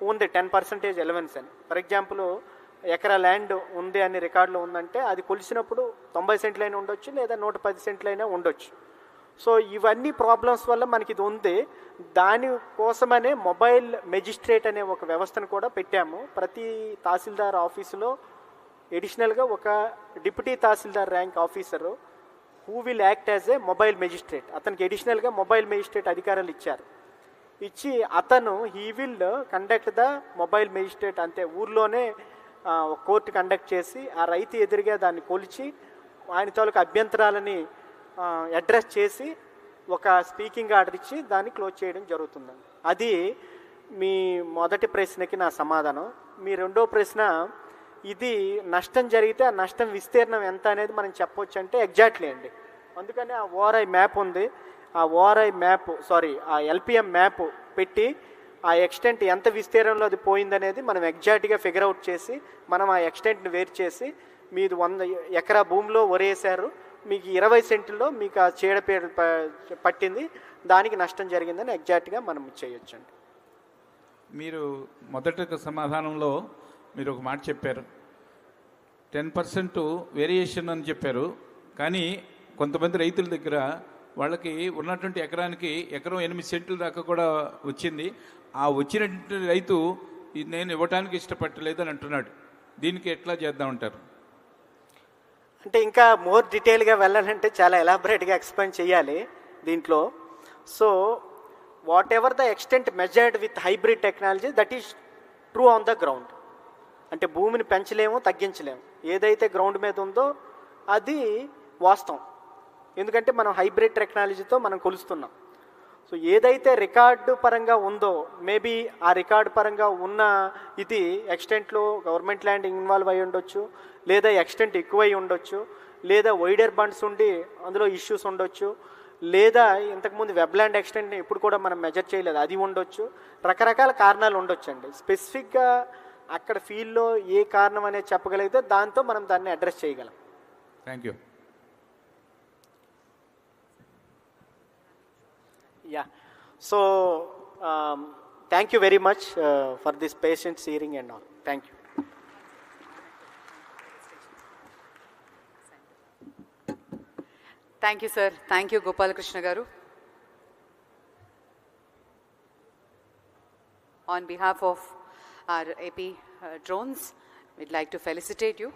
ఉంది 10% ఎలవెన్స్ అని. For example ఎకరా ల్యాండ్ ఉంది అని రికార్డులో ఉందంటే అది కొలిసినప్పుడు 90 సెంట్లైనా ఉండొచ్చు, లేదా 110 సెంట్లైనా ఉండొచ్చు. సో ఇవన్నీ ప్రాబ్లమ్స్ వల్ల మనకి ఇది ఉంది. దానికోసమనే మొబైల్ మెజిస్ట్రేట్ అనే ఒక వ్యవస్థను కూడా పెట్టాము. ప్రతి తహసీల్దార్ ఆఫీసులో ఎడిషనల్గా ఒక deputy tahsildar rank officer who will act as a mobile magistrate, అతనికి ఎడిషనల్గా మొబైల్ మెజిస్ట్రేట్ అధికారాలు ఇచ్చారు. ఇచ్చి అతను he will conduct the mobile magistrate, అంతే ఊర్లోనే కోర్టు కండక్ట్ చేసి ఆ రైతు ఎదురుగా దాన్ని కొలిచి ఆయన తాలూకు అభ్యంతరాలని అడ్రస్ చేసి ఒక స్పీకింగ్ ఆర్డర్ ఇచ్చి దాన్ని క్లోజ్ చేయడం జరుగుతుందండి. అది మీ మొదటి ప్రశ్నకి నా సమాధానం. మీ రెండో ప్రశ్న, ఇది నష్టం జరిగితే ఆ నష్టం విస్తీర్ణం ఎంత అనేది మనం చెప్పవచ్చు అంటే ఎగ్జాక్ట్లీ అండి. అందుకని ఆ ఓఆర్ఐ మ్యాప్ ఉంది, ఆ ఓఆర్ఐ మ్యాప్ ఆ ఎల్పిఎం మ్యాప్ పెట్టి ఆ ఎక్స్టెంట్ ఎంత విస్తీర్ణంలో అది పోయిందనేది మనం ఎగ్జాక్ట్గా ఫిగర్ అవుట్ చేసి మనం ఆ ఎక్స్టెంట్ని వేరు చేసి మీది 100 ఎకరా భూమిలో వరేసారు, మీకు 20 సెంట్లో మీకు ఆ చీడపీడ పట్టింది, దానికి నష్టం జరిగిందని ఎగ్జాక్ట్గా మనం చేయొచ్చండి. మీరు మొదటి సమాధానంలో మీరు ఒక మాట చెప్పారు, 10% వేరియేషన్ అని చెప్పారు. కానీ కొంతమంది రైతుల దగ్గర వాళ్ళకి ఉన్నటువంటి ఎకరానికి ఎకరం 8 సెంట్ల దాకా కూడా వచ్చింది. ఆ వచ్చినటువంటి రైతు నేను ఇవ్వడానికి ఇష్టపడలేదు అని అంటున్నాడు. దీనికి ఎట్లా చేద్దామంటారు? అంటే ఇంకా మోర్ డీటెయిల్గా వెళ్ళాలంటే చాలా ఎలాబరేట్గా ఎక్స్ప్లెయిన్ చేయాలి దీంట్లో. So what ever the extent measured with hybrid technology that is true on the ground. అంటే భూమిని పెంచలేము, తగ్గించలేము. ఏదైతే గ్రౌండ్ మీద ఉందో అది వాస్తవం, ఎందుకంటే మనం హైబ్రిడ్ టెక్నాలజీతో మనం కొలుస్తున్నాం. సో ఏదైతే రికార్డు పరంగా ఉందో, మేబీ ఆ రికార్డు పరంగా ఉన్న ఇది ఎక్స్టెంట్లో గవర్నమెంట్ ల్యాండ్ ఇన్వాల్వ్ అయి ఉండొచ్చు, లేదా ఎక్స్టెంట్ ఎక్కువై ఉండొచ్చు, లేదా వైడర్ బండ్స్ ఉండి అందులో ఇష్యూస్ ఉండొచ్చు, లేదా ఇంతకుముందు వెబ్ల్యాండ్ ఎక్స్టెంట్ని ఇప్పుడు కూడా మనం మెజర్ చేయలేదు, అది ఉండొచ్చు. రకరకాల కారణాలు ఉండొచ్చు అండి. స్పెసిఫిక్గా అక్కడ ఫీల్డ్లో ఏ కారణం అనేది చెప్పగలిగితే దాంతో మనం దాన్ని అడ్రస్ చేయగలం. Thank you. Yeah, so thank you very much for this patient hearing and all. Thank you. Thank you, sir. Thank you, Gopal Krishna Garu. On behalf of our AP drones, we'd like to felicitate you.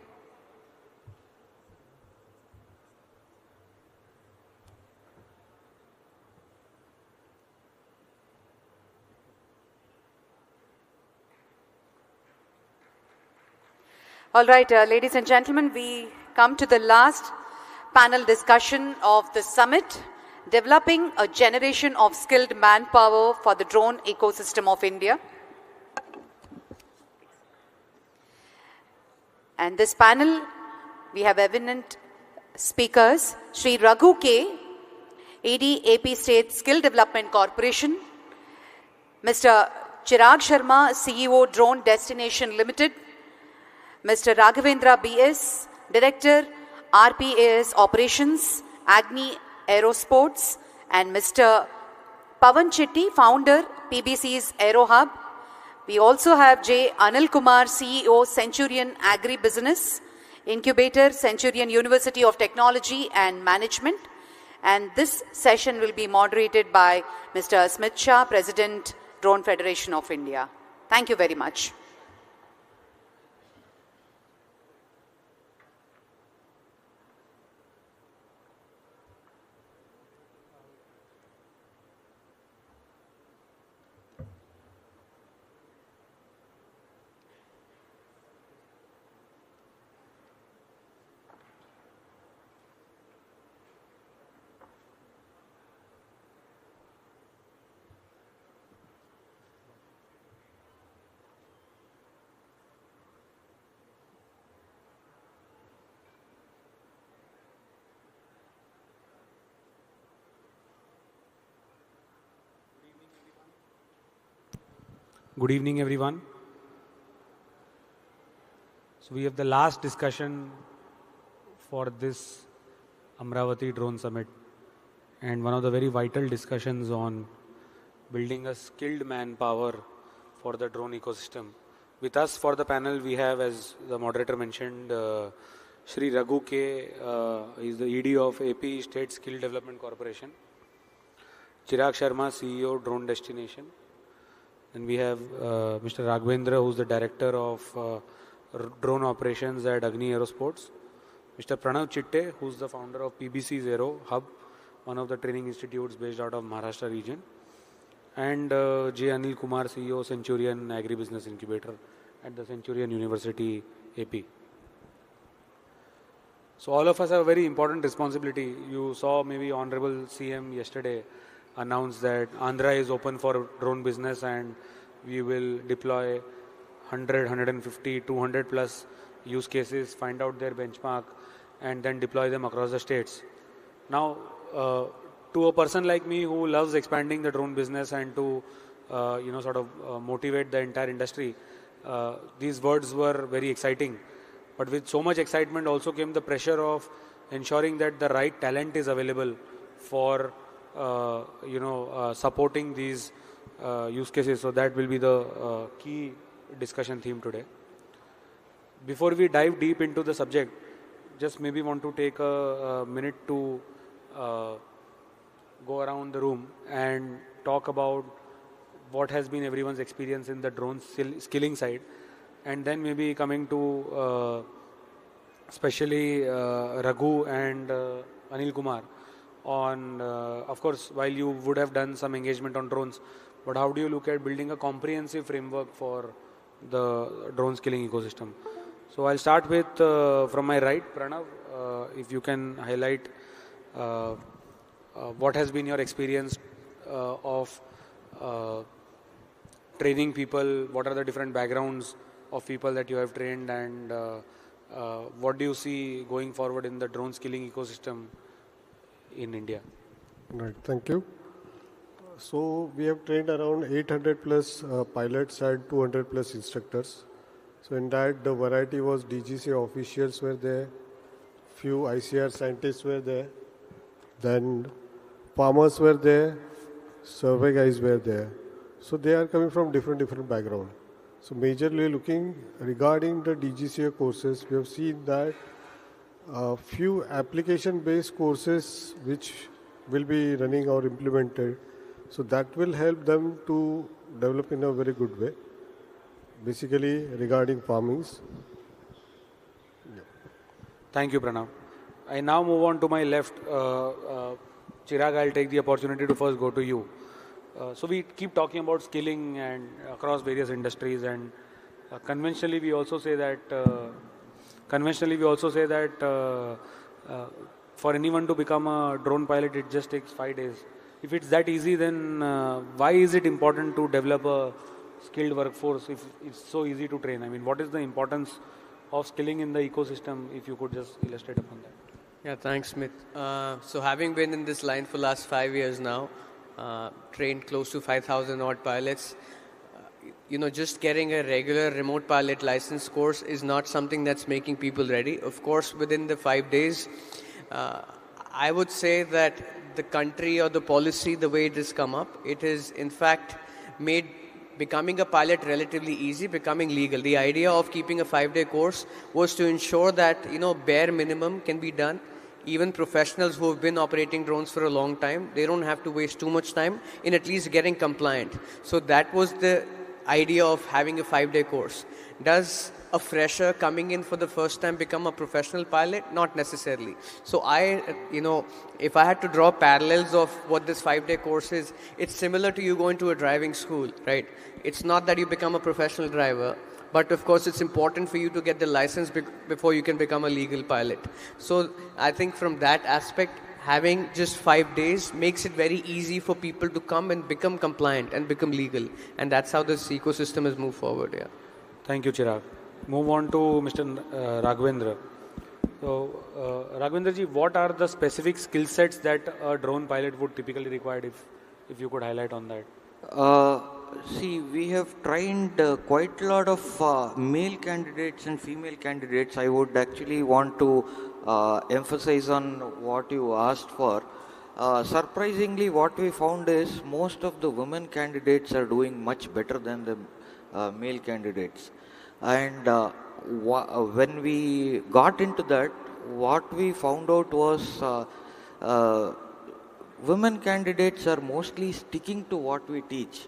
All right, ladies and gentlemen, we come to the last panel discussion of the summit, Developing a Generation of Skilled Manpower for the Drone Ecosystem of India. And this panel, we have eminent speakers, Sri Raghu K, AD AP State Skill Development Corporation, Mr. Chirag Sharma, CEO Drone Destination Limited, Mr. Raghavendra BS, Director RPAS Operations, Agni Aerosports, and Mr. Pavan Chetty, Founder PBC's Aero Hub. We also have J. Anil Kumar, CEO Centurion Agri-Business Incubator, Centurion University of Technology and Management. And this session will be moderated by Mr. Smith Shah, President, Drone Federation of India. Thank you very much. Good evening, everyone. So we have the last discussion for this Amaravati Drone Summit, and one of the very vital discussions on building a skilled manpower for the drone ecosystem. With us for the panel, we have, as the moderator mentioned, Shri Raghu K. Is the ED of AP State Skill Development Corporation. Chirag Sharma, CEO, Drone Destination. And we have Mr. Raghavendra, who is the Director of Drone Operations at Agni Aerosports. Mr. Pranav Chitte, who is the founder of PBC Zero Hub, one of the training institutes based out of Maharashtra region. And J. Anil Kumar, CEO, Centurion Agribusiness Incubator at the Centurion University, AP. So all of us have a very important responsibility. You saw maybe Honorable CM yesterday announce that Andhra is open for drone business and we will deploy 100, 150, 200 plus use cases, find out their benchmark and then deploy them across the states. Now, to a person like me who loves expanding the drone business and to sort of motivate the entire industry, these words were very exciting. But with so much excitement also came the pressure of ensuring that the right talent is available for supporting these use cases. So that will be the key discussion theme today. Before we dive deep into the subject, just maybe want to take a minute to go around the room and talk about what has been everyone's experience in the drone skilling side, and then maybe coming to especially Raghu and Anil Kumar on, of course, while you would have done some engagement on drones, but how do you look at building a comprehensive framework for the drone skilling ecosystem? So I'll start with, from my right, Pranav, if you can highlight what has been your experience of training people, what are the different backgrounds of people that you have trained, and what do you see going forward in the drone skilling ecosystem in India? Right, thank you. So we have trained around 800 plus pilots and 200 plus instructors. So in that, the variety was DGCA officials were there, few ICR scientists were there, then farmers were there, survey guys were there. So they are coming from different background. So majorly looking regarding the DGCA courses, we have seen that few application-based courses which will be running or implemented. So that will help them to develop in a very good way. Basically regarding farmings. Yeah. Thank you, Pranav. I now move on to my left. Chirag, I'll take the opportunity to first go to you. So we keep talking about skilling and across various industries, and conventionally we also say that for anyone to become a drone pilot, it just takes 5 days. If it's that easy, then why is it important to develop a skilled workforce if it's so easy to train? I mean, what is the importance of skilling in the ecosystem, if you could just illustrate upon that? Yeah, thanks, Smith. So having been in this line for last 5 years now, trained close to 5,000 odd pilots, just getting a regular remote pilot license course is not something that's making people ready. Of course, within the 5 days, I would say that the country or the policy, the way it has come up, it is in fact made becoming a pilot relatively easy, becoming legal. The idea of keeping a 5-day course was to ensure that, bare minimum can be done. Even professionals who have been operating drones for a long time, they don't have to waste too much time in at least getting compliant. So that was the idea of having a 5-day course. Does a fresher coming in for the first time become a professional pilot? Not necessarily. So if I had to draw parallels of what this 5-day course is, it's similar to you going to a driving school, right? It's not that you become a professional driver, but of course it's important for you to get the license before you can become a legal pilot. So I think from that aspect, having just 5 days makes it very easy for people to come and become compliant and become legal. And that's how this ecosystem has moved forward, yeah. Thank you, Chirag. Move on to Mr. Raghavendra. So, Raghavendra ji, what are the specific skill sets that a drone pilot would typically require, if you could highlight on that? See, we have trained quite a lot of male candidates and female candidates. I would actually want to emphasize on what you asked for. Surprisingly, what we found is most of the women candidates are doing much better than the male candidates. And when we got into that, what we found out was women candidates are mostly sticking to what we teach,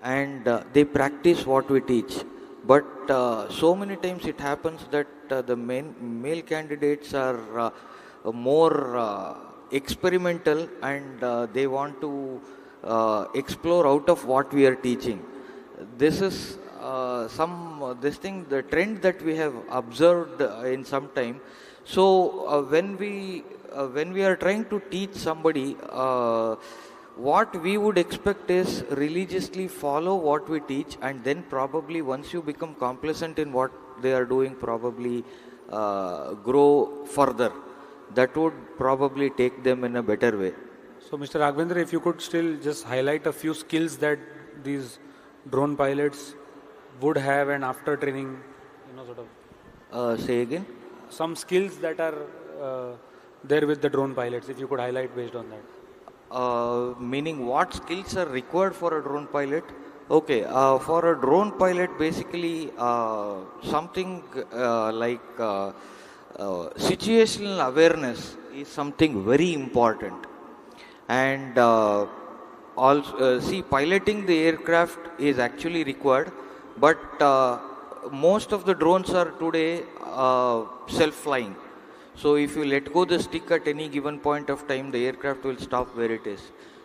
and they practice what we teach. But so many times it happens that the male candidates are more experimental, and they want to explore out of what we are teaching. This is the trend that we have observed in some time. So when we are trying to teach somebody, what we would expect is religiously follow what we teach, and then probably once you become complacent in what they are doing, probably grow further. That would probably take them in a better way. So, Mr. Raghvendra, if you could still just highlight a few skills that these drone pilots would have, and after training, Say again? Some skills that are there with the drone pilots, if you could highlight based on that. Meaning what skills are required for a drone pilot? Okay, for a drone pilot, basically something like situational awareness is something very important. And also, piloting the aircraft is actually required, but most of the drones are today self-flying. So if you let go the stick at any given point of time, the aircraft will stop where it is.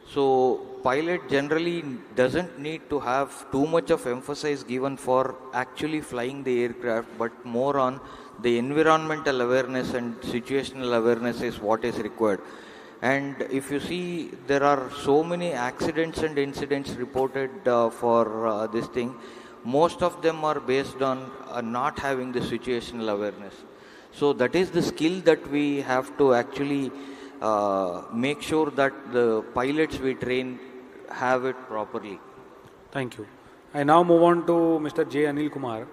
So pilot generally doesn't need to have too much of emphasis given for actually flying the aircraft, but more on the environmental awareness and situational awareness is what is required. And if you see, there are so many accidents and incidents reported for this thing. Most of them are based on not having the situational awareness. So that is the skill that we have to actually make sure that the pilots we train have it properly. Thank you. I now move on to Mr. J. Anil Kumar.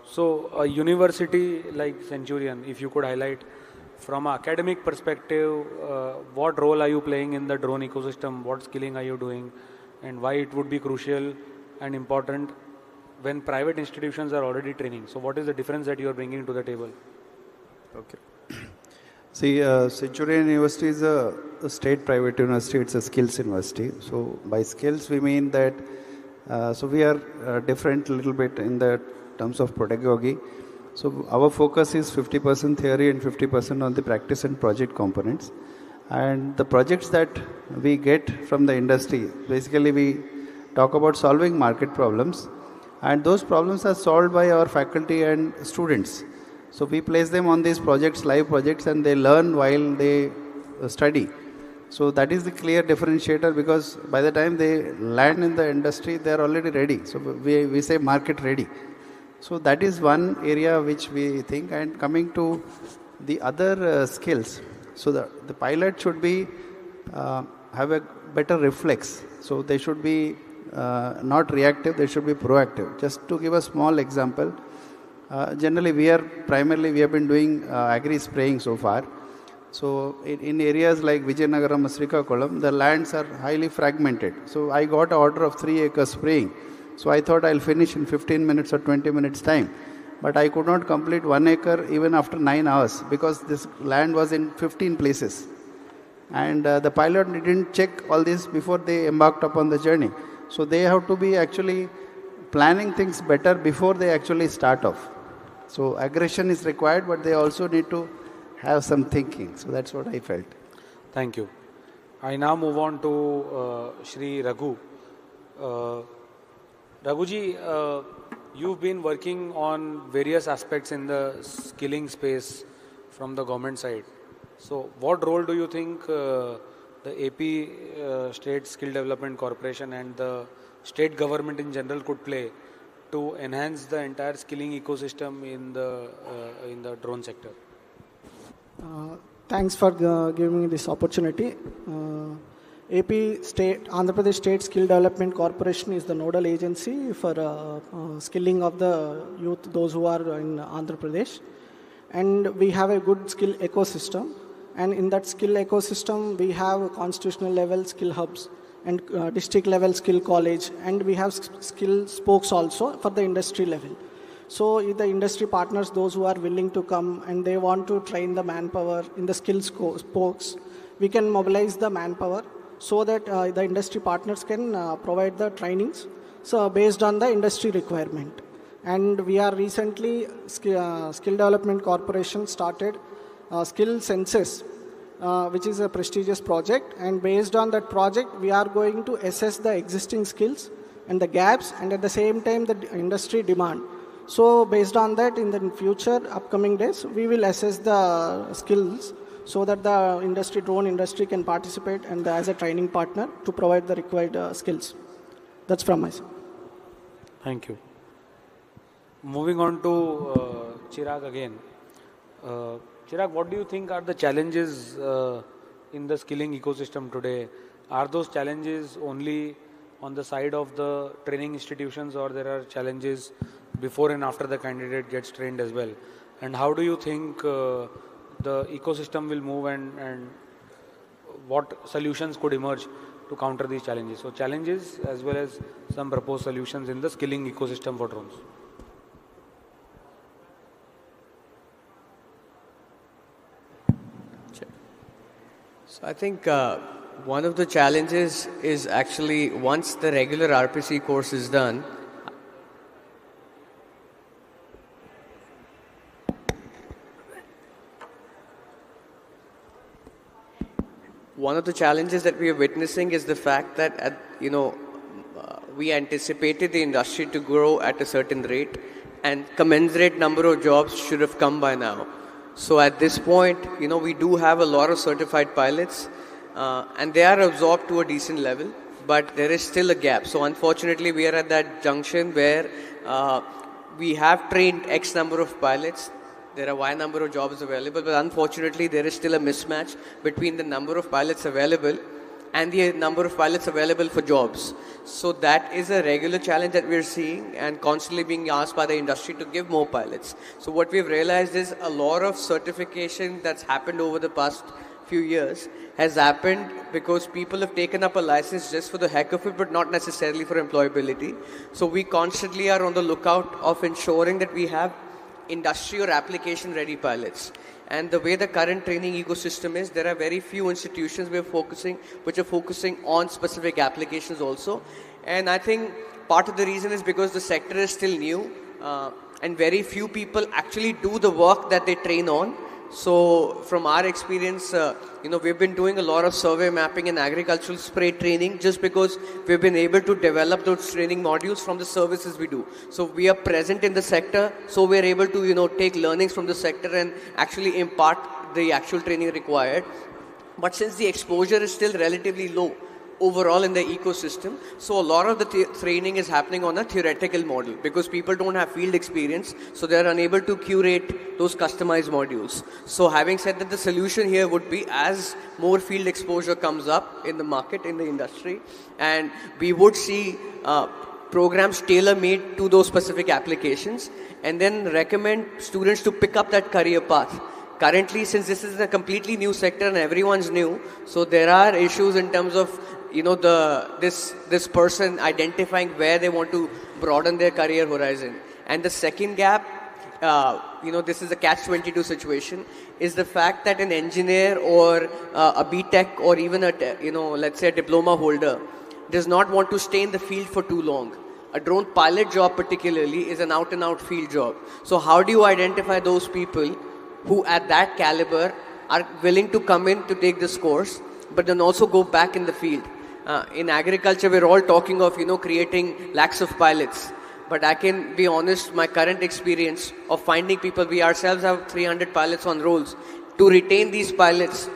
So a university like Centurion, if you could highlight from an academic perspective, what role are you playing in the drone ecosystem? What skilling are you doing? And why it would be crucial and important when private institutions are already training? So what is the difference that you are bringing to the table? Okay. See, Centurion University is a state private university. It's a skills university. So by skills, we mean that, so we are different a little bit in the terms of pedagogy. So our focus is 50% theory and 50% on the practice and project components. And the projects that we get from the industry, basically we talk about solving market problems, and those problems are solved by our faculty and students. So we place them on these projects, live projects, and they learn while they study. So that is the clear differentiator, because by the time they land in the industry, they are already ready. So we say market ready. So that is one area which we think. And coming to the other skills, so the pilot should be have a better reflex. So they should be not reactive, they should be proactive. Just to give a small example, generally we have been doing agri spraying so far. So in areas like Vijayawada, Srikakulam, the lands are highly fragmented. So I got an order of 3 acres spraying. So I thought I'll finish in 15 minutes or 20 minutes time. But I could not complete 1 acre even after 9 hours, because this land was in 15 places. And the pilot didn't check all this before they embarked upon the journey. So they have to be actually planning things better before they actually start off. So aggression is required, but they also need to have some thinking. So that's what I felt. Thank you. I now move on to Shri Raghu. Raghuji, you've been working on various aspects in the skilling space from the government side. So what role do you think the AP State Skill Development Corporation and the state government in general could play to enhance the entire skilling ecosystem in the drone sector? Thanks for giving me this opportunity. AP State, Andhra Pradesh State Skill Development Corporation is the nodal agency for skilling of the youth, those who are in Andhra Pradesh. And we have a good skill ecosystem. And in that skill ecosystem, we have constitutional level skill hubs and district level skill college, and we have skill spokes also for the industry level. So if the industry partners, those who are willing to come and they want to train the manpower in the skill spokes, we can mobilize the manpower so that the industry partners can provide the trainings so based on the industry requirement. And we are recently, Skill Development Corporation started skill census, which is a prestigious project, and based on that project we are going to assess the existing skills and the gaps, and at the same time the industry demand. So based on that, in the future upcoming days we will assess the skills so that the drone industry can participate and as a training partner to provide the required skills. That's from my side. Thank you. Moving on to Chirag again. Chirag, what do you think are the challenges in the skilling ecosystem today? Are those challenges only on the side of the training institutions, or there are challenges before and after the candidate gets trained as well? And how do you think the ecosystem will move, and what solutions could emerge to counter these challenges? So challenges as well as some proposed solutions in the skilling ecosystem for drones. So I think one of the challenges is actually once the regular RPC course is done, one of the challenges that we are witnessing is the fact that, we anticipated the industry to grow at a certain rate, and commensurate number of jobs should have come by now. So at this point, we do have a lot of certified pilots, and they are absorbed to a decent level, but there is still a gap. So unfortunately, we are at that junction where we have trained X number of pilots. There are Y number of jobs available, but unfortunately there is still a mismatch between the number of pilots available and the number of pilots available for jobs. So that is a regular challenge that we're seeing and constantly being asked by the industry to give more pilots. So what we've realized is a lot of certification that's happened over the past few years has happened because people have taken up a license just for the heck of it, but not necessarily for employability. So we constantly are on the lookout of ensuring that we have industry or application ready pilots. And the way the current training ecosystem is, there are very few institutions which are focusing on specific applications also. And I think part of the reason is because the sector is still new and very few people actually do the work that they train on. So from our experience, we've been doing a lot of survey mapping and agricultural spray training just because we've been able to develop those training modules from the services we do. So we are present in the sector, so we're able to, take learnings from the sector and actually impart the actual training required. But since the exposure is still relatively low overall in the ecosystem, so a lot of the training is happening on a theoretical model because people don't have field experience, so they're unable to curate those customized modules. So having said that, the solution here would be as more field exposure comes up in the market, in the industry, and we would see programs tailor-made to those specific applications, and then recommend students to pick up that career path. Currently, since this is a completely new sector and everyone's new, so there are issues in terms of this person identifying where they want to broaden their career horizon. And the second gap, this is a catch-22 situation, is the fact that an engineer or a BTech or even let's say a diploma holder does not want to stay in the field for too long. A drone pilot job particularly is an out-and-out field job. So how do you identify those people who at that caliber are willing to come in to take this course, but then also go back in the field? In agriculture, we're all talking of, creating lakhs of pilots. But I can be honest, my current experience of finding people, we ourselves have 300 pilots on rolls. To retain these pilots,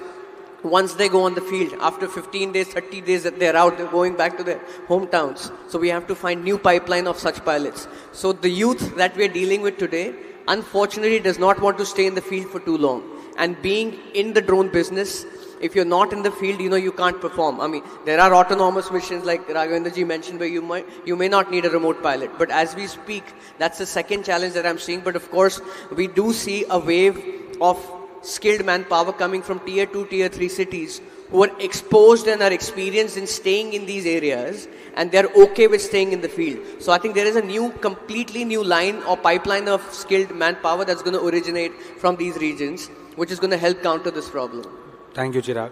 once they go on the field, after 15 days, 30 days that they're out, they're going back to their hometowns. So we have to find new pipeline of such pilots. So the youth that we're dealing with today, unfortunately, does not want to stay in the field for too long. And being in the drone business, if you're not in the field, you can't perform. I mean, there are autonomous missions like Raghavendra ji mentioned where you may not need a remote pilot. But as we speak, that's the second challenge that I'm seeing. But of course, we do see a wave of skilled manpower coming from tier 2, tier 3 cities who are exposed and are experienced in staying in these areas, and they're okay with staying in the field. So I think there is a completely new line or pipeline of skilled manpower that's going to originate from these regions, which is going to help counter this problem. Thank you, Chirag.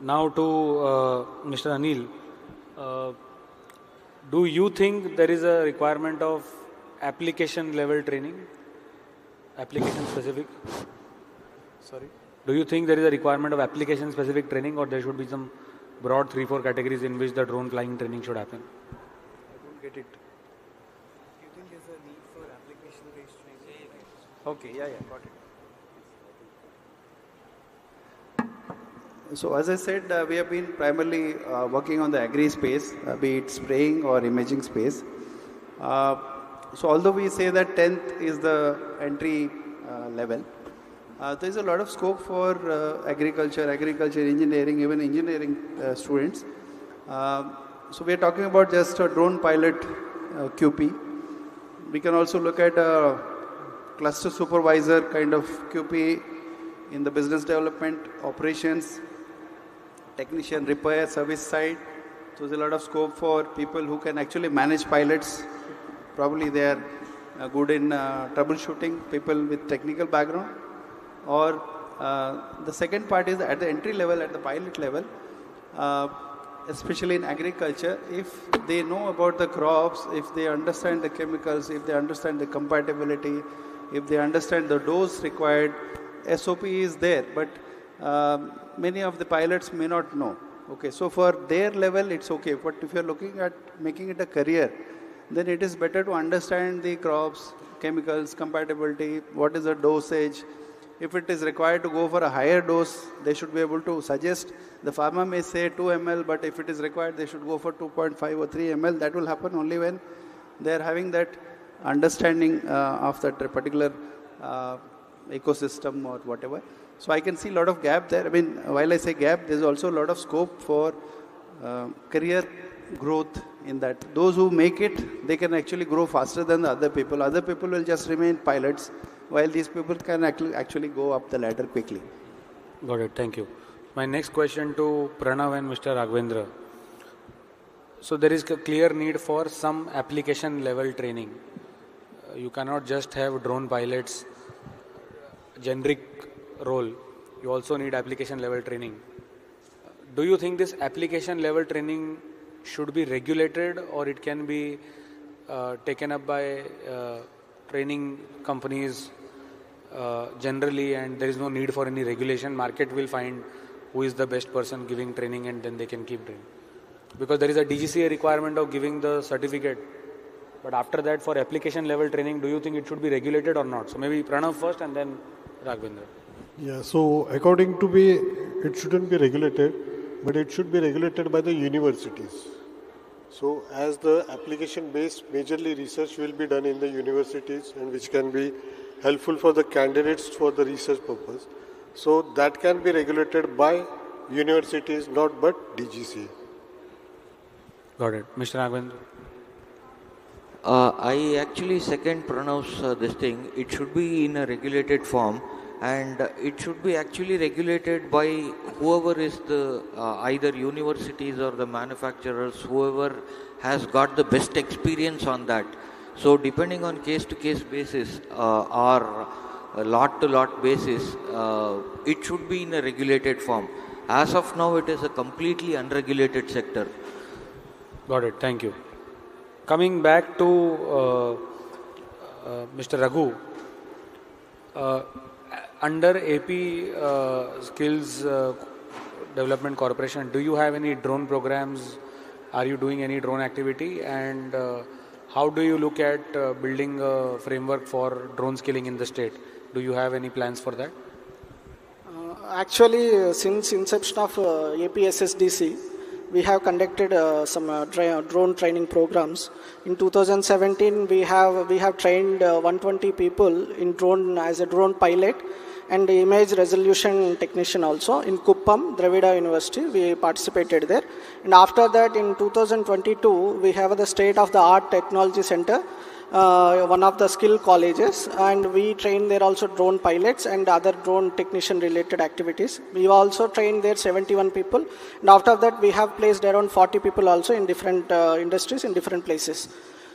Now to Mr. Anil. Do you think there is a requirement of application level training? Application specific? Sorry? Do you think there is a requirement of application specific training, or there should be some broad 3-4 categories in which the drone flying training should happen? I don't get it. Do you think there's a need for application based training? Okay, yeah, got it. So as I said, we have been primarily working on the agri space, be it spraying or imaging space. So although we say that 10th is the entry level, there is a lot of scope for agriculture, engineering, even engineering students. So we are talking about just a drone pilot QP. We can also look at a cluster supervisor kind of QP in the business development, operations, technician, repair, service side. So there's a lot of scope for people who can actually manage pilots. Probably they are good in troubleshooting, people with technical background. Or the second part is at the entry level, at the pilot level, especially in agriculture, if they know about the crops, if they understand the chemicals, if they understand the compatibility, if they understand the dose required, SOP is there, but many of the pilots may not know. Okay, so for their level, it's okay. But if you're looking at making it a career, then it is better to understand the crops, chemicals, compatibility, what is the dosage. If it is required to go for a higher dose, they should be able to suggest. The farmer may say 2 ml, but if it is required, they should go for 2.5 or 3 ml. That will happen only when they are having that understanding of that particular ecosystem or whatever. So I can see a lot of gap there. I mean, while I say gap, there's also a lot of scope for career growth in that. Those who make it, they can actually grow faster than the other people. Other people will just remain pilots, while these people can actually go up the ladder quickly. Got it. Thank you. My next question to Pranav and Mr. Raghavendra. So there is a clear need for some application level training. You cannot just have drone pilots, generic role. You also need application level training. Do you think this application level training should be regulated, or it can be taken up by training companies generally, and there is no need for any regulation? Market will find who is the best person giving training, and then they can keep training. Because there is a DGCA requirement of giving the certificate. But after that, for application level training, do you think it should be regulated or not? So maybe Pranav first and then Raghavendra. Yeah, so according to me, it shouldn't be regulated, but it should be regulated by the universities. So as the application-based majorly research will be done in the universities, and which can be helpful for the candidates for the research purpose. So that can be regulated by universities, not but DGCA. Got it. Mr. Raghavendra. I actually second Pranav's this thing. It should be in a regulated form, and it should be actually regulated by whoever is the either universities or the manufacturers, whoever has got the best experience on that. So depending on case-to-case basis or lot-to-lot basis, it should be in a regulated form. As of now, it is a completely unregulated sector. Got it. Thank you. Coming back to Mr. Raghu, under AP Skills Development Corporation, do you have any drone programs? Are you doing any drone activity? And how do you look at building a framework for drone skilling in the state? Do you have any plans for that? Actually, since inception of AP SSDC, we have conducted some drone training programs. In 2017, we have trained 120 people in drone as a drone pilot and image resolution technician also in Kuppam, Dravida University. We participated there. And after that, in 2022, we have the state-of-the-art technology center one of the skill colleges, and we train there also drone pilots and other drone technician related activities. We also trained there 71 people, and after that we have placed around 40 people also in different industries in different places.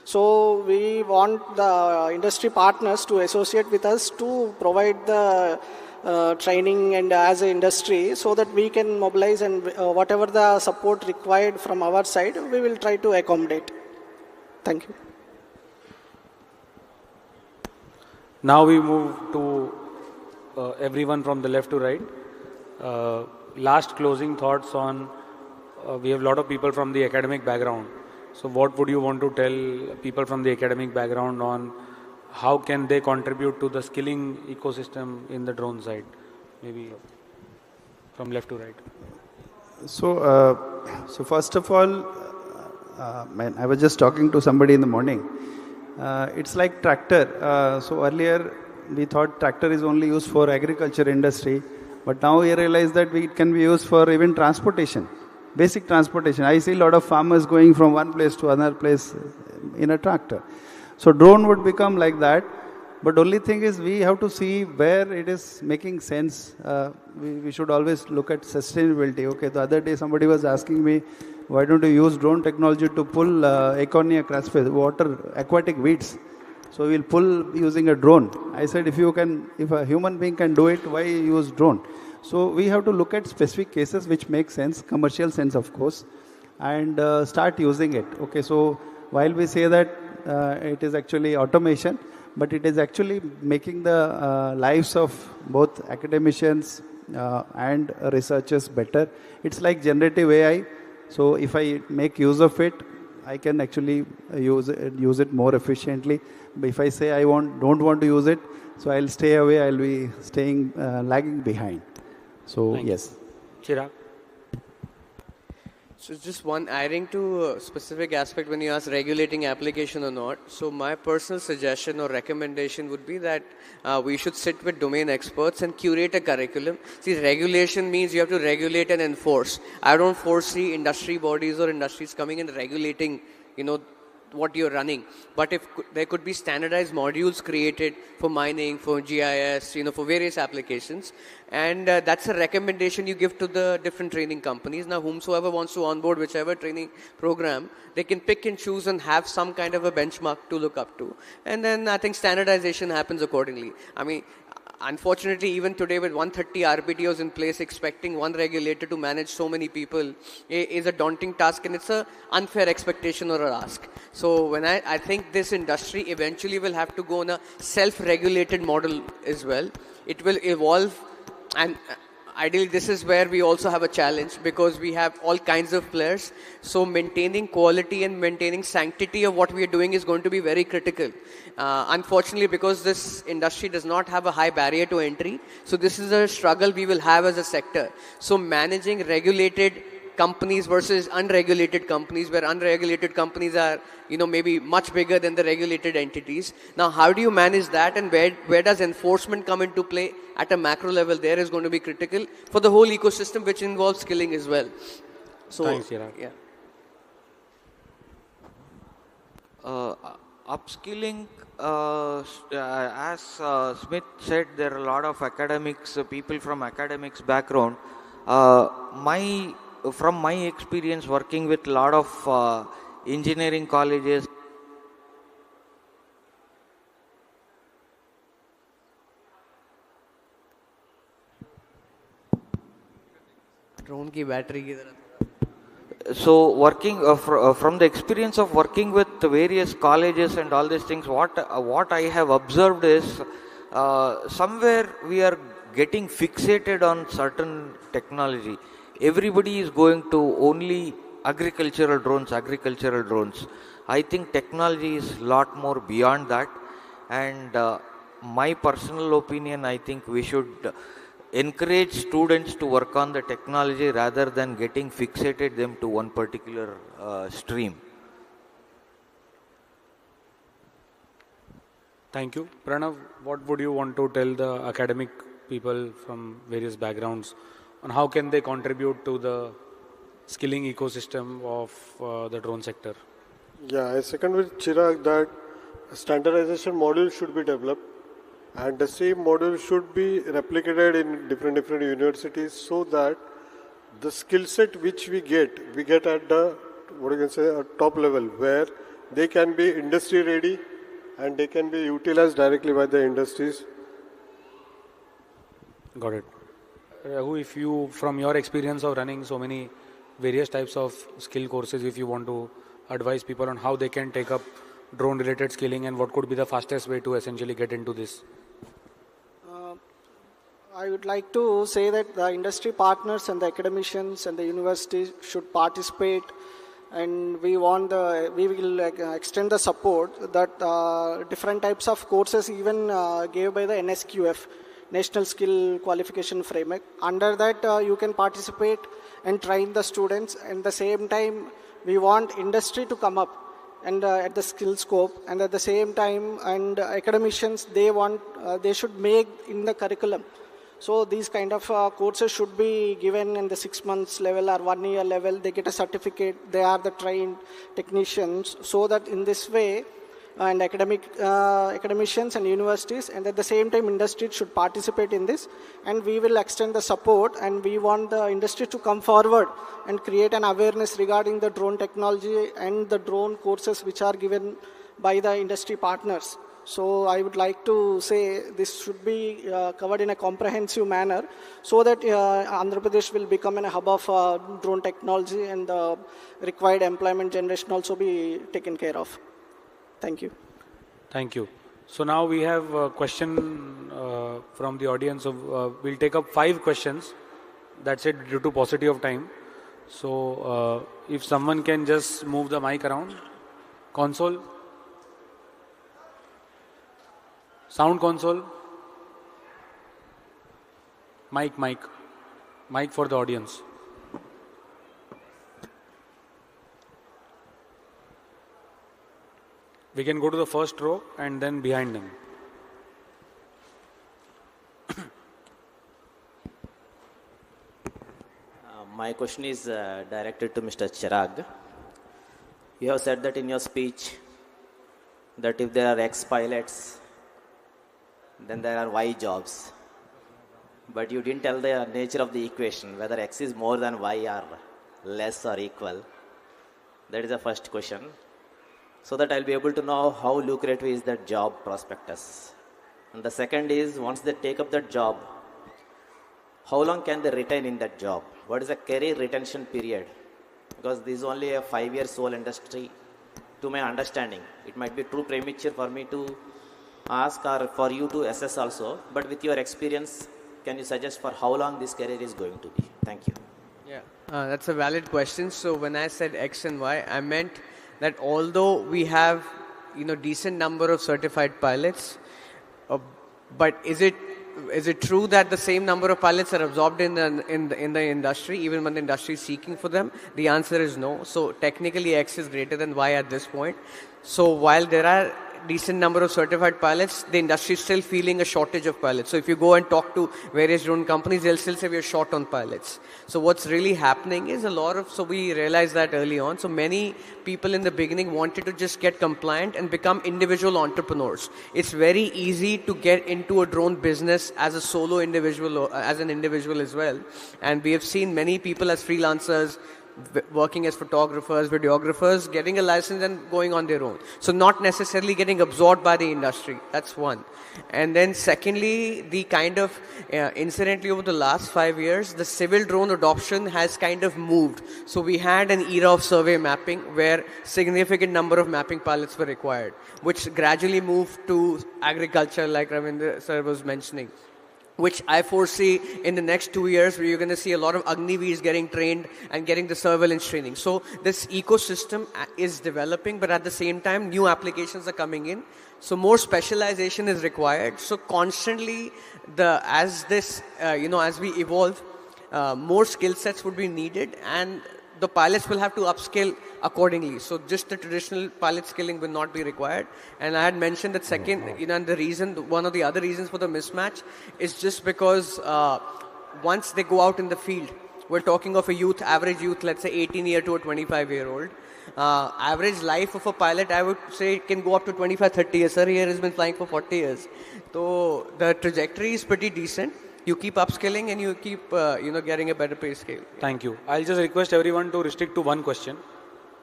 So we want the industry partners to associate with us to provide the training and as an industry, so that we can mobilize, and whatever the support required from our side, we will try to accommodate. Thank you. Now we move to everyone from the left to right. Last closing thoughts on, we have a lot of people from the academic background. So what would you want to tell people from the academic background on how can they contribute to the skilling ecosystem in the drone side? Maybe from left to right. So first of all, I was just talking to somebody in the morning. It's like tractor. So earlier we thought tractor is only used for agriculture industry, but now we realize that it can be used for even transportation, basic transportation. I see a lot of farmers going from one place to another place in a tractor. So drone would become like that, but only thing is we have to see where it is making sense. We should always look at sustainability. Okay, the other day somebody was asking me, why don't you use drone technology to pull Econia crassfish, water, aquatic weeds? So we'll pull using a drone. I said, if a human being can do it, why use drone? So we have to look at specific cases which make sense, commercial sense of course, and start using it. Okay, so while we say that it is actually automation, but it is actually making the lives of both academicians and researchers better. It's like generative AI. So if I make use of it, I can actually use it more efficiently. But if I say don't want to use it, so I'll stay away. I'll be staying lagging behind. So yes. Chirag. So just one adding to a specific aspect when you ask regulating application or not. So my personal suggestion or recommendation would be that we should sit with domain experts and curate a curriculum. See, regulation means you have to regulate and enforce. I don't foresee industry bodies or industries coming and regulating, what you're running. But if there could be standardized modules created for mining, for GIS, for various applications, and that's a recommendation you give to the different training companies. Now, whomsoever wants to onboard whichever training program, they can pick and choose and have some kind of a benchmark to look up to. And then I think standardization happens accordingly. I mean, unfortunately, even today with 130 RPTOs in place, expecting one regulator to manage so many people is a daunting task, and it's an unfair expectation or a ask. So when I think this industry eventually will have to go on a self-regulated model as well. It will evolve, and ideally this is where we also have a challenge, because we have all kinds of players. So maintaining quality and maintaining sanctity of what we are doing is going to be very critical. Unfortunately, because this industry does not have a high barrier to entry, so this is a struggle we will have as a sector. So managing regulated companies versus unregulated companies, where unregulated companies are, maybe much bigger than the regulated entities. Now, how do you manage that, and where does enforcement come into play at a macro level? There is going to be critical for the whole ecosystem, which involves skilling as well. So, thanks, Chirag. Yeah. Upskilling, as Smith said, there are a lot of academics, people from academics background. From my experience working with a lot of engineering colleges, drone ki battery ki tarah. so working from the experience of working with various colleges and all these things, what I have observed is somewhere we are getting fixated on certain technology. Everybody is going to only agricultural drones. I think technology is a lot more beyond that, and my personal opinion, I think we should encourage students to work on the technology rather than getting fixated them to one particular stream. Thank you. Pranav, what would you want to tell the academic people from various backgrounds on how can they contribute to the skilling ecosystem of the drone sector? Yeah, I second with Chirag that standardization module should be developed, and the same module should be replicated in different universities, so that the skill set which we get at the, what you can say, a top level, where they can be industry ready and they can be utilized directly by the industries. Got it. Raghu, if you, from your experience of running so many various types of skill courses, if you want to advise people on how they can take up drone related skilling and what could be the fastest way to essentially get into this? I would like to say that the industry partners and the academicians and the universities should participate, and we will extend the support that different types of courses even gave by the NSQF, National Skill Qualification Framework. Under that you can participate and train the students, and at the same time we want industry to come up and at the skill scope, and at the same time, and academicians, they should make in the curriculum. So these kind of courses should be given in the 6 months level or 1 year level. They get a certificate, they are the trained technicians, so that in this way, and academicians and universities, and at the same time industry should participate in this, and we will extend the support, and we want the industry to come forward and create an awareness regarding the drone technology and the drone courses which are given by the industry partners. So I would like to say this should be covered in a comprehensive manner, so that Andhra Pradesh will become a hub of drone technology, and the required employment generation also be taken care of. Thank you. Thank you. So now we have a question from the audience. We'll take up 5 questions. That's it, due to paucity of time. So if someone can just move the mic around. Console. Sound console. Mic for the audience. We can go to the first row and then behind them. My question is directed to Mr. Chirag. You have said that in your speech that if there are X pilots, then there are Y jobs. But you didn't tell the nature of the equation, whether X is more than Y or less or equal. That is the first question. So that I'll be able to know how lucrative is that job prospectus. And the second is, once they take up that job, how long can they retain in that job? What is the career retention period? Because this is only a 5-year-old industry, to my understanding. It might be too premature for me to ask or for you to assess also, but with your experience, can you suggest for how long this career is going to be? Thank you. Yeah, that's a valid question. So when I said X and Y, I meant that although we have, decent number of certified pilots, but is it true that the same number of pilots are absorbed in the industry, even when the industry is seeking for them? The answer is no. So technically X is greater than Y at this point. So while there are decent number of certified pilots, the industry is still feeling a shortage of pilots. So if you go and talk to various drone companies, they'll still say we are short on pilots. So what's really happening is so we realized that early on. So many people in the beginning wanted to just get compliant and become individual entrepreneurs. It's very easy to get into a drone business as a solo individual, or as an individual as well. And we have seen many people as freelancers, working as photographers, videographers, getting a license and going on their own. So not necessarily getting absorbed by the industry. That's one. And then secondly, the kind of, incidentally over the last 5 years, the civil drone adoption has kind of moved. So we had an era of survey mapping where significant number of mapping pilots were required, which gradually moved to agriculture, like Ravindra sir was mentioning, which I foresee in the next 2 years, where you're going to see a lot of Agniveers getting trained and getting the surveillance training. So this ecosystem is developing, but at the same time, new applications are coming in. So more specialization is required. So constantly, as we evolve, more skill sets would be needed, and the pilots will have to upskill accordingly. So just the traditional pilot skilling will not be required. And I had mentioned that second, and one of the other reasons for the mismatch is just because once they go out in the field, we're talking of a average youth, let's say 18-year to a 25-year-old. Average life of a pilot, I would say, it can go up to 25-30 years. Sir here has been flying for 40 years. So the trajectory is pretty decent. You keep upskilling and you keep, getting a better pay scale. Thank you. I'll just request everyone to restrict to one question.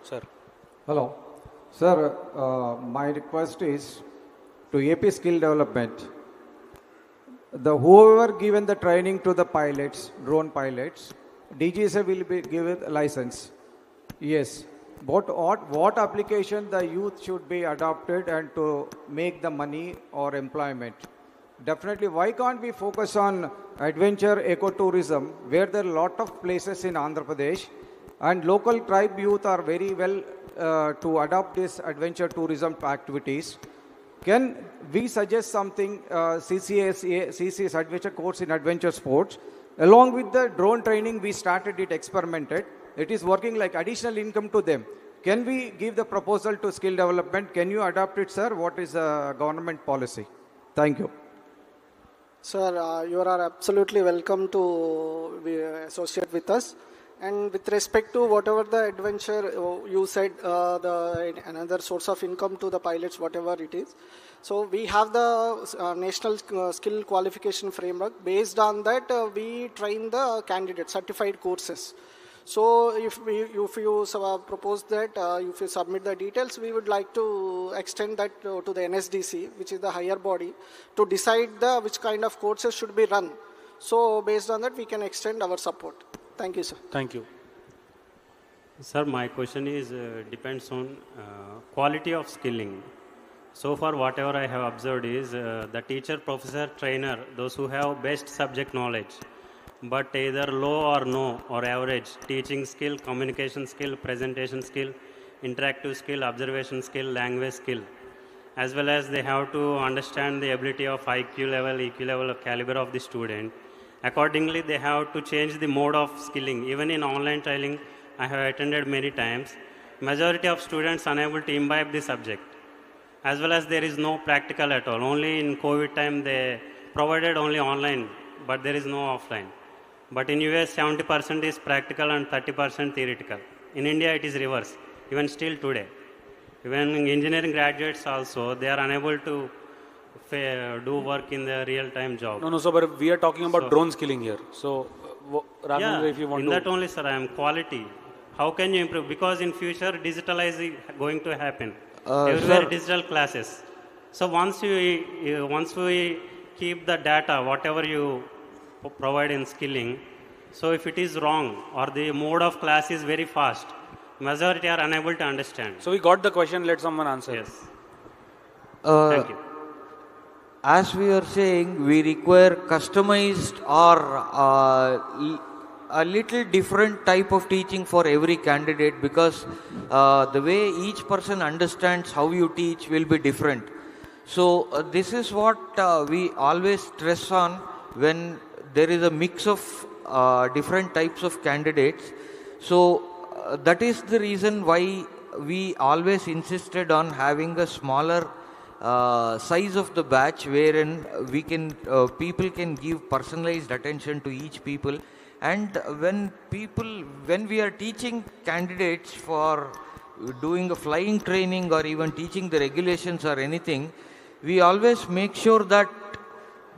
Sir. Hello. Sir, my request is to AP Skill Development. Whoever given the training to the pilots, drone pilots, DGSA will be given a license. Yes. But what application the youth should be adopted and to make the money or employment? Definitely, why can't we focus on adventure ecotourism, where there are a lot of places in Andhra Pradesh, and local tribe youth are very well to adopt this adventure tourism activities. Can we suggest something, CCS adventure course in adventure sports, along with the drone training we started it, experimented. It is working like additional income to them. Can we give the proposal to skill development? Can you adopt it, sir? What is the government policy? Thank you. Sir, you are absolutely welcome to be associate with us. And with respect to whatever the adventure you said, another source of income to the pilots, whatever it is. So we have the National Skill Qualification Framework. Based on that, we train the candidates, certified courses. So if you propose that, if you submit the details, we would like to extend that to the NSDC, which is the higher body, to decide which kind of courses should be run. So based on that, we can extend our support. Thank you, sir. Thank you. Sir, my question is depends on quality of skilling. So far, whatever I have observed is the teacher, professor, trainer, those who have best subject knowledge, but either low or no or average teaching skill, communication skill, presentation skill, interactive skill, observation skill, language skill, as well as they have to understand the ability of IQ level, EQ level, caliber of the student. Accordingly, they have to change the mode of skilling. Even in online training, I have attended many times. Majority of students unable to imbibe the subject. As well as there is no practical at all. Only in COVID time they provided only online, but there is no offline. But in US, 70% is practical and 30% theoretical. In India, it is reverse, even still today. Even engineering graduates also, they are unable to do work in the real-time job. No, sir, but we are talking about drone skilling here. So, if you want in that only, sir, I am quality. How can you improve? Because in future, digitalizing going to happen. Everywhere digital classes. So once we keep the data, whatever you provide in skilling, so if it is wrong or the mode of class is very fast, majority are unable to understand. So we got the question, let someone answer. Yes. Thank you. As we are saying, we require customized or a little different type of teaching for every candidate, because the way each person understands how you teach will be different. So this is what we always stress on when there is a mix of different types of candidates. So that is the reason why we always insisted on having a smaller size of the batch, wherein we can people can give personalized attention to each people. And when we are teaching candidates for doing a flying training or even teaching the regulations or anything, we always make sure that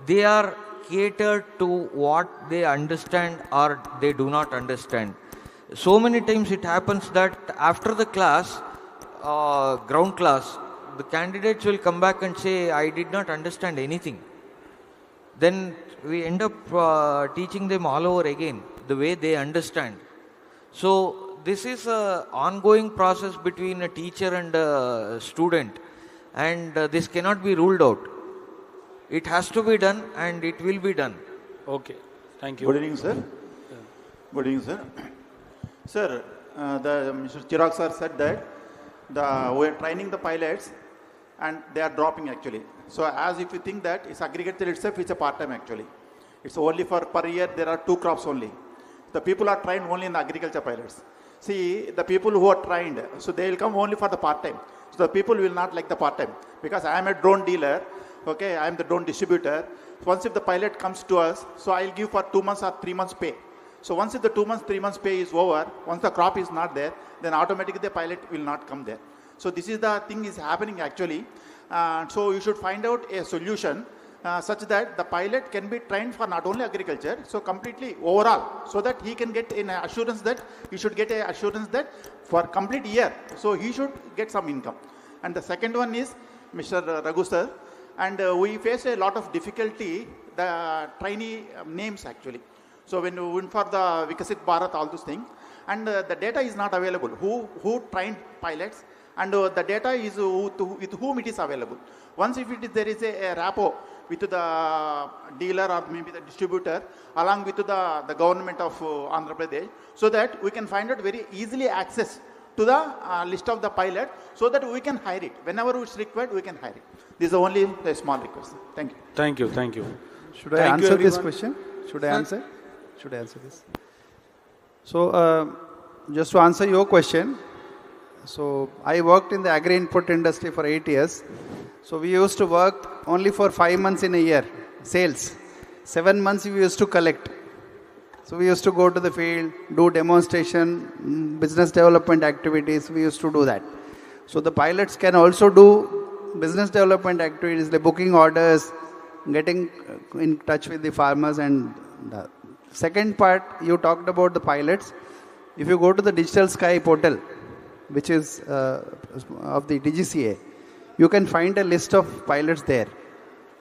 they are catered to what they understand or they do not understand. So many times it happens that after the class, ground class, the candidates will come back and say, I did not understand anything. Then we end up teaching them all over again, the way they understand. So this is an ongoing process between a teacher and a student, and this cannot be ruled out. It has to be done and it will be done. Okay, thank you. Good evening, sir. Yeah. Good evening, sir. Sir, Mr. Chirag sir said that we are training the pilots and they are dropping actually. So as if you think that it's agriculture itself, it's a part-time actually. It's only for per year there are 2 crops only. The people are trained only in the agriculture pilots. See, the people who are trained, so they will come only for the part-time. So the people will not like the part-time. Because I am a drone dealer, okay, I am the drone distributor. So once if the pilot comes to us, so I'll give for 2 months or 3 months pay. So once if the 2 months, 3 months pay is over, once the crop is not there, then automatically the pilot will not come there. So this is the thing is happening actually. So you should find out a solution such that the pilot can be trained for not only agriculture, so completely overall, so that he can get an assurance that he should get an assurance that for complete year, so he should get some income. And the second one is Mr. Raghu sir, and we face a lot of difficulty, the trainee names actually. So when we went for the Vikasit Bharat, all those things, and the data is not available, who trained pilots, and the data is with whom it is available. Once if it is, there is a rapport with the dealer or maybe the distributor along with the government of Andhra Pradesh, so that we can find out very easily access to the list of the pilot, so that we can hire it. Whenever it's required, we can hire it. This is only a small request. Thank you. Thank you. Thank you. Should I answer this question? Should I answer? Should I answer this? So, just to answer your question, so I worked in the agri-input industry for 8 years. So we used to work only for 5 months in a year, sales. 7 months we used to collect. So we used to go to the field, do demonstration, business development activities, we used to do that. So the pilots can also do business development activities, like booking orders, getting in touch with the farmers. And the second part, you talked about the pilots. If you go to the Digital Sky portal, which is of the DGCA, you can find a list of pilots there.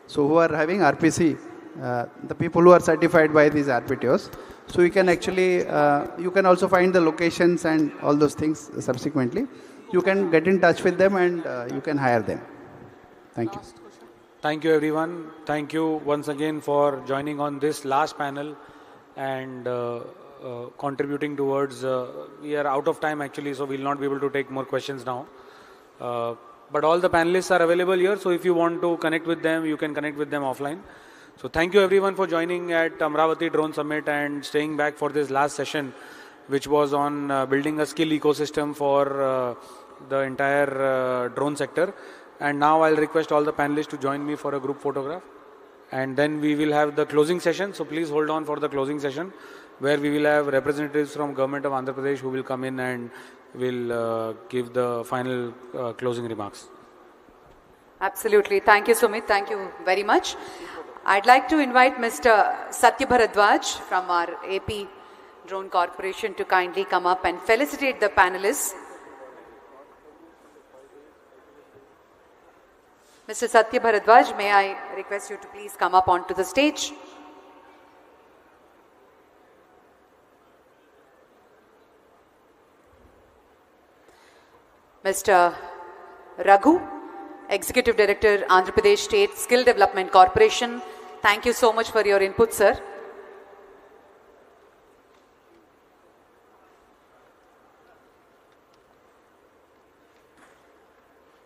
So who are having RPC, the people who are certified by these RPTOs. So you can actually, you can also find the locations and all those things subsequently. You can get in touch with them and you can hire them. Thank you. Thank you everyone. Thank you once again for joining on this last panel and contributing towards, we are out of time actually, so we will not be able to take more questions now. But all the panelists are available here, so if you want to connect with them, you can connect with them offline. So thank you everyone for joining at Amaravati Drone Summit and staying back for this last session, which was on building a skill ecosystem for the entire drone sector. And now I'll request all the panelists to join me for a group photograph. And then we will have the closing session, so please hold on for the closing session, where we will have representatives from Government of Andhra Pradesh who will come in and will give the final closing remarks. Absolutely. Thank you, Sumit. Thank you very much. I'd like to invite Mr. Satya Bharadwaj from our AP Drone Corporation to kindly come up and felicitate the panelists. Mr. Satya Bharadwaj, may I request you to please come up onto the stage? Mr. Raghu, Executive Director, Andhra Pradesh State Skill Development Corporation. Thank you so much for your input, sir.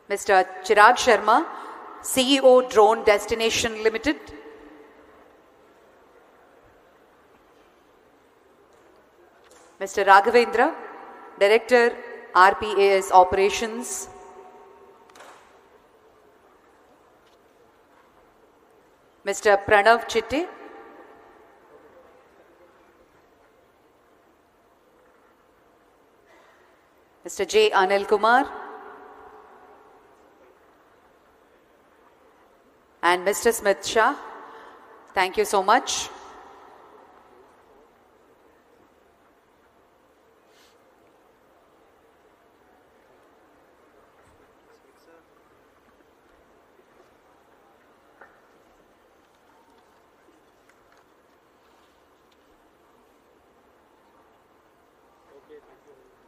Mr. Chirag Sharma, CEO Drone Destination Limited. Mr. Raghavendra, Director, RPAS Operations. Mr. Pranav Chitte, Mr. J. Anil Kumar, and Mr. Smith Shah. Thank you so much.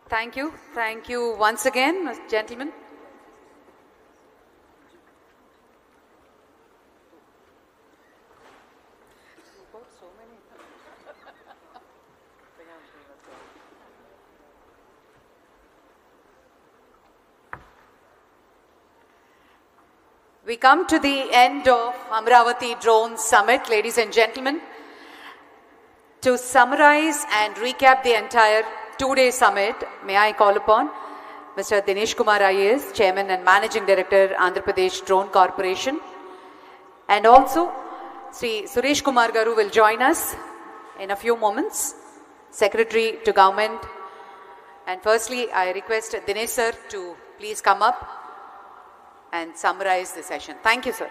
Thank you. Thank you once again, gentlemen. We come to the end of Amaravati Drone Summit, ladies and gentlemen. To summarize and recap the entire two-day summit, may I call upon Mr. Dinesh Kumar IAS, Chairman and Managing Director, Andhra Pradesh Drone Corporation. And also, Sri Suresh Kumar Garu will join us in a few moments. Secretary to Government. And firstly, I request Dinesh sir to please come up and summarize the session. Thank you, sir.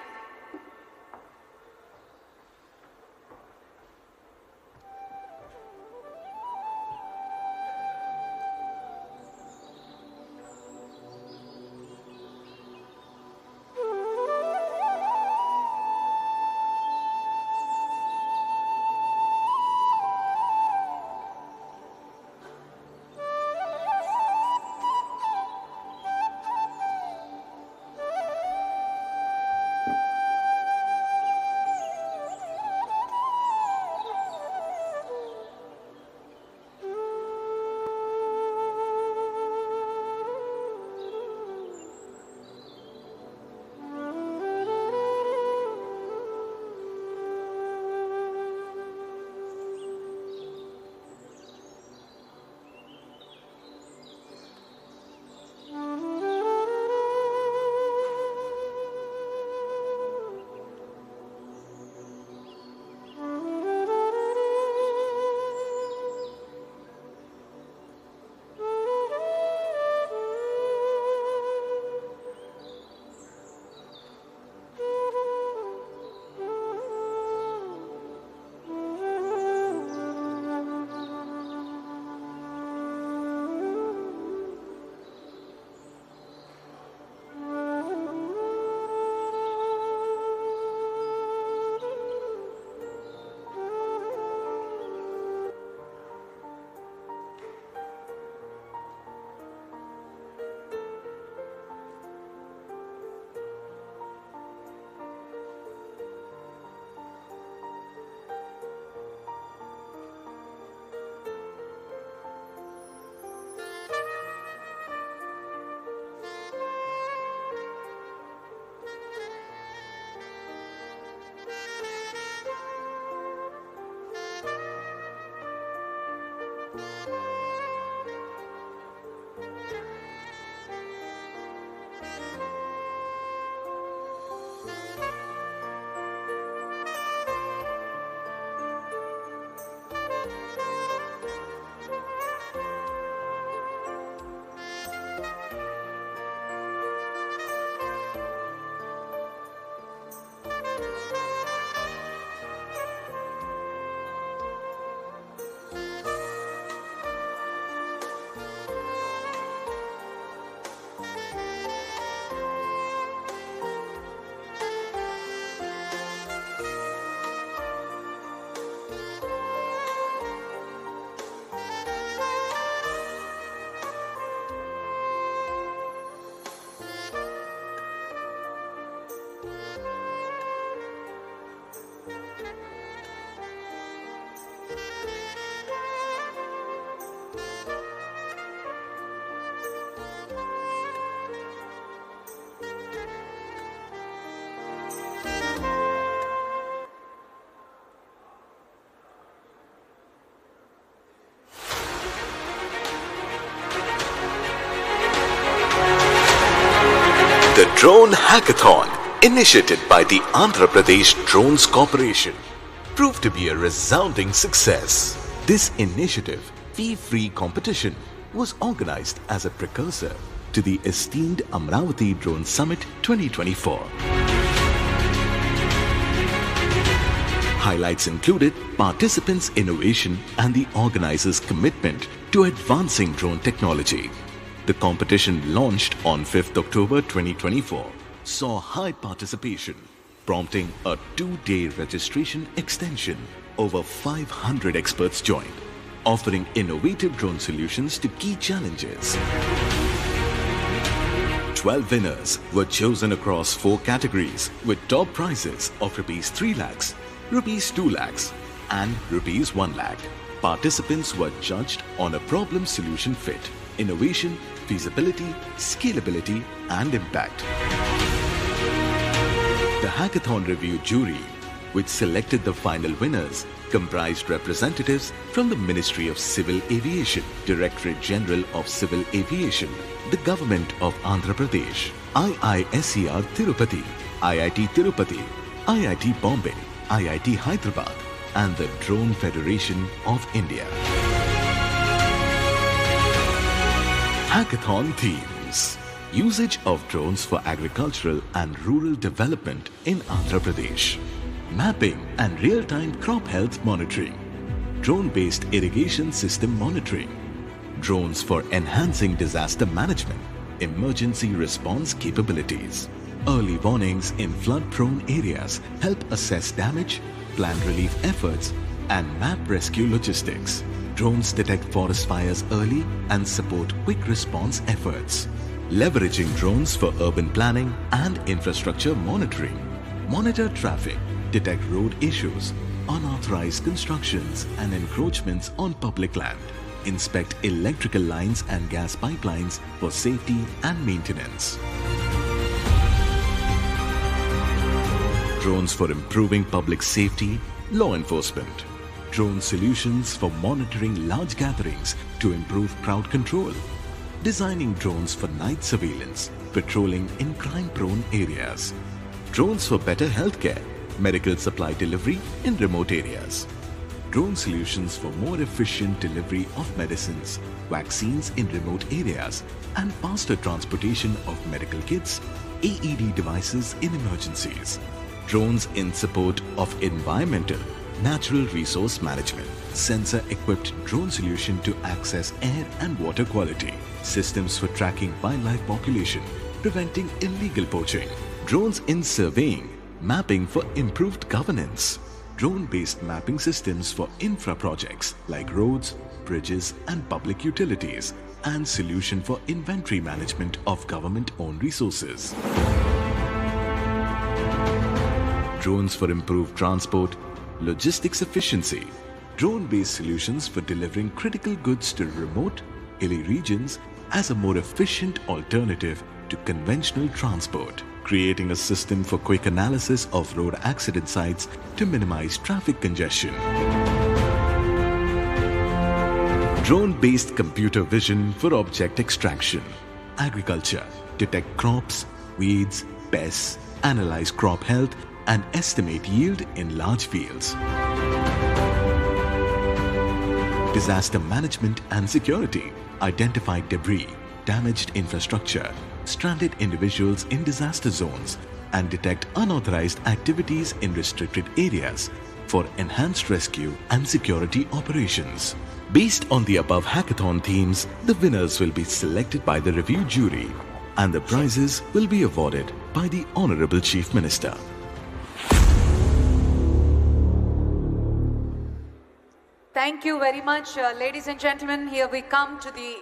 The Drone Hackathon, initiated by the Andhra Pradesh Drones Corporation, proved to be a resounding success. This initiative, fee-free competition, was organized as a precursor to the esteemed Amaravati Drone Summit 2024. Highlights included participants' innovation and the organizers' commitment to advancing drone technology. The competition launched on 5th October 2024 saw high participation, prompting a 2-day registration extension. Over 500 experts joined, offering innovative drone solutions to key challenges. 12 winners were chosen across 4 categories with top prizes of Rs 3 lakhs, Rs 2 lakhs and Rs 1 lakh. Participants were judged on a problem solution fit, innovation, feasibility, scalability and impact. The Hackathon Review Jury, which selected the final winners, comprised representatives from the Ministry of Civil Aviation, Directorate General of Civil Aviation, the Government of Andhra Pradesh, IISER Tirupati, IIT Tirupati, IIT Bombay, IIT Hyderabad and the Drone Federation of India. Hackathon themes. Usage of drones for agricultural and rural development in Andhra Pradesh. Mapping and real-time crop health monitoring. Drone-based irrigation system monitoring. Drones for enhancing disaster management. Emergency response capabilities. Early warnings in flood-prone areas help assess damage, plan relief efforts, and map rescue logistics. Drones detect forest fires early and support quick response efforts. Leveraging drones for urban planning and infrastructure monitoring. Monitor traffic, detect road issues, unauthorized constructions and encroachments on public land. Inspect electrical lines and gas pipelines for safety and maintenance. Drones for improving public safety, law enforcement. Drone solutions for monitoring large gatherings to improve crowd control. Designing drones for night surveillance, patrolling in crime-prone areas. Drones for better healthcare, medical supply delivery in remote areas. Drone solutions for more efficient delivery of medicines, vaccines in remote areas, and faster transportation of medical kits, AED devices in emergencies. Drones in support of environmental, natural resource management. Sensor-equipped drone solution to access air and water quality. Systems for tracking wildlife population, preventing illegal poaching. Drones in surveying, mapping for improved governance. Drone-based mapping systems for infra projects like roads, bridges and public utilities, and solution for inventory management of government-owned resources. Drones for improved transport, logistics efficiency. Drone-based solutions for delivering critical goods to remote, hilly regions as a more efficient alternative to conventional transport. Creating a system for quick analysis of road accident sites to minimize traffic congestion. Drone-based computer vision for object extraction. Agriculture. Detect crops, weeds, pests, analyze crop health and estimate yield in large fields. Disaster management and security. Identify debris, damaged infrastructure, stranded individuals in disaster zones, and detect unauthorized activities in restricted areas for enhanced rescue and security operations. Based on the above hackathon themes, the winners will be selected by the review jury and the prizes will be awarded by the Honorable Chief Minister. Thank you very much, ladies and gentlemen. Here we come to the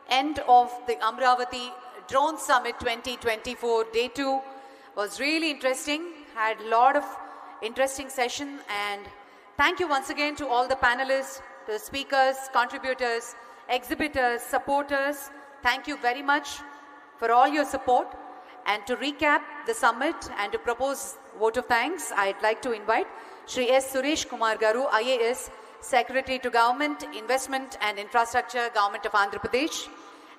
end of the Amaravati Drone Summit 2024. Day 2 was really interesting, had a lot of interesting session, and thank you once again to all the panelists, the speakers, contributors, exhibitors, supporters. Thank you very much for all your support. And to recap the summit and to propose vote of thanks, I'd like to invite Shri S. Suresh Kumar Garu, IAS, Secretary to Government, Investment and Infrastructure, Government of Andhra Pradesh.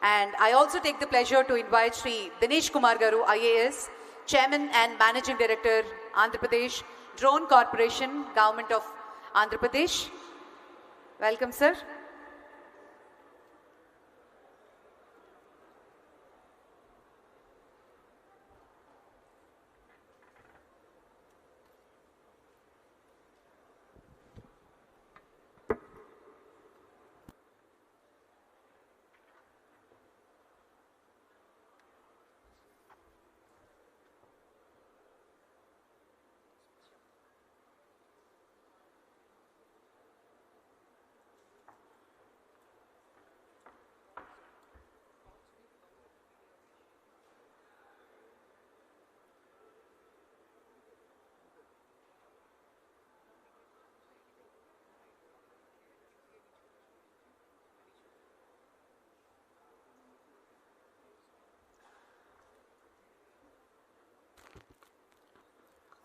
And I also take the pleasure to invite Shri Dinesh Kumar Garu, IAS, Chairman and Managing Director, Andhra Pradesh Drone Corporation, Government of Andhra Pradesh. Welcome, sir.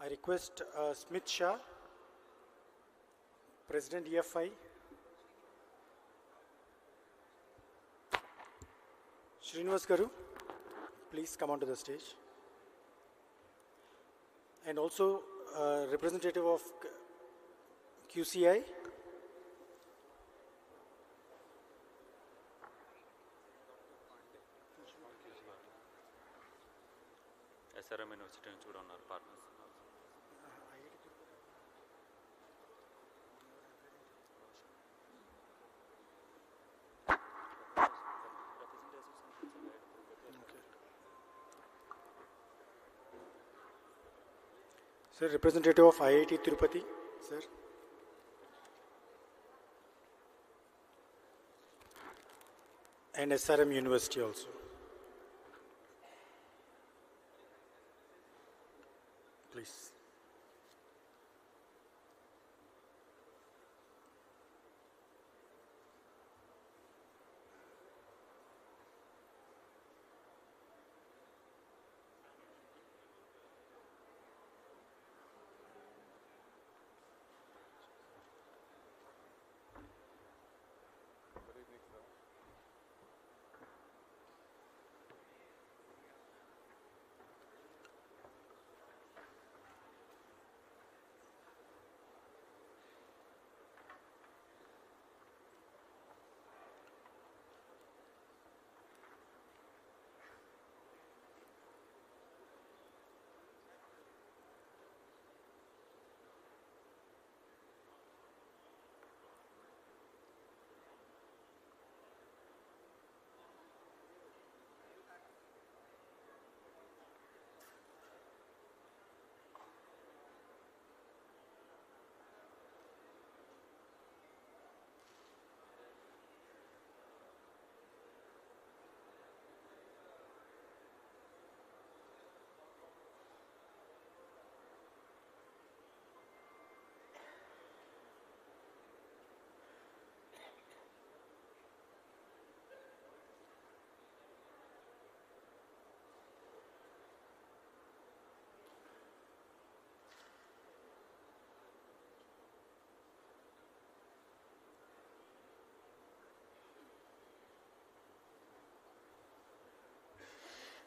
I request Smith Shah, President EFI, Srinivas Garu, please come onto the stage. And also representative of QCI. SRM university నుంచి కూడా ఉన్నారు partners. Sir, representative of IIT Tirupati, sir. And SRM University also. Please.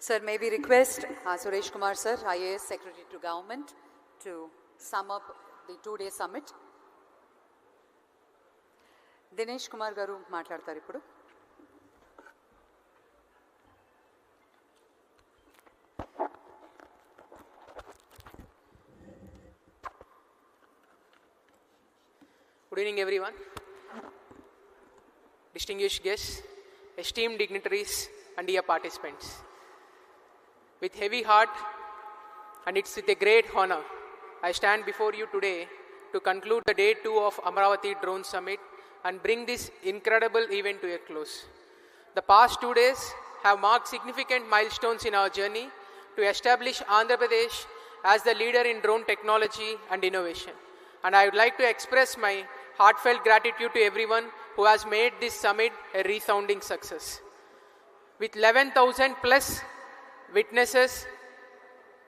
Sir, may we request Suresh Kumar sir, IAS Secretary to Government, to sum up the 2-day summit. Dinesh Kumar garu మాట్లాడతారు ఇప్పుడు. Good evening everyone. Distinguished guests, esteemed dignitaries and dear participants. With heavy heart, and it's with a great honor, I stand before you today to conclude the Day 2 of Amaravati Drone Summit and bring this incredible event to a close. The past 2 days have marked significant milestones in our journey to establish Andhra Pradesh as the leader in drone technology and innovation. And I would like to express my heartfelt gratitude to everyone who has made this summit a resounding success. With 11,000 plus witnesses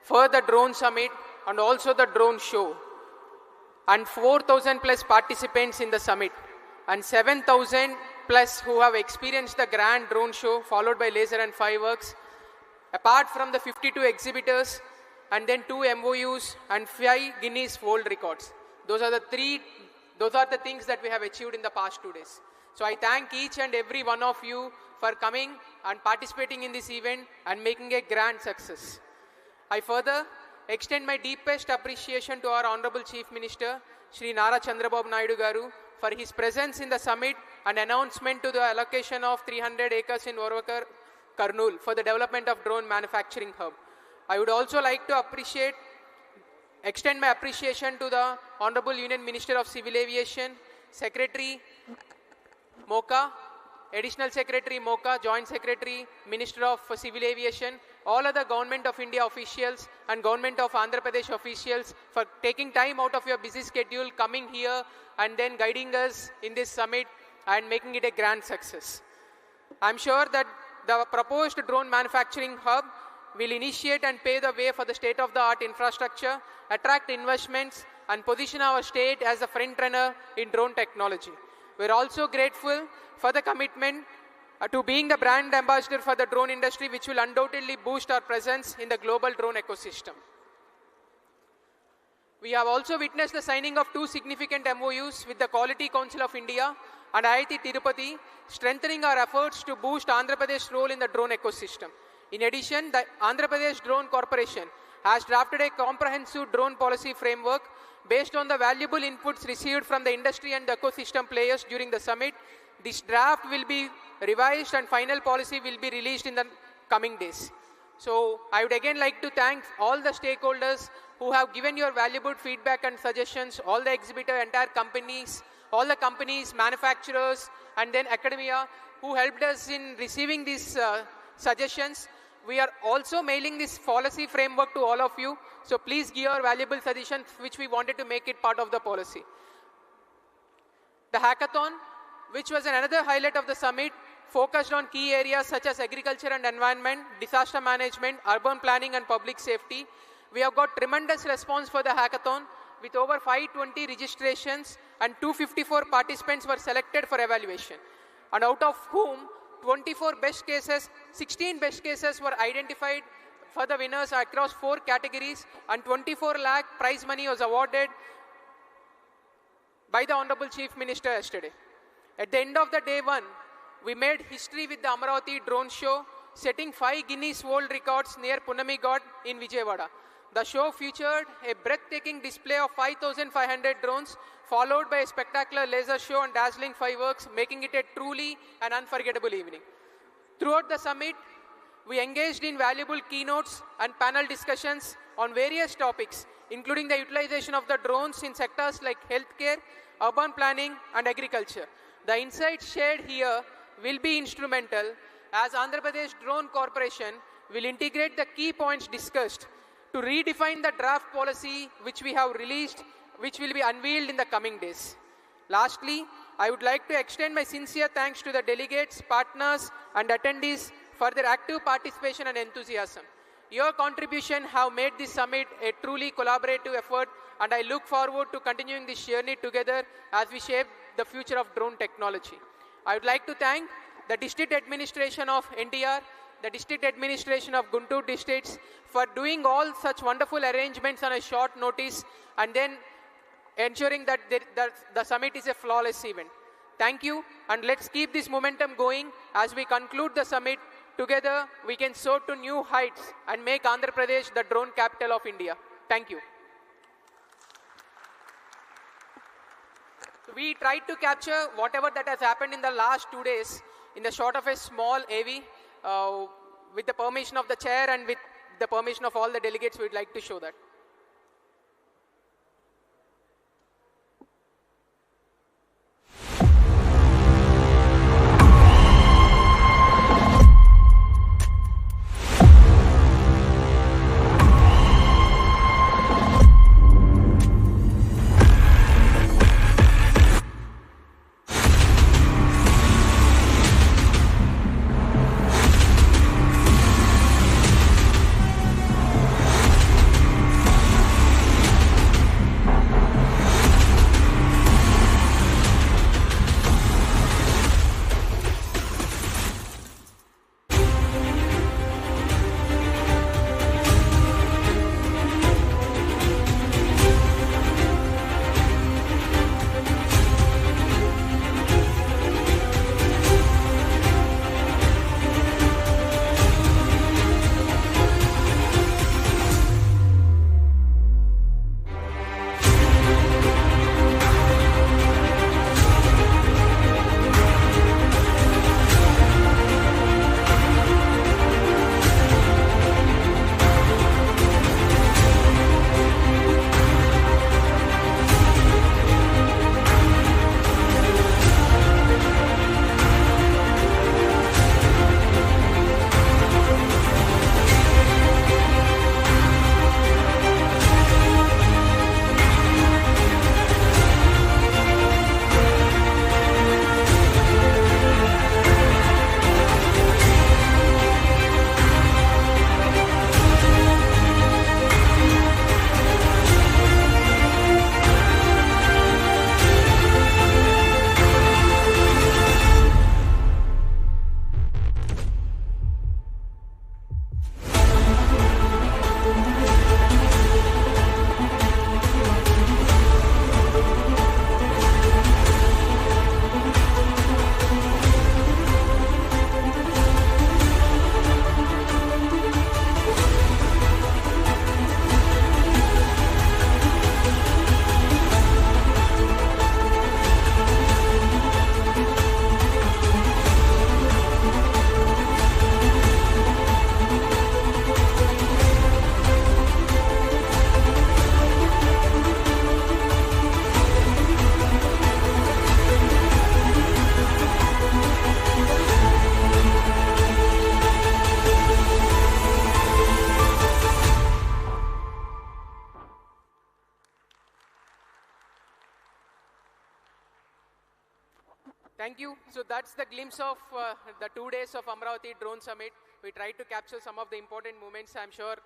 for the drone summit and also the drone show, and 4,000 plus participants in the summit, and 7,000 plus who have experienced the grand drone show followed by laser and fireworks, apart from the 52 exhibitors and then 2 MOUs and 5 Guinness World Records. Those are the things that we have achieved in the past 2 days. So I thank each and every one of you for coming and participating in this event and making a grand success. I further extend my deepest appreciation to our Honorable Chief Minister, Shri Nara Chandrababu Naidu Garu, for his presence in the summit and announcement to the allocation of 300 acres in Orvakar, Kurnool for the development of drone manufacturing hub. I would also like to extend my appreciation to the Honorable Union Minister of Civil Aviation, Secretary Moka, Additional Secretary Moka, Joint Secretary, Minister of Civil Aviation, all other Government of India officials and Government of Andhra Pradesh officials for taking time out of your busy schedule, coming here and then guiding us in this summit and making it a grand success. I'm sure that the proposed drone manufacturing hub will initiate and pave the way for the state-of-the-art infrastructure, attract investments and position our state as a front runner in drone technology. We're also grateful for the commitment to being the brand ambassador for the drone industry, which will undoubtedly boost our presence in the global drone ecosystem. We have also witnessed the signing of 2 significant MOUs with the Quality Council of India and IIT Tirupati, strengthening our efforts to boost Andhra Pradesh's role in the drone ecosystem. In addition, the Andhra Pradesh Drone Corporation has drafted a comprehensive drone policy framework based on the valuable inputs received from the industry and the ecosystem players during the summit. This draft will be revised and final policy will be released in the coming days. So I would again like to thank all the stakeholders who have given your valuable feedback and suggestions, all the exhibitor, entire companies, all the companies, manufacturers, and then academia who helped us in receiving these suggestions. We are also mailing this policy framework to all of you. So please give your valuable suggestions which we wanted to make it part of the policy. The hackathon, which was another highlight of the summit, focused on key areas such as agriculture and environment, disaster management, urban planning and public safety. We have got tremendous response for the hackathon with over 520 registrations and 254 participants were selected for evaluation. And out of whom 24 best cases, 16 best cases were identified for the winners across 4 categories and 24 lakh prize money was awarded by the Honorable Chief Minister yesterday. At the end of the day 1, we made history with the Amaravati drone show, setting 5 Guinness World Records near Punami Ghat in Vijayawada. The show featured a breathtaking display of 5,500 drones, followed by a spectacular laser show and dazzling fireworks, making it a truly an unforgettable evening. Throughout the summit, we engaged in valuable keynotes and panel discussions on various topics, including the utilization of the drones in sectors like healthcare, urban planning, and agriculture. The insights shared here will be instrumental as Andhra Pradesh Drone Corporation will integrate the key points discussed to redefine the draft policy which we have released, which will be unveiled in the coming days. Lastly, I would like to extend my sincere thanks to the delegates, partners, and attendees for their active participation and enthusiasm. Your contribution have made this summit a truly collaborative effort, and I look forward to continuing this journey together as we shape the future of drone technology. I would like to thank the District Administration of NTR, the District Administration of Guntur districts for doing all such wonderful arrangements on a short notice and then ensuring that the summit is a flawless event. Thank you, and let's keep this momentum going as we conclude the summit. Together, we can soar to new heights and make Andhra Pradesh the drone capital of India. Thank you. We tried to capture whatever that has happened in the last 2 days in the short of a small AV. With the permission of the chair and with the permission of all the delegates, we would like to show that. Thank you. So that's the glimpse of the 2 days of Amaravati Drone Summit. We tried to capture some of the important moments. I'm sure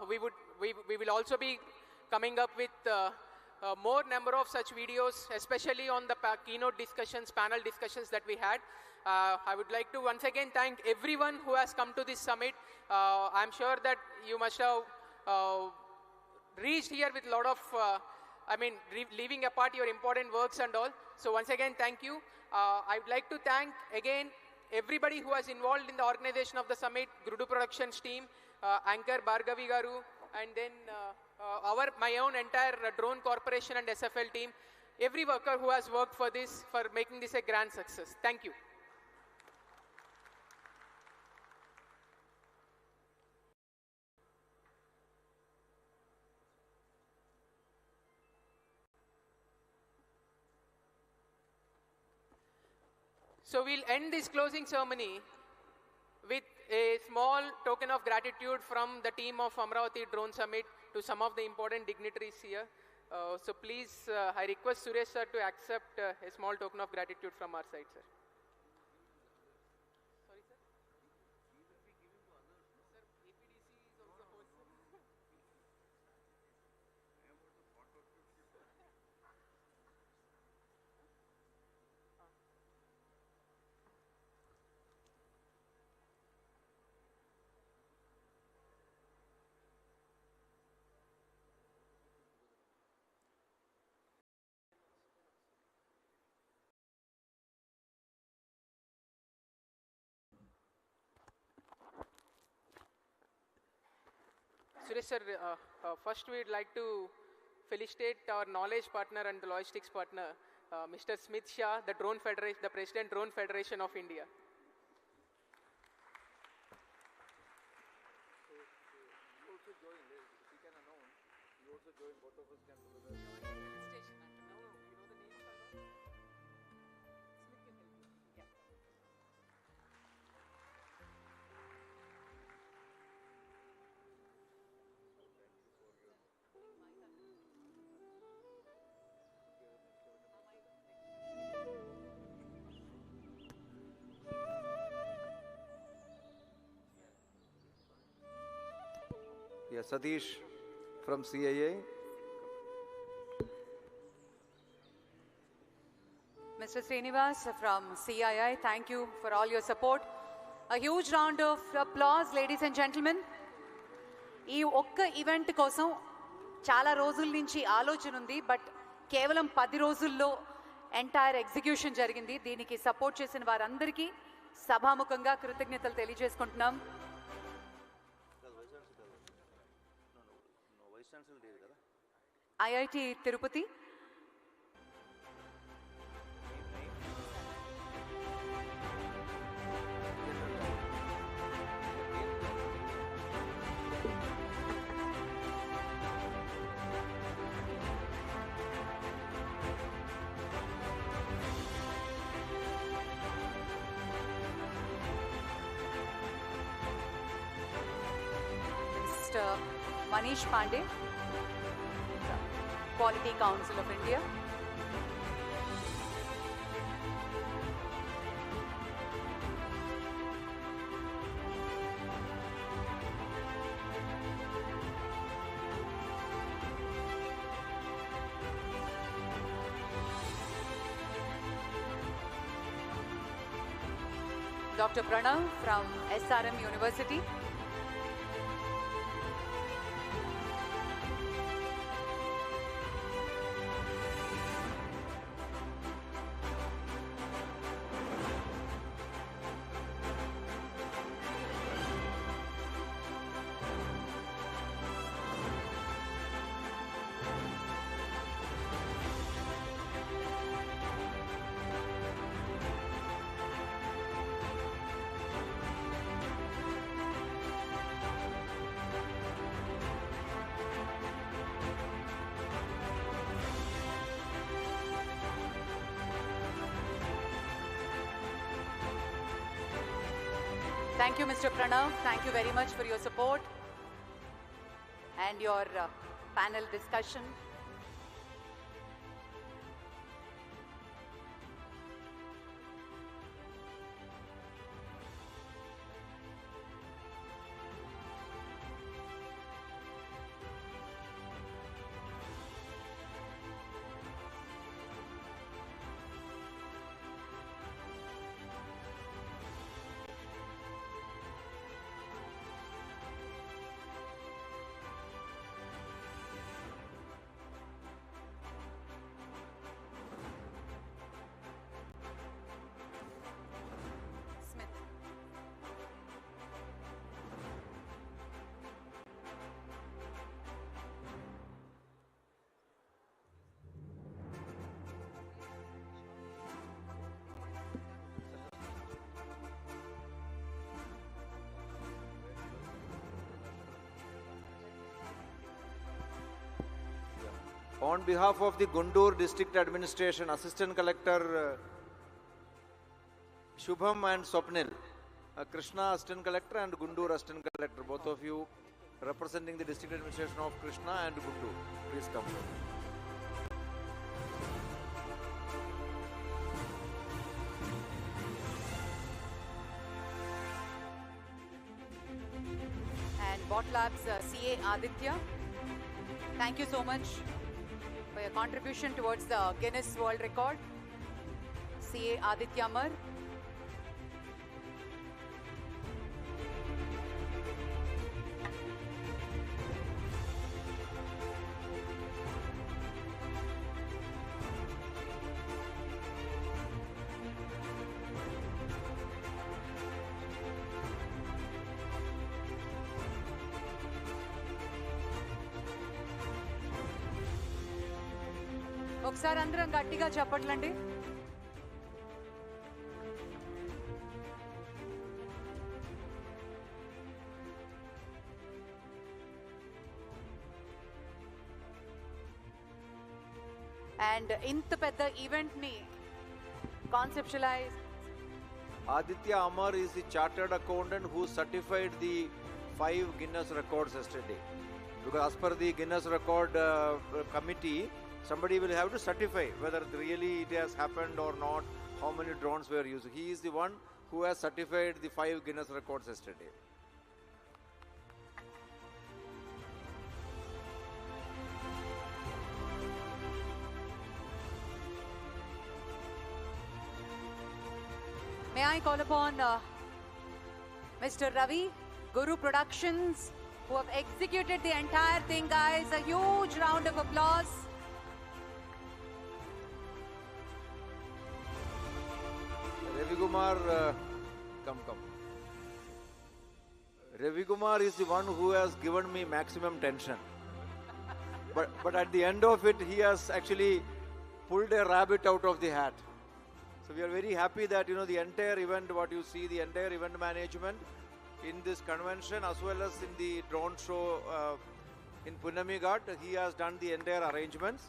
we will also be coming up with more number of such videos, especially on the keynote discussions, panel discussions that we had. I would like to once again thank everyone who has come to this summit. I'm sure that you must have reached here with a lot of leaving apart your important works and all. So once again, thank you. I would like to thank again everybody who was involved in the organization of the summit, Grudu Productions team, Anchor Bhargavi Garu, and then my own entire drone corporation and SFL team, every worker who has worked for this, for making this a grand success. Thank you. So we'll end this closing ceremony with a small token of gratitude from the team of Amaravati Drone Summit to some of the important dignitaries here. So please, I request Suresh sir to accept a small token of gratitude from our side, sir. Sorry, sir. Sir, APDC is also hosting. Suresh sir, first we'd like to felicitate our knowledge partner and the logistics partner, Mr. Smith Shah, the President Drone Federation of India. You also join, if you can announce, you also join, both of us can do the registration. No, you know the names or not? Smith can help you. Yeah. Yeah, Satish from CIA. Mr. Srinivas from CII, thank you for all your support. A huge round of applause, ladies and gentlemen. ఈ ఒక్క event కోసం చాలా రోజుల నుంచి ఆలోచన ఉంది, but కేవలం 10 రోజుల్లో ఎంటైర్ ఎగ్జిక్యూషన్ జరిగింది. దీనికి సపోర్ట్ చేసిన వారందరికీ సభాముఖంగా కృతజ్ఞతలు తెలియజేసుకుంటున్నాం. IIT Tirupati, Mr. Manish Pandey, Quality Council of India. Dr. Pranav from SRM University. Thank you, Mr. Pranav. Thank you very much for your support and your panel discussion. On behalf of the Guntur District Administration, Assistant Collector Shubham and Swapnil, Krishna Assistant Collector and Guntur Assistant Collector, both of you representing the District Administration of Krishna and Guntur, please come forward. And Bot Labs CA Aditya, thank you so much for your contribution towards the Guinness World Record. CA Aditya Amar. ఒకసారి అందరం గట్టిగా చప్పట్లండి. And ఇంత పెద్ద event ని conceptualise Aditya Amar is the chartered accountant who certified the 5 Guinness records yesterday. Because as per the Guinness record committee, somebody will have to certify whether really it has happened or not, how many drones were used. He is the one who has certified the 5 Guinness records yesterday. May I call upon Mr. Ravi, Guru Productions, who have executed the entire thing, guys. A huge round of applause. Ravi Kumar, come. Ravi Kumar is the one who has given me maximum tension. But at the end of it, he has actually pulled a rabbit out of the hat. So we are very happy that, the entire event, what you see, the entire event management in this convention as well as in the drone show in Punami Ghat, he has done the entire arrangements.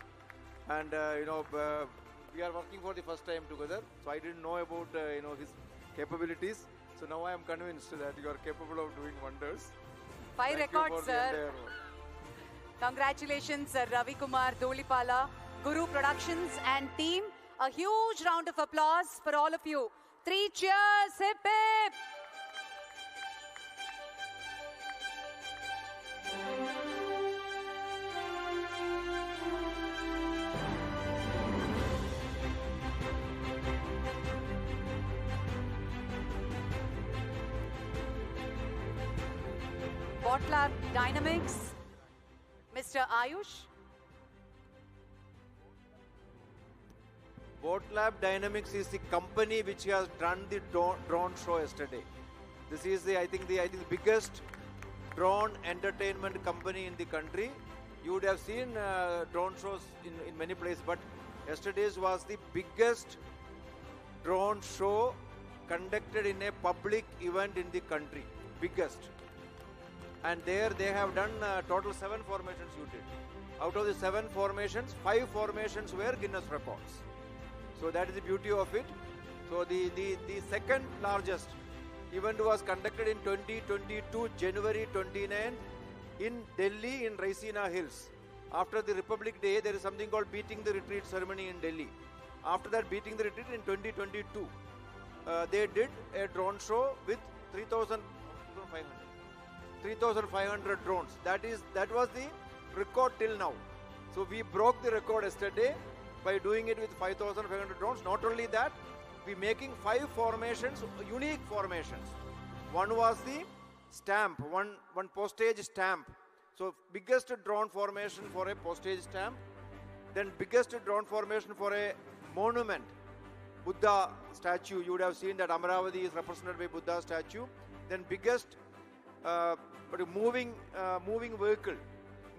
And, we are working for the first time together. So I didn't know about, his capabilities. So now I am convinced that you are capable of doing wonders. 5 records, sir. Congratulations, Sir Ravi Kumar Dolipala, Guru Productions and team. A huge round of applause for all of you. 3 cheers, hip hip. Bot Lab Dynamics, Mr. Ayush. Bot Lab Dynamics is the company which has done the drone show yesterday. This is I think the biggest drone entertainment company in the country. You would have seen drone shows in many places, but yesterday's was the biggest drone show conducted in a public event in the country. Biggest. And there they have done total 7 formations you did. Out of the 7 formations, 5 formations were Guinness records. So that is the beauty of it. So the second largest event was conducted in 2022, January 29th in Delhi in Raisina Hills. After the Republic Day, there is something called Beating the Retreat ceremony in Delhi. After that Beating the Retreat in 2022, they did a drone show with 3,500 drones. That was the record till now. So we broke the record yesterday by doing it with 5,500 drones. Not only that, we making 5 formations, unique formations. One was the stamp, one postage stamp. So biggest drone formation for a postage stamp. Then biggest drone formation for a monument, Buddha statue. You would have seen that Amaravati is represented by Buddha statue. Then biggest moving vehicle,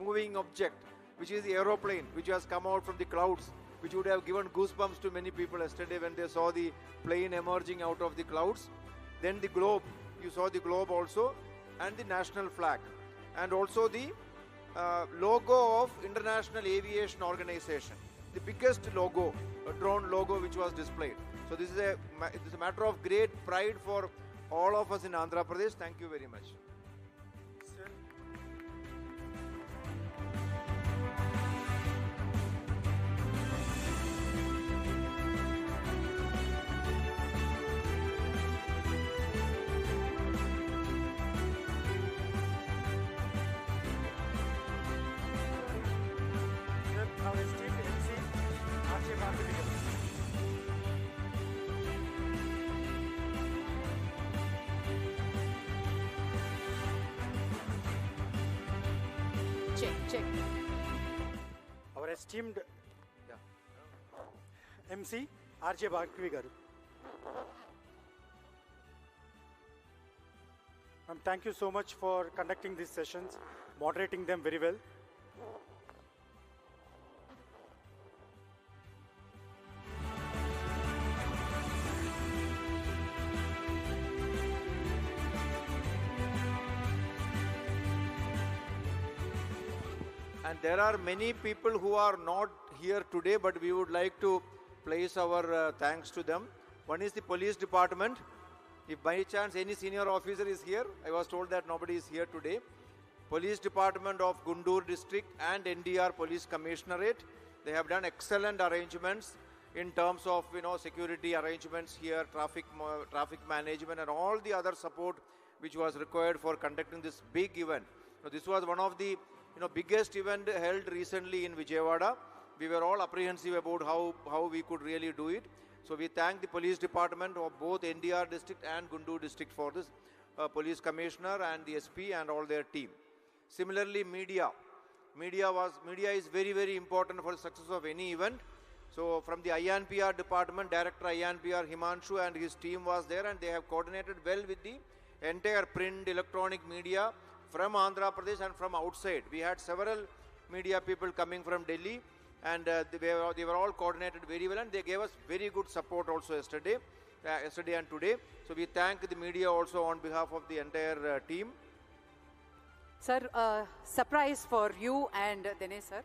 moving object, which is the aeroplane, which has come out from the clouds, which would have given goosebumps to many people yesterday when they saw the plane emerging out of the clouds. Then the globe, you saw the globe also, and the national flag, and also the logo of International Aviation Organization, the biggest logo, a drone logo which was displayed. So this is a matter of great pride for all of us in Andhra Pradesh. Thank you very much. Our esteemed MC, RJ Bhargavi. Check. Our esteemed MC, RJ Bhargavi garu. Thank you so much for conducting these sessions, moderating them very well. And there are many people who are not here today, but we would like to place our thanks to them. One is the police department. If by chance any senior officer is here, I was told that nobody is here today. Police department of Guntur district and NDR police commissionerate, they have done excellent arrangements in terms of security arrangements here, traffic management, and all the other support which was required for conducting this big event. Now, this was one of the biggest event held recently in Vijayawada. We were all apprehensive about how we could really do it. So we thank the police department of both NDR district and Guntur district for this, police commissioner and the SP and all their team. Similarly, media is very, very important for the success of any event. So from the INPR department, Director INPR Himanshu and his team was there, and they have coordinated well with the entire print, electronic media from Andhra Pradesh and from outside. We had several media people coming from Delhi, and they were all coordinated very well, and they gave us very good support also yesterday and today. So we thank the media also on behalf of the entire team. Sir, surprise for you and Dinesh sir.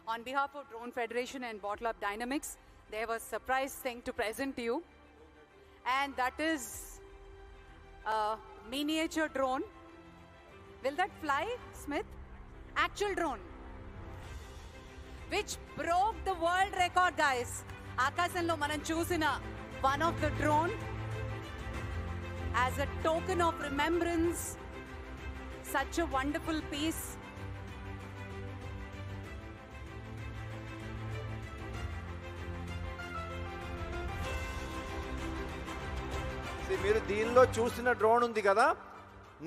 On behalf of Drone Federation and Bottle Up Dynamics, they have a surprise thing to present to you. And that is a miniature drone. Will that fly, Smith? Actual drone. Which broke the world record, guys. Akasanlo manam chusina one of the drone as a token of remembrance. Such a wonderful piece. See, మీరు దీనిలో చూసిన drone ఉంది కదా,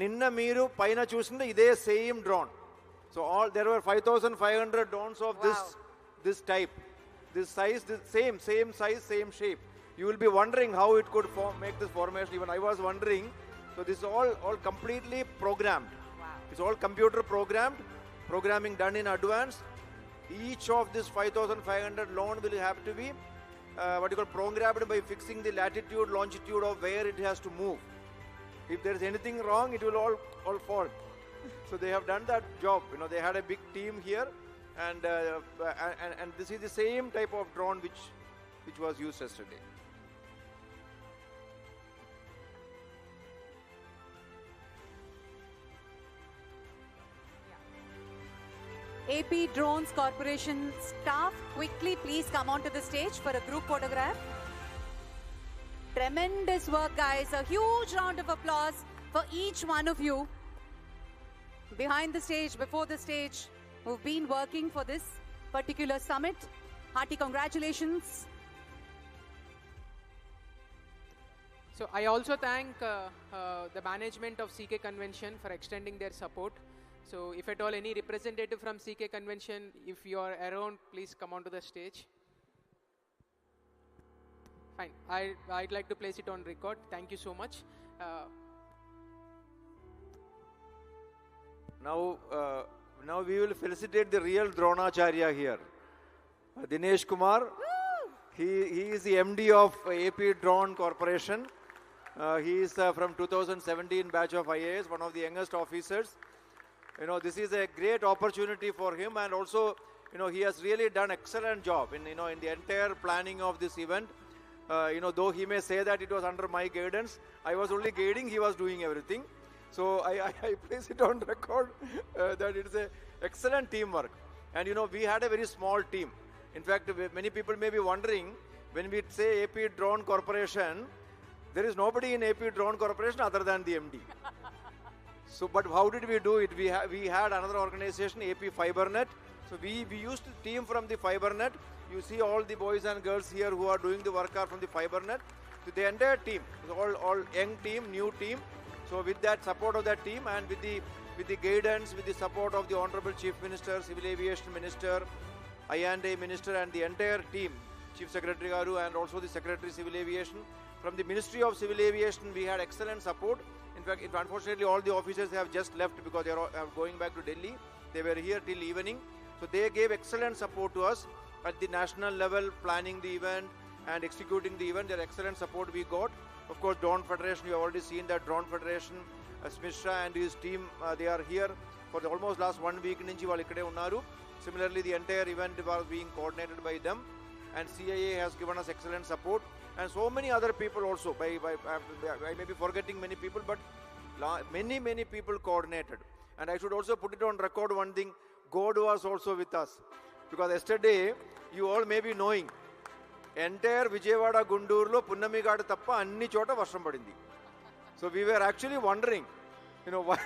నిన్న మీరు పైన చూసిన ఇదే same drone. So all there were 5,500 drones of this type, this size, this same size, same shape. You will be wondering how it could make this formation. Even I was wondering. So this is all completely programmed. It's all computer programmed, programming done in advance. Each of this 5,500 drone will have to be programmed by fixing the latitude, longitude of where it has to move. If there is anything wrong, it will all fall. So they have done that job. They had a big team here, and this is the same type of drone which was used yesterday. AP Drones Corporation staff, quickly please come onto the stage for a group photograph. Tremendous work, guys. A huge round of applause for each one of you. Behind the stage, before the stage, who've been working for this particular summit. Hearty congratulations. So I also thank the management of CK Convention for extending their support. So if at all any representative from CK Convention, if you are around, please come onto the stage. Fine. I'd like to place it on record. Thank you so much. Now we will felicitate the real Dronacharya here. Dinesh Kumar. He is the MD of AP Drone Corporation. He is from 2017 batch of IAS, one of the youngest officers. This is a great opportunity for him, and also, he has really done excellent job in, in the entire planning of this event. Though he may say that it was under my guidance, I was only guiding, he was doing everything. So I place it on record that it is a excellent teamwork. And we had a very small team. In fact, many people may be wondering, when we say AP Drone Corporation, there is nobody in AP Drone Corporation other than the MD. So, but how did we do it? We had another organization, AP FiberNet. So we used to team from the FiberNet. You see all the boys and girls here who are doing the work are from the FiberNet. So the entire team, all young team, new team. So with that support of that team, and with the guidance, with the support of the Honorable Chief Minister, Civil Aviation Minister, I&A Minister, and the entire team, Chief Secretary Garu, and also the Secretary Civil Aviation. From the Ministry of Civil Aviation, we had excellent support. In fact, unfortunately, all the officers have just left because they are going back to Delhi. They were here till evening. So they gave excellent support to us at the national level, planning the event and executing the event. Their excellent support we got. Of course, Drone Federation, you have already seen that Drone Federation, Smith Shah and his team, they are here for the almost last 1 week. Similarly, the entire event was being coordinated by them, and CIA has given us excellent support, and so many other people also. I may be forgetting many people, but many people coordinated. And I should also put it on record one thing, God was also with us, because yesterday, you all may be knowing, entire Vijayawada Gundurlo Punnami Gada Tappa Anni Chota Varsham Padindi. So we were actually wondering, why,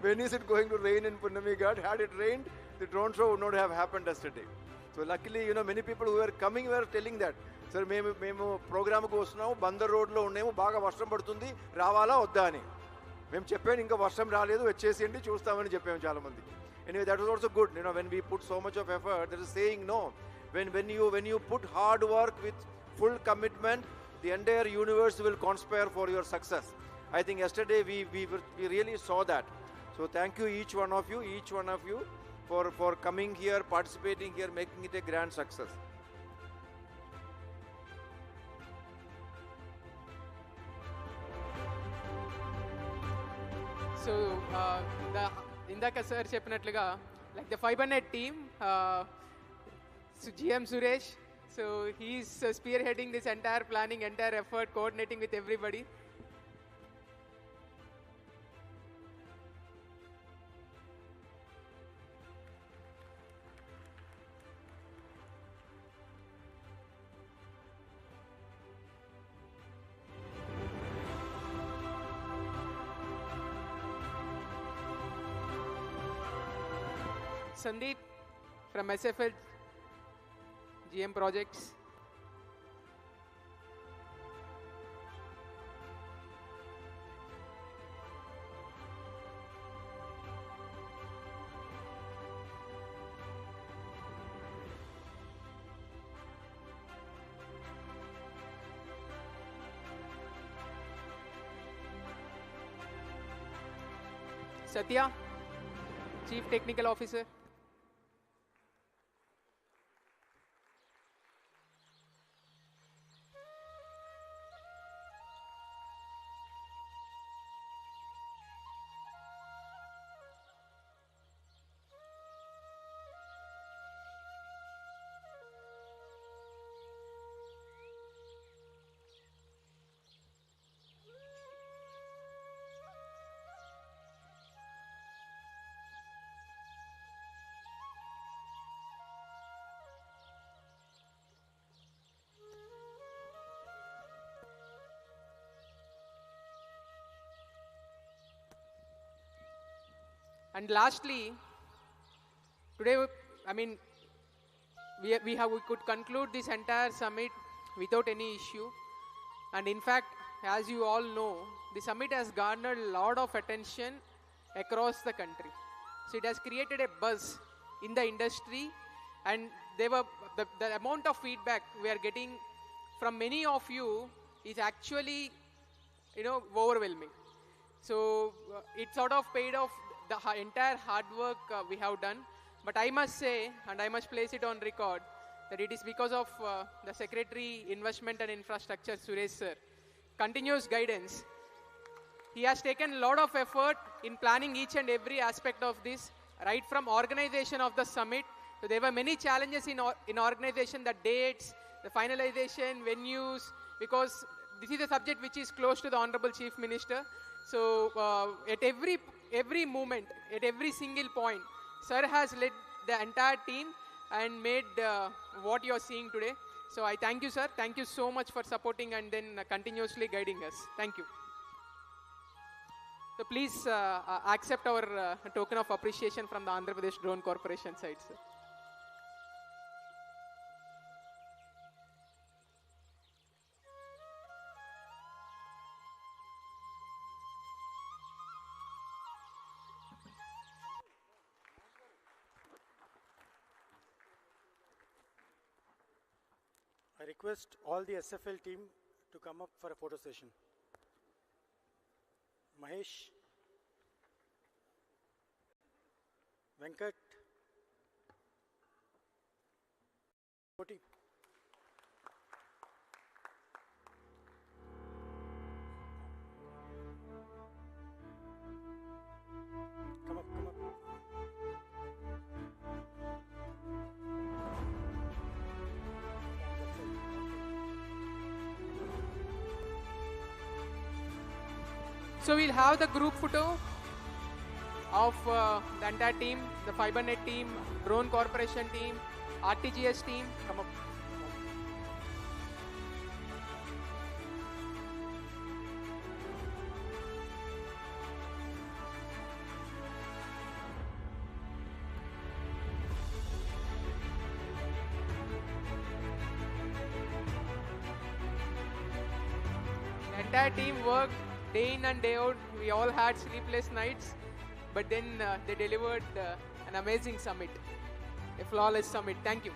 when is it going to rain in Punnami Ghat? Had it rained, the drone show would not have happened yesterday. So luckily, many people who were coming were telling that, sir, మేము ప్రోగ్రామ్కి వస్తున్నాము, బందర్ రోడ్లో ఉన్నాము, బాగా వర్షం పడుతుంది, రావాలా వద్దా అని. మేము చెప్పాను, ఇంకా వర్షం రాలేదు, వచ్చేసేయండి, చూస్తామని చెప్పాము చాలా మంది. Anyway, that was also good. When we put so much of effort, there is saying no. When you put hard work with full commitment, the entire universe will conspire for your success. I think yesterday we really saw that. So thank you each one of you for coming here, participating here, making it a grand success. So Indaka sir cheppinatluga, like the FiberNet team, GM Suresh, so he's spearheading this entire planning, entire effort, coordinating with everybody. Sandeep from SFL GM Projects. Satya, Chief Technical Officer. And lastly, today, we could conclude this entire summit without any issue. And in fact, as you all know, the summit has garnered a lot of attention across the country. So it has created a buzz in the industry, and the amount of feedback we are getting from many of you is actually, overwhelming. So it sort of paid off the entire hard work we have done. But I must say, and I must place it on record, that it is because of the Secretary, Investment and Infrastructure, Suresh sir, continuous guidance. he has taken a lot of effort in planning each and every aspect of this, right from organization of the summit. So there were many challenges in organization, the dates, the finalization, venues, because this is a subject which is close to the Honorable Chief Minister. So at every moment, at every single point, Sir has led the entire team and made what you are seeing today. So I thank you, sir. Thank you so much for supporting and then continuously guiding us. Thank you. So please accept our token of appreciation from the Andhra Pradesh Drone Corporation side, sir. I request all the SFL team to come up for a photo session. Mahesh, Venkat, Koti. Come up, come up. So we'll have the group photo of the entire team, the FiberNet team, Drone Corporation team, RTGS team. Come up. The entire team worked day in and day out. We all had sleepless nights, but then they delivered an amazing summit, a flawless summit. Thank you.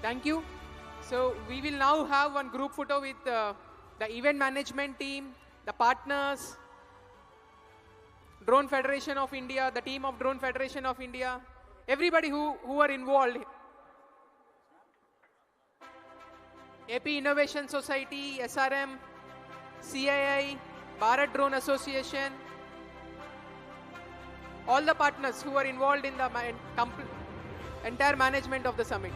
Thank you. So we will now have one group photo with the event management team, the partners, Drone Federation of India, the team of Drone Federation of India, everybody who are involved. AP Innovation Society, SRM, CII, Bharat Drone Association, all the partners who are involved in the entire management of the summit.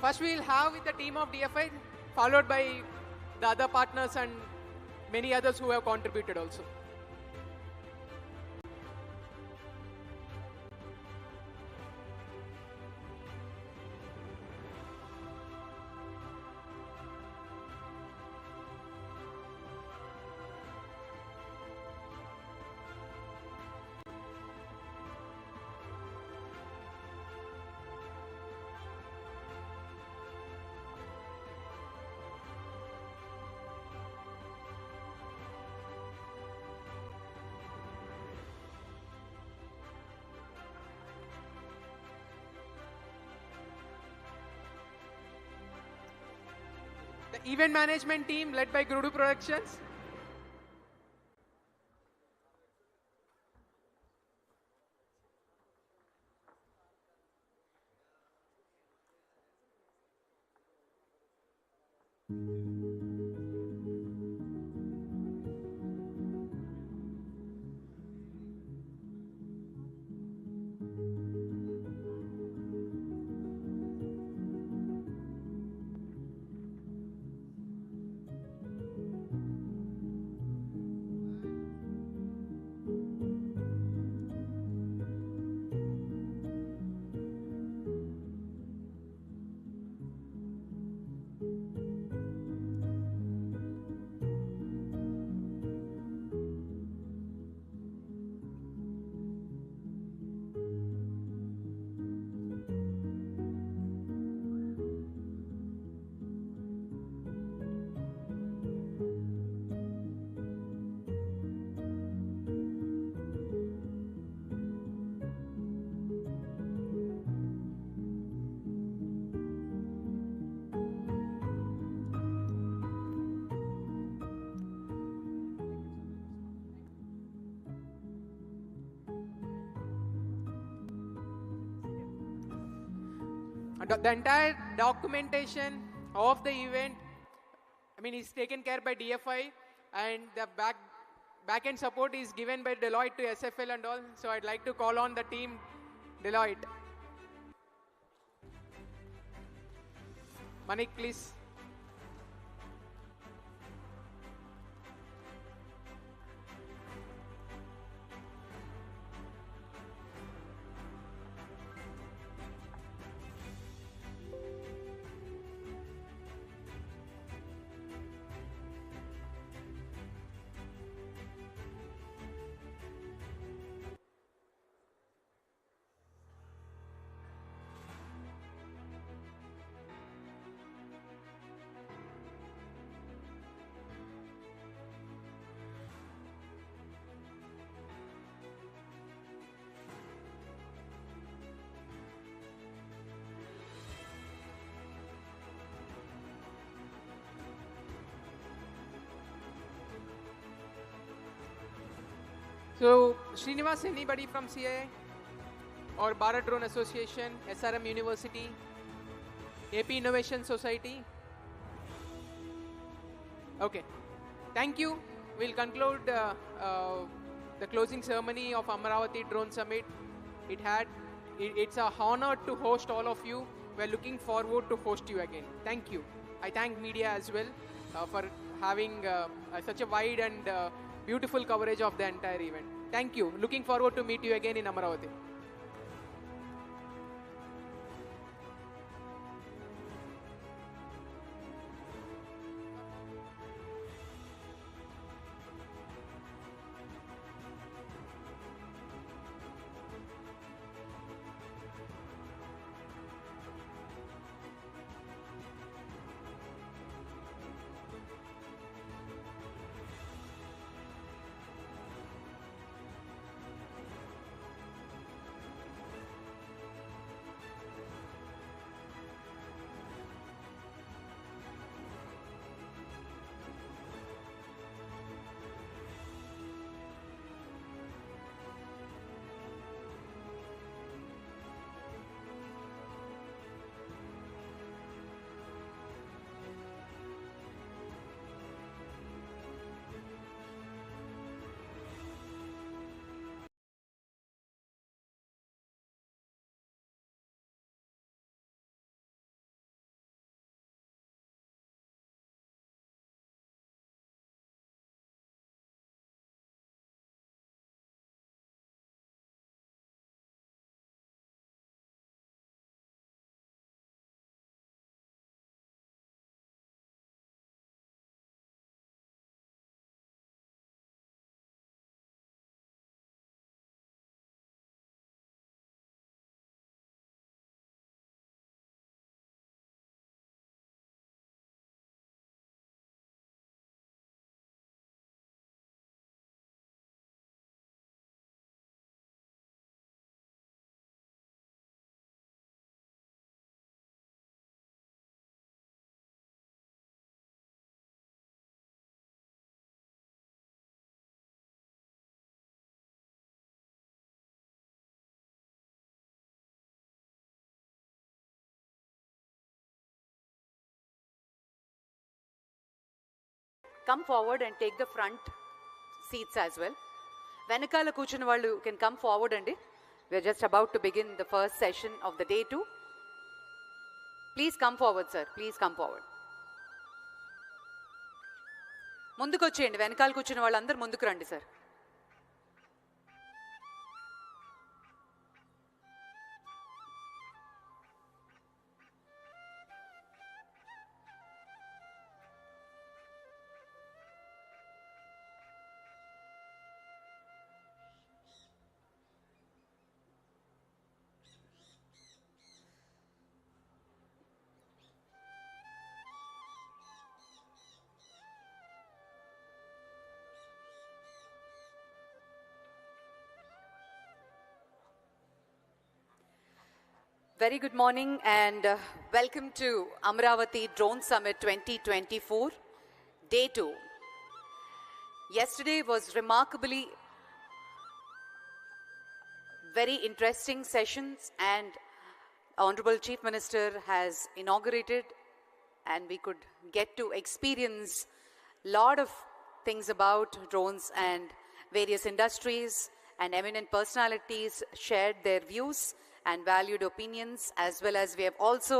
First we will have with the team of DFI, followed by the other partners and many others who have contributed also. event management team led by Grudu Productions. The entire documentation of the event, is taken care by DFI, and the back-end support is given by Deloitte to SFL and all. So I'd like to call on the team Deloitte. Manik, please. So, Srinivas, anybody from CIA or Bharat Drone Association, SRM University, AP Innovation Society? Okay, thank you. We'll conclude the closing ceremony of Amaravati Drone Summit. It's a honor to host all of you. We're looking forward to host you again. Thank you. I thank media as well for having such a wide and beautiful coverage of the entire event. Thank you. Looking forward to meet you again in Amaravati. come forward and take the front seats as well. Venakala కూర్చున్న వాళ్ళు can come forward అండి. We are just about to begin the first session of the day 2. Please come forward, sir. Please come forward. ముందుకు వచ్చేయండి. వెనకాల కూర్చున్న వాళ్ళందరూ ముందుకు రండి sir. Very good morning and welcome to Amaravati Drone Summit 2024, Day 2. Yesterday was remarkably very interesting sessions, and Honorable Chief Minister has inaugurated, and we could get to experience a lot of things about drones, and various industries and eminent personalities shared their views and valued opinions, as well as we have also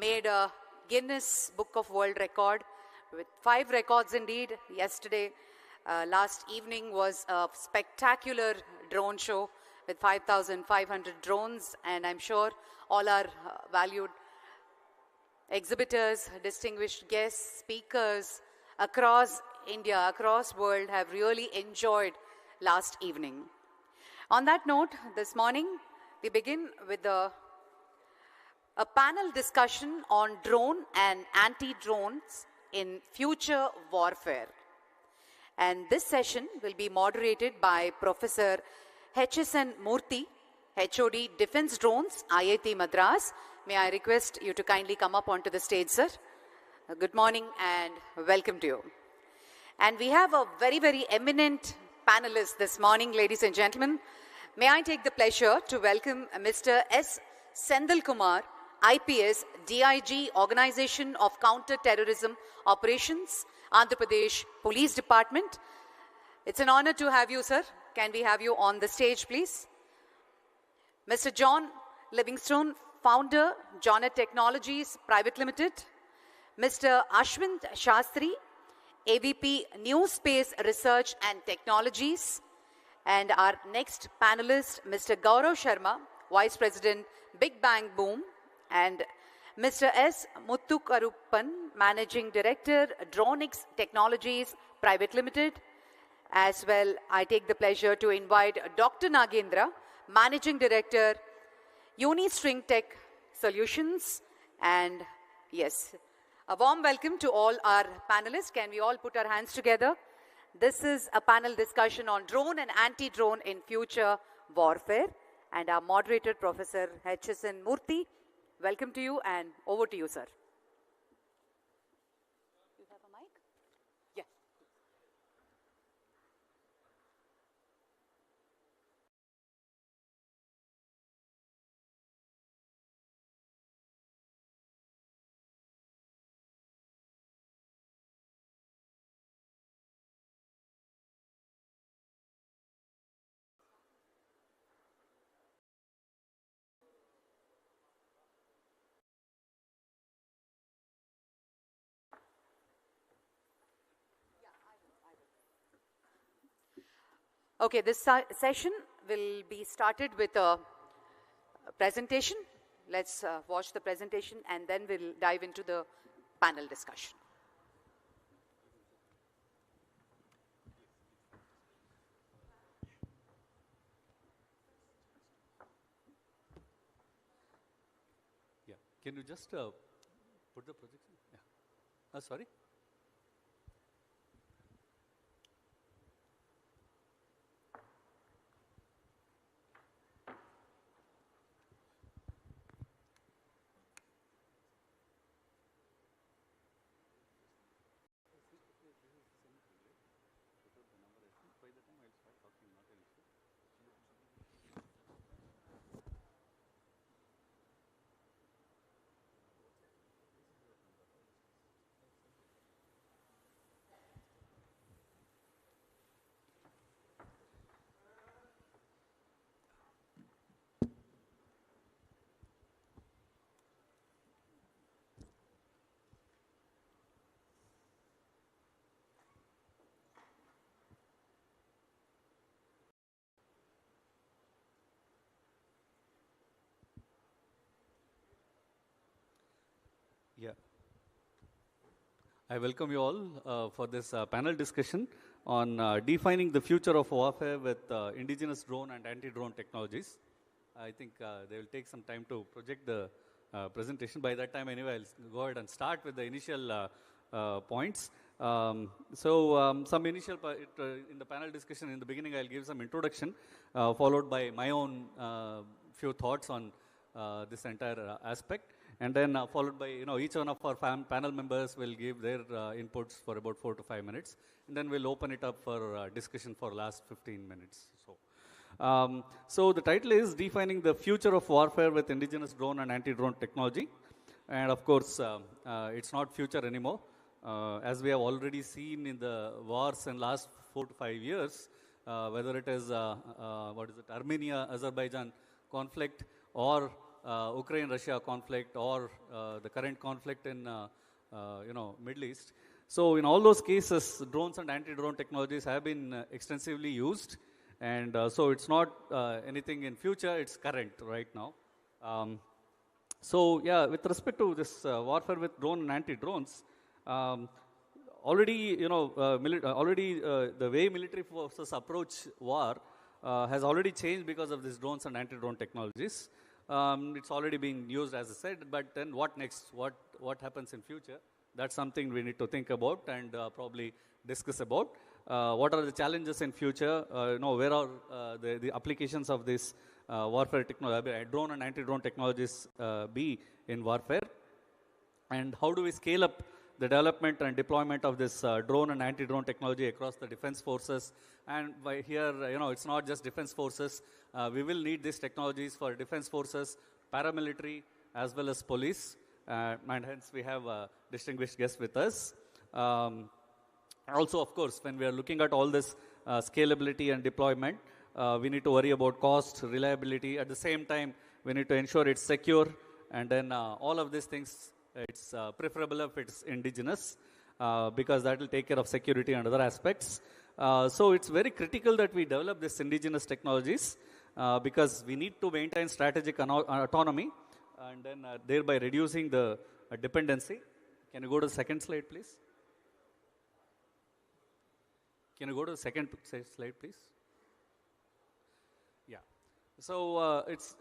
made a Guinness Book of World Record with 5 records indeed. Yesterday, last evening was a spectacular drone show with 5,500 drones, and I'm sure all our valued exhibitors, distinguished guests, speakers across India, across world have really enjoyed last evening. On that note, this morning, we begin with a panel discussion on drone and anti-drones in future warfare. And this session will be moderated by Professor H.S.N. Murthy, HOD Defense Drones, IIT Madras. May I request you to kindly come up onto the stage, sir. Good morning and welcome to you. And we have a very, very eminent panelist this morning, ladies and gentlemen. May I take the pleasure to welcome Mr. S. Sendil Kumar, IPS, DIG, Organization of Counter-Terrorism Operations, Andhra Pradesh Police Department. It's an honor to have you, sir. Can we have you on the stage, please? Mr. John Livingstone, Founder, Jonet Technologies Private Limited. Mr. Ashwin Shastri, AVP New Space Research and Technologies. And our next panelist, Mr. Gaurav Sharma, Vice President, Big Bang Boom, and Mr. S. Muthukaruppan, Managing Director, Dronix Technologies Private Limited. As well, I take the pleasure to invite Dr. Nagendra, Managing Director, Unistring Tech Solutions. And yes, a warm welcome to all our panelists. Can we all put our hands together? This is a panel discussion on drone and anti-drone in future warfare. And our moderator, Professor H.S.N. Murthy, welcome to you and over to you, sir. You have a mic? Yeah. Okay, this session will be started with a presentation. Let's watch the presentation and then we'll dive into the panel discussion. Yeah, can you just put the projection? Yeah. Sorry? I welcome you all for this panel discussion on defining the future of warfare with indigenous drone and anti-drone technologies. I think they will take some time to project the presentation. By that time, anyway, I'll go ahead and start with the initial points. Some initial, in the panel discussion in the beginning, I'll give some introduction, followed by my own few thoughts on this entire aspect. And then followed by, each one of our panel members will give their inputs for about 4 to 5 minutes. And then we'll open it up for discussion for last 15 minutes. So the title is Defining the Future of Warfare with Indigenous Drone and Anti-Drone Technology. And of course, it's not future anymore. As we have already seen in the wars in last 4 to 5 years, whether it is, Armenia-Azerbaijan conflict or Ukraine-Russia conflict or the current conflict in, Middle East. So in all those cases, drones and anti-drone technologies have been extensively used. And so it's not anything in future, it's current right now. With respect to this warfare with drone and anti-drones, already, the way military forces approach war has already changed because of these drones and anti-drone technologies. It's already being used, as I said, but then what next? What happens in future? That's something we need to think about and probably discuss about. What are the challenges in future? Where are the applications of this warfare technology, drone and anti-drone technologies be in warfare? And how do we scale up the development and deployment of this drone and anti-drone technology across the defense forces? And by here, it's not just defense forces. We will need these technologies for defense forces, paramilitary, as well as police. And hence, we have a distinguished guest with us. Also, of course, when we are looking at all this scalability and deployment, we need to worry about cost, reliability. At the same time, we need to ensure it's secure. And then all of these things, it's preferable if it's indigenous, because that will take care of security and other aspects. So it's very critical that we develop these indigenous technologies, because we need to maintain strategic autonomy and then thereby reducing the dependency. Can you go to the second slide, please? Can you go to the second slide, please? Yeah. So it's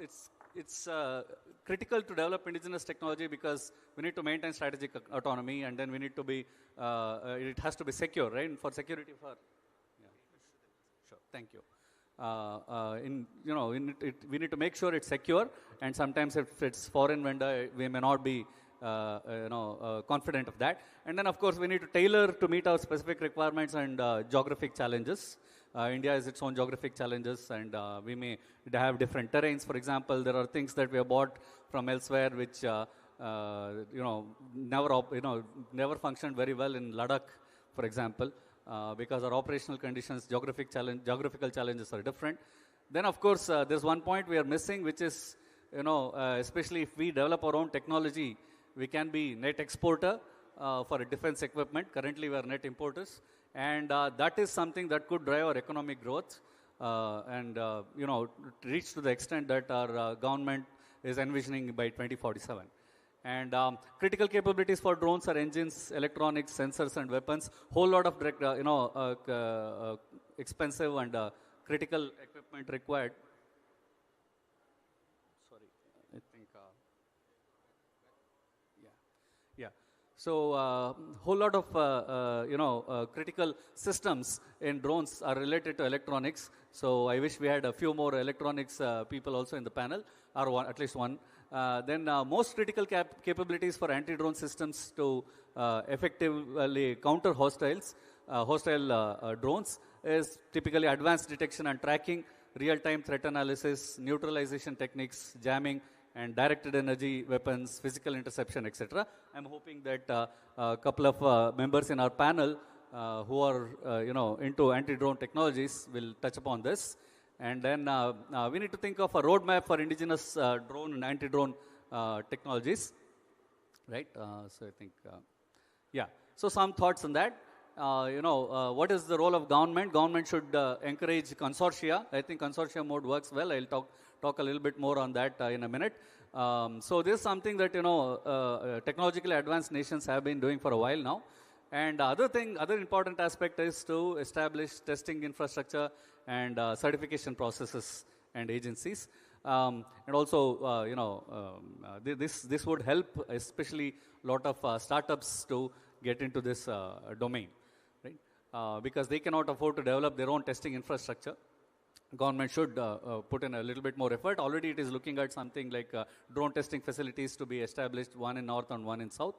critical to develop indigenous technology because we need to maintain strategic autonomy, and then we need to be, it has to be secure, right? And for security, sure, thank you. We need to make sure it's secure, and sometimes if it's foreign vendor, we may not be confident of that. And then, of course, we need to tailor to meet our specific requirements and geographic challenges. India has its own geographic challenges, and we may have different terrains. For example, there are things that we have bought from elsewhere which never functioned very well in Ladakh, for example, because our operational conditions, geographical challenges are different. Then, of course, there's one point we are missing, which is, especially if we develop our own technology, we can be net exporter for defense equipment. Currently, we are net importers. And that is something that could drive our economic growth and, reach to the extent that our government is envisioning by 2047. And critical capabilities for drones are engines, electronics, sensors, and weapons. Whole lot of direct, expensive and critical equipment required. Sorry, I think, yeah. So, whole lot of, critical systems in drones are related to electronics. So, I wish we had a few more electronics people also in the panel, or at least one. Then most critical capabilities for anti-drone systems to effectively counter hostile drones is typically advanced detection and tracking, real-time threat analysis, neutralization techniques, jamming, and directed energy weapons, physical interception, etc. I'm hoping that a couple of members in our panel who are into anti-drone technologies will touch upon this. And then we need to think of a roadmap for indigenous drone and anti-drone technologies, right? So I think, So some thoughts on that. What is the role of government? Government should encourage consortia. I think consortia mode works well. I'll talk a little bit more on that in a minute. So this is something that technologically advanced nations have been doing for a while now. And other important aspect is to establish testing infrastructure and certification processes and agencies. And also, this would help, especially a lot of startups to get into this domain, right? Because they cannot afford to develop their own testing infrastructure. Government should put in a little bit more effort. Already it is looking at something like drone testing facilities to be established, one in north and one in south.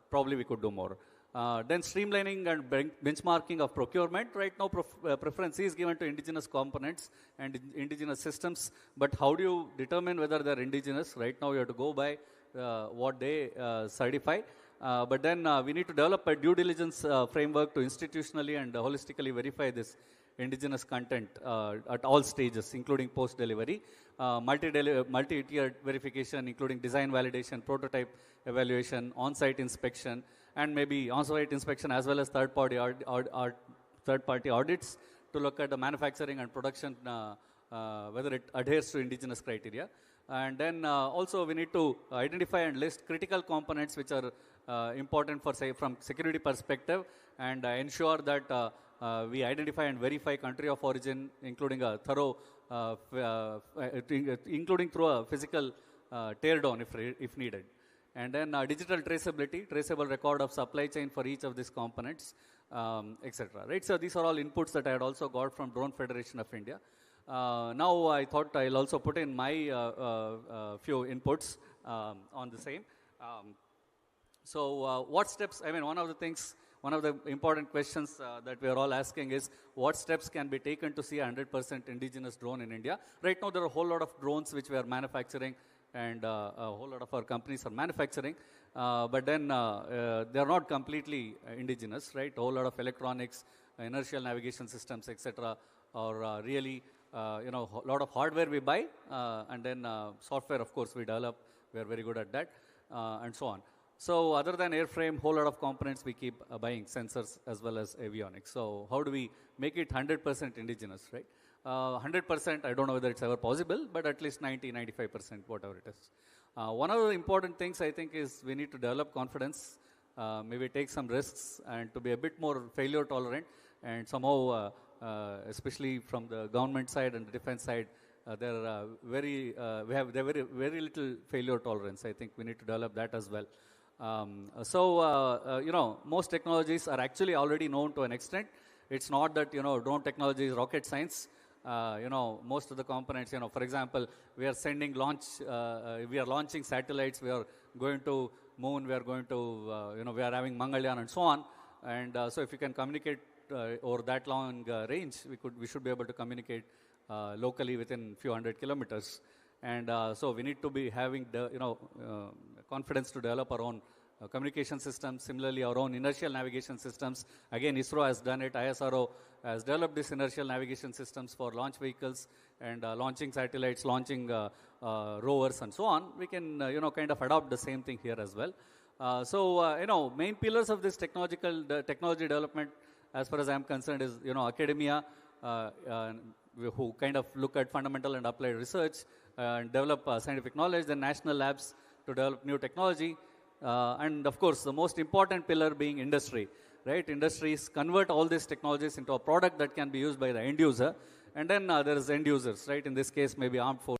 Probably we could do more. Then streamlining and benchmarking of procurement. Right now, preference is given to indigenous components and indigenous systems. But how do you determine whether they're indigenous? Right now, you have to go by what they certify. But then we need to develop a due diligence framework to institutionally and holistically verify this indigenous content at all stages, including post-delivery, multi-tiered verification, including design validation, prototype evaluation, on-site inspection, and maybe on-site inspection as well as third-party audits to look at the manufacturing and production, whether it adheres to indigenous criteria. And then also we need to identify and list critical components which are important for, say, from security perspective, and ensure that we identify and verify country of origin, including a thorough, including through a physical teardown if needed. And then digital traceability, traceable record of supply chain for each of these components, etc. Right? So these are all inputs that I had also got from Drone Federation of India. Now I thought I'll also put in my few inputs on the same. So what steps, I mean, one of the important questions that we are all asking is, what steps can be taken to see 100% indigenous drone in India? Right now, there are a whole lot of drones which we are manufacturing, and a whole lot of our companies are manufacturing, but then they are not completely indigenous, right? A whole lot of electronics, inertial navigation systems, etc., or really, a lot of hardware we buy, and then software, of course, we develop. We are very good at that, and so on. So other than airframe, whole lot of components we keep buying, sensors as well as avionics. So how do we make it 100% indigenous, right? 100%, I don't know whether it's ever possible, but at least 90, 95%, whatever it is. One of the important things I think is we need to develop confidence, maybe take some risks, and to be a bit more failure tolerant, and somehow, especially from the government side and the defense side, we have very little failure tolerance. I think we need to develop that as well. Most technologies are actually already known to an extent. It's not that, drone technology is rocket science. Most of the components, for example, we are launching satellites, we are going to moon, we are going to, we are having Mangalyaan and so on. And so if you can communicate over that long range, we should be able to communicate locally within few hundred kilometers. And so we need to be having the, confidence to develop our own communication systems, similarly our own inertial navigation systems. Again, ISRO has done it. ISRO has developed these inertial navigation systems for launch vehicles and launching satellites, launching rovers and so on. We can, kind of adopt the same thing here as well. Main pillars of this technology development, as far as I'm concerned, is, academia, who kind of look at fundamental and applied research and develop scientific knowledge, then national labs to develop new technology, and of course the most important pillar being industry, right? Industries convert all these technologies into a product that can be used by the end user, and then there is end users, right? In this case, maybe armed forces.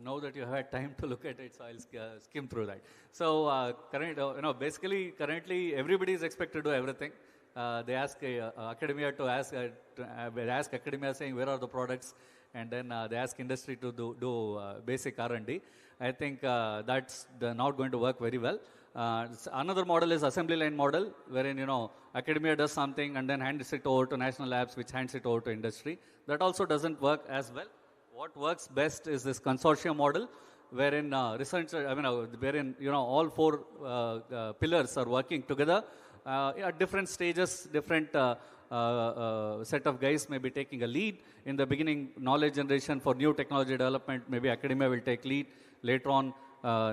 Now that you have had time to look at it, so I'll skim through that. So currently everybody is expected to do everything. They ask academia to ask academia saying where are the products, and then they ask industry to do basic R&D. I think that's not going to work very well. Another model is assembly line model, wherein, you know, academia does something and then hands it over to national labs, which hands it over to industry. That also doesn't work as well. What works best is this consortium model, wherein wherein, you know, all four pillars are working together at different stages, different set of guys may be taking a lead. In the beginning, knowledge generation for new technology development, maybe academia will take lead. Later on,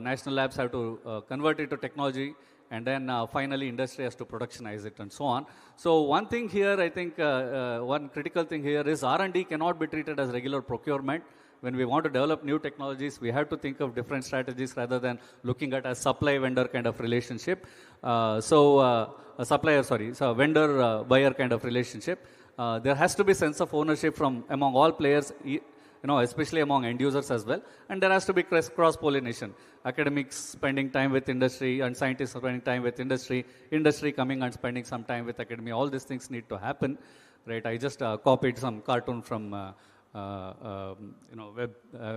national labs have to convert it to technology, and then finally industry has to productionize it and so on. So one thing here, I think one critical thing here is R&D cannot be treated as regular procurement. When we want to develop new technologies, we have to think of different strategies rather than looking at a supply-vendor kind of relationship. Vendor-buyer kind of relationship. There has to be sense of ownership from among all players, you know, especially among end users as well. And there has to be cross-pollination. Academics spending time with industry and scientists spending time with industry, industry coming and spending some time with academia. All these things need to happen, right? I just copied some cartoon from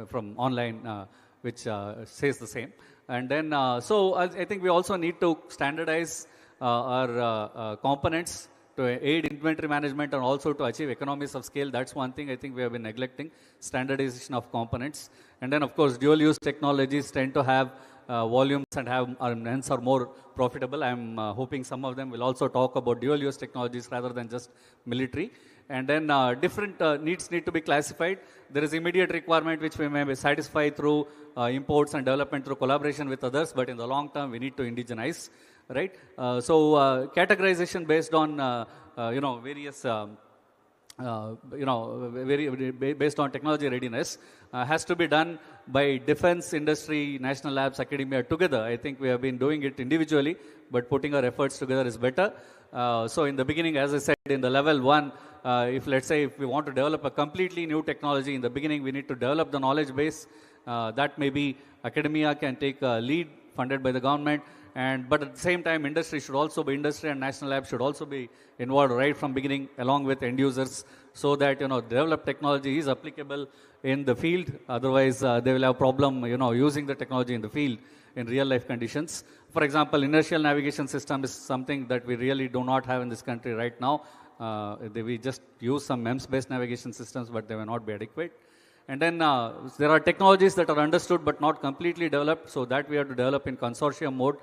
from online, which says the same. And then, so I think we also need to standardize our components to aid inventory management and also to achieve economies of scale. That's one thing I think we have been neglecting, standardization of components. And then, of course, dual-use technologies tend to have volumes and hence are more profitable. I'm hoping some of them will also talk about dual-use technologies rather than just military. And then different needs need to be classified. There is immediate requirement which we may satisfy through imports and development through collaboration with others, but in the long term we need to indigenize, right? Categorization based on various based on technology readiness has to be done by defense, industry, national labs, academia together. I think we have been doing it individually, but putting our efforts together is better. So in the beginning, as I said, in the level 1, if let's say if we want to develop a completely new technology, in the beginning we need to develop the knowledge base. That maybe academia can take a lead funded by the government. But at the same time, industry and national labs should also be involved right from beginning along with end users, so that developed technology is applicable in the field. Otherwise, they will have problem using the technology in the field in real life conditions. For example, inertial navigation system is something that we really do not have in this country right now. We just use some MEMS-based navigation systems, but they will not be adequate. And then there are technologies that are understood but not completely developed, so that we have to develop in consortium mode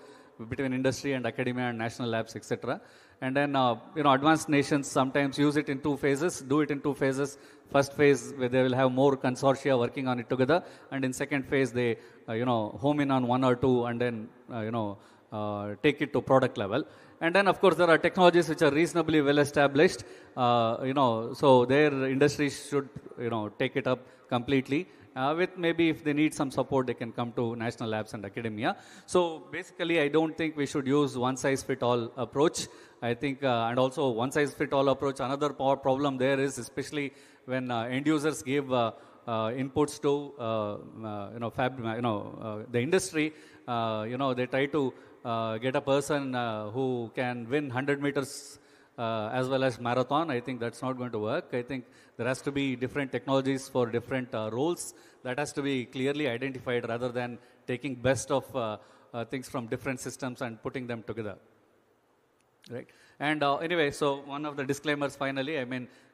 between industry and academia and national labs, etc. And then, advanced nations sometimes use it in 2 phases, do it in 2 phases. First phase, where they will have more consortia working on it together. And in second phase, they, home in on 1 or 2 and then, take it to product level. And then, of course, there are technologies which are reasonably well established, so their industry should, take it up completely. With maybe if they need some support, they can come to national labs and academia. So basically, I don't think we should use one-size-fit-all approach. I think, and also one-size-fit-all approach, another problem there is, especially when end users give inputs to, the industry, they try to get a person who can win 100 meters as well as marathon. I think that's not going to work. I think there has to be different technologies for different roles. That has to be clearly identified rather than taking best of things from different systems and putting them together. Right? And anyway, so one of the disclaimers finally,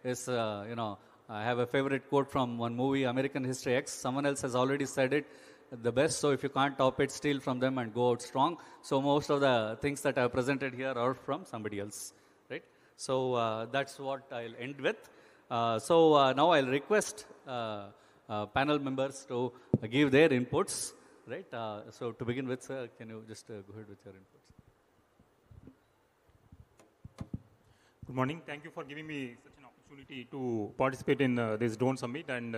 is, I have a favorite quote from one movie, American History X. Someone else has already said it the best, so if you can't top it, steal from them and go out strong. So most of the things that I have presented here are from somebody else. Right? So that's what I'll end with. So now I'll request panel members to give their inputs. Right? So to begin with, sir, can you just go ahead with your inputs? Good morning. Thank you for giving me such an opportunity to participate in this drone summit and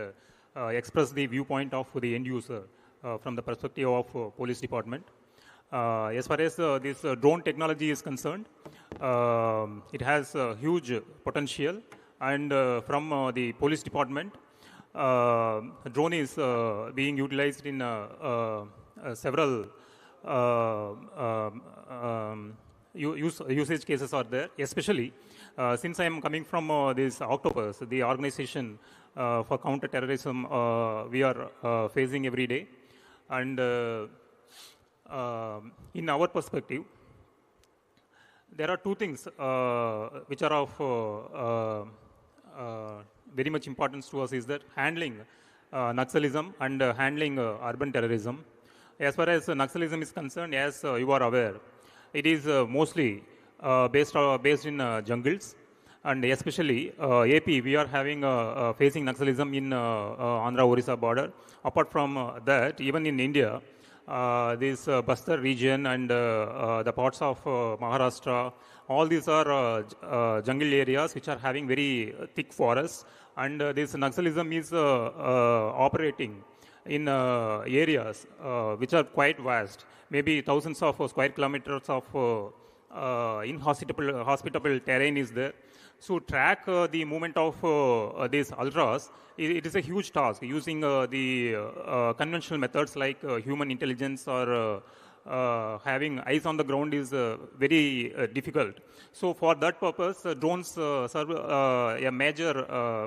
express the viewpoint of the end user from the perspective of police department. As far as this drone technology is concerned, it has huge potential, and from the police department, drone is being utilized in several usage cases are there, especially since I am coming from this Octopus, the organization for counter-terrorism we are facing every day. And in our perspective, there are two things which are of very much importance to us is that handling Naxalism and handling urban terrorism. As far as Naxalism is concerned, as you are aware, it is mostly based in jungles, and especially AP, we are having facing Naxalism in Andhra Orissa border. Apart from that, even in India, this Bastar region and the parts of Maharashtra, all these are jungle areas which are having very thick forests, and this Naxalism is operating in areas which are quite vast, maybe thousands of square kilometers of inhospitable terrain is there. So track the movement of these ultras, it is a huge task using the conventional methods like human intelligence or having eyes on the ground is very difficult. So for that purpose, drones serve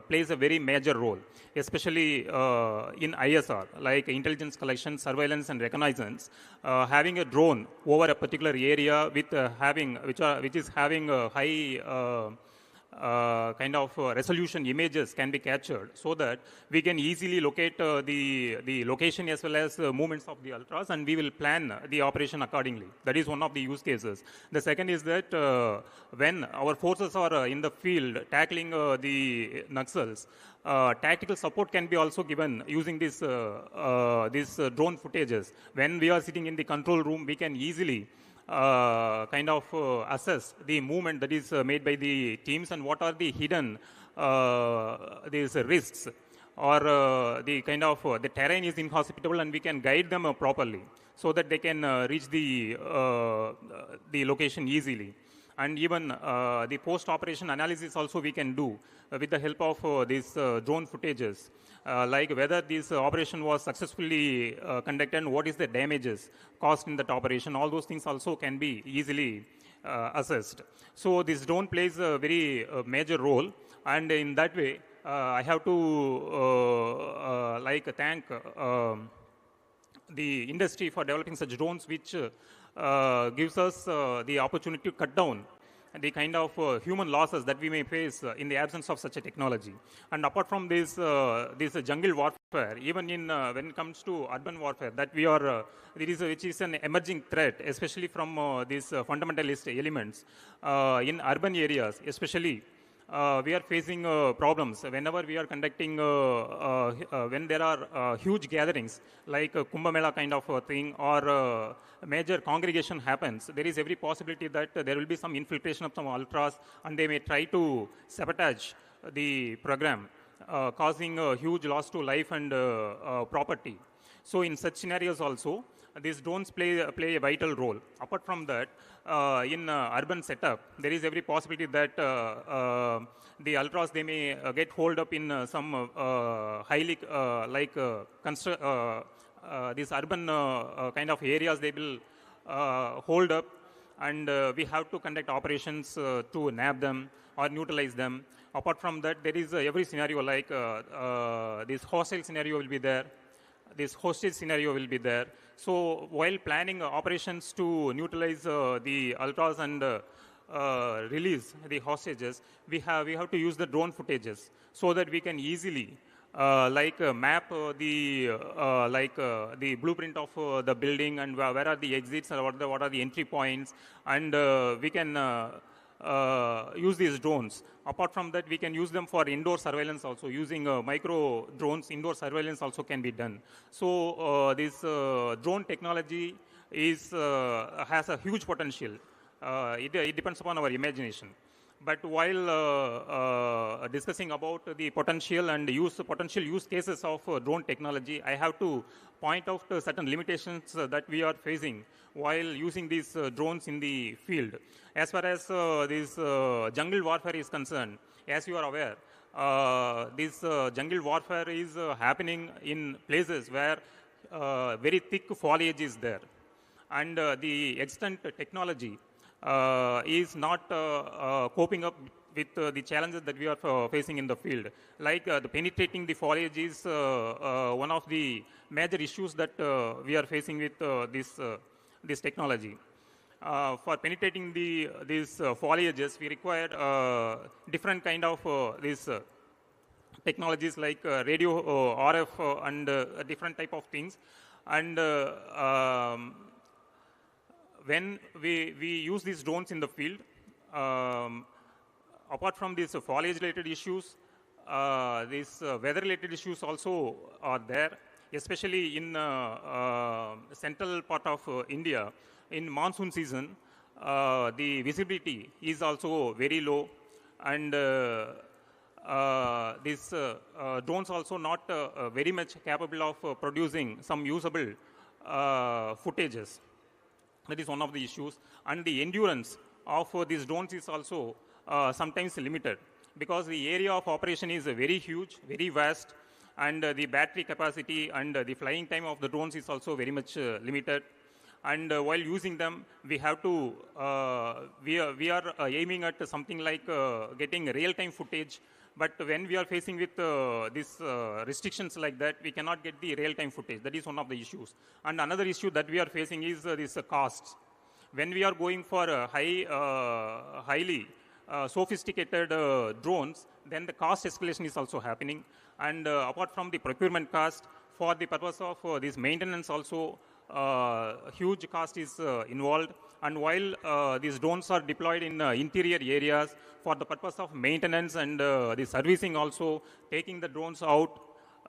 plays a very major role, especially in ISR, like intelligence collection, surveillance, and reconnaissance. Having a drone over a particular area with which is having a high kind of resolution images can be captured, so that we can easily locate the location as well as movements of the ultras, and we will plan the operation accordingly. That is one of the use cases. The second is that when our forces are in the field tackling the Naxals, tactical support can be also given using this drone footages. When we are sitting in the control room, we can easily kind of assess the movement that is made by the teams and what are the hidden these risks, or the kind of the terrain is inhospitable, and we can guide them properly so that they can reach the location easily. And even the post-operation analysis also we can do with the help of these drone footages, like whether this operation was successfully conducted and what is the damages caused in that operation. All those things also can be easily assessed. So this drone plays a very major role, and in that way, I have to thank the industry for developing such drones, which gives us the opportunity to cut down the kind of human losses that we may face in the absence of such a technology. And apart from this jungle warfare, even in when it comes to urban warfare, that we are which is an emerging threat, especially from these fundamentalist elements in urban areas, especially. We are facing problems whenever we are conducting, when there are huge gatherings like Kumbh Mela kind of thing, or major congregation happens. There is every possibility that there will be some infiltration of some ultras, and they may try to sabotage the program, causing a huge loss to life and property. So in such scenarios also, these drones play a vital role. Apart from that, in urban setup, there is every possibility that the ultras, they may get hold up in some highly these urban kind of areas. They will hold up, and we have to conduct operations to nab them or neutralize them. Apart from that, there is every scenario like this hostile scenario will be there. This hostage scenario will be there. So while planning operations to neutralize the ultras and release the hostages, we have to use the drone footages so that we can easily map the blueprint of the building, and where are the exits or what are the entry points, and we can use these drones. Apart from that, we can use them for indoor surveillance also. Using micro drones, indoor surveillance also can be done. So this drone technology has a huge potential. It depends upon our imagination. But while discussing about the potential and potential use cases of drone technology, I have to point out certain limitations that we are facing while using these drones in the field. As far as this jungle warfare is concerned, as you are aware, this jungle warfare is happening in places where very thick foliage is there, and the extant technology is not coping up with the challenges that we are facing in the field. Like the penetrating the foliage is one of the major issues that we are facing with this this technology. For penetrating these foliages, we require different kind of these technologies like radio, RF, and different type of things. And when we use these drones in the field, apart from these foliage-related issues, these weather-related issues also are there, especially in central part of India. In monsoon season, the visibility is also very low, and these drones also not very much capable of producing some usable footages. That is one of the issues. And the endurance of these drones is also sometimes limited, because the area of operation is very huge, very vast, and the battery capacity and the flying time of the drones is also very much limited. And while using them, we have to, we are aiming at something like getting real-time footage. But when we are facing with these restrictions like that, we cannot get the real-time footage. That is one of the issues. And another issue that we are facing is this costs. When we are going for highly sophisticated drones, then the cost escalation is also happening. And apart from the procurement cost, for the purpose of this maintenance also, huge cost is involved. And while these drones are deployed in interior areas for the purpose of maintenance and the servicing also, taking the drones out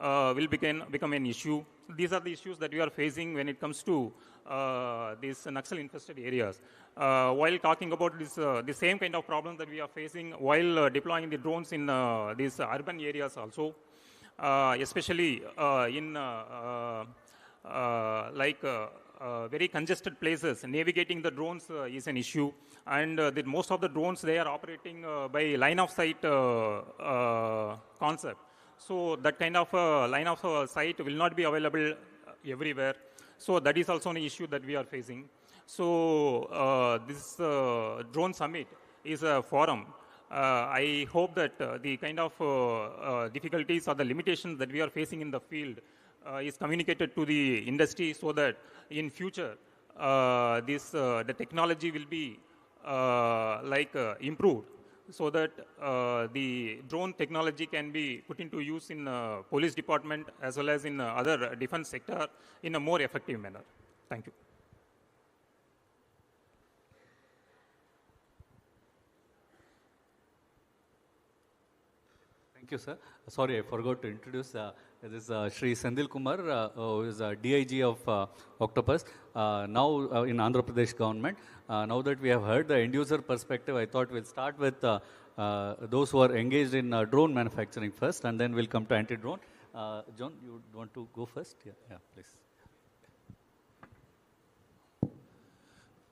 will become an issue. These are the issues that we are facing when it comes to these Naxal-infested areas. While talking about this, the same kind of problems that we are facing while deploying the drones in these urban areas also, especially in very congested places, navigating the drones is an issue. And most of the drones, they are operating by line of sight concept. So that kind of line of sight will not be available everywhere. So that is also an issue that we are facing. So this drone summit is a forum. I hope that the kind of difficulties or the limitations that we are facing in the field is communicated to the industry, so that in future the technology will be improved, so that the drone technology can be put into use in police department as well as in other defense sector in a more effective manner. Thank you. Thank you, sir. Sorry, I forgot to introduce. This is Shri Sendil Kumar, who is DIG of Octopus, now in Andhra Pradesh government. Now that we have heard the end user perspective, I thought we'll start with those who are engaged in drone manufacturing first, and then we'll come to anti-drone. John, you want to go first? Yeah, please.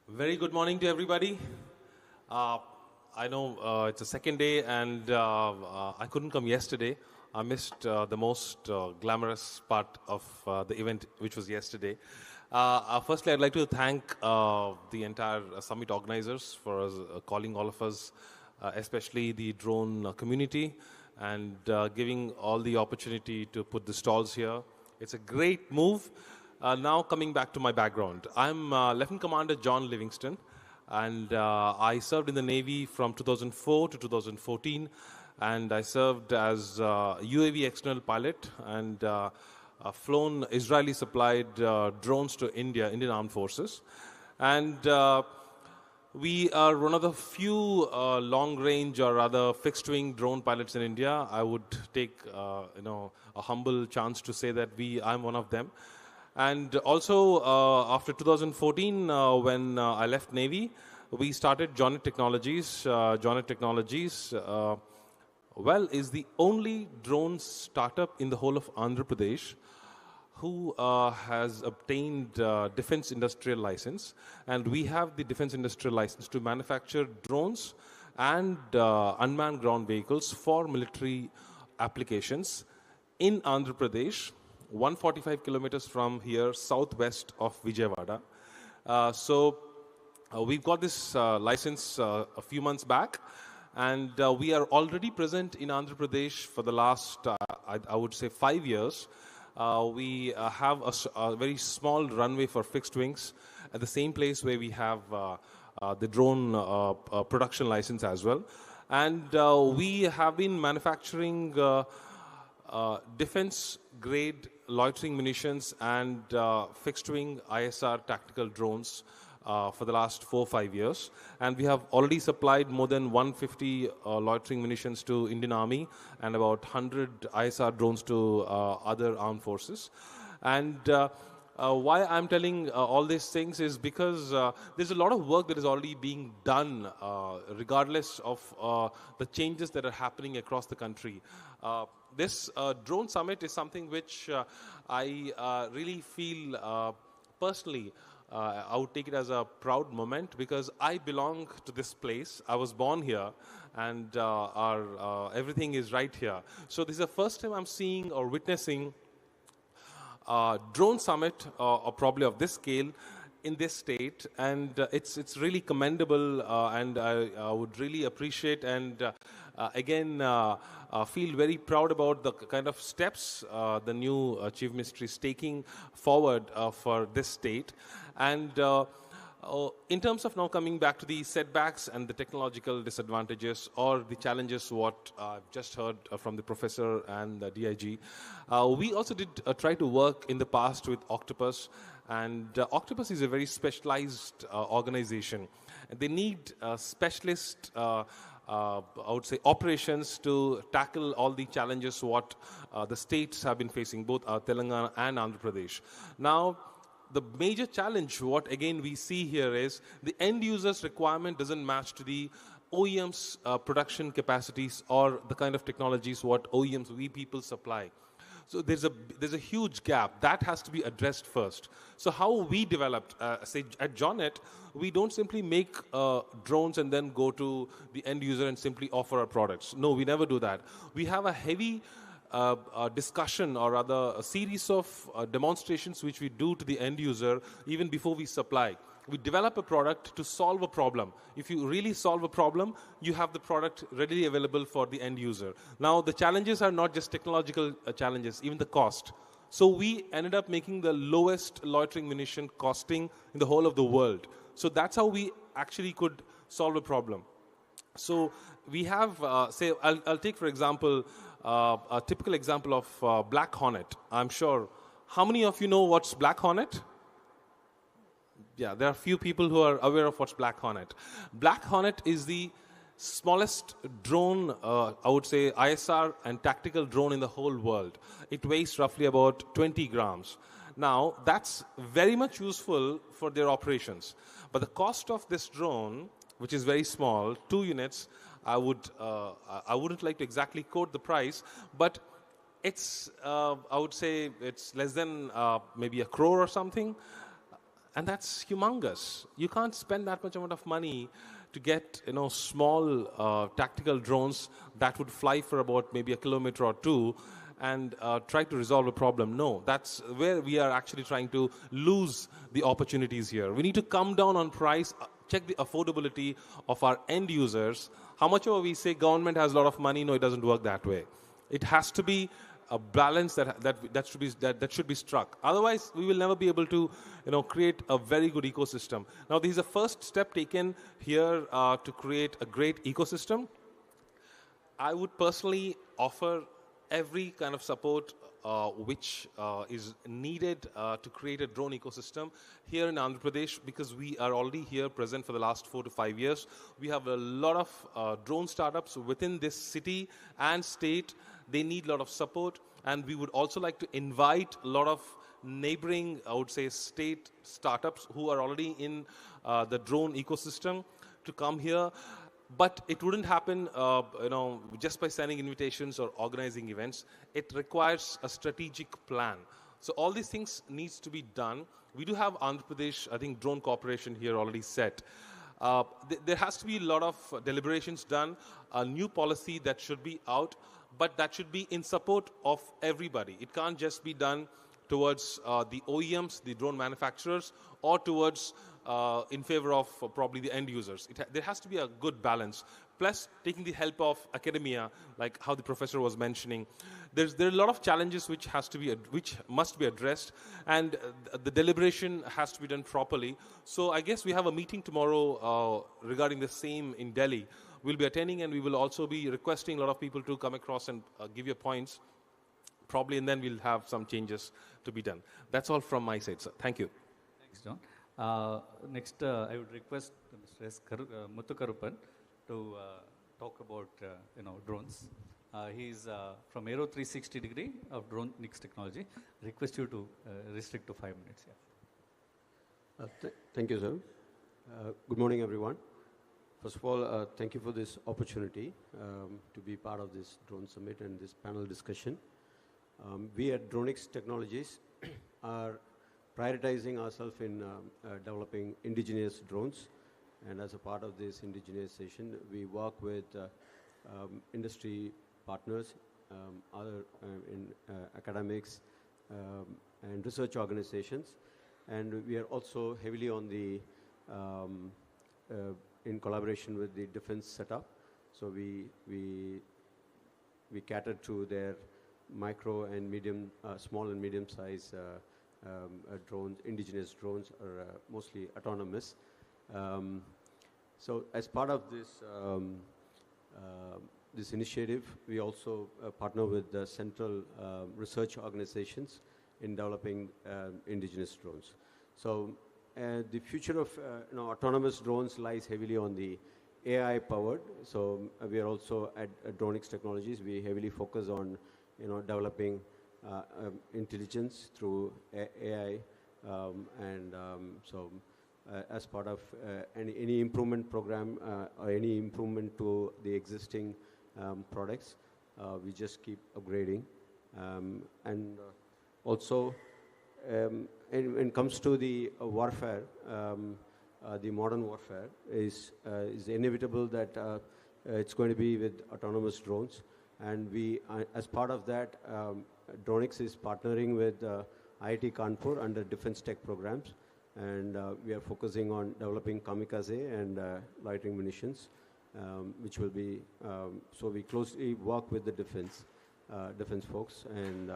Very good morning to everybody. I know it's the second day, and I couldn't come yesterday. I missed the most glamorous part of the event, which was yesterday. Firstly, I'd like to thank the entire summit organizers for calling all of us, especially the drone community, and giving all the opportunity to put the stalls here. It's a great move. Now coming back to my background. I'm Lieutenant Commander John Livingston, and I served in the Navy from 2004 to 2014, and I served as UAV external pilot and flown Israeli-supplied drones to Indian Armed Forces. And we are one of the few long-range or rather fixed-wing drone pilots in India. I would take a humble chance to say that I'm one of them. And also, after 2014, when I left Navy, we started Jonet Technologies. Jonet Technologies, is the only drone startup in the whole of Andhra Pradesh who has obtained defense industrial license. And we have the defense industrial license to manufacture drones and unmanned ground vehicles for military applications in Andhra Pradesh, 145 kilometers from here, southwest of Vijayawada. We've got this license a few months back, and we are already present in Andhra Pradesh for the last, I would say, 5 years. We have a very small runway for fixed wings, at the same place where we have the drone production license as well. And we have been manufacturing defense-grade loitering munitions and fixed-wing ISR tactical drones for the last 4 or 5 years. And we have already supplied more than 150 loitering munitions to Indian Army and about 100 ISR drones to other armed forces. And why I'm telling all these things is because there's a lot of work that is already being done regardless of the changes that are happening across the country. This drone summit is something which I really feel personally I would take it as a proud moment because I belong to this place. I was born here and our everything is right here. So this is the first time I'm seeing or witnessing drone summit or probably of this scale in this state, and it's really commendable and I would really appreciate and again feel very proud about the kind of steps the new Chief Ministry is taking forward for this state. And in terms of now coming back to the setbacks and the technological disadvantages or the challenges what I've just heard from the professor and the DIG, we also did try to work in the past with Octopus, and Octopus is a very specialized organization. They need specialist I would say operations to tackle all the challenges what the states have been facing, both Telangana and Andhra Pradesh. Now, the major challenge, what again we see here is the end user's requirement doesn't match to the OEM's production capacities or the kind of technologies what OEMs, we people supply. So there's a huge gap that has to be addressed first. So how we developed, say at Jonet, we don't simply make drones and then go to the end user and simply offer our products. No, we never do that. We have a heavy discussion or rather a series of demonstrations which we do to the end user even before we supply. We develop a product to solve a problem. If you really solve a problem, you have the product readily available for the end user. Now, the challenges are not just technological challenges, even the cost. So we ended up making the lowest loitering munition costing in the whole of the world. So that's how we actually could solve a problem. So we have, say, I'll take for example, a typical example of Black Hornet. I'm sure, how many of you know what's Black Hornet? Yeah, there are few people who are aware of what's Black Hornet. Black Hornet is the smallest drone, I would say ISR and tactical drone in the whole world. It weighs roughly about 20 grams. Now, that's very much useful for their operations. But the cost of this drone, which is very small, 2 units, I wouldn't like to exactly quote the price, but it's, I would say it's less than maybe 1 crore or something. And that's humongous. You can't spend that much amount of money to get, small tactical drones that would fly for about maybe 1 kilometer or 2 and try to resolve a problem. No, that's where we are actually trying to lose the opportunities here. We need to come down on price, check the affordability of our end users. How much ever we say government has a lot of money, no, it doesn't work that way. It has to be a balance that should be struck. Otherwise, we will never be able to, create a very good ecosystem. Now, this is the first step taken here to create a great ecosystem. I would personally offer every kind of support which is needed to create a drone ecosystem here in Andhra Pradesh, because we are already here present for the last 4 to 5 years. We have a lot of drone startups within this city and state. They need a lot of support, and we would also like to invite a lot of neighboring, I would say, state startups who are already in the drone ecosystem to come here. But it wouldn't happen, just by sending invitations or organizing events. It requires a strategic plan. So all these things needs to be done. We do have Andhra Pradesh, I think, drone corporation here already set. There has to be a lot of deliberations done, a new policy that should be out, but that should be in support of everybody. It can't just be done towards the OEMs, the drone manufacturers, or towards in favor of probably the end users. There has to be a good balance. plus taking the help of academia, like how the professor was mentioning. There are a lot of challenges which must be addressed, and the deliberation has to be done properly. So I guess we have a meeting tomorrow regarding the same in Delhi. We'll be attending, and we will also be requesting a lot of people to come across and give your points, probably, and then we'll have some changes to be done. That's all from my side, sir. Thank you. Thanks, John. Next, I would request Mr. S. Muthukarupan to talk about drones. He's from Aero 360 Degree of Drone Nix Technology. Request you to restrict to 5 minutes. Yeah. Thank you, sir. Good morning, everyone. First of all, thank you for this opportunity to be part of this drone summit and this panel discussion. We at Dronix Technologies are prioritizing ourselves in developing indigenous drones, and as a part of this indigenization, we work with industry partners, other in academics and research organizations, and we are also heavily on the in collaboration with the defense setup. So we cater to their micro and medium, small and medium size drones. Indigenous drones are mostly autonomous. So as part of this this initiative, we also partner with the central research organizations in developing indigenous drones. So the future of autonomous drones lies heavily on the AI powered. So we are also at Dronix Technologies. We heavily focus on developing intelligence through AI, and so as part of any improvement program or any improvement to the existing products, we just keep upgrading, and also. When it comes to the warfare, the modern warfare is inevitable that it's going to be with autonomous drones, and we, as part of that, Dronix is partnering with IIT Kanpur under defense tech programs, and we are focusing on developing kamikaze and loitering munitions, which will be, so we closely work with the defense folks, and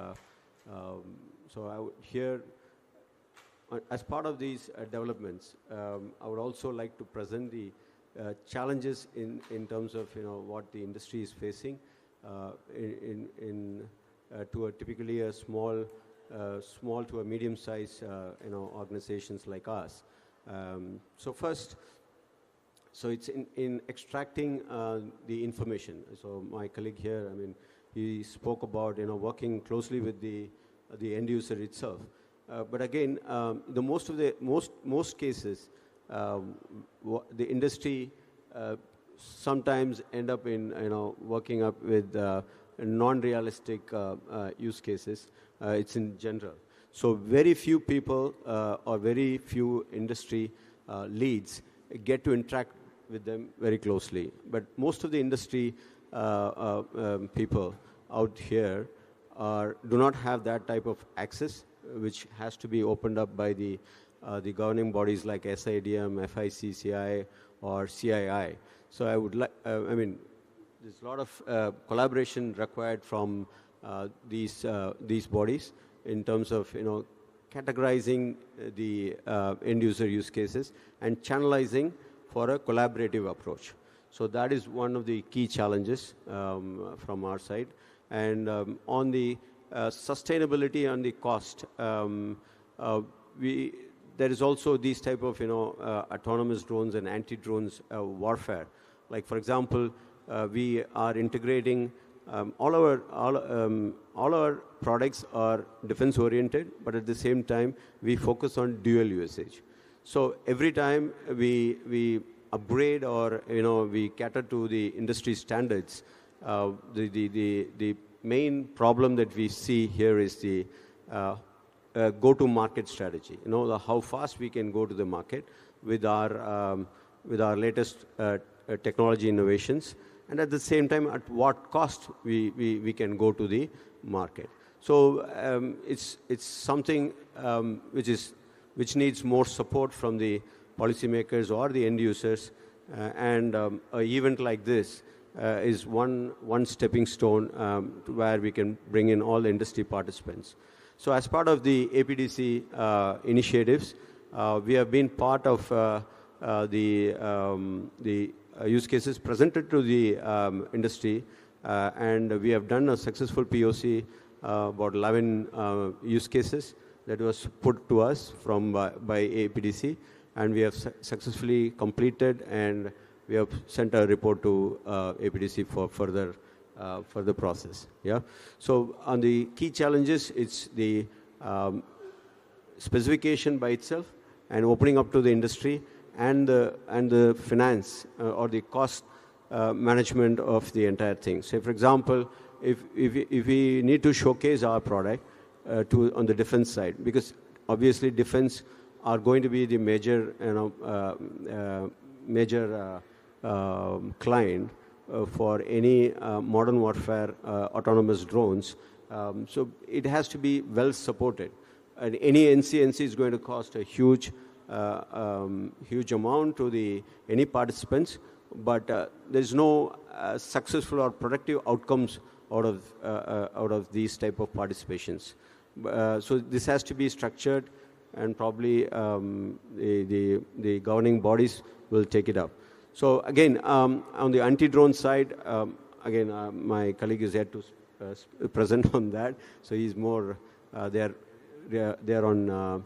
so here, as part of these developments, I would also like to present the challenges in terms of what the industry is facing to a typically a small to a medium-sized organizations like us. So first, so it's in extracting the information. So my colleague here, I mean, he spoke about working closely with the end user itself. But again, the most cases, the industry sometimes end up in working up with non-realistic use cases. It's in general. So very few people or very few industry leads get to interact with them very closely. But most of the industry people out here do not have that type of access, which has to be opened up by the governing bodies like SIDM, FICCI, or CII. So I would like, I mean, there's a lot of collaboration required from these bodies in terms of categorizing the end user use cases and channelizing for a collaborative approach. So that is one of the key challenges from our side. And on the sustainability and the cost, there is also these type of autonomous drones and anti-drones warfare. Like for example, we are integrating all our products are defense oriented, but at the same time we focus on dual usage. So every time we upgrade or we cater to the industry standards, the main problem that we see here is the go-to-market strategy. How fast we can go to the market with our latest technology innovations, and at the same time at what cost we can go to the market. So it's something which needs more support from the policymakers or the end users, and an event like this is one stepping stone where we can bring in all the industry participants. So as part of the APDC initiatives, we have been part of the use cases presented to the industry, and we have done a successful POC, about 11 use cases that was put to us by APDC, and we have successfully completed, and we have sent a report to APDC for further process. Yeah. So on the key challenges, it's the specification by itself and opening up to the industry, and the finance or the cost management of the entire thing. So, for example, if we need to showcase our product on the defense side, because obviously defense are going to be the major client for any modern warfare autonomous drones. So it has to be well supported. And any NC is going to cost a huge amount to any participants, but there's no successful or productive outcomes out of these type of participations. So this has to be structured, and probably the governing bodies will take it up. So again, on the anti-drone side, again, my colleague is here to present on that. So he's more they are on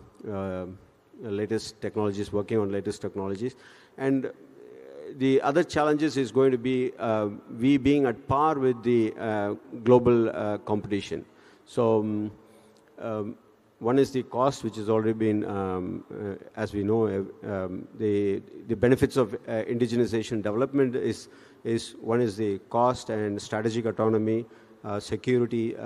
latest technologies, working on latest technologies. And the other challenges is going to be we being at par with the global competition. So one is the cost, which has already been, as we know, the benefits of indigenization development is one is the cost and strategic autonomy, security,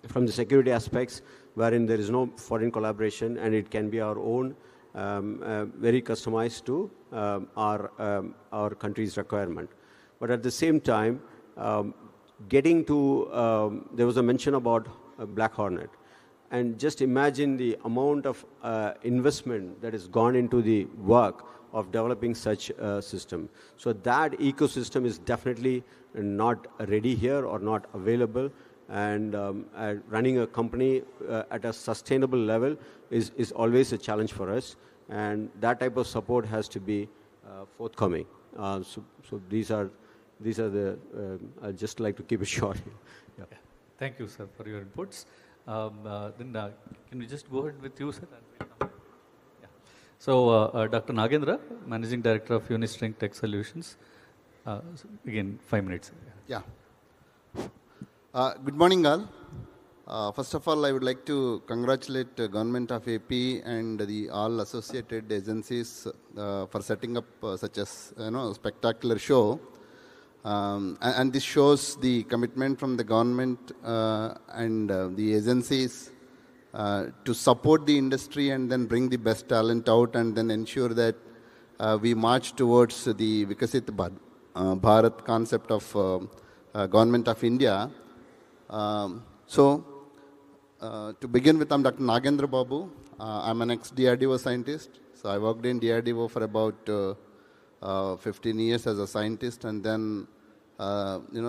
from the security aspects, wherein there is no foreign collaboration, and it can be our own, very customized to our country's requirement. But at the same time, getting to, there was a mention about Black Hornet. And just imagine the amount of investment that has gone into the work of developing such a system. So that ecosystem is definitely not ready here or not available. And running a company at a sustainable level is always a challenge for us. And that type of support has to be forthcoming. So these are the, I'd just like to keep it short. Yeah. Thank you, sir, for your inputs. Then can we just go ahead with you, sir? Yeah. So Dr. Nagendra, Managing Director of Unistring Tech Solutions. So again, 5 minutes. Yeah. Good morning, all. First of all, I would like to congratulate the Government of AP and the all associated agencies for setting up such a spectacular show. And this shows the commitment from the government and the agencies to support the industry and then bring the best talent out, and then ensure that we march towards the Vikasit Bharat concept of Government of India. To begin with, I'm Dr. Nagendra Babu. I'm an ex-DRDO scientist. So I worked in DRDO for about 15 years as a scientist, and then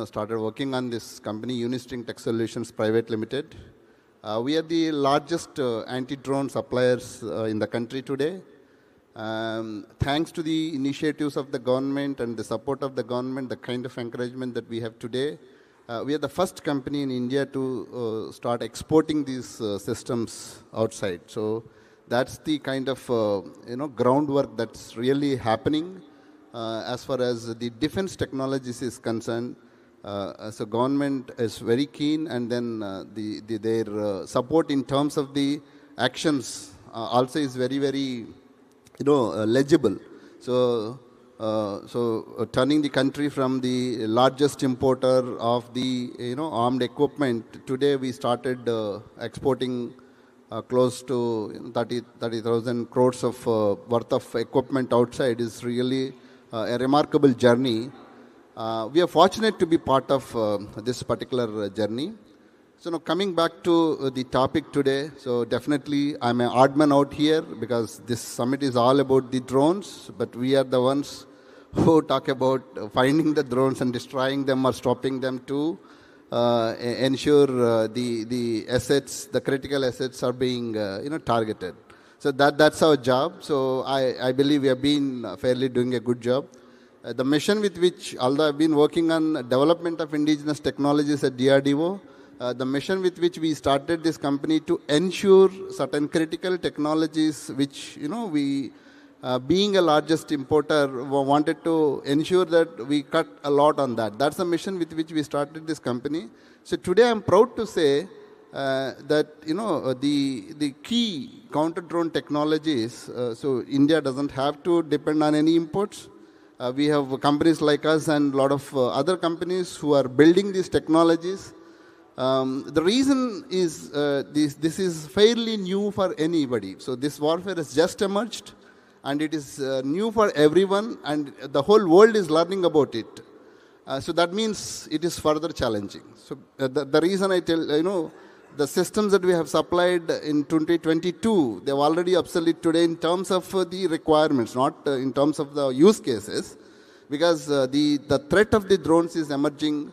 started working on this company, Unistring Tech Solutions Private Limited. We are the largest anti-drone suppliers in the country today. Thanks to the initiatives of the government and the support of the government, the kind of encouragement that we have today, we are the first company in India to start exporting these systems outside. So that's the kind of groundwork that's really happening as far as the defense technologies is concerned. So government is very keen, and then their support in terms of the actions also is very, very legible. So turning the country from the largest importer of the armed equipment, today we started exporting close to 30,000 crores of worth of equipment outside. Is really a remarkable journey. We are fortunate to be part of this particular journey. So now coming back to the topic today, so definitely I'm an odd man out here because this summit is all about the drones, but we are the ones who talk about finding the drones and destroying them or stopping them to ensure the assets, the critical assets are being targeted. So that's our job. So I believe we have been fairly doing a good job. The mission with which, although I've been working on development of indigenous technologies at DRDO, the mission with which we started this company to ensure certain critical technologies which, we, being a largest importer, wanted to ensure that we cut a lot on that. That's the mission with which we started this company. So today I'm proud to say that, the key counter-drone technologies, so India doesn't have to depend on any imports. We have companies like us and a lot of other companies who are building these technologies. The reason is this is fairly new for anybody. So this warfare has just emerged and it is new for everyone and the whole world is learning about it. So that means it is further challenging. So the reason I tell, the systems that we have supplied in 2022, they're already obsolete today in terms of the requirements, not in terms of the use cases, because the threat of the drones is emerging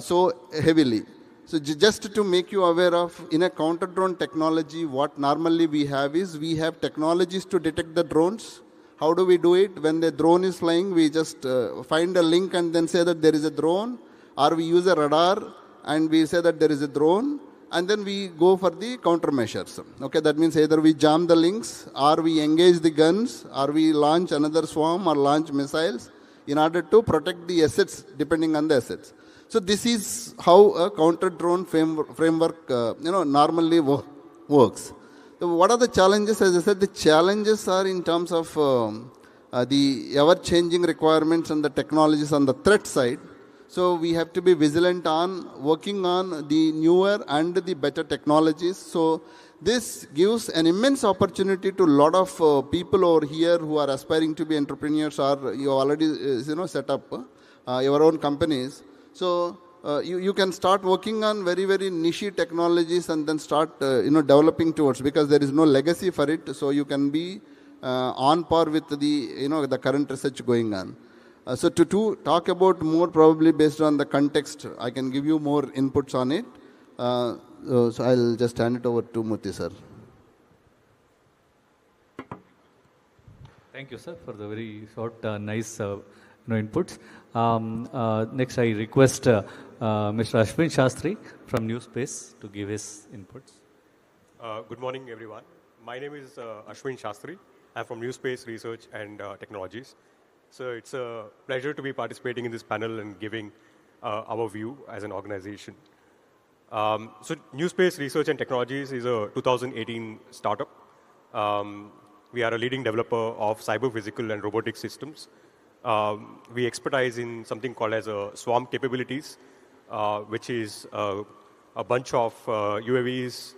so heavily. So just to make you aware of, in a counter-drone technology, what normally we have is, we have technologies to detect the drones. How do we do it? When the drone is flying, we just find a link and then say that there is a drone, or we use a radar and we say that there is a drone, and then we go for the countermeasures. Okay, that means either we jam the links, or we engage the guns, or we launch another swarm or launch missiles in order to protect the assets, depending on the assets. So this is how a counter-drone framework normally works. So what are the challenges? As I said, the challenges are in terms of the ever-changing requirements and the technologies on the threat side. So we have to be vigilant on working on the newer and the better technologies. So this gives an immense opportunity to a lot of people over here who are aspiring to be entrepreneurs, or you already set up your own companies. So you can start working on very, very niche technologies and then start developing towards, because there is no legacy for it. So you can be on par with the current research going on. So to talk about more, probably based on the context, I can give you more inputs on it. So I'll just hand it over to Murthy sir. Thank you, sir, for the very short, nice inputs. Next, I request Mr. Ashwin Shastri from New Space to give his inputs. Good morning, everyone. My name is Ashwin Shastri. I'm from New Space Research and Technologies. So it's a pleasure to be participating in this panel and giving our view as an organization. So New Space Research and Technologies is a 2018 startup. We are a leading developer of cyber physical and robotic systems. We expertise in something called as swarm capabilities, which is a bunch of UAVs,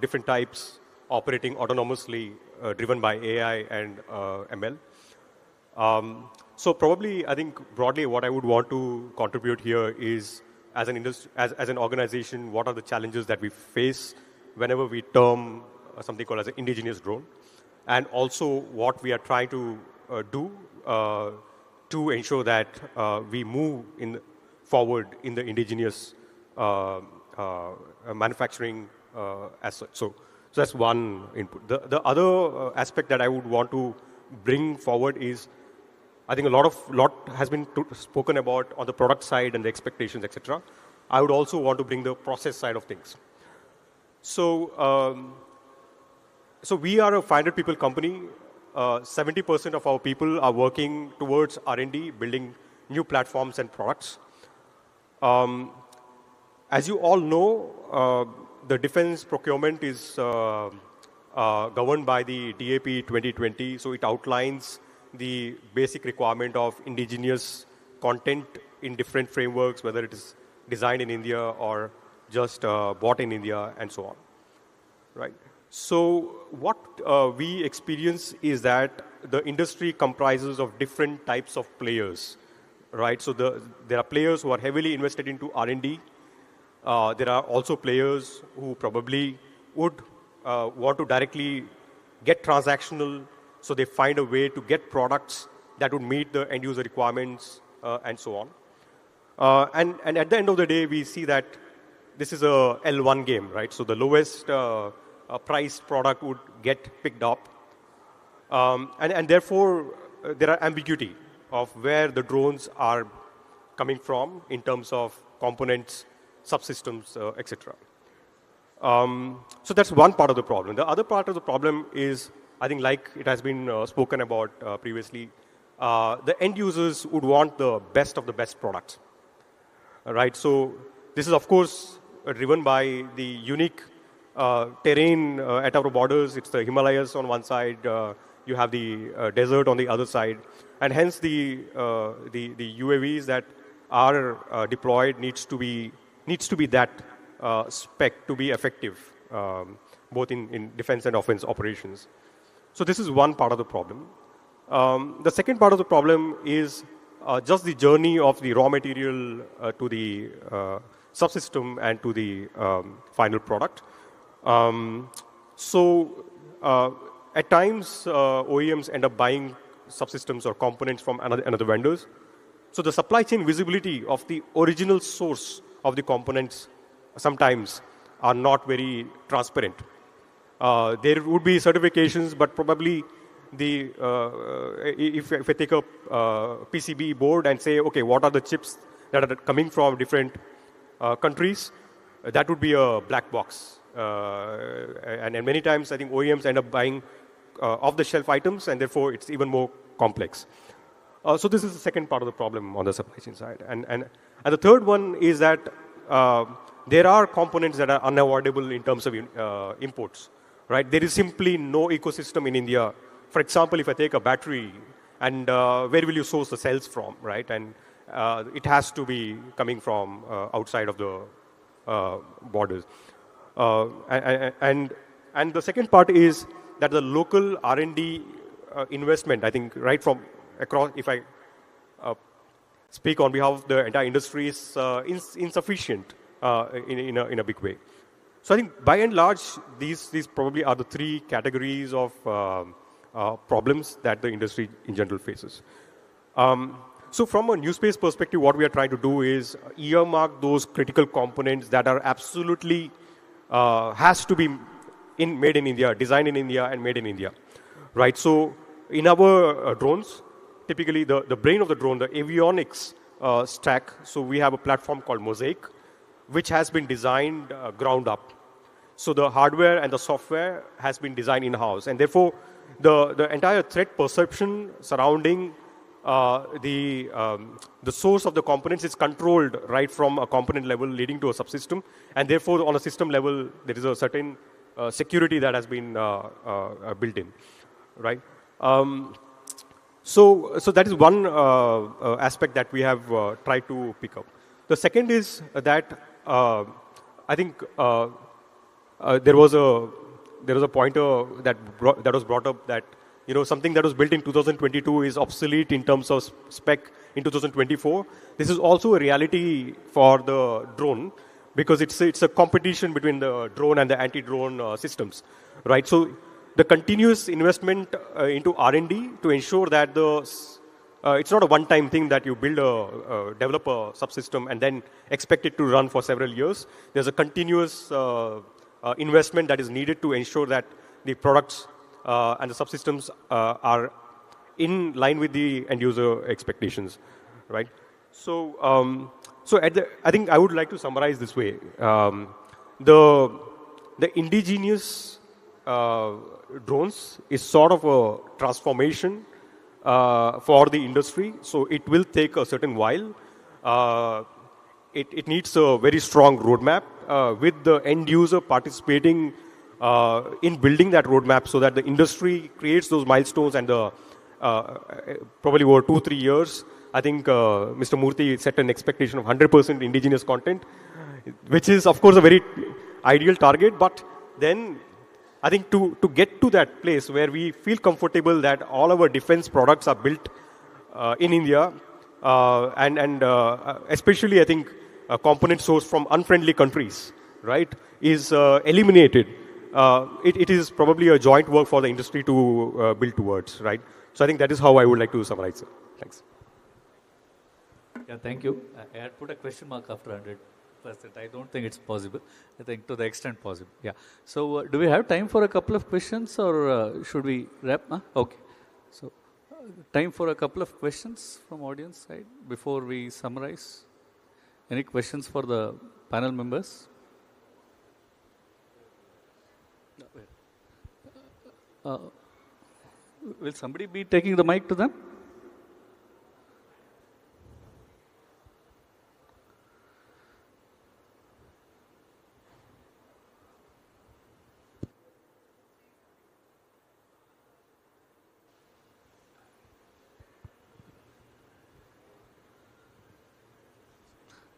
different types, operating autonomously, driven by AI and ML. So probably, I think broadly what I would want to contribute here is, as an industry, as an organization, what are the challenges that we face whenever we term something called as an indigenous drone, and also what we are trying to do to ensure that we move forward in the indigenous manufacturing as such. So that's one input. The other aspect that I would want to bring forward is, I think a lot has been spoken about on the product side and the expectations, etc. I would also want to bring the process side of things. So, so we are a 500 people company. 70% of our people are working towards R&D, building new platforms and products. As you all know, the defense procurement is governed by the DAP 2020. So it outlines the basic requirement of indigenous content in different frameworks, whether it is designed in India or just bought in India and so on, right? So what we experience is that the industry comprises of different types of players, right? So there are players who are heavily invested into R&D. There are also players who probably would want to directly get transactional, so they find a way to get products that would meet the end user requirements and so on. And at the end of the day, we see that this is a L1 game, right? So the lowest priced product would get picked up. And therefore, there are ambiguity of where the drones are coming from in terms of components, subsystems, etc. So that's one part of the problem. The other part of the problem is, I think like it has been spoken about previously, the end users would want the best of the best products. Right? So this is, of course, driven by the unique terrain at our borders. It's the Himalayas on one side, you have the desert on the other side, and hence the UAVs that are deployed needs to be that spec to be effective, both in defense and offense operations. So this is one part of the problem. The second part of the problem is just the journey of the raw material to the subsystem and to the final product. At times, OEMs end up buying subsystems or components from another vendors. So the supply chain visibility of the original source of the components sometimes are not very transparent. There would be certifications, but probably if I take a PCB board and say, okay, what are the chips that are coming from different countries, that would be a black box. And many times, I think OEMs end up buying off-the-shelf items, and therefore it's even more complex. So this is the second part of the problem on the supply chain side. And the third one is that there are components that are unavoidable in terms of imports. Right? There is simply no ecosystem in India. For example, if I take a battery, and where will you source the cells from, right? And it has to be coming from outside of the borders. And the second part is that the local R&D investment, I think, right from across, if I speak on behalf of the entire industry, is insufficient in a big way. So I think, by and large, these probably are the three categories of problems that the industry in general faces. So from a new space perspective, what we are trying to do is earmark those critical components that are absolutely has to be made in India, designed in India, and made in India. Right? So in our drones, typically the brain of the drone, the avionics stack, so we have a platform called Mosaic, which has been designed ground up. So the hardware and the software has been designed in-house, and therefore the entire threat perception surrounding the source of the components is controlled right from a component level leading to a subsystem, and therefore on a system level there is a certain security that has been built in, right? So that is one aspect that we have tried to pick up. The second is that I think there was a pointer that was brought up that something that was built in 2022 is obsolete in terms of spec in 2024. This is also a reality for the drone because it's a competition between the drone and the anti-drone systems, right? So the continuous investment into R&D to ensure that it's not a one-time thing that you build develop a subsystem and then expect it to run for several years. There's a continuous investment that is needed to ensure that the products and the subsystems are in line with the end user expectations, right? So, I think I would like to summarize this way: the indigenous drones is sort of a transformation for the industry. So it will take a certain while. It needs a very strong roadmap with the end user participating in building that roadmap so that the industry creates those milestones and probably over 2-3 years, I think Mr. Murthy set an expectation of 100% indigenous content, which is of course a very ideal target, but then I think to get to that place where we feel comfortable that all our defense products are built in India, and especially I think component sourced from unfriendly countries, right, is eliminated. It is probably a joint work for the industry to build towards, right? So I think that is how I would like to summarize, sir. Thanks. Yeah, thank you. I had put a question mark after 100%. I don't think it's possible. I think to the extent possible. Yeah. So do we have time for a couple of questions, or should we wrap? Okay. So time for a couple of questions from audience side before we summarize. Any questions for the panel members? Will somebody be taking the mic to them?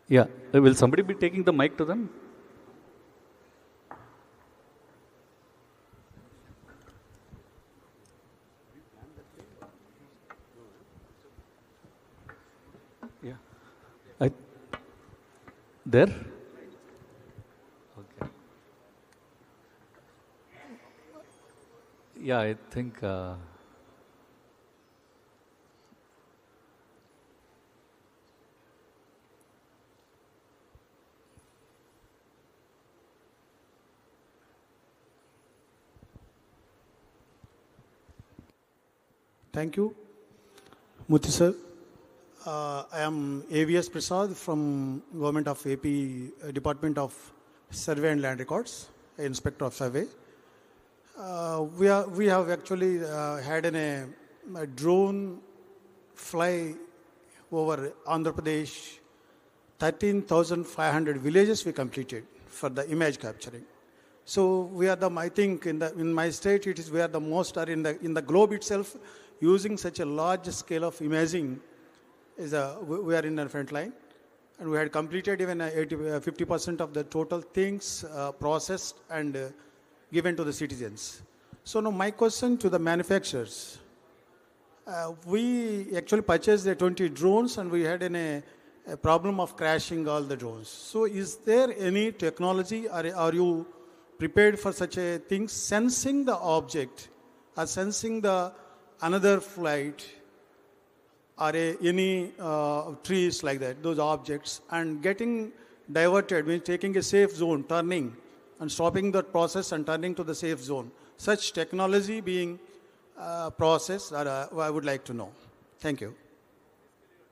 Yeah. Will somebody be taking the mic to them? Yeah. There? Okay. Yeah, I think... Thank you, Muthi sir. I am AVS Prasad from Government of AP Department of Survey and Land Records, Inspector of Survey. We have actually had a drone fly over Andhra Pradesh. 13,500 villages we completed for the image capturing. So we are I think in my state we are the most, or in the globe itself, using such a large scale of imaging. We are in the front line, and we had completed even 50% of the total things processed and given to the citizens. So now my question to the manufacturers. We actually purchased 20 drones, and we had a problem of crashing all the drones. So is there any technology, or are you prepared for such a thing, sensing the object or sensing the another flight or any trees like that, those objects, and getting diverted, means taking a safe zone, turning and stopping that process and turning to the safe zone? Such technology being processed, I would like to know. Thank you.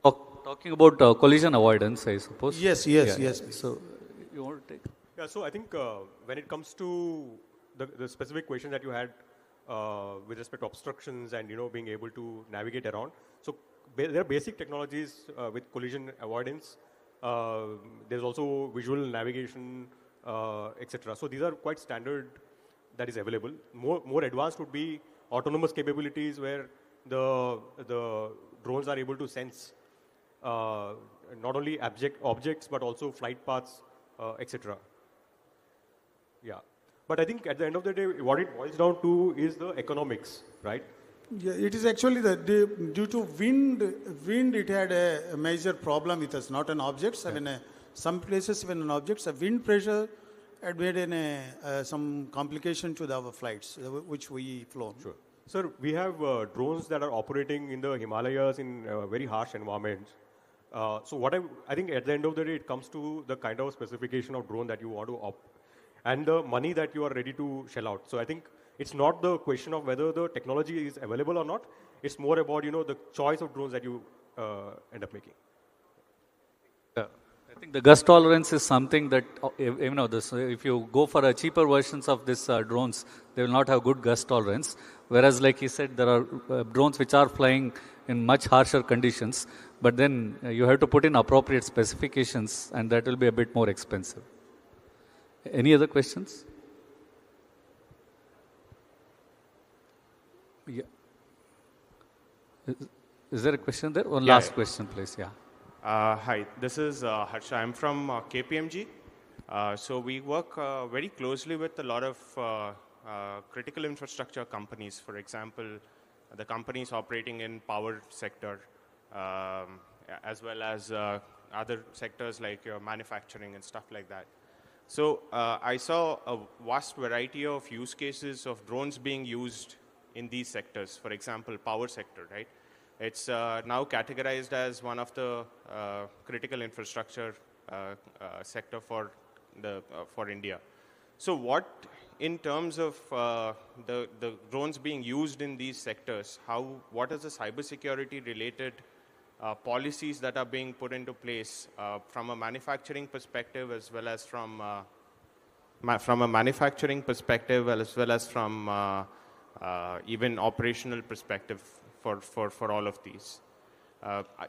Talking about collision avoidance, I suppose. Yes. So you want to take? Yeah, so I think when it comes to the specific question that you had with respect to obstructions and being able to navigate around, so there are basic technologies with collision avoidance. There's also visual navigation, etc. So these are quite standard that is available. More advanced would be autonomous capabilities, where the drones are able to sense not only objects but also flight paths, etc. Yeah, but I think at the end of the day, what it boils down to is the economics, right? Yeah, it is actually due to wind. It had a major problem with us, not an objects. I mean, some places when an objects, a wind pressure had made some complication to our flights, which we flown. Sure. Sir, we have drones that are operating in the Himalayas in very harsh environments. So what I think at the end of the day, it comes to the kind of specification of drone that you want to opt, and the money that you are ready to shell out. So I think it's not the question of whether the technology is available or not. It's more about the choice of drones that you end up making. Yeah. I think the gust tolerance is something that if you go for a cheaper versions of these drones, they will not have good gust tolerance. Whereas, like he said, there are drones which are flying in much harsher conditions, but then you have to put in appropriate specifications, and that will be a bit more expensive. Any other questions? Yeah. Is there a question there? One last question, please. Yeah. Hi, this is Harsha. I'm from KPMG. So we work very closely with a lot of critical infrastructure companies. For example, the companies operating in power sector, as well as other sectors like your manufacturing and stuff like that. So I saw a vast variety of use cases of drones being used in these sectors. For example, power sector, right? It's now categorized as one of the critical infrastructure sector for India. So what, in terms of the drones being used in these sectors, what is the cybersecurity related policies that are being put into place from a manufacturing perspective, as well as from a manufacturing perspective, as well as from even operational perspective for all of these?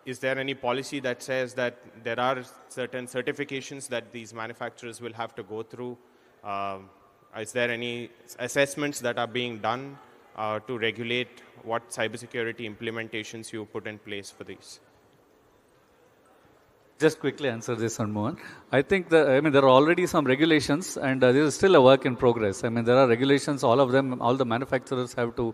Is there any policy that says that there are certain certifications that these manufacturers will have to go through? Is there any assessments that are being done to regulate what cybersecurity implementations you put in place for these? Just quickly answer this one, Mohan. I think there are already some regulations, and this is still a work in progress. I mean, there are regulations, all of them, all the manufacturers have to,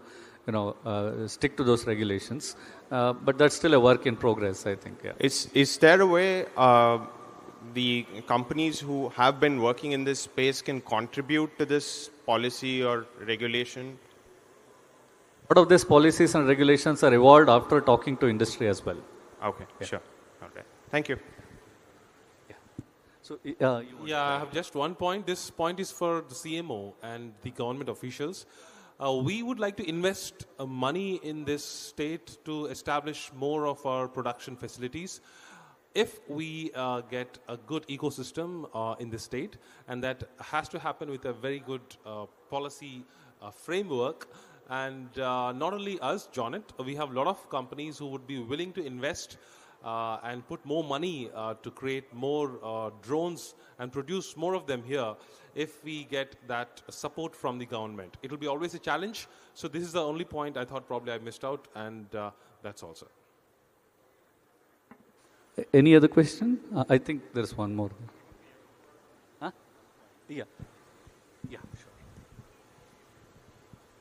stick to those regulations. But that's still a work in progress, I think. Yeah. Is there a way the companies who have been working in this space can contribute to this policy or regulation? A lot of these policies and regulations are evolved after talking to industry as well. Okay, sure. Okay. Thank you. So, I have just one point. This point is for the CMO and the government officials. We would like to invest money in this state to establish more of our production facilities. If we get a good ecosystem in the state, and that has to happen with a very good policy framework. And not only us, Jonet, we have a lot of companies who would be willing to invest and put more money to create more drones and produce more of them here if we get that support from the government. It will be always a challenge. So this is the only point I thought probably I missed out, and that's also. Any other question? I think there's one more. Huh? Yeah. Yeah, sure.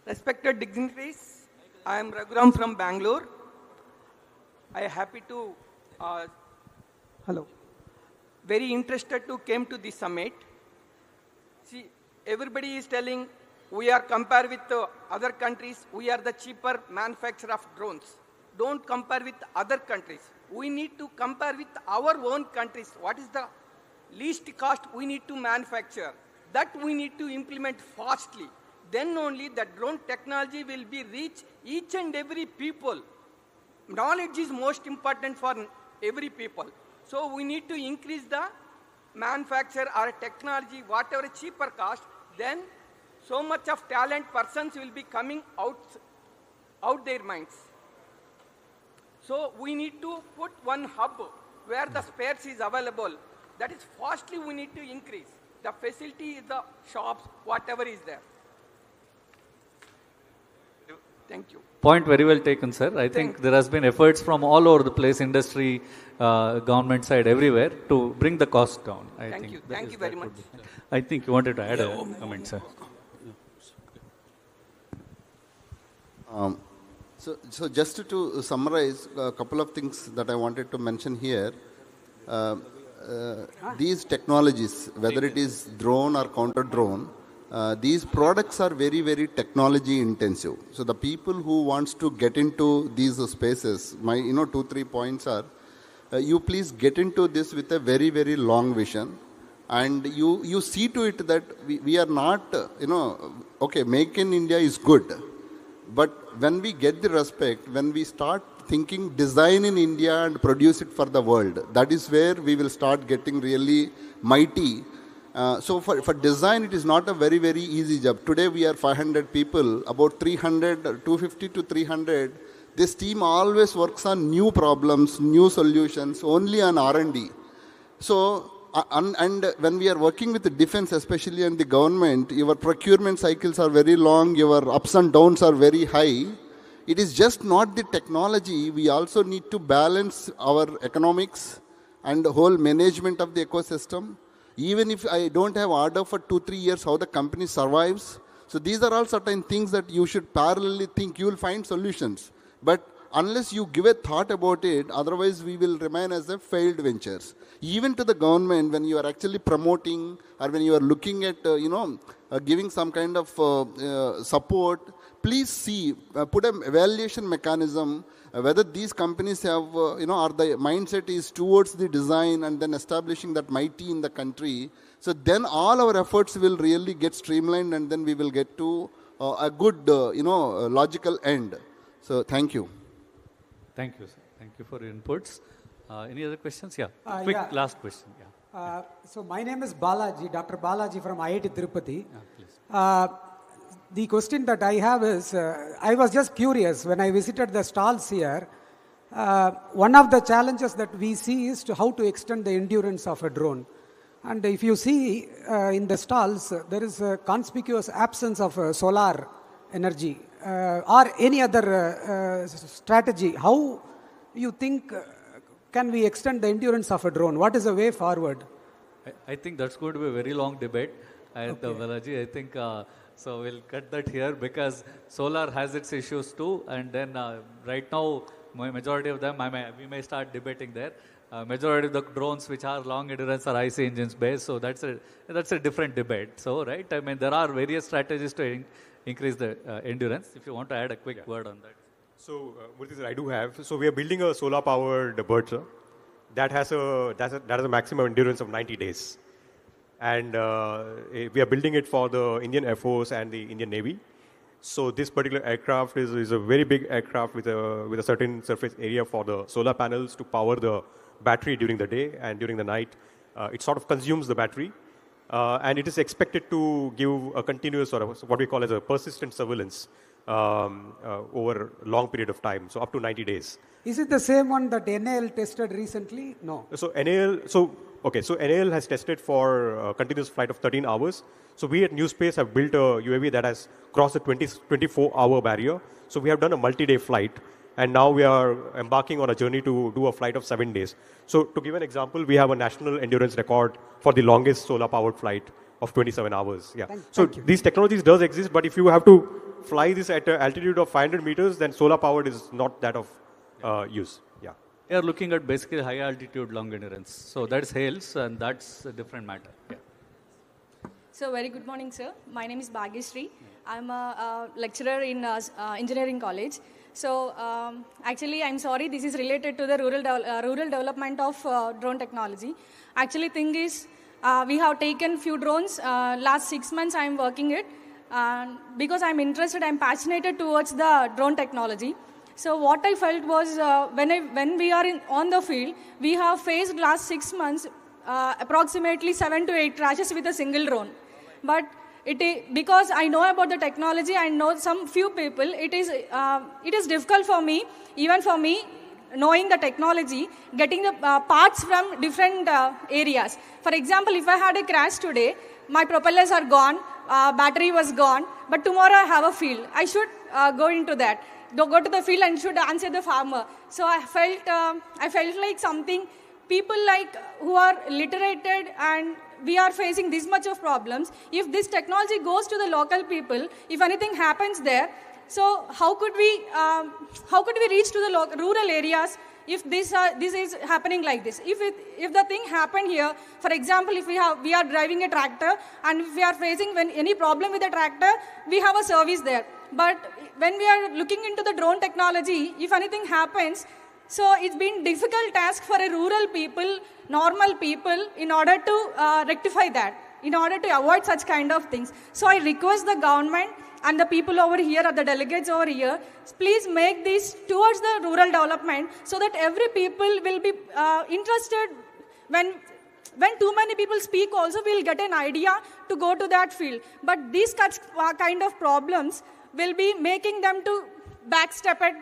Respected dignitaries, I am Raghuram from Bangalore. I am happy to, very interested to came to this summit. See, everybody is telling we are compared with other countries, we are the cheaper manufacturer of drones. Don't compare with other countries. We need to compare with our own countries. What is the least cost we need to manufacture? That we need to implement fastly. Then only the drone technology will be reach each and every people. Knowledge is most important for every people. So we need to increase the manufacture or technology, whatever cheaper cost, then so much of talent persons will be coming out their minds. So we need to put one hub where the spares is available. That is fastly we need to increase. The facility is the shops, whatever is there. Thank you. Point very well taken, sir. I think there has been efforts from all over the place, industry, government side, everywhere, to bring the cost down. Thank you. Thank you very much. I think you wanted to add a comment, sir. So just to summarize a couple of things that I wanted to mention here. These technologies, whether it is drone or counter-drone, these products are very, very technology intensive. So the people who wants to get into these spaces, my 2-3 points are, you please get into this with a very, very long vision, and you see to it that we are not, okay, make in India is good, but when we get the respect, when we start thinking design in India and produce it for the world, that is where we will start getting really mighty. So for design, it is not a very, very easy job. Today we are 500 people, about 250 to 300. This team always works on new problems, new solutions, only on R&D. So, and when we are working with the defense, especially and the government, your procurement cycles are very long, your ups and downs are very high. It is just not the technology. We also need to balance our economics and the whole management of the ecosystem. Even if I don't have order for 2-3 years, how the company survives. So these are all certain things that you should parallelly think. You will find solutions. But unless you give a thought about it, otherwise we will remain as a failed ventures. Even to the government, when you are actually promoting or when you are looking at, giving some kind of support, please see, put an evaluation mechanism whether these companies have, or the mindset is towards the design and then establishing that mighty in the country. So then all our efforts will really get streamlined and then we will get to a good, logical end. So thank you. Thank you, sir. Thank you for your inputs. Any other questions? Yeah. Quick last question. Yeah. So my name is Balaji, Dr. Balaji from IIT Tirupati. The question that I have is, I was just curious when I visited the stalls here. One of the challenges that we see is how to extend the endurance of a drone. And if you see in the stalls, there is a conspicuous absence of solar energy or any other strategy. How you think can we extend the endurance of a drone? What is the way forward? I think that's going to be a very long debate. And Balaji, I think, so we'll cut that here because solar has its issues too. And then right now, majority of them, we may start debating there. Majority of the drones which are long endurance are IC engines based. So that's a different debate. So, right, I mean, there are various strategies to increase the endurance. If you want to add a quick word on that. So, what is it I do have? So, we are building a solar-powered bird, sir. That has a maximum endurance of 90 days. And we are building it for the Indian Air Force and the Indian Navy. So this particular aircraft is a very big aircraft with a certain surface area for the solar panels to power the battery during the day, and during the night it sort of consumes the battery. And it is expected to give a continuous sort of what we call as a persistent surveillance over a long period of time, so up to 90 days. Is it the same one that NAL tested recently? No. So NAL has tested for a continuous flight of 13 hours. So we at New Space have built a UAV that has crossed the 24-hour barrier. So we have done a multi-day flight, and now we are embarking on a journey to do a flight of 7 days. So to give an example, we have a national endurance record for the longest solar-powered flight of 27 hours. Yeah. Thank you. These technologies does exist, but if you have to fly this at an altitude of 500 meters, then solar-powered is not that of use. Yeah. We are looking at basically high altitude long endurance. So that's HALES, and that's a different matter. Yeah. So very good morning, sir. My name is Bhagyashree. I'm a lecturer in engineering college. So actually, I'm sorry, this is related to the rural development of drone technology. Actually, thing is, we have taken few drones. Last 6 months, I'm working it. Because I'm interested, I'm passionate towards the drone technology. So what I felt was when we are on the field, we have faced last 6 months approximately 7 to 8 crashes with a single drone. But because I know about the technology, I know some few people, it is difficult for me, even for me, knowing the technology, getting the parts from different areas. For example, if I had a crash today, my propellers are gone, battery was gone, but tomorrow I have a field. I should go into that. Go to the field and should answer the farmer. So I felt like something, people like who are literated and we are facing this much of problems. If this technology goes to the local people, if anything happens there, so how could we reach to the rural areas if this is happening like this? If the thing happened here, for example, if we are driving a tractor and if we are facing any problem with the tractor, we have a service there. But when we are looking into the drone technology, if anything happens, so it's been difficult task for a rural people, normal people, in order to rectify that, in order to avoid such kind of things. So I request the government and the people over here, or the delegates over here, please make this towards the rural development so that every people will be interested. When too many people speak also, we'll get an idea to go to that field. But these kind of problems will be making them to backstep it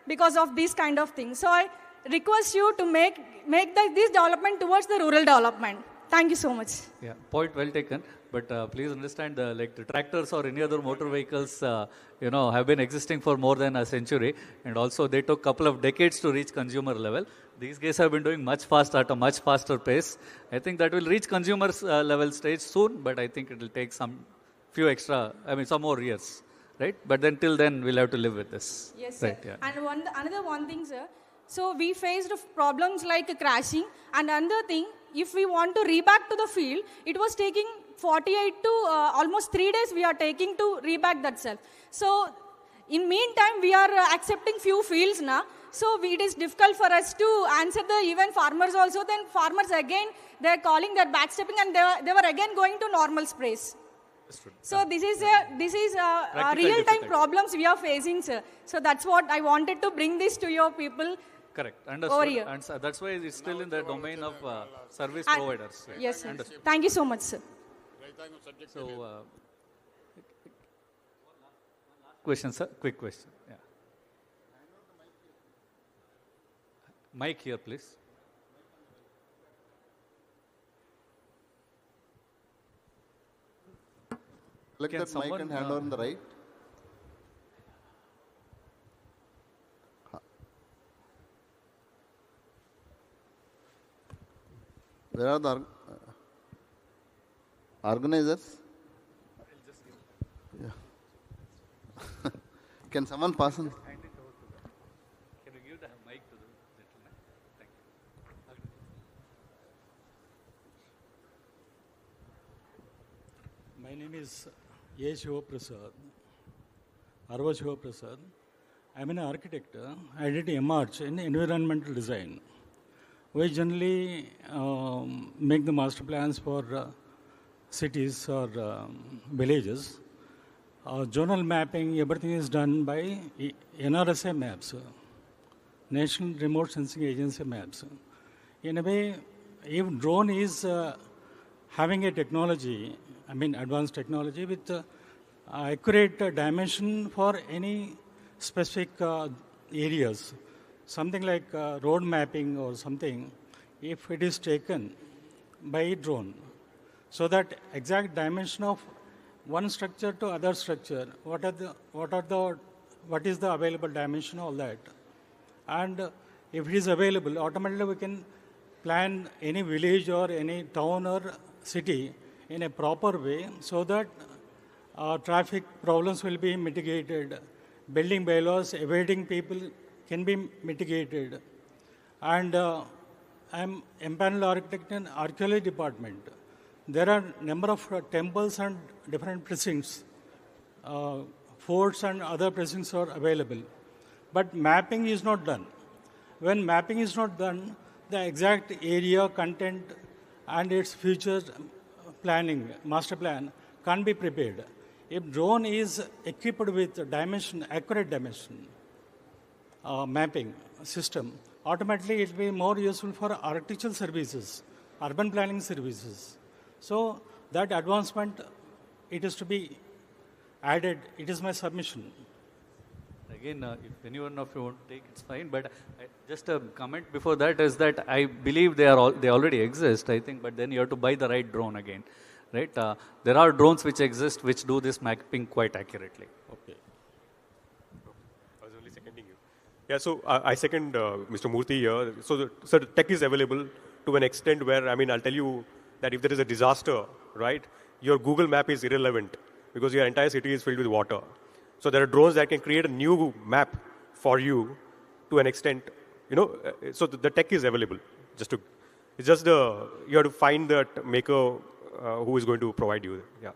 because of these kind of things. So I request you to make this development towards the rural development. Thank you so much. Yeah, point well taken. But please understand, like the tractors or any other motor vehicles, have been existing for more than a century, and also they took a couple of decades to reach consumer level. These guys have been doing much faster at a much faster pace. I think that will reach consumers level stage soon, but I think it will take some more years. right? But then till then, we'll have to live with this. Yes, right, sir. yeah. And another one thing, sir. So we faced problems like crashing. And another thing, if we want to reback to the field, it was taking 48 to almost 3 days we are taking to reback that self. So in meantime, we are accepting few fields now. So it is difficult for us to answer the even farmers also. Then farmers again, they are calling their backstepping and they were again going to normal sprays. So this is real-time problems we are facing, sir. So that's what I wanted to bring this to your people. Correct. Over Understood. here. And so that's why it's still in the domain of service providers. Right? Yes, sir. Understood. Thank you so much, sir. So, question, sir. Quick question. Yeah. Mic here, please. Select Can that mic someone, and hand on the right. Where are the organizers? Yeah. Can someone pass on? Can you give the mic to the gentleman? Thank you. My name is A. Shiva Prasad, Arva Shiva Prasad. I'm an architect. I did MArch in environmental design. We generally make the master plans for cities or villages. Zonal mapping, everything is done by NRSA maps, National Remote Sensing Agency maps. In a way, if drone is having a technology, advanced technology with accurate dimension for any specific areas, something like road mapping or something, if it is taken by drone, so that exact dimension of one structure to other structure, what is the available dimension, all that, and if it is available, automatically we can plan any village or any town or city in a proper way, so that traffic problems will be mitigated, building bylaws, evading people can be mitigated. And I'm empaneled architect in archaeology department. There are number of temples and different precincts, forts and other precincts are available. But mapping is not done. When mapping is not done, the exact area, content, and its future planning, master plan, can't be prepared. If drone is equipped with dimension, accurate dimension, mapping system, automatically it will be more useful for architectural services, urban planning services. So that advancement, it is to be added. It is my submission. Again, if anyone of you want to take, it's fine. But just a comment before that is that I believe they already exist, I think, but then you have to buy the right drone again, right? There are drones which exist which do this mapping quite accurately. Okay. I was only seconding you. Yeah, so I second Mr. Murthy here. So the tech is available to an extent where, I'll tell you that if there is a disaster, right, your Google map is irrelevant because your entire city is filled with water. So there are drones that can create a new map for you to an extent, so the tech is available. You have to find that maker who is going to provide you. Yeah.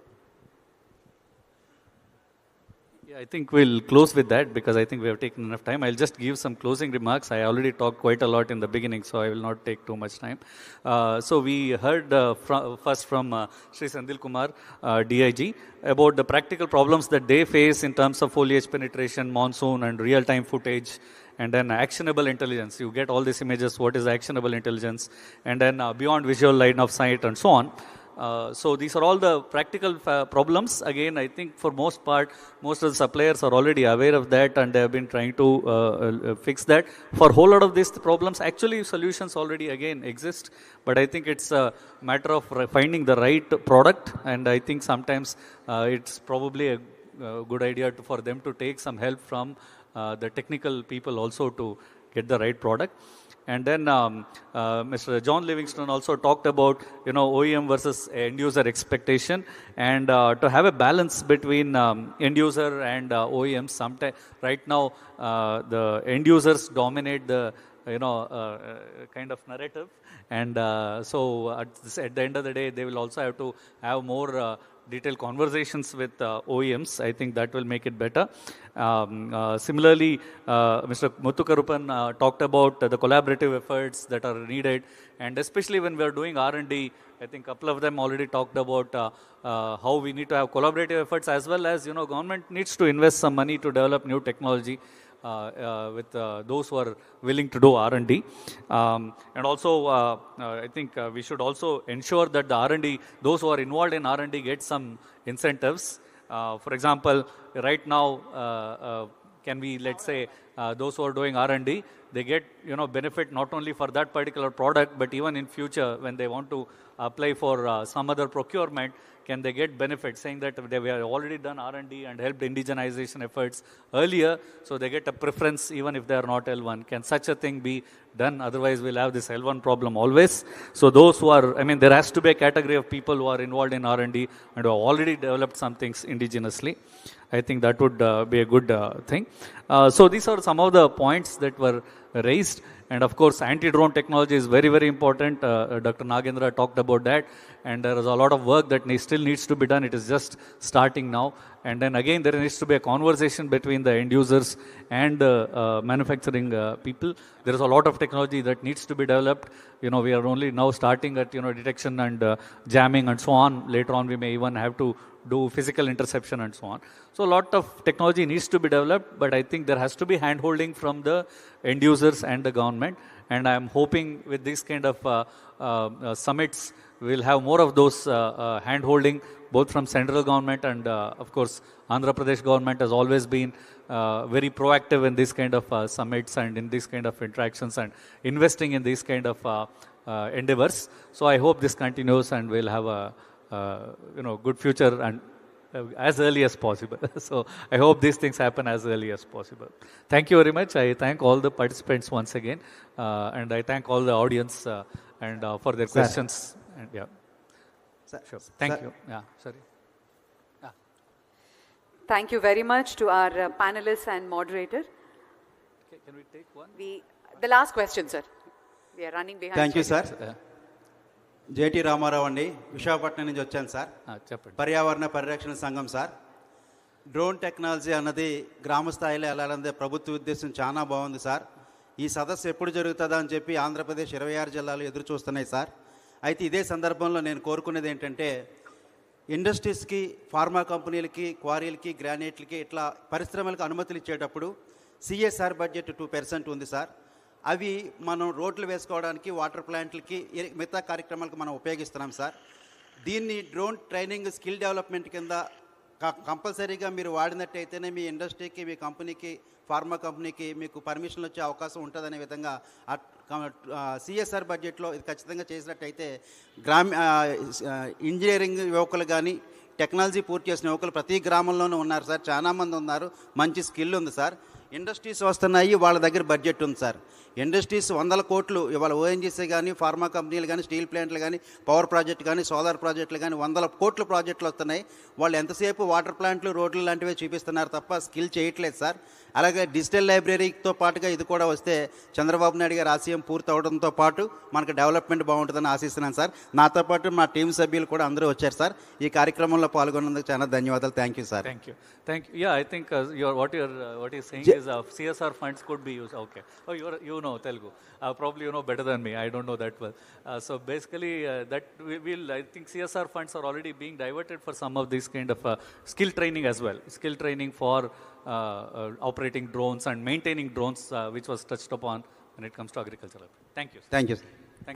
Yeah, I think we'll close with that because I think we have taken enough time. I'll just give some closing remarks. I already talked quite a lot in the beginning, so I will not take too much time. So we heard first from Sri Sandil Kumar, DIG, about the practical problems that they face in terms of foliage penetration, monsoon, and real-time footage, and then actionable intelligence. You get all these images, what is actionable intelligence, and then beyond visual line of sight, and so on. So these are all the practical problems. Again, I think for most part, most of the suppliers are already aware of that and they have been trying to fix that. For a whole lot of these problems, actually solutions already again exist, but I think it's a matter of finding the right product, and I think sometimes it's probably a good idea for them to take some help from the technical people also to get the right product. And then Mr. John Livingston also talked about, OEM versus end user expectation, and to have a balance between end user and OEM. Sometimes right now the end users dominate the kind of narrative, and so at the end of the day they will also have to have more detailed conversations with OEMs. I think that will make it better. Similarly, Mr. Muthukarupan talked about the collaborative efforts that are needed, and especially when we are doing R&D, I think a couple of them already talked about how we need to have collaborative efforts, as well as, government needs to invest some money to develop new technology with those who are willing to do R&D. And also, I think we should also ensure that the R&D, those who are involved in R&D get some incentives. For example, right now, can we, let's say, those who are doing R&D, they get, benefit not only for that particular product, but even in future when they want to apply for some other procurement, can they get benefits, saying that they have already done R&D and helped indigenization efforts earlier, so they get a preference even if they are not L1. Can such a thing be done? Otherwise, we'll have this L1 problem always. So those who are, there has to be a category of people who are involved in R&D and who have already developed some things indigenously. I think that would be a good thing. So these are some of the points that were raised. And of course, anti-drone technology is very, very important. Dr. Nagendra talked about that. And there is a lot of work that still needs to be done. It is just starting now. And then again, there needs to be a conversation between the end users and the manufacturing people. There is a lot of technology that needs to be developed. We are only now starting at, detection and jamming and so on. Later on, we may even have to do physical interception and so on. So a lot of technology needs to be developed, but I think there has to be hand-holding from the end users and the government. And I am hoping with these kind of summits, we'll have more of those hand-holding, both from central government and, of course, Andhra Pradesh government has always been very proactive in these kind of summits and in these kind of interactions and investing in these kind of endeavors. So I hope this continues and we'll have a good future and as early as possible. So I hope these things happen as early as possible. Thank you very much. I thank all the participants once again, and I thank all the audience and for their questions. And yeah, sure. Thank you. Yeah, sorry. Thank you very much to our panelists and moderator. Okay, can we take one? The last question, sir. We are running behind. Thank you, sir. J T Ramarao అండి, విశాఖపట్నం నుంచి వచ్చాను sir. పర్యావరణ పరిరక్షణ సంఘం sir. Drone technology అన్నది గ్రామ స్థాయిలో వెళ్ళాలన్నది ప్రభుత్వ ఉద్దేశం చాలా బాగుంది సార్. ఈ సదస్సు ఎప్పుడు జరుగుతుందా అని చెప్పి ఆంధ్రప్రదేశ్ 26 జిల్లాలు ఎదురు చూస్తున్నాయి సార్. అయితే ఇదే సందర్భంలో నేను కోరుకునేది ఏంటంటే, ఇండస్ట్రీస్కి, ఫార్మా కంపెనీలకి, క్వారీలకి, గ్రానైట్లకి ఇట్లా పరిశ్రమలకు అనుమతులు ఇచ్చేటప్పుడు సిఎస్ఆర్ బడ్జెట్ 2% ఉంది సార్. అవి మనం రోడ్లు వేసుకోవడానికి, వాటర్ ప్లాంట్లకి, మిగతా కార్యక్రమాలకు మనం ఉపయోగిస్తున్నాం సార్. దీన్ని డ్రోన్ ట్రైనింగ్ స్కిల్ డెవలప్మెంట్ కింద కంపల్సరీగా మీరు వాడినట్టయితేనే మీ ఇండస్ట్రీకి, మీ కంపెనీకి, ఫార్మా కంపెనీకి మీకు పర్మిషన్లు వచ్చే అవకాశం ఉంటుందనే విధంగా సిఎస్ఆర్ బడ్జెట్లో ఇది ఖచ్చితంగా చేసినట్టయితే ఇంజనీరింగ్ యువకులు కానీ, టెక్నాలజీ పూర్తి చేసిన యువకులు ప్రతి గ్రామంలోనూ ఉన్నారు సార్. చాలామంది ఉన్నారు, మంచి స్కిల్ ఉంది సార్. ఇండస్ట్రీస్ వస్తున్నాయి, వాళ్ళ దగ్గర బడ్జెట్ ఉంది సార్. ఇండస్ట్రీస్ 100 కోట్లు ఇవాళ ఓఎన్జీసీ కానీ, ఫార్మా కంపెనీలు కానీ, స్టీల్ ప్లాంట్లు కానీ, పవర్ ప్రాజెక్ట్ కానీ, సోలార్ ప్రాజెక్టులు కానీ 100 కోట్ల ప్రాజెక్టులు వస్తున్నాయి. వాళ్ళు ఎంతసేపు వాటర్ ప్లాంట్లు, రోడ్లు లాంటివే చూపిస్తున్నారు తప్ప స్కిల్ చేయట్లేదు సార్. అలాగే డిజిటల్ లైబ్రరీతో పాటుగా ఇది కూడా వస్తే చంద్రబాబు నాయుడు గారి ఆశయం పూర్తి అవడంతో పాటు మనకు డెవలప్మెంట్ బాగుంటుందని ఆశిస్తున్నాను సార్. నాతో పాటు మా టీం సభ్యులు కూడా అందరూ వచ్చారు సార్. ఈ కార్యక్రమంలో పాల్గొన్నందుకు చాలా ధన్యవాదాలు. Thank you sir. Thank you. Yeah, I think what you're saying is CSR funds could be used. Okay. Oh, you know Telugu. Probably you know better than me. I don't know that well. So basically, that I think CSR funds are already being diverted for some of these kind of skill training as well. Skill training for operating drones and maintaining drones, which was touched upon when it comes to agriculture. Thank you. Thank you.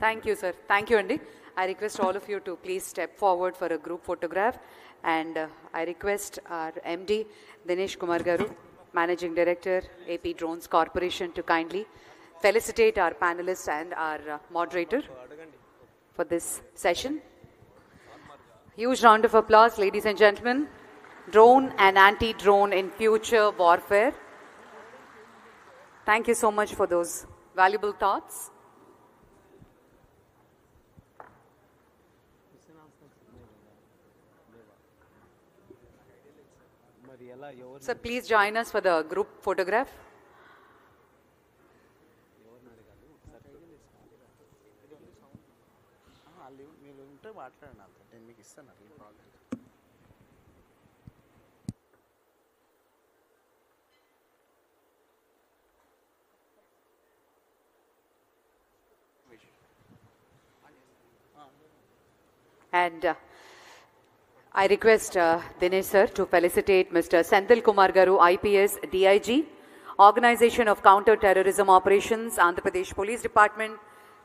Thank you, sir. Thank you, Andy. I request all of you to please step forward for a group photograph. And I request our MD, Dinesh Kumar Garu, Managing Director, AP Drones Corporation, to kindly felicitate our panelists and our moderator for this session. Huge round of applause, ladies and gentlemen. Drone and anti-drone in future warfare. Thank you so much for those valuable thoughts. So please join us for the group photograph. And I request Dinesh sir to felicitate Mr. Senthil Kumar Garu, IPS, DIG, Organization of Counter-Terrorism Operations, Andhra Pradesh Police Department.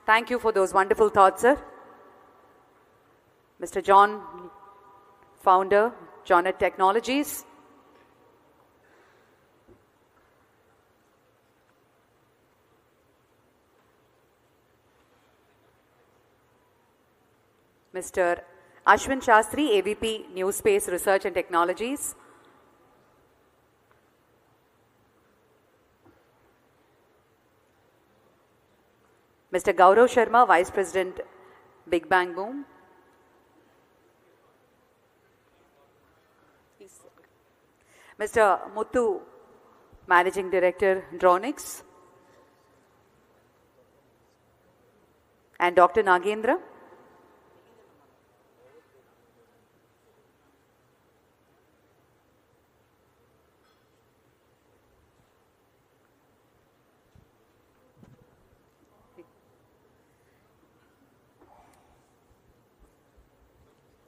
Thank you for those wonderful thoughts, sir. Mr. John, founder, Jonet Technologies. Mr. Ashwin Shastri, AVP, New Space Research and Technologies. Mr. Gaurav Sharma, Vice President, Big Bang Boom. Mr. Muthu, Managing Director, Dronix. And Dr. Nagendra.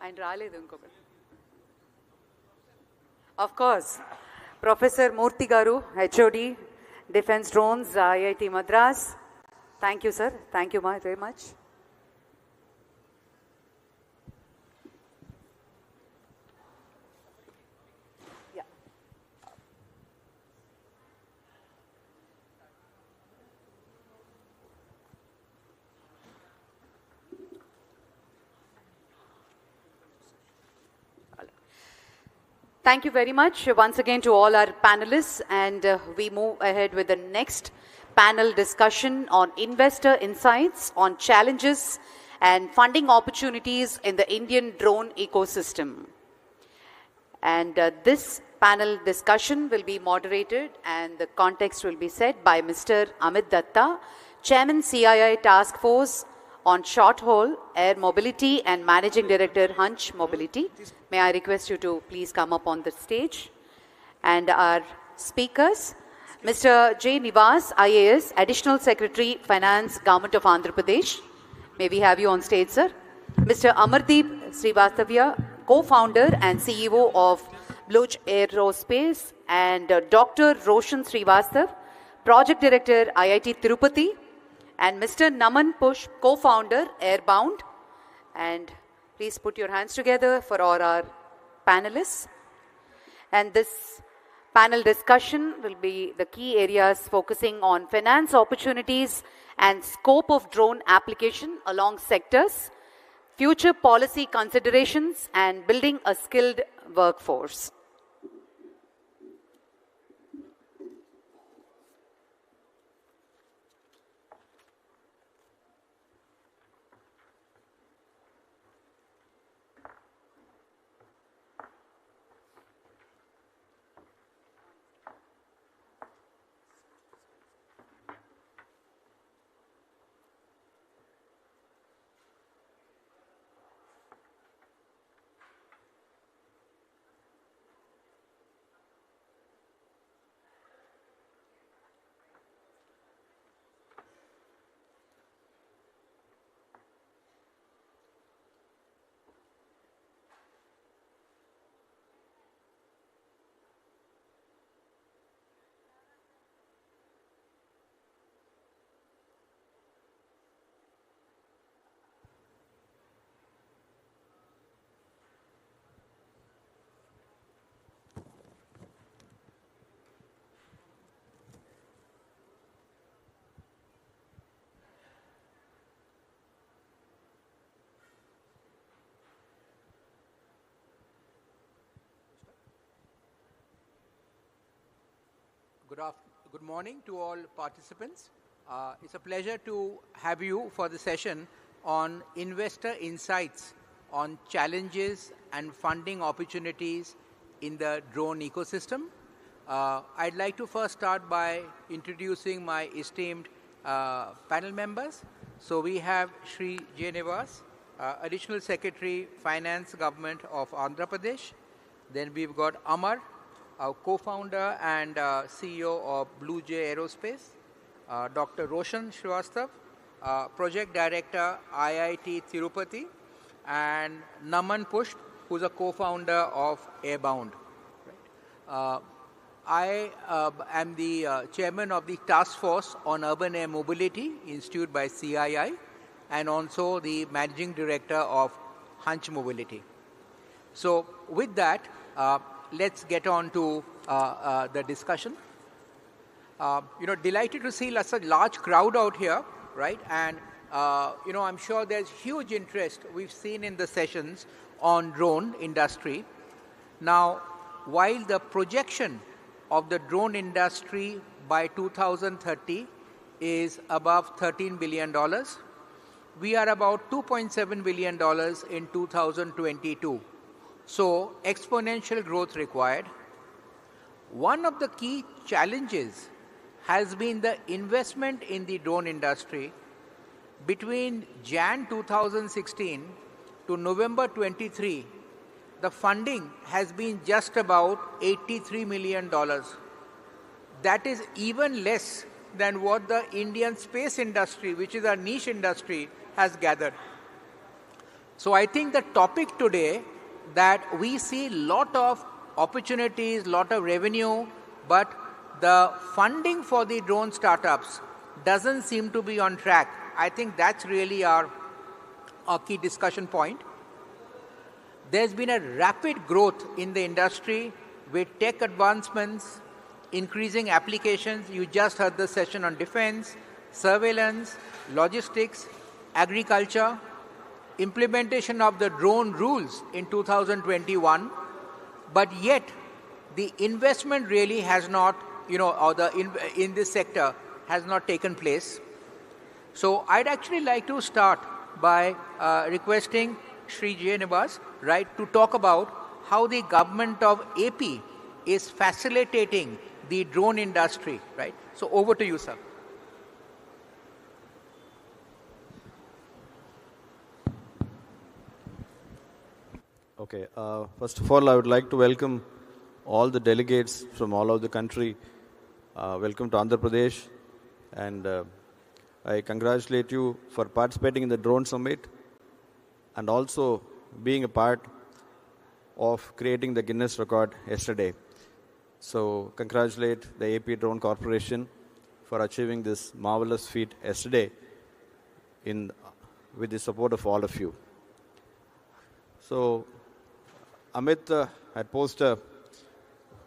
And రాలేదు ఇంకొకటి. Of course, Professor Murthy Garu, HOD, Defense Drones, IIT Madras. Thank you, sir. Thank you very much. Yeah. Thank you very much once again to all our panelists, and we move ahead with the next panel discussion on investor insights on challenges and funding opportunities in the Indian drone ecosystem. And this panel discussion will be moderated and the context will be set by Mr. Amit Datta, Chairman CII Task Force on Short Haul Air Mobility and Managing Director Hunch Mobility. May I request you to please come up on the stage. And our speakers, Mr. J. Nivas, IAS, Additional Secretary, Finance, Government of Andhra Pradesh. May we have you on stage, sir. Mr. Amardeep Srivastavya, co-founder and CEO of Bluj Aerospace, and Dr. Roshan Srivastav, Project Director, IIT Tirupati, and Mr. Naman Push, co-founder, Airbound. And please put your hands together for all our panelists. And this panel discussion will be the key areas focusing on finance opportunities and scope of drone application along sectors, future policy considerations, and building a skilled workforce. Good morning to all participants. It's a pleasure to have you for the session on investor insights on challenges and funding opportunities in the drone ecosystem. I'd like to first start by introducing my esteemed panel members. So we have Shri J. Nivas, Additional Secretary, Finance Government of Andhra Pradesh. Then we've got Amar, our co-founder and CEO of Blue Jay Aerospace. Dr. Roshan Srivastav, Project Director, IIT Tirupati. And Naman Pushp, who's a co-founder of Airbound. I am the chairman of the Task Force on Urban Air Mobility, instituted by CII, and also the managing director of Hunch Mobility. So with that, let's get on to the discussion. Delighted to see such a large crowd out here, right? And I'm sure there's huge interest we've seen in the sessions on drone industry. Now, while the projection of the drone industry by 2030 is above $13 billion, we are about $2.7 billion in 2022. So, exponential growth required. One of the key challenges has been the investment in the drone industry. Between Jan 2016 to November 23, the funding has been just about $83 million. That is even less than what the Indian space industry, which is a niche industry, has gathered. So I think the topic today that we see lot of opportunities, lot of revenue, but the funding for the drone startups doesn't seem to be on track. I think that's really our key discussion point. There's been a rapid growth in the industry with tech advancements, increasing applications. You just heard the session on defense, surveillance, logistics, agriculture, implementation of the drone rules in 2021, but yet the investment really has not, in this sector has not taken place. So I'd actually like to start by requesting Shri J. Nivas, right, to talk about how the government of AP is facilitating the drone industry, right? So over to you, sir. Okay, first of all, I would like to welcome all the delegates from all over the country. Welcome to Andhra Pradesh, and I congratulate you for participating in the Drone Summit and also being a part of creating the Guinness record yesterday. So congratulate the AP Drone Corporation for achieving this marvelous feat yesterday with the support of all of you. So Amit had posed a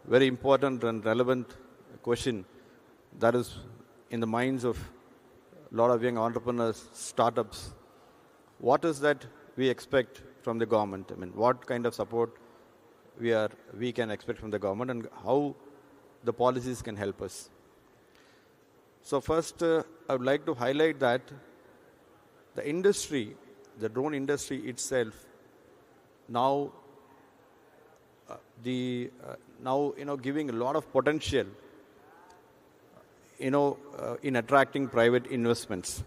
very important and relevant question that is in the minds of a lot of young entrepreneurs, startups. What is that we expect from the government? I mean, what kind of support we can expect from the government, and how the policies can help us? So first, I would like to highlight that the industry, the drone industry itself, now giving a lot of potential, in attracting private investments.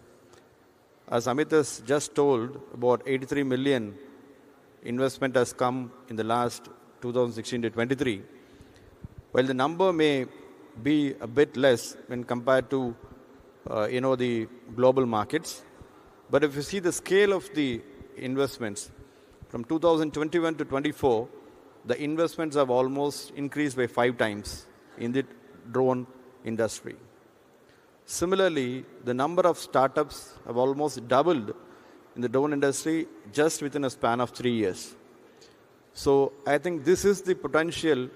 As Amit has just told, about 83 million investment has come in the last 2016 to 23. While the number may be a bit less when compared to, the global markets, but if you see the scale of the investments, from 2021 to 24, the investments have almost increased by 5 times in the drone industry. Similarly, the number of startups have almost doubled in the drone industry just within a span of 3 years. So I think this is the potential,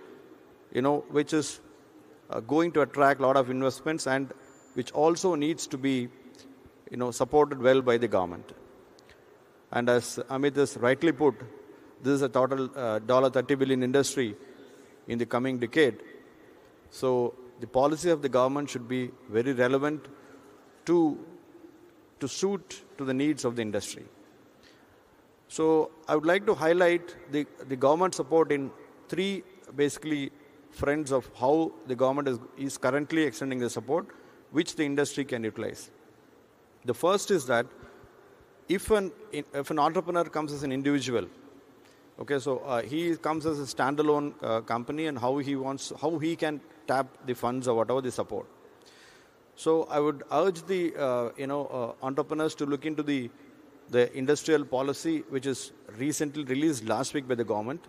which is going to attract a lot of investments, and which also needs to be, supported well by the government. And as Amit has rightly put, this is a total $30 billion industry in the coming decade. So the policy of the government should be very relevant to suit to the needs of the industry. So I would like to highlight the government support in three basically fronts of how the government is currently extending the support, which the industry can utilize. The first is that if an entrepreneur comes as an individual, okay, so he comes as a standalone company, and how he can tap the funds or whatever the support. So I would urge the entrepreneurs to look into the industrial policy, which is recently released last week by the government.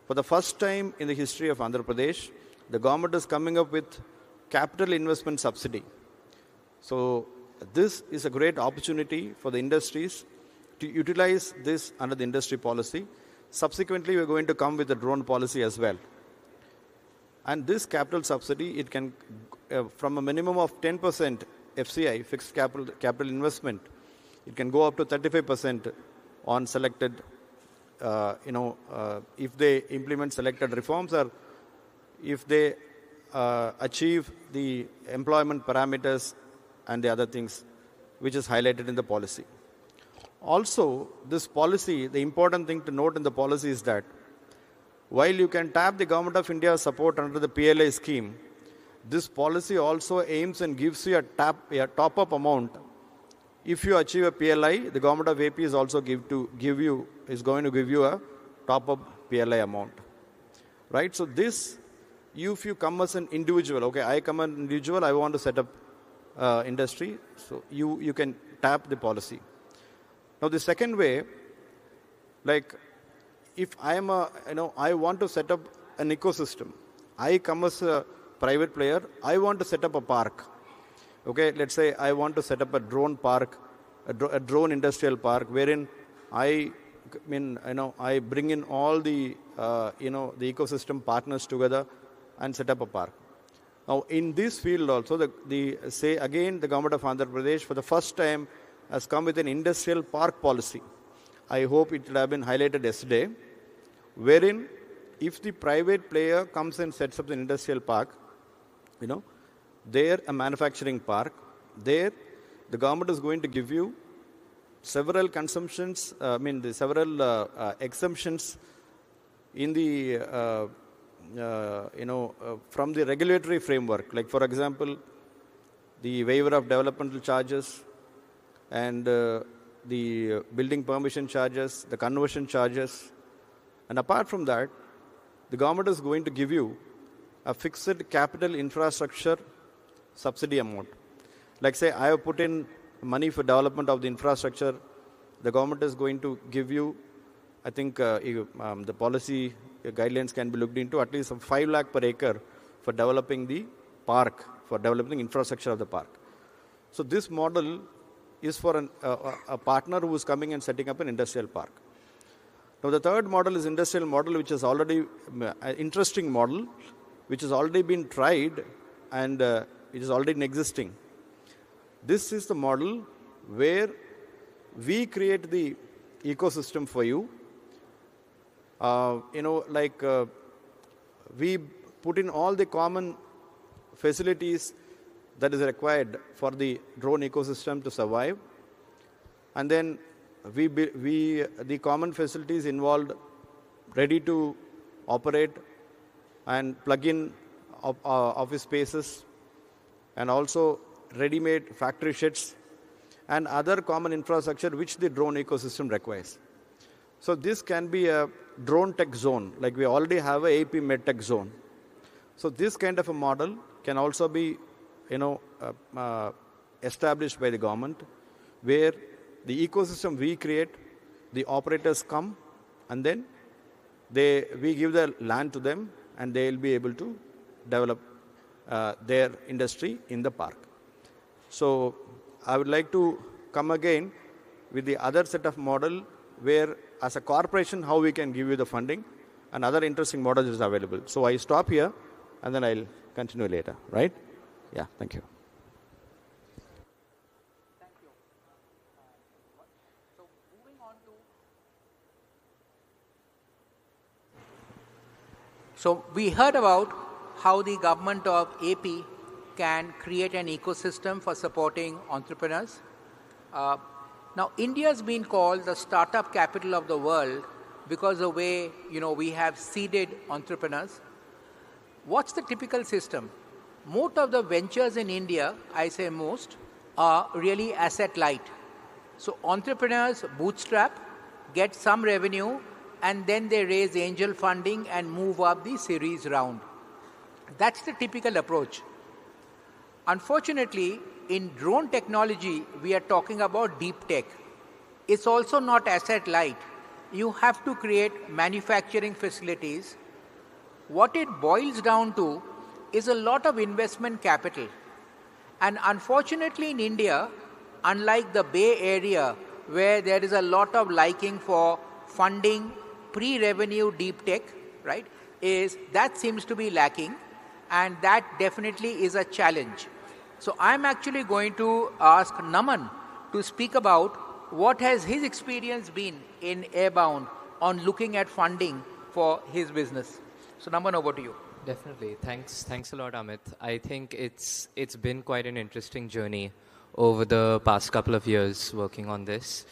For the first time in the history of Andhra Pradesh, the government is coming up with capital investment subsidy. So this is a great opportunity for the industries to utilize this under the industry policy. Subsequently, we are going to come with a drone policy as well. And this capital subsidy, it can, from a minimum of 10% FCI, fixed capital investment, it can go up to 35% on selected, if they implement selected reforms, or if they achieve the employment parameters and the other things which is highlighted in the policy. Also, this policy, the important thing to note in the policy is that while you can tap the Government of India's support under the PLI scheme, this policy also aims and gives you a top-up amount. If you achieve a PLI, the Government of AP is also going to give you a top-up PLI amount. Right? So this, if you come as an individual, okay, I come as an individual, I want to set up industry, so you can tap the policy. Now the second way, like if I want to set up an ecosystem, I come as a private player, I want to set up a park. Okay, let's say I want to set up a drone park, a drone industrial park, wherein I bring in all the the ecosystem partners together and set up a park. Now, in this field also, the Government of Andhra Pradesh for the first time has come with an industrial park policy. I hope it will have been highlighted yesterday, wherein if the private player comes and sets up an industrial park, there a manufacturing park, there the government is going to give you several exemptions in the from the regulatory framework, like for example, the waiver of developmental charges and the building permission charges, the conversion charges. And apart from that, the government is going to give you a fixed capital infrastructure subsidy amount. Like say, I have put in money for development of the infrastructure, the government is going to give you, I think the policy guidelines can be looked into, at least 5 lakh per acre for developing the park, for developing infrastructure of the park. So this model is for a partner who is coming and setting up an industrial park. Now the third model is industrial model, which is already an interesting model, which has already been tried and it is already in existing. This is the model where we create the ecosystem for you. We put in all the common facilities that is required for the drone ecosystem to survive. And then the common facilities involved ready to operate and plug in office spaces, and also ready-made factory sheds and other common infrastructure which the drone ecosystem requires. So this can be a drone tech zone, like we already have a AP medtech zone. So this kind of a model can also be established by the government, where the ecosystem we create, the operators come, and then we give the land to them, and they will be able to develop their industry in the park. So I would like to come again with the other set of model where as a corporation how we can give you the funding, and other interesting models is available. So I stop here and then I'll continue later, right? Yeah, thank you. Thank you. So moving on to... So we heard about how the government of AP can create an ecosystem for supporting entrepreneurs. Now, India has been called the startup capital of the world because the way, we have seeded entrepreneurs. What's the typical system? Most of the ventures in India, I say most, are really asset light. So entrepreneurs bootstrap, get some revenue, and then they raise angel funding and move up the series round. That's the typical approach. Unfortunately, in drone technology, we are talking about deep tech. It's also not asset light. You have to create manufacturing facilities. What it boils down to is a lot of investment capital. And unfortunately in India, unlike the Bay Area, where there is a lot of liking for funding pre-revenue deep tech, right, that seems to be lacking, and that definitely is a challenge. So I'm actually going to ask Naman to speak about what has his experience been in Airbound on looking at funding for his business. So Naman, over to you. Definitely. Thanks a lot, Amit. I think it's been quite an interesting journey over the past couple of years working on this.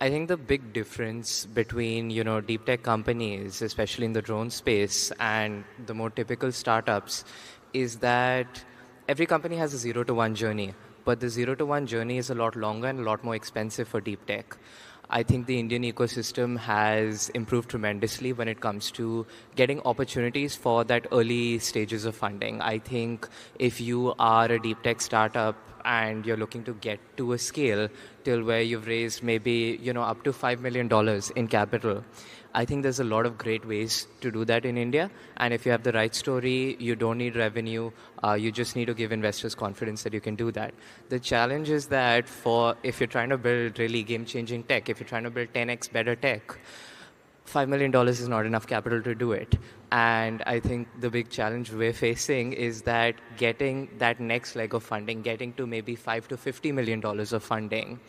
I think the big difference between, deep tech companies, especially in the drone space, and the more typical startups is that every company has a 0 to 1 journey, but the 0 to 1 journey is a lot longer and a lot more expensive for deep tech. I think the Indian ecosystem has improved tremendously when it comes to getting opportunities for that early stages of funding. I think if you are a deep tech startup and you're looking to get to a scale till where you've raised maybe, up to $5 million in capital, I think there's a lot of great ways to do that in India. And if you have the right story, you don't need revenue. You just need to give investors confidence that you can do that. The challenge is that if you're trying to build really game-changing tech, if you're trying to build 10x better tech, $5 million is not enough capital to do it. And I think the big challenge we're facing is that getting that next leg of funding, getting to maybe $5 to $50 million of funding,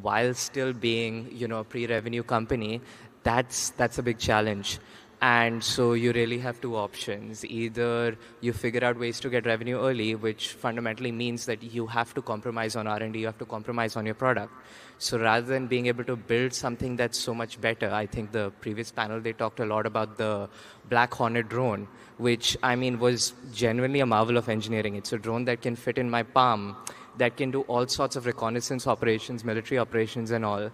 while still being, a pre-revenue company, that's a big challenge. And so you really have two options. Either you figure out ways to get revenue early, which fundamentally means that you have to compromise on R&D, you have to compromise on your product. So rather than being able to build something that's so much better, I think the previous panel, they talked a lot about the Black Hornet drone, which was genuinely a marvel of engineering. It's a drone that can fit in my palm, that can do all sorts of reconnaissance operations, military operations and all.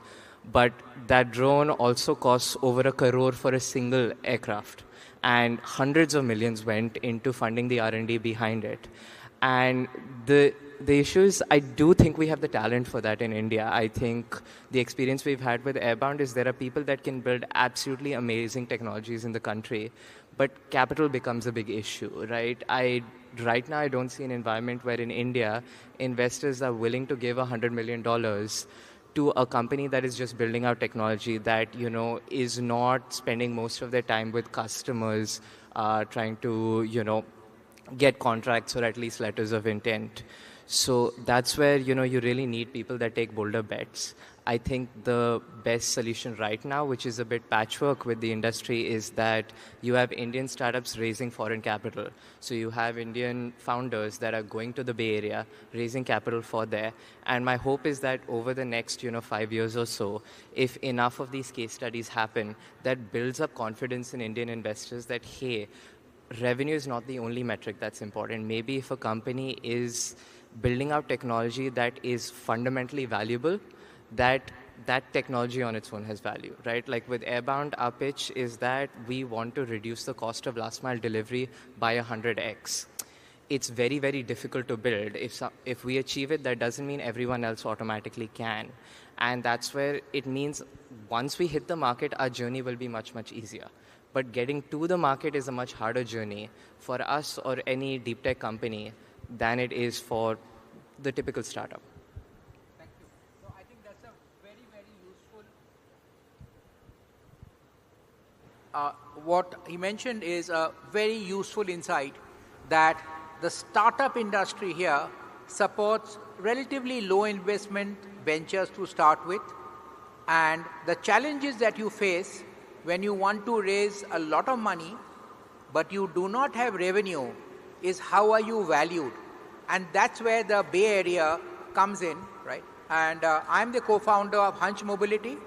But that drone also costs over $1 crore for a single aircraft, and hundreds of millions went into funding the R&D behind it. And the issue is, I do think we have the talent for that in India. I think the experience we've had with Airbound is there are people that can build absolutely amazing technologies in the country, but capital becomes a big issue, right? Right now, I don't see an environment where in India, investors are willing to give $100 million to a company that is just building out technology that, is not spending most of their time with customers, trying to, get contracts or at least letters of intent. So that's where, you really need people that take bolder bets. I think the best solution right now, which is a bit patchwork with the industry, is that you have Indian startups raising foreign capital. So you have Indian founders that are going to the Bay Area, raising capital for there. And my hope is that over the next, 5 years or so, if enough of these case studies happen, that builds up confidence in Indian investors that, hey, revenue is not the only metric that's important. Maybe if a company is building out technology that is fundamentally valuable, that technology on its own has value, right? Like with Airbound, our pitch is that we want to reduce the cost of last mile delivery by 100x. It's very, very difficult to build. If we achieve it, that doesn't mean everyone else automatically can. And that's where it means once we hit the market, our journey will be much, much easier. But getting to the market is a much harder journey for us or any deep tech company than it is for the typical startup. What he mentioned is a very useful insight that the startup industry here supports relatively low investment ventures to start with, and the challenges that you face when you want to raise a lot of money but you do not have revenue is how are you valued? And that's where the Bay Area comes in, right? And I'm the co-founder of Hunch Mobility.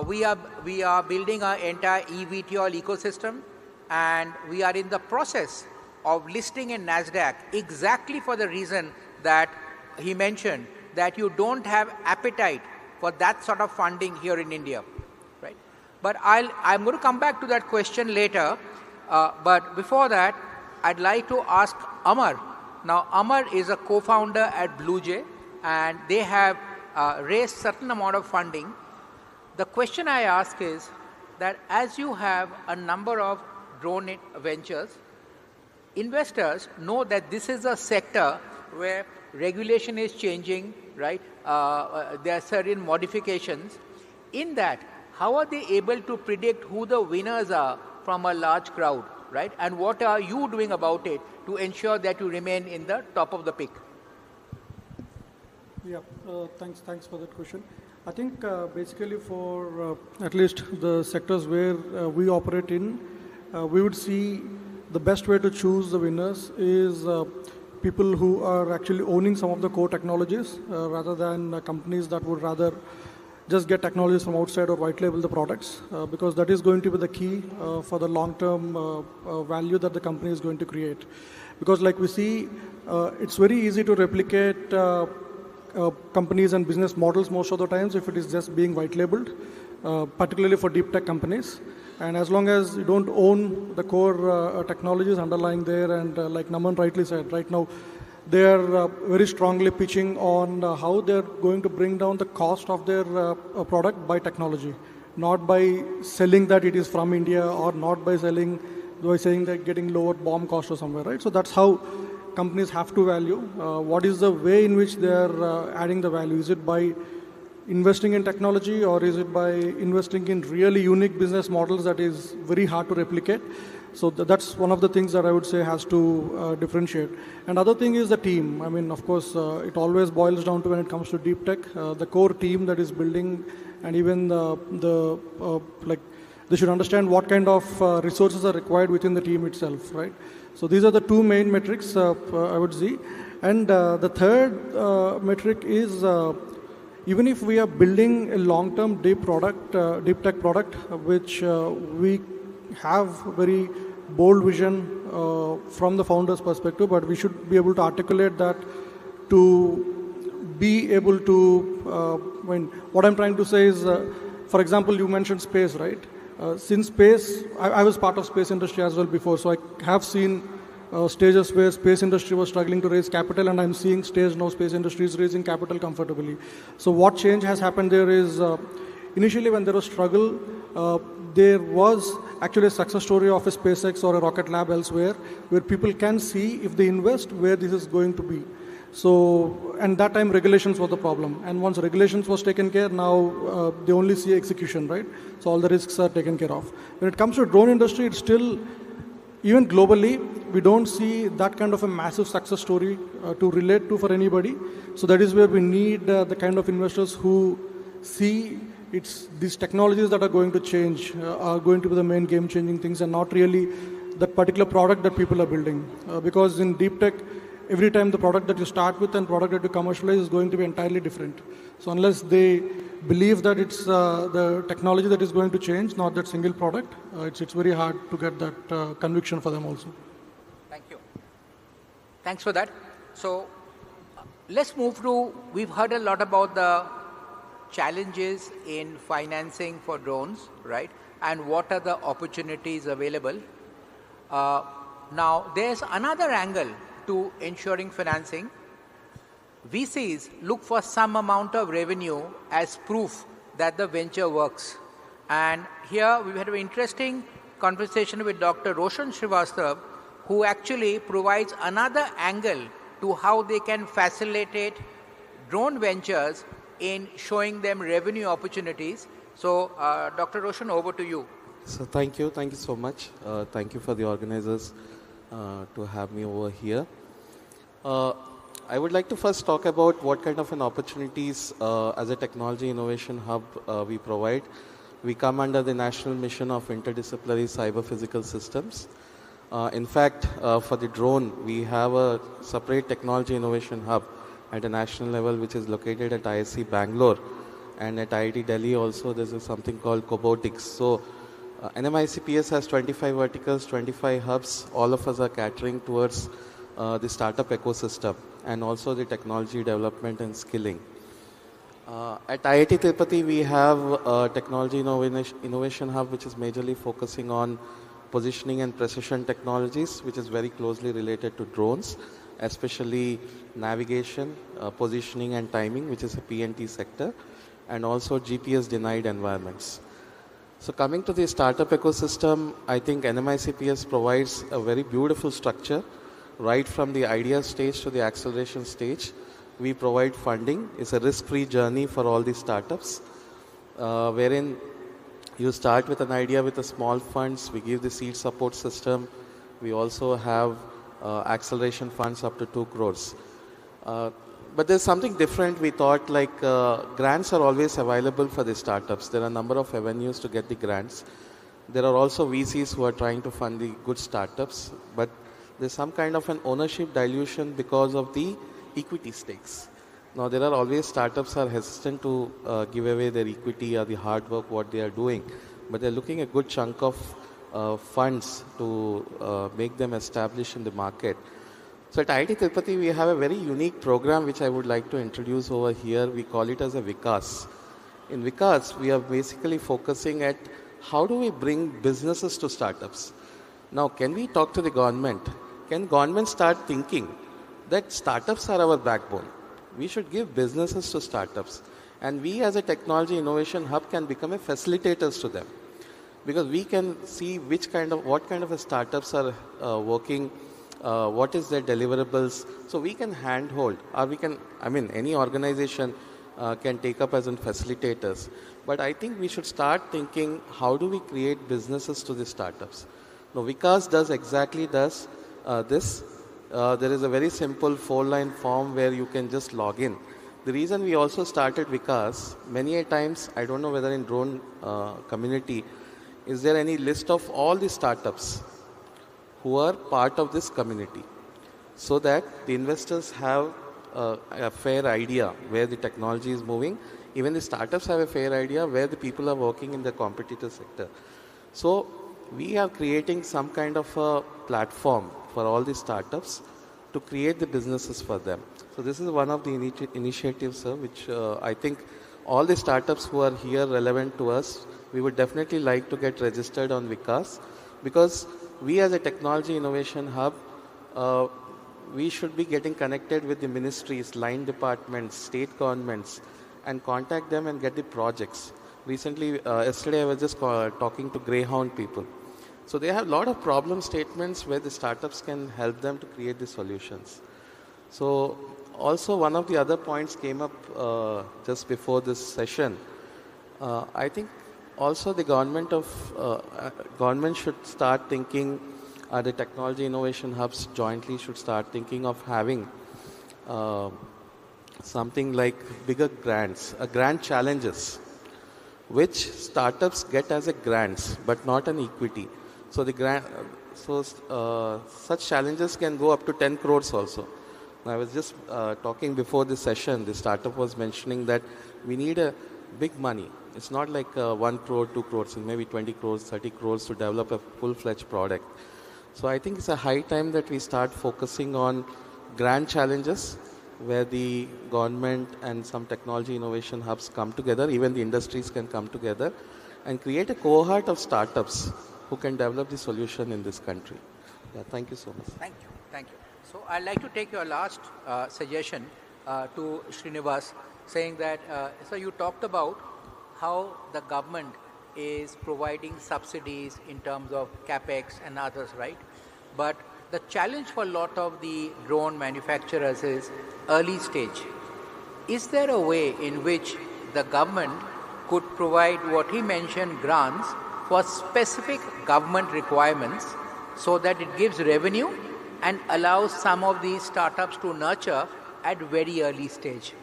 We are building our entire eVTOL ecosystem, and we are in the process of listing in NASDAQ exactly for the reason that he mentioned, that you don't have appetite for that sort of funding here in India, right? But I'm going to come back to that question later. But before that, I'd like to ask Amar. Now, Amar is a co-founder at BlueJay, and they have raised certain amount of funding. The question I ask is that as you have a number of drone ventures, investors know that this is a sector where regulation is changing, right? There are certain modifications. In that, how are they able to predict who the winners are from a large crowd, right? And what are you doing about it to ensure that you remain in the top of the pick? Yeah, thanks for that question. I think basically for at least the sectors where we operate in, we would see the best way to choose the winners is people who are actually owning some of the core technologies rather than companies that would rather just get technologies from outside or white label the products, because that is going to be the key for the long-term value that the company is going to create. Because like we see, it's very easy to replicate companies and business models most of the times if it is just being white labeled, particularly for deep tech companies. And as long as you don't own the core technologies underlying there, and like Naman rightly said, right now they are very strongly pitching on how they're going to bring down the cost of their product by technology, not by selling that it is from India, or not by saying they're getting lower BOM cost or somewhere, right? So that's how companies have to value. What is the way in which they are adding the value? Is it by investing in technology, or is it by investing in really unique business models that is very hard to replicate? So that's one of the things that I would say has to differentiate. And other thing is the team. I mean, of course, it always boils down to, when it comes to deep tech, the core team that is building, and even like they should understand what kind of resources are required within the team itself, right? So these are the two main metrics I would see. And the third metric is even if we are building a long-term deep tech product, which we have very bold vision from the founder's perspective, but we should be able to articulate that to be able to, what I'm trying to say is, for example, you mentioned space, right? Since space, I was part of space industry as well before, so I have seen stages where space industry was struggling to raise capital, and I'm seeing stage now space industry is raising capital comfortably. So what change has happened there is, initially when there was struggle, there was actually a success story of a SpaceX or a rocket lab elsewhere, where people can see if they invest where this is going to be. So, and that time regulations was the problem. And once regulations was taken care, now they only see execution, right? So all the risks are taken care of. When it comes to drone industry, it's still, even globally, we don't see that kind of a massive success story to relate to for anybody. So that is where we need the kind of investors who see it's these technologies that are going to change, are going to be the main game-changing things, and not really that particular product that people are building. Because in deep tech, every time the product that you start with and product that you commercialize is going to be entirely different. So unless they believe that it's the technology that is going to change, not that single product, it's very hard to get that conviction for them also. Thank you. Thanks for that. So let's move to, we've heard a lot about the challenges in financing for drones, right? And what are the opportunities available? Now, there's another angle to ensuring financing. VCs look for some amount of revenue as proof that the venture works. And here we had an interesting conversation with Dr. Roshan Srivastav, who actually provides another angle to how they can facilitate drone ventures in showing them revenue opportunities. So, Dr. Roshan, over to you. So thank you so much. Thank you for the organizers to have me over here. I would like to first talk about what kind of an opportunities as a technology innovation hub we provide. We come under the national mission of interdisciplinary cyber physical systems. In fact, for the drone, we have a separate technology innovation hub at a national level, which is located at ISC Bangalore. And at IIT Delhi also, there is something called Cobotics. So NMICPS has 25 verticals, 25 hubs. All of us are catering towards the startup ecosystem and also the technology development and skilling. At IIT Tirupati, we have a technology innovation hub, which is majorly focusing on positioning and precision technologies, which is very closely related to drones, especially navigation, positioning and timing, which is a PNT sector, and also GPS denied environments. So coming to the startup ecosystem, I think NMICPS provides a very beautiful structure right from the idea stage to the acceleration stage. We provide funding. It's a risk-free journey for all these startups, wherein you start with an idea with a small funds. We give the seed support system. We also have acceleration funds up to 2 crores. But there's something different. We thought like grants are always available for the startups. There are a number of avenues to get the grants. There are also VCs who are trying to fund the good startups, but there's some kind of an ownership dilution because of the equity stakes. Now there are always startups are hesitant to give away their equity or the hard work what they are doing, but they're looking at a good chunk of funds to make them establish in the market. So at IIT Tirupati, we have a very unique program which I would like to introduce over here. We call it as a Vikas. In Vikas, we are basically focusing at how do we bring businesses to startups. Now, can we talk to the government? Can government start thinking that startups are our backbone? We should give businesses to startups. And we as a technology innovation hub can become a facilitators to them. Because we can see what kind of a startups are working, what is their deliverables. So we can handhold, or we can, any organization can take up as in facilitators. But I think we should start thinking, how do we create businesses to the startups? Now, Vikas does exactly this. There is a very simple 4-line form where you can just log in. The reason we also started Vikas, many a times, I don't know whether in drone community, is there any list of all the startups who are part of this community, so that the investors have a fair idea where the technology is moving. Even the startups have a fair idea where the people are working in the competitor sector. So we are creating some kind of a platform for all the startups to create the businesses for them. So this is one of the initiatives, sir, which I think all the startups who are here relevant to us, we would definitely like to get registered on Vikas, because we as a technology innovation hub, we should be getting connected with the ministries, line departments, state governments, and contact them and get the projects. Recently, yesterday I was just talking to Greyhound people. So they have a lot of problem statements where the startups can help them to create the solutions. So also one of the other points came up just before this session. I think also the government should start thinking, the technology innovation hubs jointly should start thinking of having something like bigger grants, grant challenges, which startups get as a grants, but not an equity. So such challenges can go up to 10 crores also. I was just talking before this session, the startup was mentioning that we need a big money. It's not like 1 crore, 2 crores, and maybe 20 crores, 30 crores to develop a full-fledged product. So I think it's a high time that we start focusing on grand challenges where the government and some technology innovation hubs come together, even the industries can come together and create a cohort of startups who can develop the solution in this country. Yeah, thank you so much. Thank you. Thank you. So I'd like to take your last suggestion to Srinivas, saying that, so you talked about how the government is providing subsidies in terms of capex and others, right? But the challenge for a lot of the drone manufacturers is early stage. Is there a way in which the government could provide what he mentioned, grants for specific government requirements, so that it gives revenue and allows some of these startups to nurture at very early stage?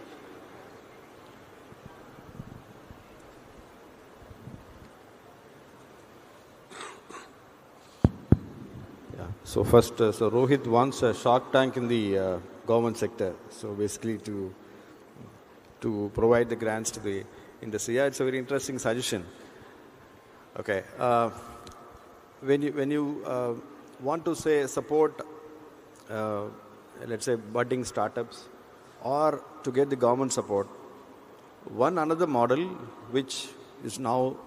So first, so Rohit wants a Shark Tank in the government sector. So basically to provide the grants to the industry. Yeah, it's a very interesting suggestion. Okay. When you want to say support, let's say budding startups, or to get the government support, another model which is now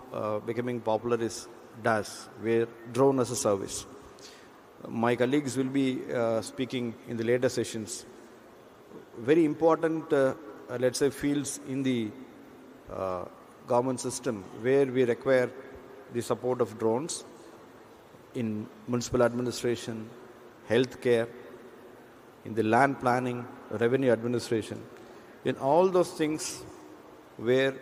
becoming popular is DAS, where drone as a service. My colleagues will be speaking in the later sessions. Very important, let's say, fields in the government system where we require the support of drones in municipal administration, healthcare, in the land planning, revenue administration. In all those things where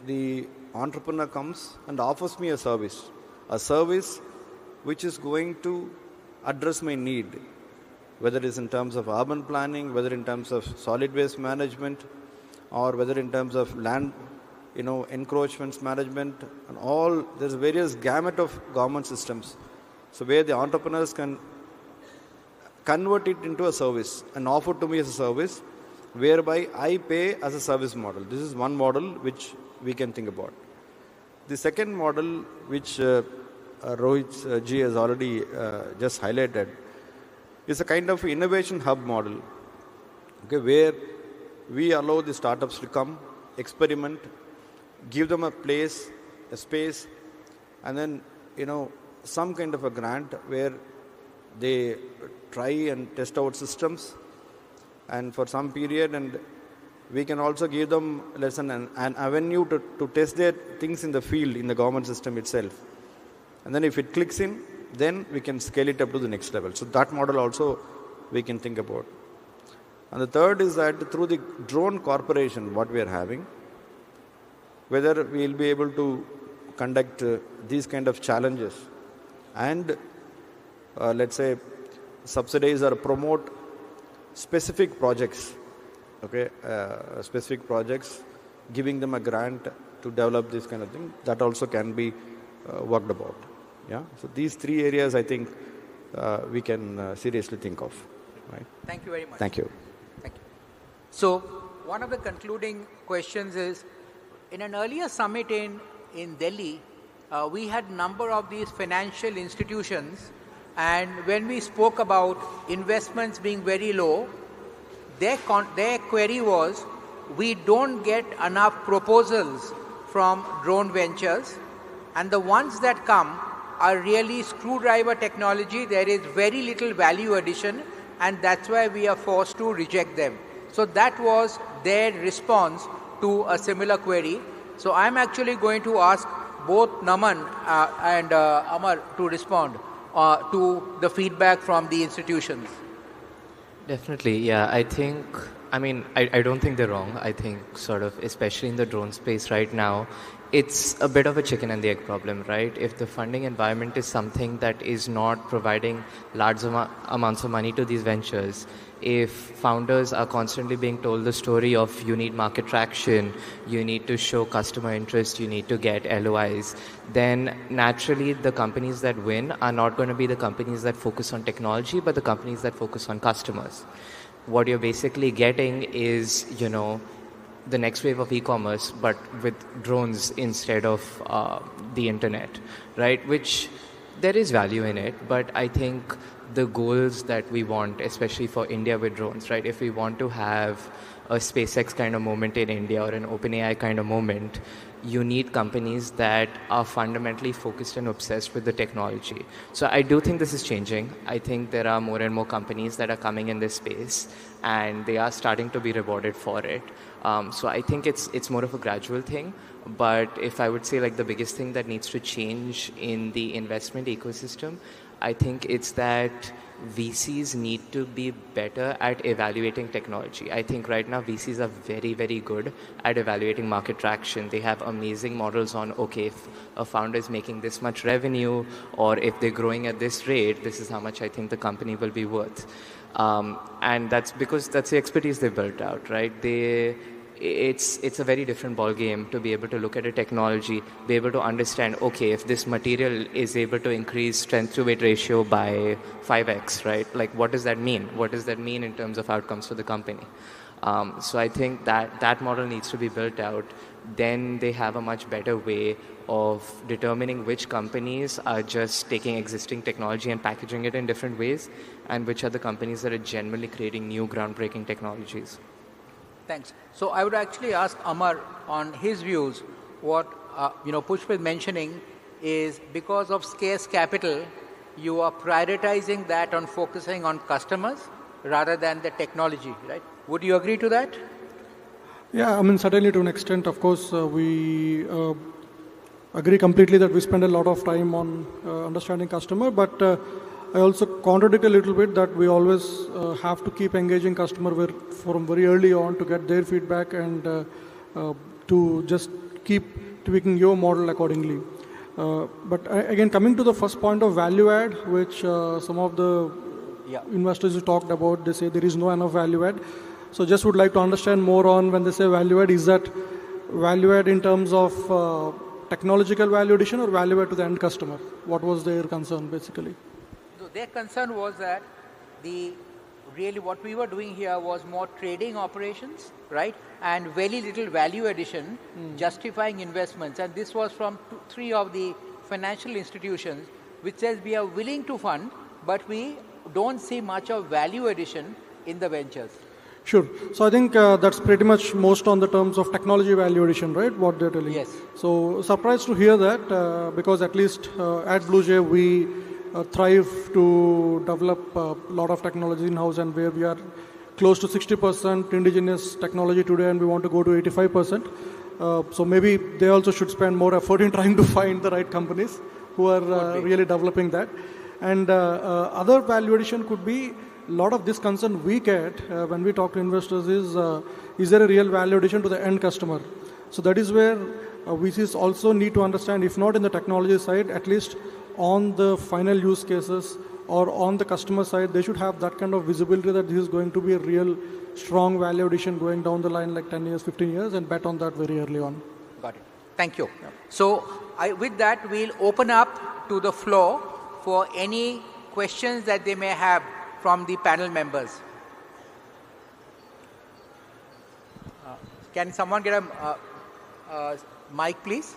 the entrepreneur comes and offers me a service which is going to address my need, whether it is in terms of urban planning, whether in terms of solid waste management, or whether in terms of land, encroachments management, and all, there's various gamut of government systems. So where the entrepreneurs can convert it into a service and offer to me as a service, whereby I pay as a service model. This is one model which we can think about. The second model, which Rohit ji has already just highlighted, is a kind of innovation hub model, okay, where we allow the startups to come, experiment, give them a place, a space, and then, some kind of a grant where they try and test out systems and for some period, and we can also give them an avenue to test their things in the field, in the government system itself. And then if it clicks in, then we can scale it up to the next level. So that model also we can think about. And the third is that through the drone corporation, what we are having, whether we will be able to conduct these kind of challenges and let's say subsidize or promote specific projects, okay, specific projects, giving them a grant to develop this kind of thing, that also can be worked about. Yeah. So these three areas, I think, we can seriously think of. Right. Thank you very much. Thank you. Thank you. So one of the concluding questions is, in an earlier summit in Delhi, we had a number of these financial institutions, and when we spoke about investments being very low, their query was, we don't get enough proposals from drone ventures, and the ones that come are really screwdriver technology. There is very little value addition, and that's why we are forced to reject them. So that was their response to a similar query. So I'm actually going to ask both Naman and Amar to respond to the feedback from the institutions. Definitely, yeah. I don't think they're wrong. I think especially in the drone space right now, it's a bit of a chicken and the egg problem, right? If the funding environment is something that is not providing large amounts of money to these ventures, if founders are constantly being told the story of you need market traction, you need to show customer interest, you need to get LOIs, then naturally the companies that win are not going to be the companies that focus on technology, but the companies that focus on customers. What you're basically getting is, the next wave of e-commerce, but with drones instead of the internet, right? Which there is value in it, but I think the goals that we want, especially for India with drones, right? If we want to have a SpaceX kind of moment in India or an OpenAI kind of moment, you need companies that are fundamentally focused and obsessed with the technology. So I do think this is changing. I think there are more and more companies that are coming in this space, and they are starting to be rewarded for it. So I think it's more of a gradual thing. But if I would say the biggest thing that needs to change in the investment ecosystem, I think it's that VCs need to be better at evaluating technology. I think right now VCs are very, very good at evaluating market traction. They have amazing models on, okay, if a founder is making this much revenue, or if they're growing at this rate, this is how much I think the company will be worth. And that's because that's the expertise they built out, right? it's a very different ball game to be able to look at a technology, be able to understand, okay, if this material is able to increase strength to weight ratio by 5x, right? Like, what does that mean? What does that mean in terms of outcomes for the company? So I think that model needs to be built out. Then they have a much better way of determining which companies are just taking existing technology and packaging it in different ways, and which are the companies that are generally creating new groundbreaking technologies. Thanks. So I would actually ask Amar on his views. What Pushp is mentioning is, because of scarce capital, you are prioritizing that on focusing on customers rather than the technology, right? Would you agree to that? Yeah, I mean, certainly to an extent. Of course, we agree completely that we spend a lot of time on understanding customer, but I also contradict a little bit that we always have to keep engaging customer from very early on to get their feedback and to just keep tweaking your model accordingly. But again, coming to the first point of value add, which some of the investors who talked about, they say there is no enough value add. So just would like to understand more on when they say value add, is that value add in terms of technological value addition or value add to the end customer? What was their concern basically? So their concern was that really what we were doing here was more trading operations, right? And very little value addition, justifying investments. And this was from three of the financial institutions, which says we are willing to fund, but we don't see much of value addition in the ventures. Sure. So I think that's pretty much most on the terms of technology value addition, right? What they're telling. Yes. So surprised to hear that because at least at BlueJay we thrive to develop a lot of technology in-house, and where we are close to 60% indigenous technology today, and we want to go to 85%. So maybe they also should spend more effort in trying to find the right companies who are really developing that. And other value addition could be, a lot of this concern we get when we talk to investors is there a real value addition to the end customer? So that is where VCs also need to understand, if not in the technology side, at least on the final use cases or on the customer side, they should have that kind of visibility that this is going to be a real strong value addition going down the line like 10 years, 15 years, and bet on that very early on. Got it. Thank you. Yeah. So with that, we'll open up to the floor for any questions that they may have from the panel members. Can someone get a mic, please?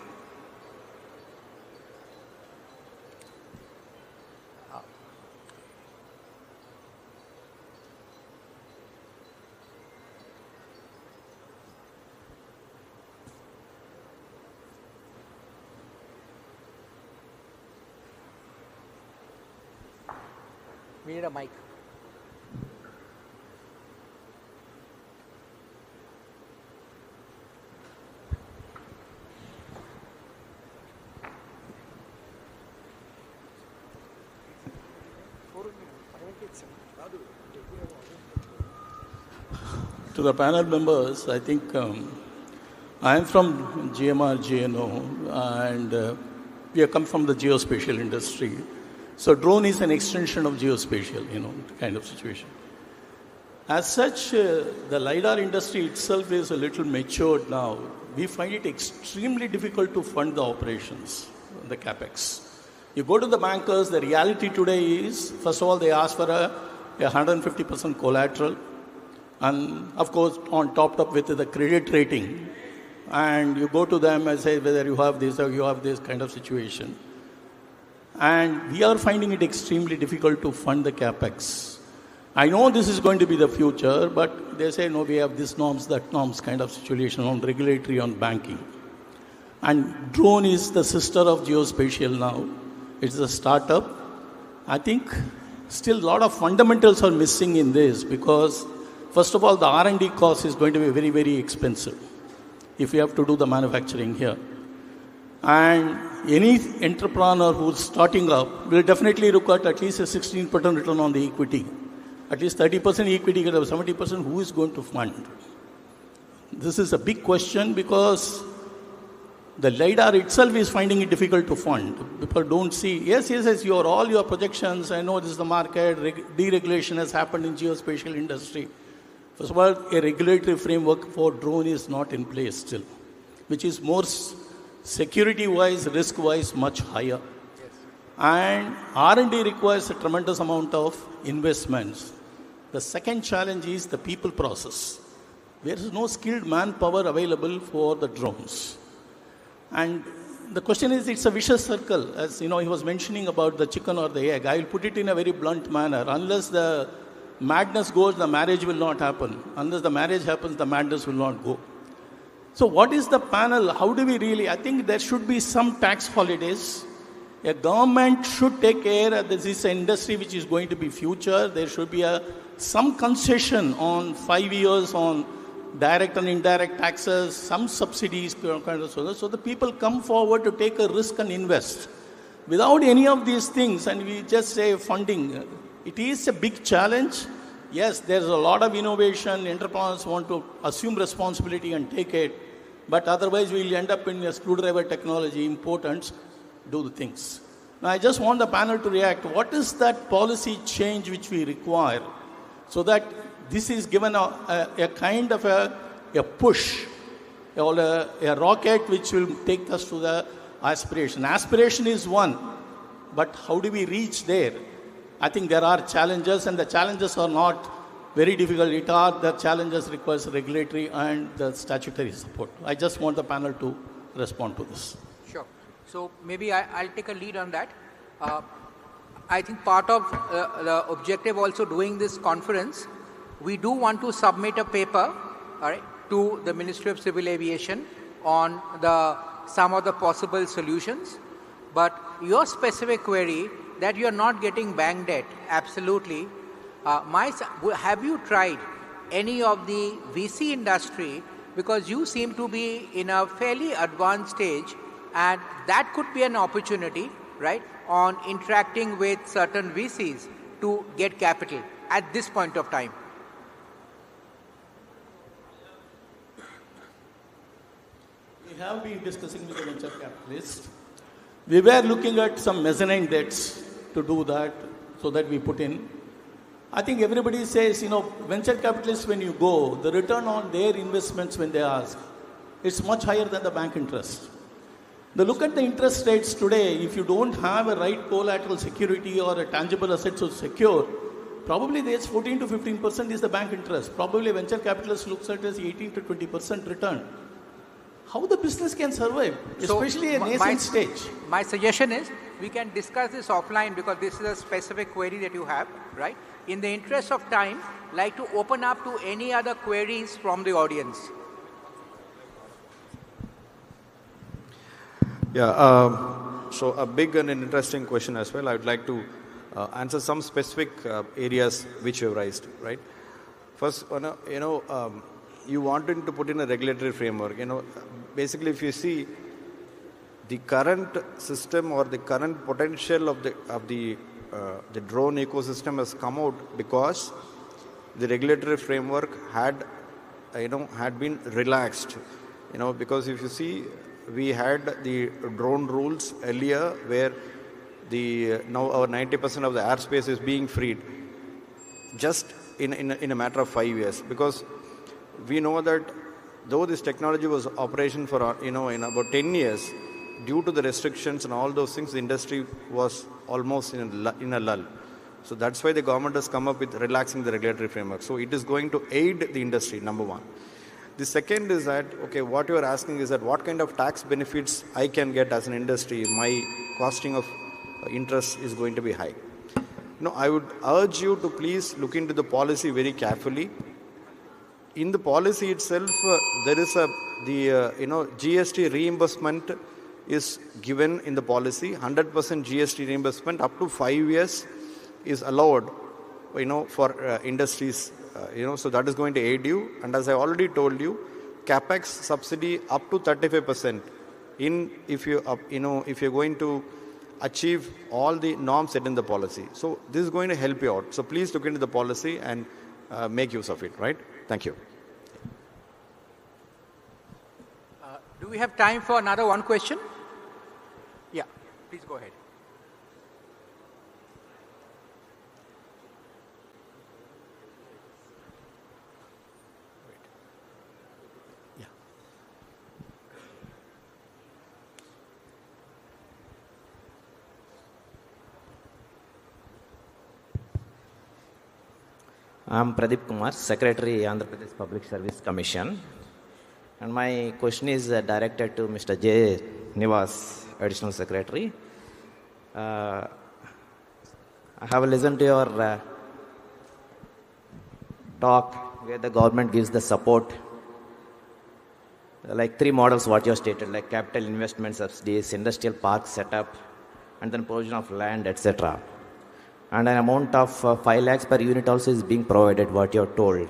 We need a mic. To the panel members, I think I am from GMR, GNO, and we have come from the geospatial industry. So drone is an extension of geospatial, kind of situation. As such, the LiDAR industry itself is a little matured now. We find it extremely difficult to fund the operations, the CapEx. You go to the bankers, the reality today is, first of all, they ask for a 150% collateral, and of course, topped up with the credit rating. And you go to them and say whether you have this or you have this kind of situation. And we are finding it extremely difficult to fund the CapEx. I know this is going to be the future, but they say, no, we have this norms, that norms kind of situation on regulatory, on banking. And drone is the sister of geospatial now. It's a startup. I think still a lot of fundamentals are missing in this because, first of all, the R&D cost is going to be very, very expensive if you have to do the manufacturing here. And any entrepreneur who's starting up will definitely look at least a 16% return on the equity. At least 30% equity, 70% who is going to fund? This is a big question because the LiDAR itself is finding it difficult to fund. People don't see, yes, all your projections, I know this is the market, deregulation has happened in geospatial industry. First of all, a regulatory framework for drone is not in place still, which is more security-wise, risk-wise, much higher. And R&D requires a tremendous amount of investments. The second challenge is the people process. There is no skilled manpower available for the drones. And the question is, it's a vicious circle. As you know, he was mentioning about the chicken or the egg. I will put it in a very blunt manner. Unless the madness goes, the marriage will not happen. Unless the marriage happens, the madness will not go. So what is the panel? How do we really, I think there should be some tax holidays. A government should take care that this is an industry which is going to be future. There should be some concession on 5 years on direct and indirect taxes, some subsidies, so the people come forward to take a risk and invest. Without any of these things, and we just say funding, it is a big challenge. Yes, there's a lot of innovation. Entrepreneurs want to assume responsibility and take it. But otherwise, we'll end up in a screwdriver technology, importance, do the things. Now, I just want the panel to react. What is that policy change which we require so that this is given a kind of a push or a rocket which will take us to the aspiration? Aspiration is one, but how do we reach there? I think there are challenges, and the challenges are not very difficult. The challenges requires regulatory and the statutory support. I just want the panel to respond to this. Sure. So maybe I'll take a lead on that. I think part of the objective also doing this conference, we do want to submit a paper, all right, to the Ministry of Civil Aviation on some of the possible solutions. But your specific query that you are not getting bank debt, absolutely. Have you tried any of the VC industry? Because you seem to be in a fairly advanced stage, and that could be an opportunity, right, on interacting with certain VCs to get capital at this point of time. We have been discussing with the venture capitalists. We were looking at some mezzanine debts to do that, so that we put in. I think everybody says, venture capitalists, when you go, the return on their investments when they ask, it's much higher than the bank interest. Look at the interest rates today. If you don't have a right collateral security or a tangible asset to secure, probably there's 14 to 15% is the bank interest. Probably venture capitalist looks at as 18 to 20% return. How the business can survive, especially a nascent stage? My suggestion is we can discuss this offline, because this is a specific query that you have, right? In the interest of time, I'd like to open up to any other queries from the audience. Yeah, so a big and an interesting question as well. I would like to answer some specific areas which you have raised, right? First, you wanted to put in a regulatory framework. Basically, if you see the current system or the current potential of the drone ecosystem has come out because the regulatory framework had been relaxed. Because if you see, we had the drone rules earlier where now our 90% of the airspace is being freed just in a matter of 5 years. Because we know that though this technology was operation for in about 10 years, due to the restrictions and all those things, the industry was almost in a lull. So that's why the government has come up with relaxing the regulatory framework. So it is going to aid the industry, number one. The second is that, what you are asking is that what kind of tax benefits I can get as an industry. My costing of interest is going to be high. I would urge you to please look into the policy very carefully. In the policy itself, there is GST reimbursement is given in the policy. 100% GST reimbursement up to 5 years is allowed, for industries. So that is going to aid you. And as I already told you, capex subsidy up to 35% if you're going to achieve all the norms set in the policy. So this is going to help you out. So please look into the policy and make use of it, right? Thank you. Do we have time for another one question? Yeah, please go ahead. I'm Pradeep Kumar, Secretary, Andhra Pradesh Public Service Commission. And my question is directed to Mr. J. Nivas, Additional Secretary. I have listened to your talk where the government gives the support, like 3 models what you have stated, like capital investment subsidies, industrial park setup, and then provision of land, etc. And an amount of 5 lakhs per unit also is being provided, what you have told.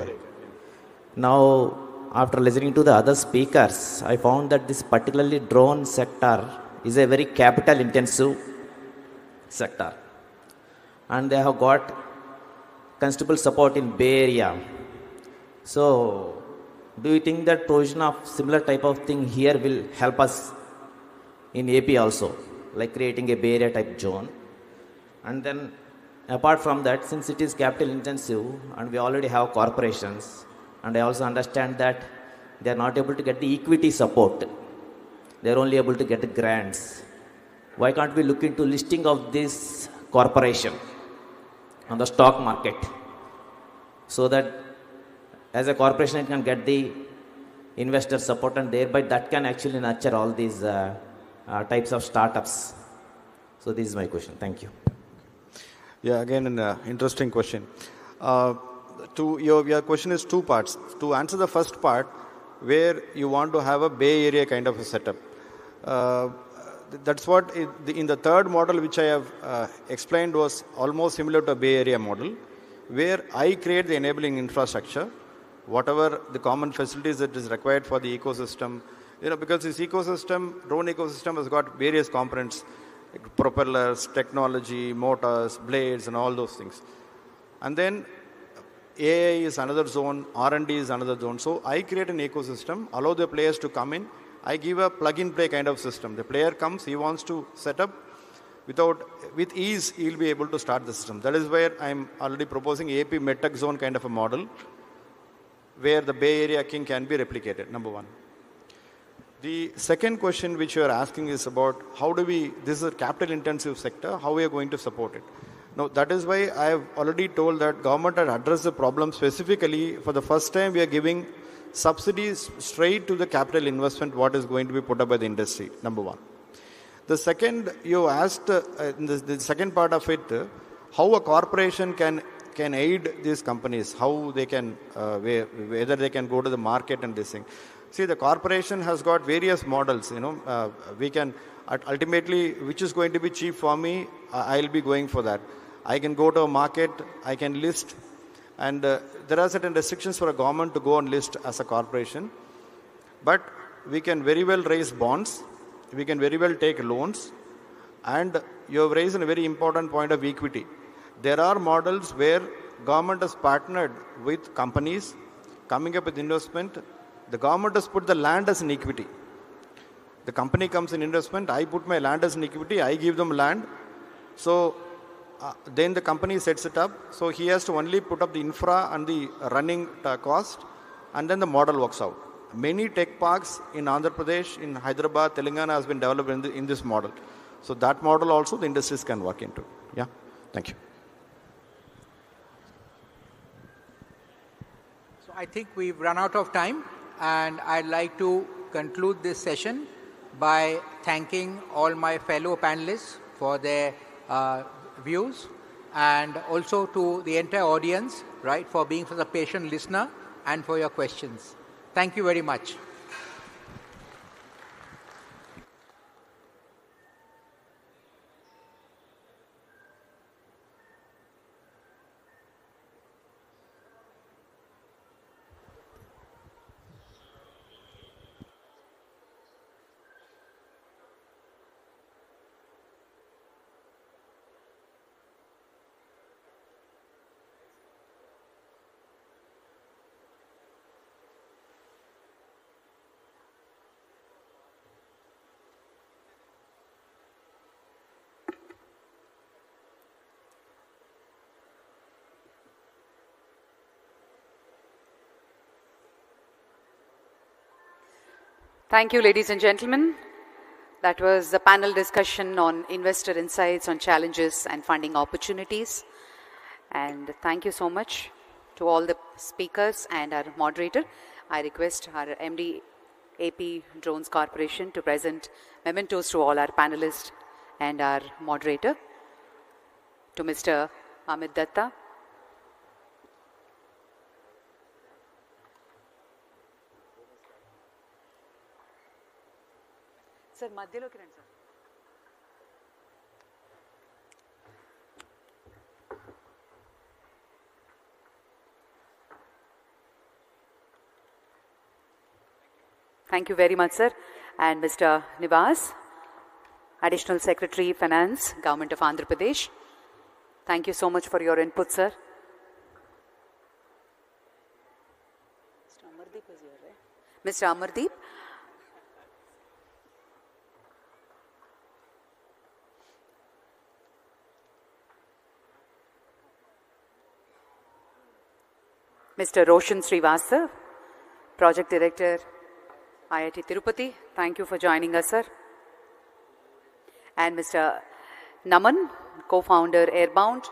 Now, after listening to the other speakers, I found that this particularly drone sector is a very capital intensive sector. And they have got considerable support in Bay Area. So, do you think that provision of similar type of thing here will help us in AP also, like creating a Bay Area type zone? And then, apart from that, since it is capital intensive and we already have corporations, and I also understand that they are not able to get the equity support. They are only able to get the grants. Why can't we look into listing of this corporation on the stock market so that as a corporation it can get the investor support, and thereby that can actually nurture all these types of startups? So this is my question. Thank you. Yeah, again, an interesting question. Your question is 2 parts. To answer the first part, where you want to have a Bay Area kind of a setup. That's what in the third model which I have explained was almost similar to a Bay Area model, where I create the enabling infrastructure, whatever the common facilities that is required for the ecosystem. Because this ecosystem, drone ecosystem has got various components, like propellers, technology, motors, blades, and all those things. And then AI is another zone, R&D is another zone. So I create an ecosystem, allow the players to come in. I give a plug-and-play kind of system. The player comes, he wants to set up. With ease, he'll be able to start the system. That is where I'm already proposing AP MedTech zone kind of a model, where the Bay Area king can be replicated, number 1. The second question which you are asking is about this is a capital intensive sector, how we are going to support it. Now, that is why I have already told that government had addressed the problem specifically. For the first time, we are giving subsidies straight to the capital investment, what is going to be put up by the industry, number 1. The second, you asked, in the second part of it, how a corporation can aid these companies, how they can, whether they can go to the market and this thing. See, the corporation has got various models, we can, ultimately, which is going to be cheap for me, I'll be going for that. I can go to a market, I can list, and there are certain restrictions for a government to go and list as a corporation. But we can very well raise bonds, we can very well take loans, and you have raised a very important point of equity. There are models where government has partnered with companies, coming up with investment. The government has put the land as an equity. The company comes in investment, I put my land as an equity, I give them land. So then the company sets it up. So he has to only put up the infra and the running cost, and then the model works out. Many tech parks in Andhra Pradesh, in Hyderabad, Telangana has been developed in this model. So that model also the industries can work into. Yeah, thank you. So I think we've run out of time, and I'd like to conclude this session by thanking all my fellow panelists for their views, and also to the entire audience, right, for being such a patient listener and for your questions. Thank you very much. Thank you, ladies and gentlemen. That was the panel discussion on investor insights on challenges and funding opportunities. And thank you so much to all the speakers and our moderator. I request our MD AP Drones Corporation to present mementos to all our panelists and our moderator. To Mr. Amit Datta. Sir, madhyaloki randi sir. Thank you very much, sir. And Mr. Nivas, Additional Secretary, Finance, Government of Andhra Pradesh. Thank you so much for your input, sir. Mr. Amardeep is here, right? Mr. Amardeep. Mr. Roshan Srivastava, Project Director, IIT Tirupati. Thank you for joining us, sir. And Mr. Naman, co-founder, Airbound.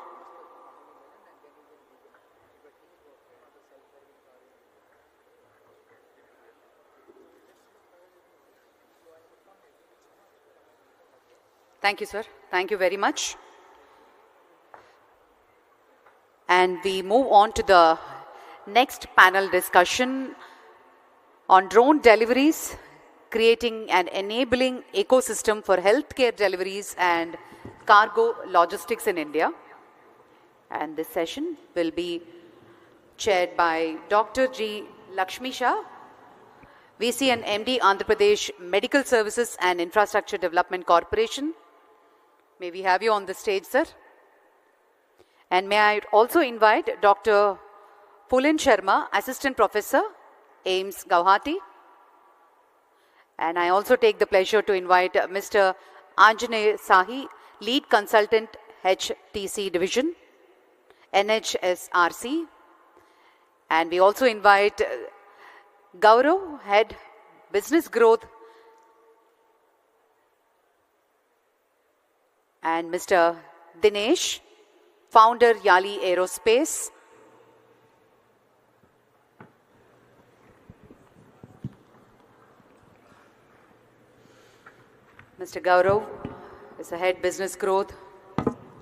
Thank you, sir. Thank you very much. And we move on to the next panel discussion on drone deliveries, creating an enabling ecosystem for healthcare deliveries and cargo logistics in India. And this session will be chaired by Dr. G. Lakshmi Shah, VC and MD, Andhra Pradesh Medical Services and Infrastructure Development Corporation. May we have you on the stage, sir? And may I also invite Dr. Pulin Sharma, Assistant Professor, AIMS, Guwahati. And I also take the pleasure to invite Mr. Anjaney Sahi, Lead Consultant, HTC Division, NHSRC. And we also invite Gaurav, Head, Business Growth, and Mr. Dinesh, Founder, Yali Aerospace. Mr. Gaurav is the Head Business Growth,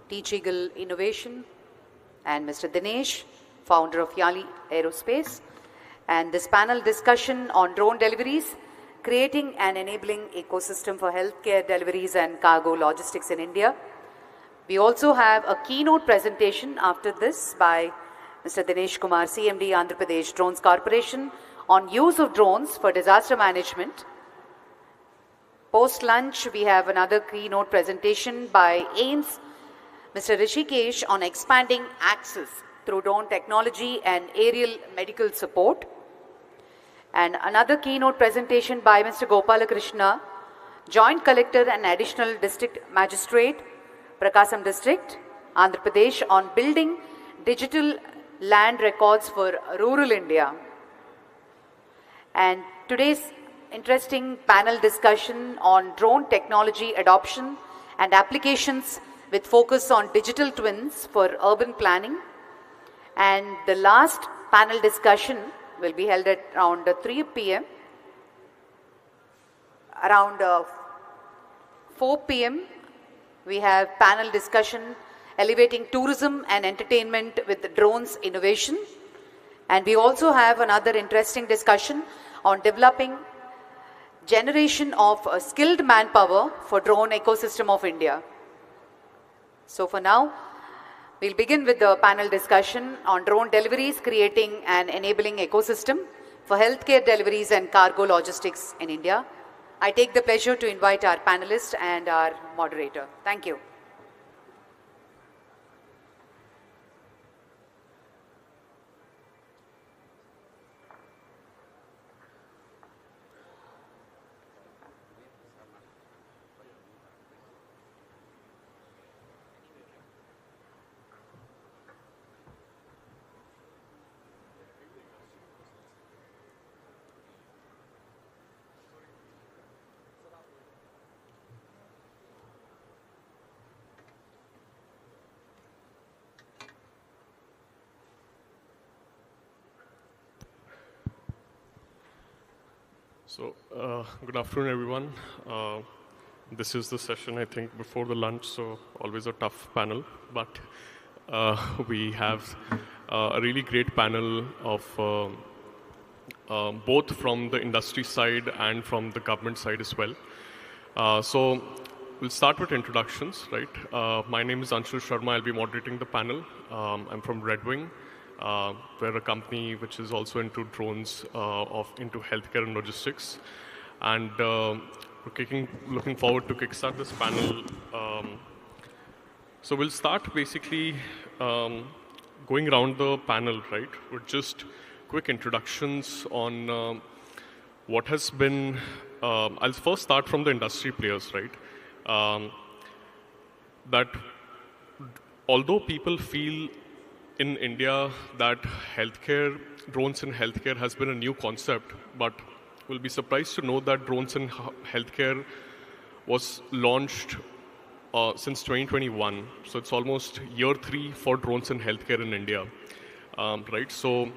Teach Eagle Innovation, and Mr. Dinesh, Founder of Yali Aerospace. And this panel discussion on drone deliveries, creating and enabling ecosystem for healthcare deliveries and cargo logistics in India. We also have a keynote presentation after this by Mr. Dinesh Kumar, CMD, Andhra Pradesh Drones Corporation, on use of drones for disaster management. Post-lunch, we have another keynote presentation by AIMS, Mr. Rishikesh, on expanding access through drone technology and aerial medical support. And another keynote presentation by Mr. Gopalakrishna, Joint Collector and Additional District Magistrate, Prakasam District, Andhra Pradesh, on building digital land records for rural India. And today's interesting panel discussion on drone technology adoption and applications with focus on digital twins for urban planning. And the last panel discussion will be held at around 3 p.m. Around 4 p.m. we have panel discussion elevating tourism and entertainment with drones innovation. And we also have another interesting discussion on developing generation of skilled manpower for drone ecosystem of India. So for now, we'll begin with the panel discussion on drone deliveries, creating an enabling ecosystem for healthcare deliveries and cargo logistics in India. I take the pleasure to invite our panelists and our moderator. Thank you. So, good afternoon, everyone. This is the session, I think, before the lunch, so always a tough panel. But we have a really great panel of both from the industry side and from the government side as well. So, we'll start with introductions, right? My name is Anshul Sharma. I'll be moderating the panel. I'm from Red Wing. We're a company which is also into drones, into healthcare and logistics. And we're looking forward to kickstart this panel. So we'll start basically going around the panel, right, with just quick introductions on what has been, I'll first start from the industry players, right? That although people feel in India that drones in healthcare has been a new concept, but we'll be surprised to know that drones in healthcare was launched since 2021. So it's almost year 3 for drones in healthcare in India, right? So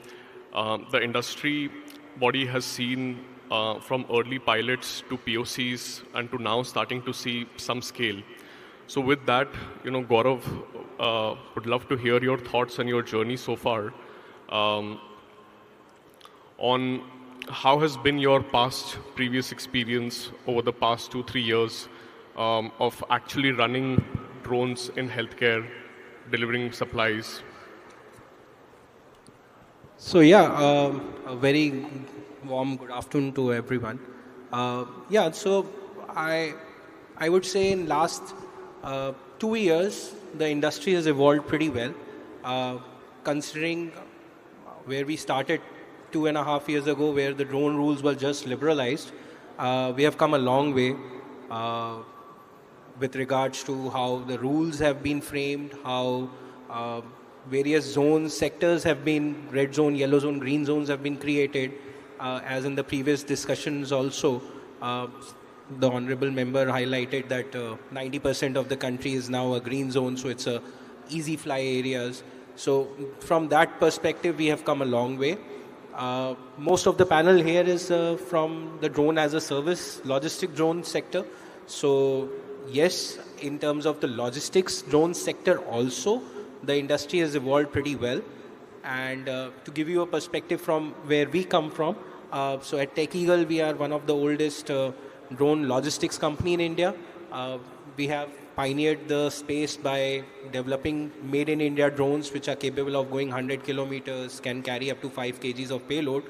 the industry body has seen from early pilots to POCs and to now starting to see some scale. So with that, Gaurav, would love to hear your thoughts and your journey so far on how has been your previous experience over the past 2-3 years of actually running drones in healthcare, delivering supplies. So yeah, a very warm good afternoon to everyone. So I would say in last 2 years, the industry has evolved pretty well. Considering where we started 2.5 years ago, where the drone rules were just liberalized, we have come a long way with regards to how the rules have been framed, how various zones, sectors have been, red zone, yellow zone, green zones have been created. As in the previous discussions also, the honorable member highlighted that 90% of the country is now a green zone, so it's a easy fly areas. So from that perspective, we have come a long way. Most of the panel here is from the drone as a service, logistic drone sector. So yes, in terms of the logistics drone sector also, the industry has evolved pretty well. And to give you a perspective from where we come from, so at Tech Eagle, we are one of the oldest drone logistics company in India. We have pioneered the space by developing made-in-India drones, which are capable of going 100 kilometers, can carry up to 5 kgs of payload.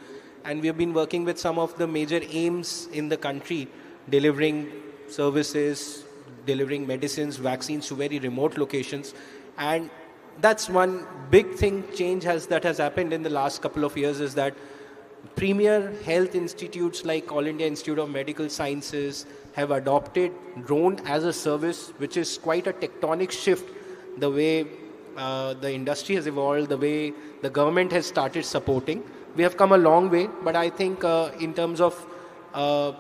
And we have been working with some of the major aims in the country, delivering services, delivering medicines, vaccines to very remote locations. And that's one big change that has happened in the last couple of years, is that premier health institutes like All India Institute of Medical Sciences have adopted drone as a service, which is quite a tectonic shift, the way the industry has evolved, the way the government has started supporting. We have come a long way, but I think in terms of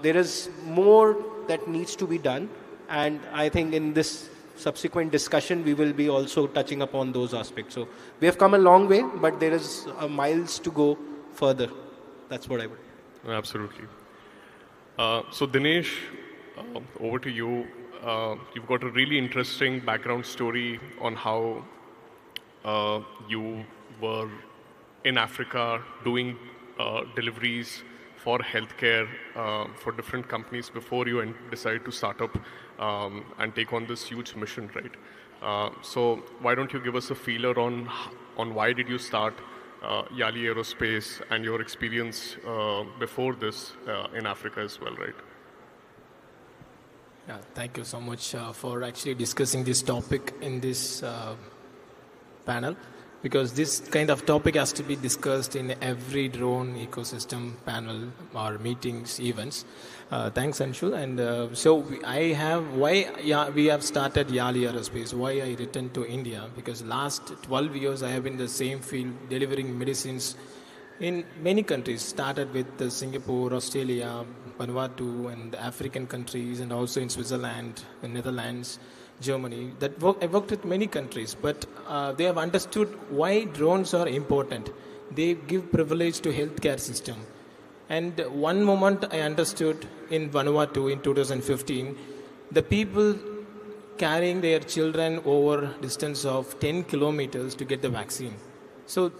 there is more that needs to be done, and I think in this subsequent discussion we will be also touching upon those aspects. So we have come a long way, but there is miles to go further. That's what I would. Absolutely. So Dinesh, over to you. You've got a really interesting background story on how you were in Africa doing deliveries for healthcare for different companies before you decided to start up and take on this huge mission, right? So why don't you give us a feeler on why did you start Yali Aerospace and your experience before this in Africa as well, right? Yeah, thank you so much for actually discussing this topic in this panel, because this kind of topic has to be discussed in every drone ecosystem panel or meetings, events. Thanks, Anshul. And we have started Yali Aerospace. Why I returned to India? Because last 12 years I have been in the same field, delivering medicines in many countries. Started with Singapore, Australia, Vanuatu, and African countries, and also in Switzerland, the Netherlands, Germany. I worked with many countries, but they have understood why drones are important. They give privilege to healthcare system. And one moment I understood in Vanuatu in 2015, the people carrying their children over distance of 10 kilometers to get the vaccine. So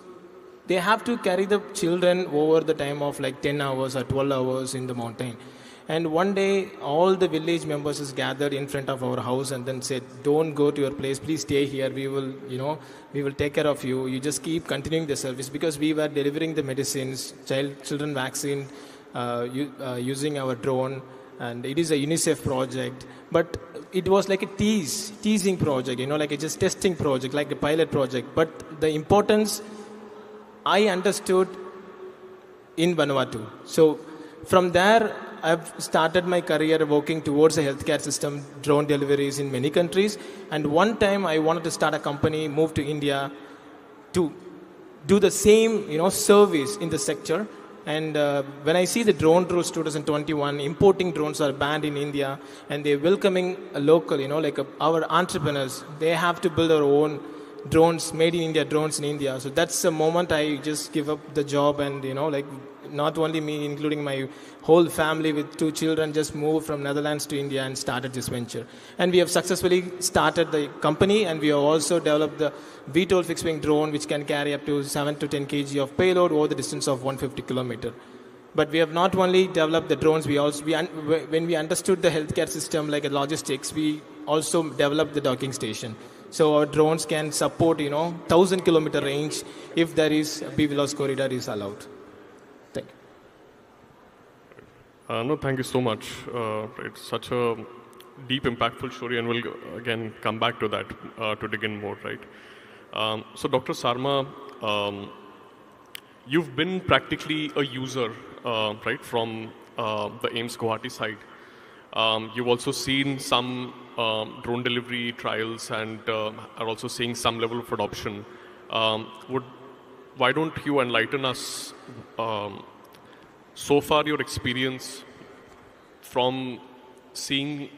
they have to carry the children over the time of like 10 hours or 12 hours in the mountain. And one day, all the village members is gathered in front of our house and then said, don't go to your place, please stay here. We will take care of you. You just keep continuing the service, because we were delivering the medicines, children vaccine, using our drone. And it is a UNICEF project, but it was like a teasing project, like a just testing project, like a pilot project. But the importance I understood in Vanuatu. So from there, I've started my career working towards a healthcare system, drone deliveries in many countries. And one time I wanted to start a company, move to India to do the same, service in the sector. And when I see the drone rules 2021, importing drones are banned in India, and they're welcoming a local, our entrepreneurs, they have to build their own drones, made in India, drones in India. So that's the moment I just give up the job, and, not only me, including my whole family with 2 children, just moved from Netherlands to India and started this venture. And we have successfully started the company, and we have also developed the VTOL fixed-wing drone, which can carry up to 7 to 10 kg of payload over the distance of 150 kilometers. But we have not only developed the drones, when we understood the healthcare system like a logistics, we also developed the docking station. So our drones can support, 1,000-kilometer range if there is a BVLOS corridor is allowed. Thank you. No, thank you so much. It's such a deep, impactful story, and we'll again come back to that to dig in more, right? So, Dr. Sarma, you've been practically a user, right, from the AIIMS Guwahati side. You've also seen some drone delivery trials and are also seeing some level of adoption. Why don't you enlighten us so far your experience from seeing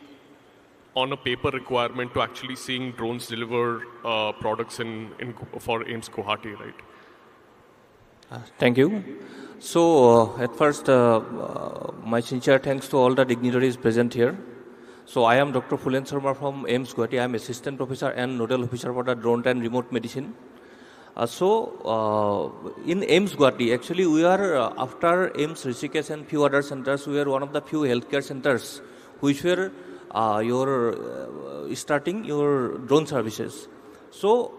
on a paper requirement to actually seeing drones deliver products for AIIMS Guwahati, right? Thank you. So at first, my sincere thanks to all the dignitaries present here. So I am Dr. Fulen Sharma from AIIMS Guwahati. I am Assistant Professor and Nodal Officer for the Drone and Remote Medicine. In AIIMS Guwahati, actually we are, after AIIMS Rishikesh and few other centers, we are one of the few healthcare centers which were starting your drone services. So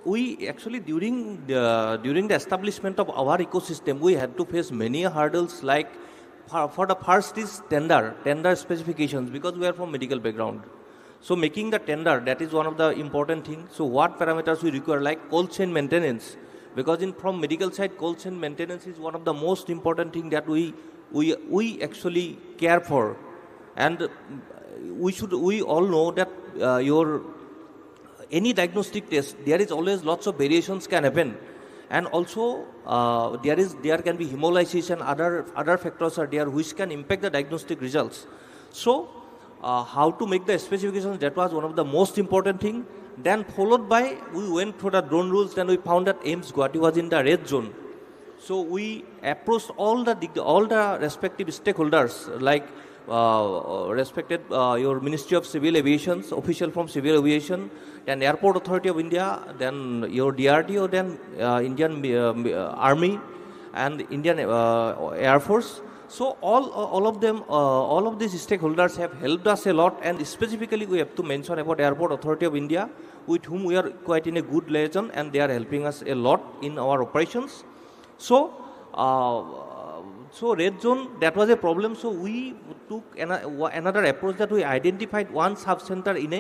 we actually, during the establishment of our ecosystem, we had to face many hurdles, like for the first is tender specifications, because we are from medical background. So making the tender, that is one of the important things. So what parameters we require, like cold chain maintenance, because from medical side, cold chain maintenance is one of the most important thing that we actually care for. And we all know that any diagnostic test, there is always lots of variations can happen. And also there can be hemolysis, other factors are there which can impact the diagnostic results. So how to make the specifications, that was one of the most important thing. Then followed by, we went through the drone rules, then we found that AIIMS Guwahati was in the red zone. So we approached all the respective stakeholders, like respected your Ministry of Civil Aviation, official from Civil Aviation, then Airport Authority of India, then your DRDO, then Indian Army and Indian Air Force. So all of them, all of these stakeholders have helped us a lot, and specifically we have to mention about Airport Authority of India, with whom we are quite in a good liaison, and they are helping us a lot in our operations. So red zone, that was a problem. So we took another approach, that we identified one center in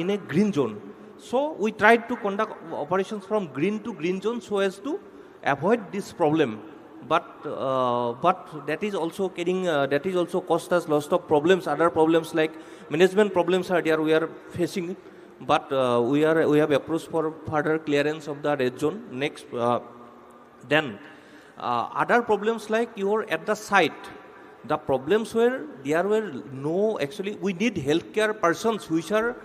a green zone. So we tried to conduct operations from green to green zone so as to avoid this problem. But that is also cost us lots of problems. Other problems like management problems are there we are facing. But we have approached for further clearance of the red zone. Next, then other problems like at the site. The problems were there were no, actually we need healthcare persons which are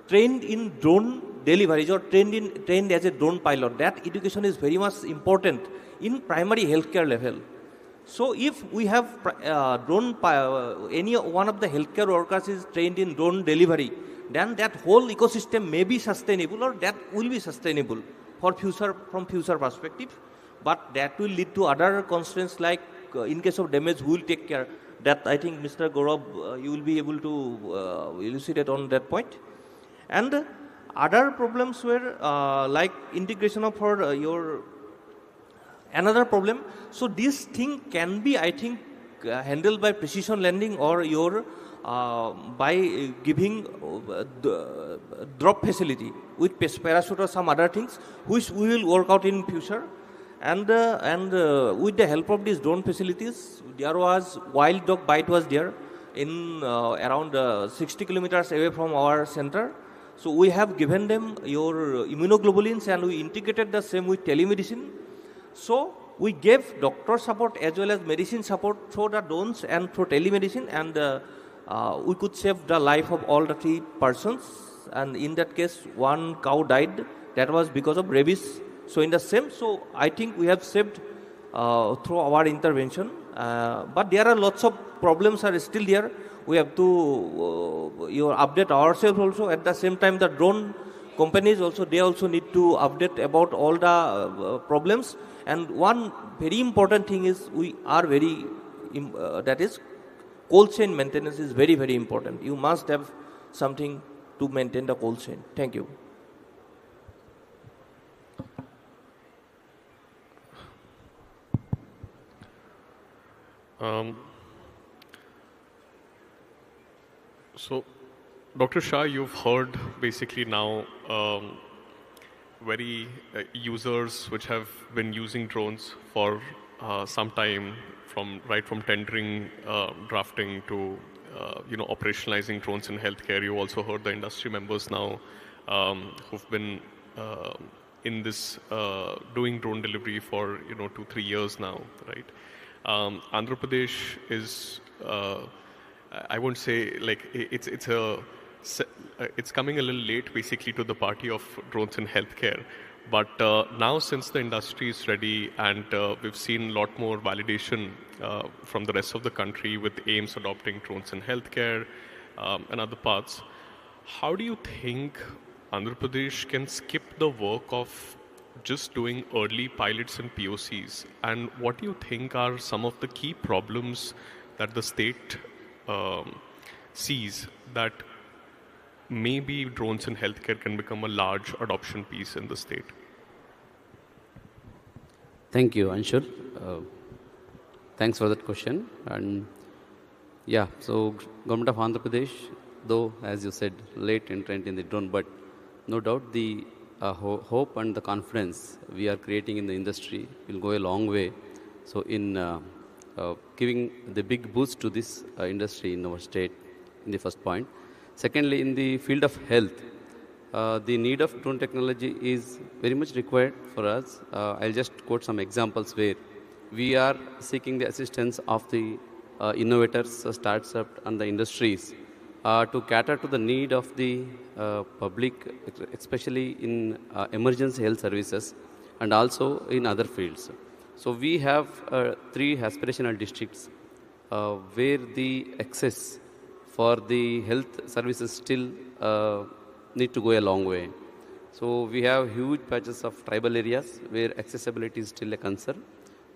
trained in drone deliveries or trained as a drone pilot. That education is very much important in primary healthcare level. So if we have any one of the healthcare workers is trained in drone delivery, then that whole ecosystem may be sustainable, or that will be sustainable for future, from future perspective. But that will lead to other constraints, like in case of damage, who will take care? That I think Mr. Gaurav, you will be able to elucidate on that point. And other problems were like integration of your another problem. So this thing can be, I think, handled by precision landing, or your by giving drop facility with parachute or some other things, which we will work out in future. And with the help of these drone facilities, there was wild dog bite was there in around 60 kilometers away from our center. So we have given them your immunoglobulins, and we integrated the same with telemedicine. So we gave doctor support as well as medicine support through the drones and through telemedicine, and we could save the life of all the 3 persons. And in that case, 1 cow died. That was because of rabies. So in the same, so I think we have saved through our intervention. But there are lots of problems are still there. We have to update ourselves also. At the same time, the drone companies also, they also need to update about all the problems. And one very important thing is we are very, that is, cold chain maintenance is very, very important. You must have something to maintain the cold chain. Thank you. So, Dr. Shah, you've heard basically now users which have been using drones for some time, right from tendering, drafting to operationalizing drones in healthcare. You also heard the industry members now who've been in this doing drone delivery for 2-3 years now, right? Andhra Pradesh is, I won't say like it's coming a little late basically to the party of drones in healthcare. But now, since the industry is ready and we've seen a lot more validation from the rest of the country with AIIMS adopting drones in healthcare and other parts, how do you think Andhra Pradesh can skip the work of just doing early pilots and POCs? And what do you think are some of the key problems that the state sees that maybe drones in healthcare can become a large adoption piece in the state? Thank you, Anshul. Thanks for that question. And yeah, so Government of Andhra Pradesh, though, as you said, late entrant in the drone, but no doubt the hope and the confidence we are creating in the industry will go a long way. So in giving the big boost to this industry in our state, in the first point. Secondly, in the field of health, the need of drone technology is very much required for us. I'll just quote some examples where we are seeking the assistance of the innovators, startups, and the industries to cater to the need of the public, especially in emergency health services and also in other fields. So we have 3 aspirational districts where the access for the health services still need to go a long way. So we have huge patches of tribal areas where accessibility is still a concern.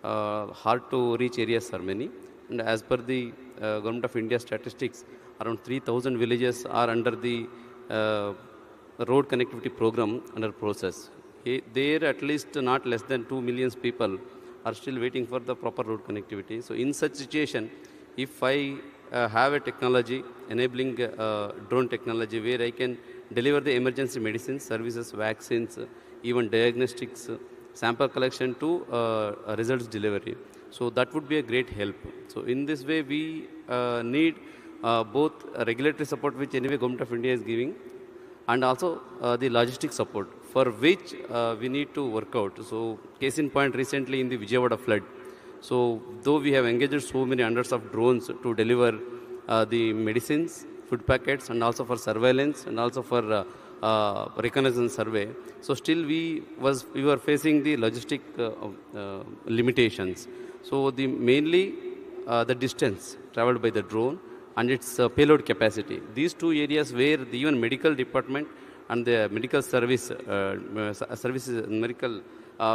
Hard to reach areas are many. And as per the Government of India statistics, around 3,000 villages are under the road connectivity program under process. There at least not less than 2 million people are still waiting for the proper road connectivity. So in such situation, if I have a technology enabling drone technology where I can deliver the emergency medicines, services, vaccines, even diagnostics, sample collection to results delivery. So that would be a great help. So in this way, we need both regulatory support, which anyway Government of India is giving, and also the logistic support, for which we need to work out. So case in point, recently in the Vijayawada flood. So though we have engaged so many hundreds of drones to deliver the medicines, food packets, and also for surveillance, and also for reconnaissance survey, so still we were facing the logistic limitations. So the mainly the distance traveled by the drone and its payload capacity. These two areas where the even medical department and the medical services medical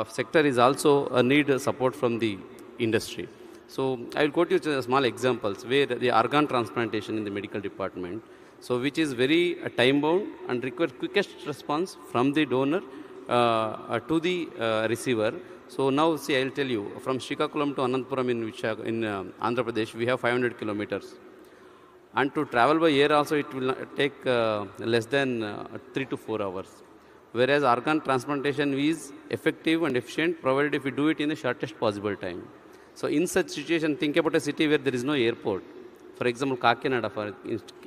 sector is also need support from the industry. So I will quote you small examples where the organ transplantation in the medical department, so which is very time bound and requires quickest response from the donor to the receiver. So now see, I will tell you, from Srikakulam to Anantapura in Andhra Pradesh, we have 500 kilometers. And to travel by air also, it will take less than 3 to 4 hours. Whereas organ transplantation is effective and efficient, provided if we do it in the shortest possible time. So in such situation, think about a city where there is no airport. For example, Kakinada, for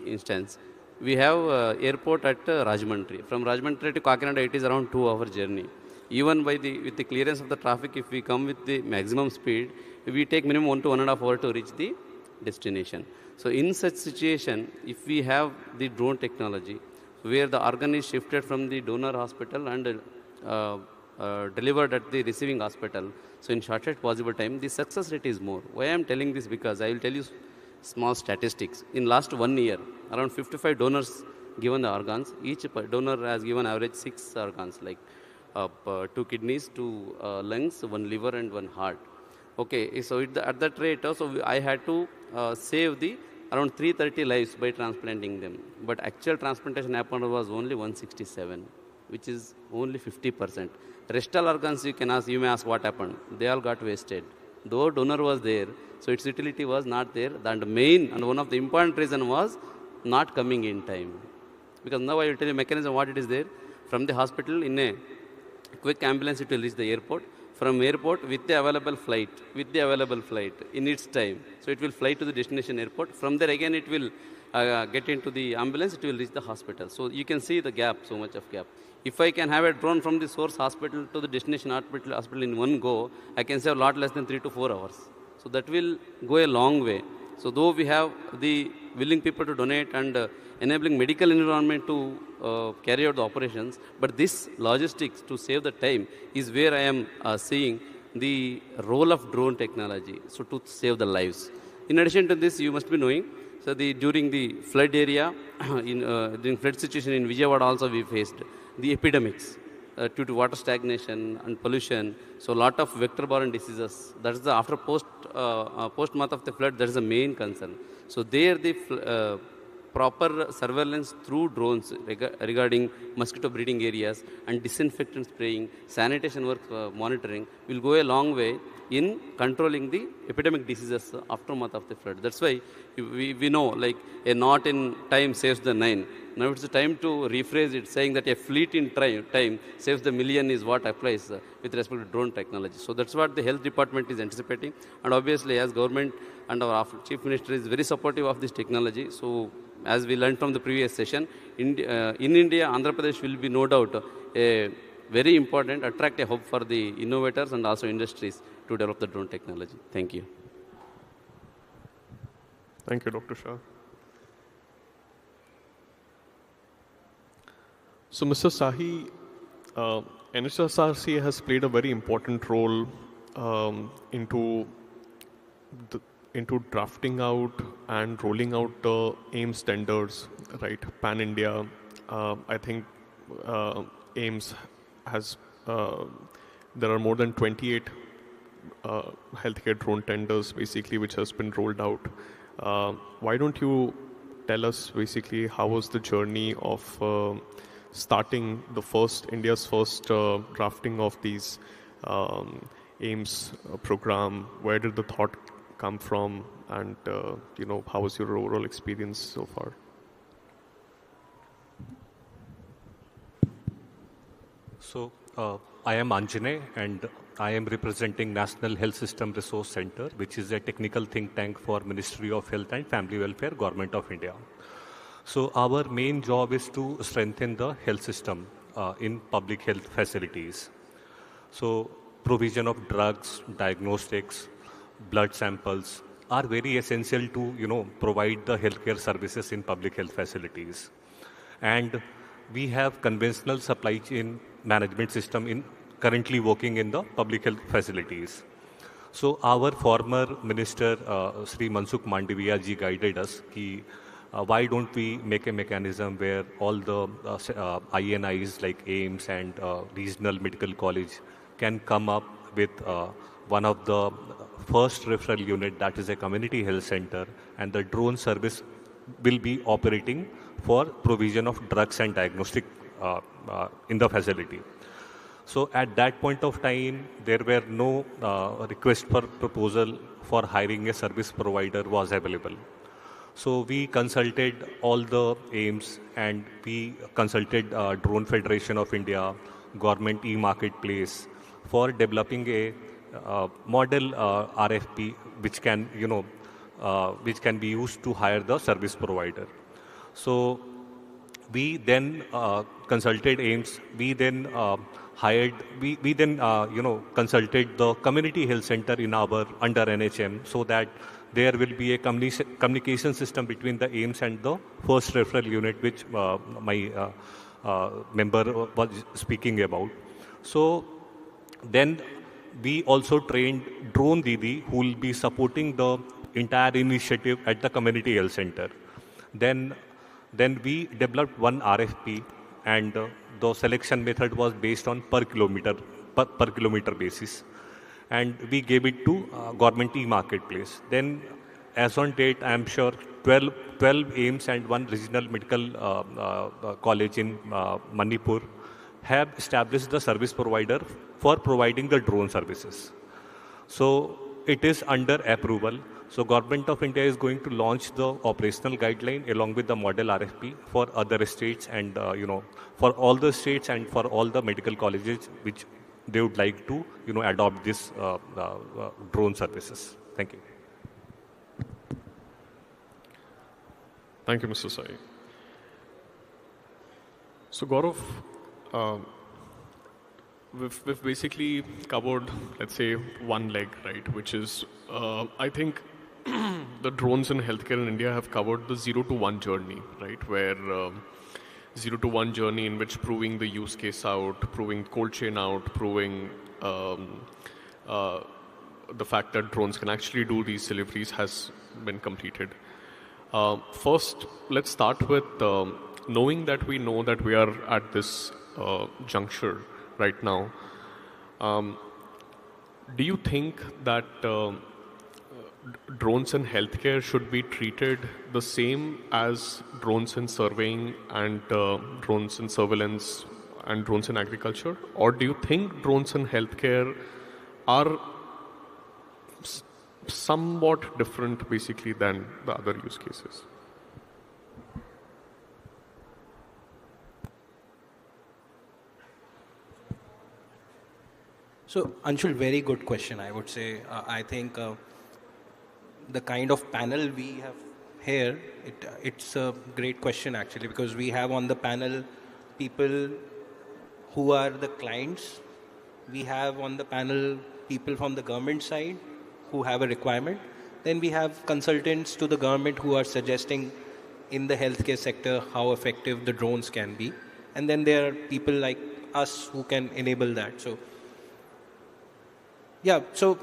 instance, we have airport at Rajahmundry. From Rajahmundry to Kakinada, it is around 2-hour journey. Even with the clearance of the traffic, if we come with the maximum speed, we take minimum 1 to 1.5 hours to reach the destination. So in such situation, if we have the drone technology, where the organ is shifted from the donor hospital and delivered at the receiving hospital, so in shortest possible time, the success rate is more. Why I am telling this? Because I will tell you small statistics. In last 1 year, around 55 donors given the organs. Each donor has given average 6 organs, like 2 kidneys, 2 lungs, 1 liver and 1 heart. Okay, so at that rate also I had to save the around 330 lives by transplanting them. But actual transplantation happened was only 167, which is only 50%. Restal organs you may ask what happened. They all got wasted. Though donor was there, so its utility was not there. And main and one of the important reason was not coming in time. Because now I will tell you mechanism what it is there. From the hospital in a quick ambulance it will reach the airport. From airport with the available flight in its time. So it will fly to the destination airport. From there again it will get into the ambulance, it will reach the hospital. So you can see the gap, so much of gap. If I can have a drone from the source hospital to the destination hospital in one go, I can save a lot less than 3 to 4 hours. So that will go a long way. So though we have the willing people to donate and enabling medical environment to carry out the operations, but this logistics to save the time is where I am seeing the role of drone technology, so to save the lives. In addition to this, you must be knowing, so during the flood area, during flood situation in Vijayawada also we faced the epidemics due to water stagnation and pollution. So a lot of vector-borne diseases. That is the after postmath of the flood. That is the main concern. So there the proper surveillance through drones regarding mosquito breeding areas and disinfectant spraying, sanitation work monitoring will go a long way in controlling the epidemic diseases aftermath of the flood. That's why we know, like, a knot in time saves the 9. Now it's the time to rephrase it, saying that a fleet in time saves the million is what applies with respect to drone technology. So that's what the health department is anticipating. And obviously, as government and our chief minister is very supportive of this technology. So as we learned from the previous session, in India, Andhra Pradesh will be no doubt a very important, attractive hub for the innovators and also industries to develop the drone technology. Thank you. Thank you, Dr. Shah. So, Mr. Sahi, NHSRC has played a very important role into drafting out and rolling out the AIMS tenders, right, pan-India. I think AIMS has, there are more than 28 healthcare drone tenders basically which has been rolled out. Why don't you tell us basically how was the journey of starting the India's first drafting of these AIMS program? Where did the thought come from, and how was your overall experience so far? So I am Anjane, and I am representing National Health System Resource Center, which is a technical think tank for Ministry of Health and Family Welfare, Government of India. So our main job is to strengthen the health system in public health facilities. So provision of drugs, diagnostics, blood samples are very essential to provide the healthcare services in public health facilities. And we have conventional supply chain management system currently working in the public health facilities. So our former minister, Sri Mansukh Mandaviya ji, guided us ki, why don't we make a mechanism where all the INIs like AIIMS and regional medical college can come up with one of the first referral unit, that is a community health center, and the drone service will be operating for provision of drugs and diagnostic in the facility. So at that point of time, there were no request for proposal for hiring a service provider was available. So we consulted all the AIIMS and we consulted Drone Federation of India, Government e-Marketplace for developing a model RFP which can, which can be used to hire the service provider. So we then consulted AIIMS. We then hired. We then consulted the community health center in our under NHM, so that there will be a communication system between the AIIMS and the first referral unit, which my member was speaking about. So then we also trained Drone Didi, who will be supporting the entire initiative at the community health center. Then we developed one RFP, and the selection method was based on per kilometer basis, and we gave it to Government e-Marketplace. Then, as on date, I am sure 12 AIIMS and one regional medical college in Manipur have established the service provider for providing the drone services. So it is under approval. So Government of India is going to launch the operational guideline along with the model RFP for other states and for all the states and for all the medical colleges which they would like to adopt this drone services. Thank you. Thank you, Mr. Sai. So Gaurav, we've basically covered, let's say, one leg, right? Which is, I think, the drones in healthcare in India have covered the 0 to 1 journey, right? Where 0 to 1 journey in which proving the use case out, proving cold chain out, proving the fact that drones can actually do these deliveries has been completed. First, let's start with knowing that we know that we are at this juncture right now. Do you think that drones in healthcare should be treated the same as drones in surveying and drones in surveillance and drones in agriculture? Or do you think drones in healthcare are somewhat different basically than the other use cases? So, Anshul, very good question, I would say. I think the kind of panel we have here, it's a great question actually, because we have on the panel people who are the clients. We have on the panel people from the government side who have a requirement. Then we have consultants to the government who are suggesting in the healthcare sector how effective the drones can be. And then there are people like us who can enable that. So, yeah, so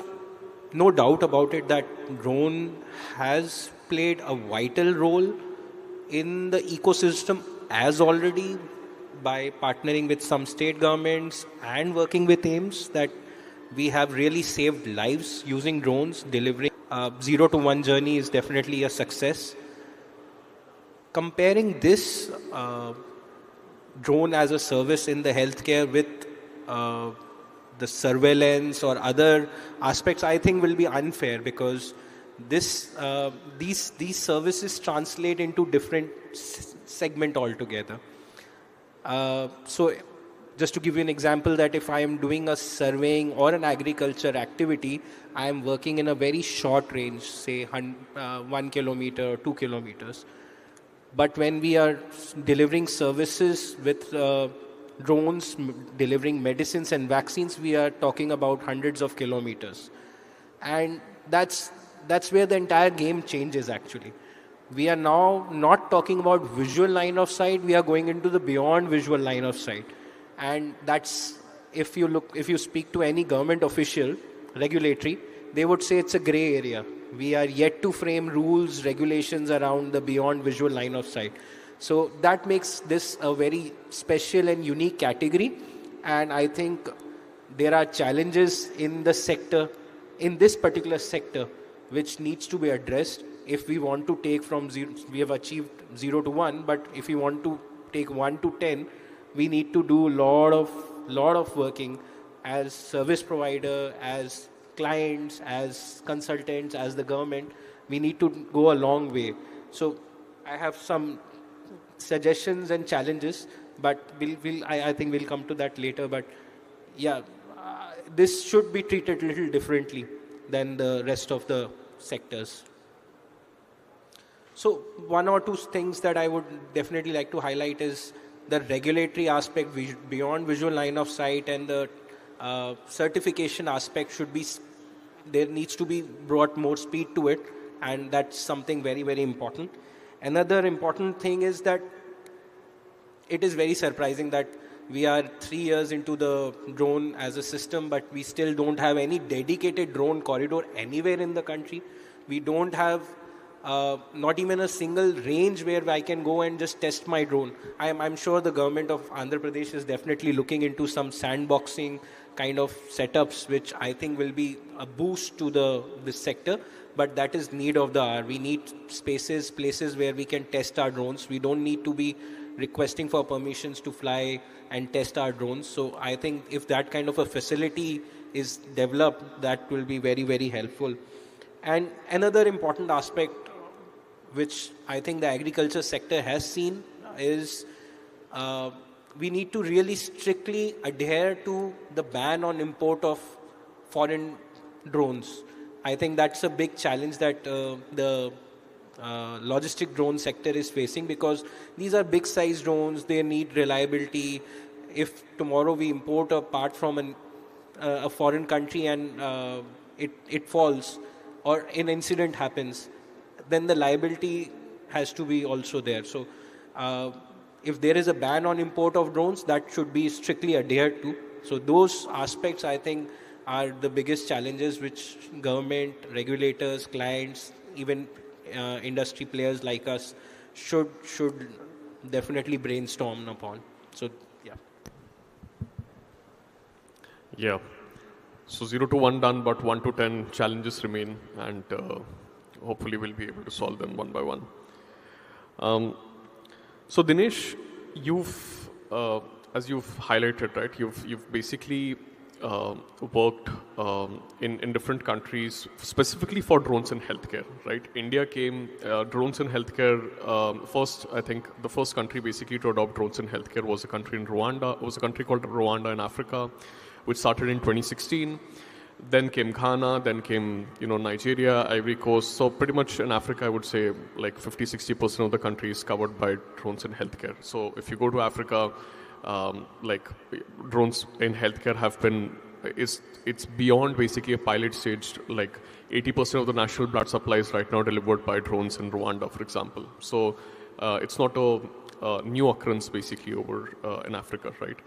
no doubt about it that drone has played a vital role in the ecosystem as already by partnering with some state governments and working with AIIMS, that we have really saved lives using drones. Delivering 0 to 1 journey is definitely a success. Comparing this drone as a service in the healthcare with the surveillance or other aspects, I think will be unfair, because these services translate into different segment altogether. So just to give you an example, that if I am doing a surveying or an agriculture activity, I am working in a very short range, say 1 kilometer, 2 kilometers. But when we are delivering services with drones, delivering medicines and vaccines, we are talking about hundreds of kilometers. And that's where the entire game changes actually. We are now not talking about visual line of sight, we are going into the beyond visual line of sight. And that's, if you speak to any government official, regulatory, they would say it's a gray area. We are yet to frame rules, regulations around the beyond visual line of sight. So that makes this a very special and unique category. And I think there are challenges in the sector, in this particular sector, which needs to be addressed if we want to take from zero. We have achieved 0 to 1, but if we want to take 1 to 10, we need to do a lot of working as service provider, as clients, as consultants, as the government. We need to go a long way. So I have some suggestions and challenges, but I think we'll come to that later. But yeah, this should be treated a little differently than the rest of the sectors. So one or two things that I would definitely like to highlight is the regulatory aspect beyond visual line of sight, and the certification aspect should be, there needs to be brought more speed to it, and that's something very, very important. Another important thing is that it is very surprising that we are 3 years into the drone as a system, but we still don't have any dedicated drone corridor anywhere in the country. We don't have not even a single range where I can go and just test my drone. I'm sure the government of Andhra Pradesh is definitely looking into some sandboxing kind of setups, which I think will be a boost to this sector. But that is need of the hour. We need spaces, places where we can test our drones. We don't need to be requesting for permissions to fly and test our drones. So I think if that kind of a facility is developed, that will be very, very helpful. And another important aspect which I think the agriculture sector has seen is we need to really strictly adhere to the ban on import of foreign drones. I think that's a big challenge that the logistic drone sector is facing, because these are big size drones, they need reliability. If tomorrow we import a part from a foreign country and it falls or an incident happens, then the liability has to be also there. So if there is a ban on import of drones, that should be strictly adhered to. So those aspects, I think, are the biggest challenges which government, regulators, clients, even industry players like us should definitely brainstorm upon. So, yeah. Yeah. So 0 to 1 done, but 1 to 10 challenges remain, and hopefully we'll be able to solve them one by one. So Dinesh, you've, as you've highlighted, right, you've basically worked in different countries specifically for drones in healthcare, right? India came, drones in healthcare, first, I think the first country basically to adopt drones in healthcare was a country called Rwanda in Africa, which started in 2016. Then came Ghana, then came, Nigeria, Ivory Coast. So pretty much in Africa, I would say like 50-60% of the country is covered by drones in healthcare. So if you go to Africa, like drones in healthcare have been, it's beyond basically a pilot stage. Like 80% of the national blood supply is right now delivered by drones in Rwanda, for example. So it's not a new occurrence basically over in Africa, right?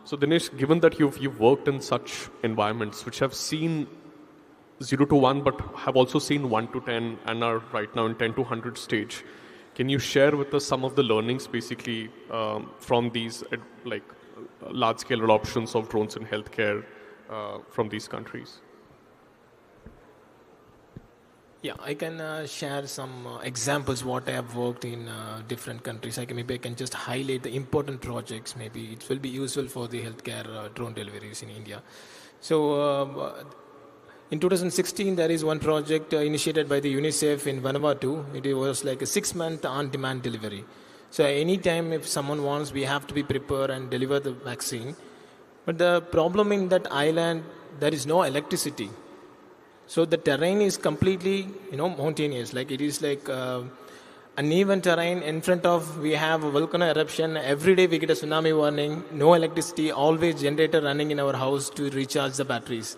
So Dinesh, given that you've worked in such environments which have seen 0 to 1, but have also seen 1 to 10 and are right now in 10 to 100 stage, can you share with us some of the learnings basically from these large-scale adoptions of drones in healthcare from these countries? Yeah, I can share some examples what I have worked in different countries. Maybe I can just highlight the important projects. Maybe it will be useful for the healthcare drone deliveries in India. So in 2016, there is one project initiated by the UNICEF in Vijayawada. It was like a 6-month on-demand delivery. So anytime if someone wants, we have to be prepared and deliver the vaccine. But the problem in that island, there is no electricity. So the terrain is completely, mountainous. Like it is like uneven terrain. In front of, we have a volcano eruption. Every day we get a tsunami warning. No electricity. Always generator running in our house to recharge the batteries.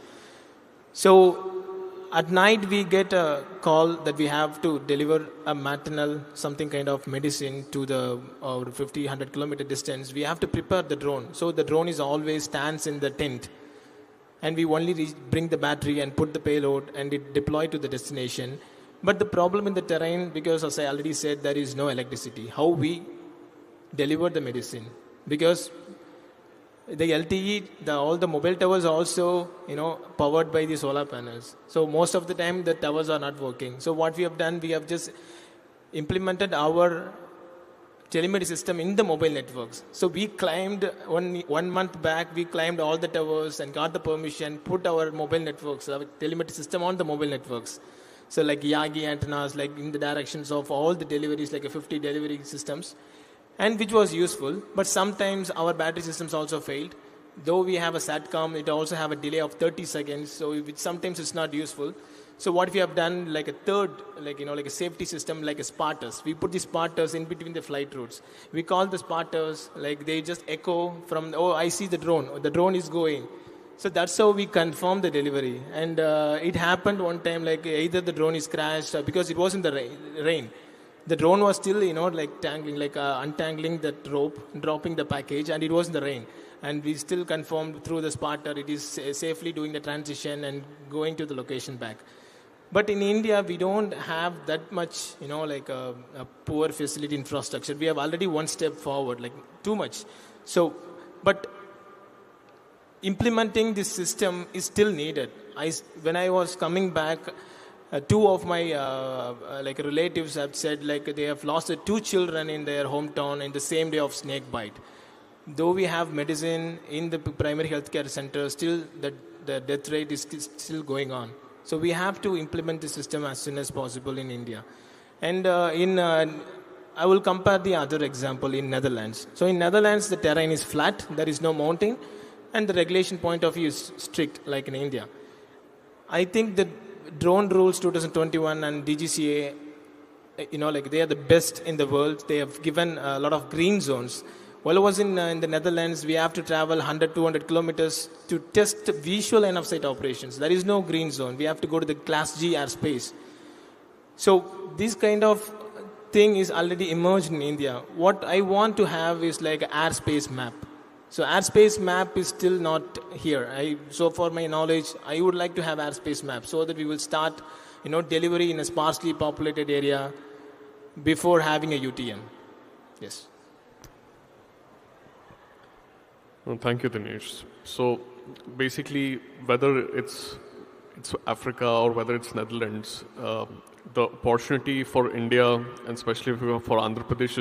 So at night we get a call that we have to deliver a maternal something kind of medicine to the 50-100 kilometer distance. We have to prepare the drone. So the drone is always stands in the tent. and we only bring the battery and put the payload and it deploy to the destination. But the problem in the terrain, because as I already said, there is no electricity. How we deliver the medicine? Because the LTE, all the mobile towers are also, powered by the solar panels. So most of the time the towers are not working. So what we have done, we have just implemented our telemetry system in the mobile networks. So we climbed, one month back, we climbed all the towers and got the permission, put our mobile networks, our telemetry system on the mobile networks. So like Yagi antennas, like in the directions of all the deliveries, like 50 delivery systems, and which was useful. But sometimes our battery systems also failed. Though we have a SATCOM, it also have a delay of 30 seconds, so sometimes it's not useful. So what we have done, like a third, like a safety system, like a spotters. We put the spotters in between the flight routes. We call the spotters, like they just echo from, oh, I see the drone is going. So that's how we confirm the delivery. And it happened one time, like either the drone is crashed because it was in the rain. The drone was still, untangling that rope, dropping the package, and it was in the rain. And we still confirmed through the spotter it is safely doing the transition and going to the location back. But in India, we don't have that much, a poor facility infrastructure. We have already one step forward, like too much. So, but implementing this system is still needed. When I was coming back, two of my relatives have said they have lost 2 children in their hometown in the same day of snake bite. Though we have medicine in the primary healthcare center, still the death rate is still going on. So we have to implement the system as soon as possible in India. And I will compare the other example in Netherlands. So in Netherlands, the terrain is flat, there is no mountain, and the regulation point of view is strict, like in India. I think the drone rules 2021 and DGCA, they are the best in the world. They have given a lot of green zones. While I was in the Netherlands, we have to travel 100, 200 kilometers to test visual line of sight operations. There is no green zone. We have to go to the Class G airspace. So this kind of thing is already emerged in India. What I want to have is like an airspace map. So airspace map is still not here. So for my knowledge, I would like to have airspace map so that we will start, delivery in a sparsely populated area before having a UTM. Yes. Well, thank you, Dinesh. So basically, whether it's Africa or whether it's Netherlands, the opportunity for India and especially for Andhra Pradesh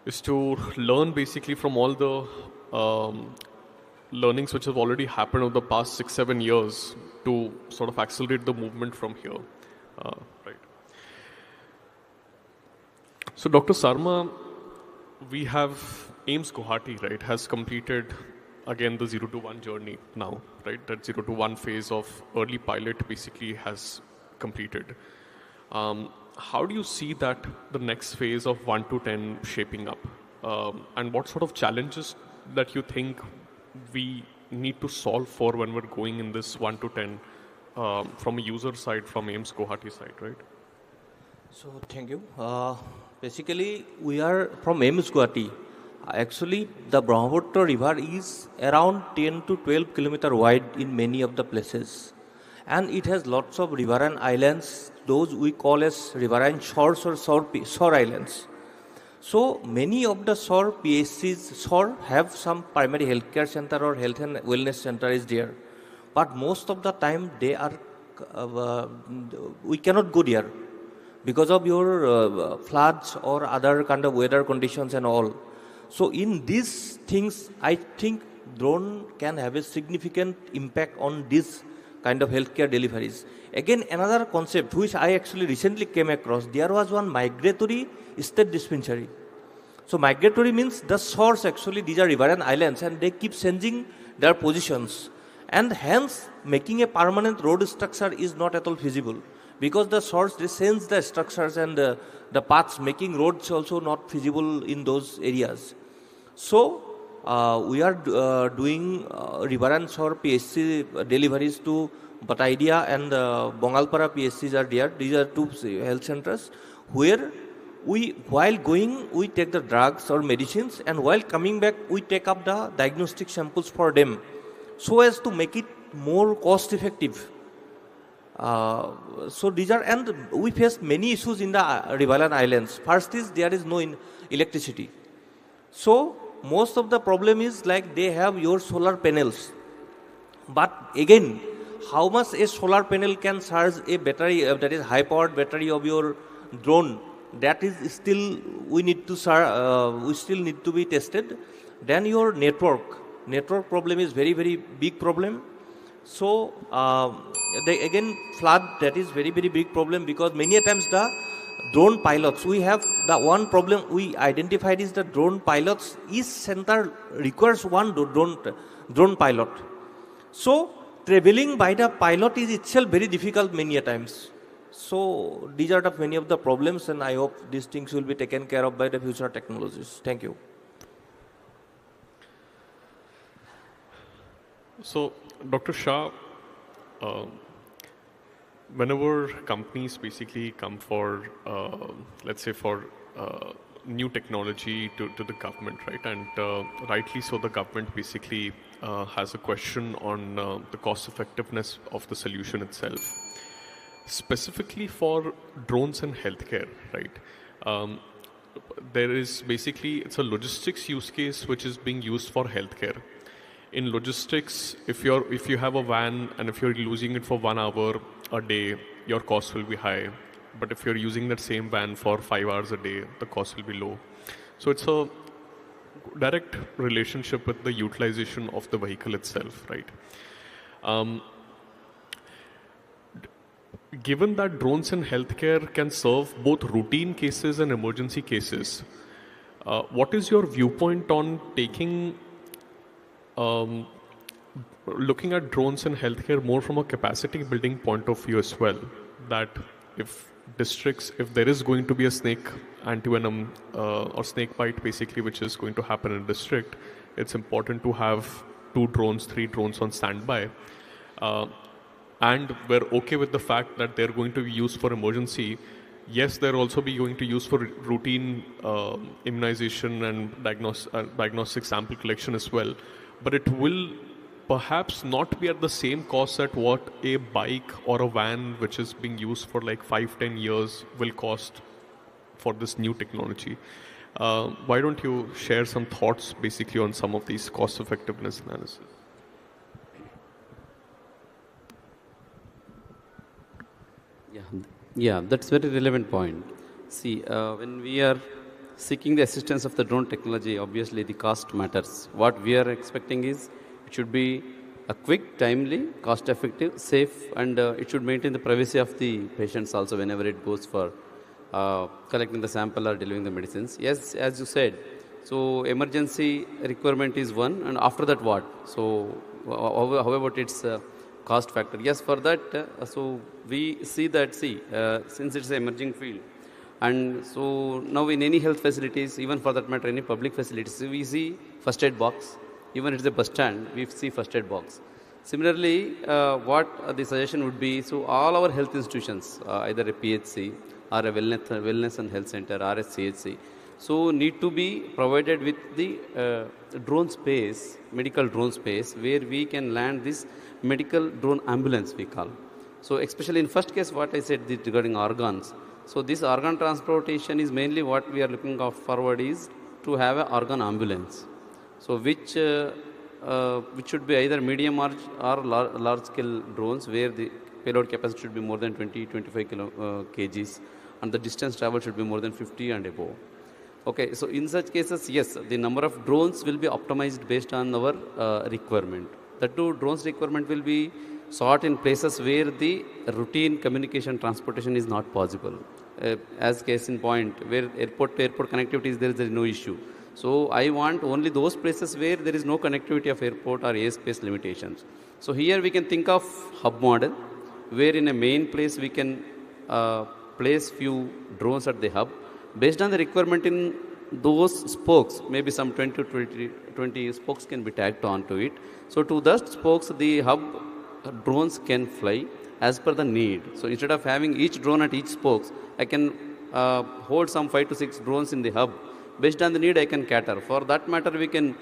is to learn basically from all the learnings which have already happened over the past 6-7 years to sort of accelerate the movement from here. Right. So Dr. Sarma, we have AIIMS Guwahati, right, has completed again the 0 to 1 journey now, right? That 0 to 1 phase of early pilot basically has completed. How do you see that the next phase of 1 to 10 shaping up? And what sort of challenges that you think we need to solve for when we're going in this 1 to 10 from a user side, from AIIMS Guwahati side, right? So thank you. Basically, we are from AIIMS Guwahati. Actually, the Brahmaputra river is around 10 to 12 kilometers wide in many of the places. And it has lots of riverine islands, those we call as riverine shores or shore islands. So many of the shore PSCs have some primary healthcare center or health and wellness center is there. But most of the time they are, we cannot go there because of your floods or other kind of weather conditions and all. So in these things, I think drone can have a significant impact on this kind of healthcare deliveries. Again, another concept which I actually recently came across, there was one migratory state dispensary. So migratory means the source actually, these are riverine islands and they keep changing their positions. And hence, making a permanent road structure is not at all feasible. Because the source, they change the structures and the paths, making roads also not feasible in those areas. So, we are doing riverine shore PSC deliveries to Bataidia and Bongalpara PSCs are there. These are 2 health centers where while going, we take the drugs or medicines, and while coming back, we take up the diagnostic samples for them. so as to make it more cost effective. So these are, and we face many issues in the riverine islands. First is there is no electricity. So most of the problem is like they have your solar panels. But again, how much a solar panel can charge a battery that is high powered battery of your drone, that is still we still need to be tested. Then your network problem is very, very big problem. So again, flood, that is very, very big problem, because many a times the drone pilots, we have the one problem we identified is the drone pilots, each center requires one drone pilot. So traveling by the pilot is itself very difficult many a times. So these are many of the problems, and I hope these things will be taken care of by the future technologies. Thank you. So, Dr. Shah, whenever companies basically come for, let's say, for new technology to the government, right? And rightly so, the government basically has a question on the cost effectiveness of the solution itself. Specifically for drones and healthcare, right? There is basically, it's a logistics use case which is being used for healthcare. In logistics, if you have a van and if you're using it for 1 hour a day, your cost will be high. But if you're using that same van for 5 hours a day, the cost will be low. So it's a direct relationship with the utilization of the vehicle itself, right? Given that drones in healthcare can serve both routine cases and emergency cases, what is your viewpoint on taking looking at drones in healthcare more from a capacity building point of view as well? That if districts, if there is going to be a snake antivenom or snake bite basically which is going to happen in a district, it's important to have 2 drones, 3 drones on standby. And we're okay with the fact that they're going to be used for emergency. Yes, they're also be going to use for routine immunization and diagnostic sample collection as well. But it will perhaps not be at the same cost at what a bike or a van which is being used for like 5-10 years will cost for this new technology. Why don't you share some thoughts basically on some of these cost effectiveness analysis? Yeah, that's a very relevant point. See, when we are seeking the assistance of the drone technology, obviously the cost matters. What we are expecting is it should be a quick, timely, cost-effective, safe, and it should maintain the privacy of the patients also whenever it goes for collecting the sample or delivering the medicines. Yes, as you said, so emergency requirement is one, and after that what? So how about its cost factor? Yes, for that, so we see that, since it's an emerging field, and so now in any health facilities, even for that matter, any public facilities, we see first aid box. Even it's a bus stand, we see first aid box. Similarly, what the suggestion would be, so all our health institutions, either a PHC or a wellness and health center or a CHC, so need to be provided with the drone space, medical drone space, where we can land this medical drone ambulance we call. So especially in first case, what I said regarding organs. So this organ transportation is mainly what we are looking forward is to have an organ ambulance. So which should be either medium or large scale drones where the payload capacity should be more than 20-25 kgs and the distance travel should be more than 50 and above. Okay, so in such cases, yes, the number of drones will be optimized based on our requirement. The 2 drones requirement will be sought in places where the routine communication transportation is not possible. As case in point, where airport to airport connectivity is there is no issue. So I want only those places where there is no connectivity of airport or airspace limitations. So here we can think of hub model, where in a main place we can place few drones at the hub. Based on the requirement in those spokes, maybe some 20 to 20 spokes can be tagged onto it. So to those spokes, the hub drones can fly as per the need. So instead of having each drone at each spokes, I can hold some 5 to 6 drones in the hub. Based on the need, I can cater. For that matter, we can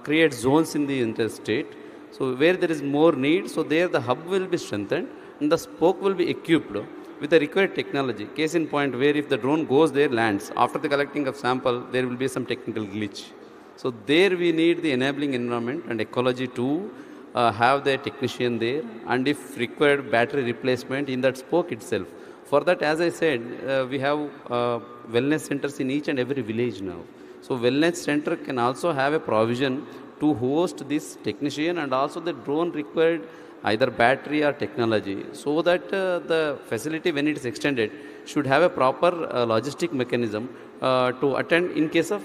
create zones in the interstate So where there is more need, so there the hub will be strengthened and the spoke will be equipped with the required technology. Case in point, where if the drone goes there, lands, after the collecting of sample, there will be some technical glitch. So there we need the enabling environment and ecology to have the technician there, and if required, battery replacement in that spoke itself. For that, as I said, we have wellness centers in each and every village now. So wellness center can also have a provision to host this technician and also the drone required either battery or technology, so that the facility, when it is extended, should have a proper logistic mechanism to attend in case of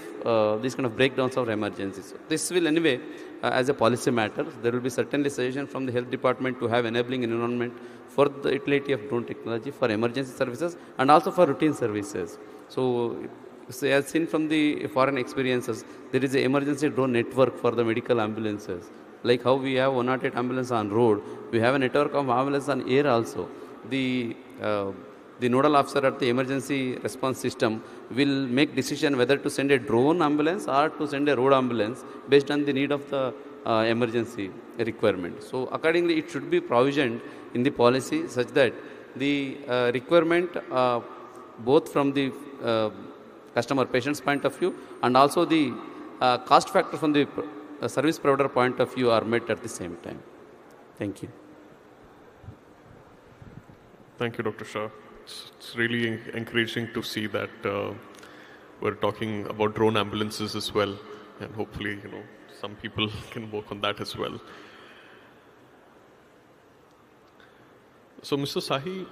these kind of breakdowns or emergencies. So this will anyway, as a policy matter, there will be certainly suggestion from the health department to have enabling environment for the utility of drone technology for emergency services and also for routine services. So as seen from the foreign experiences, there is an emergency drone network for the medical ambulances. Like how we have 108 ambulance on road, we have a network of ambulance on air also. The nodal officer at the emergency response system will make decision whether to send a drone ambulance or to send a road ambulance based on the need of the emergency requirement. So accordingly, it should be provisioned in the policy such that the requirement both from the customer patient's point of view and also the cost factor from the service provider point of view are met at the same time. Thank you. Thank you, Dr. Shah. It's really encouraging to see that we're talking about drone ambulances as well, and hopefully, some people can work on that as well. So, Mr. Sahi,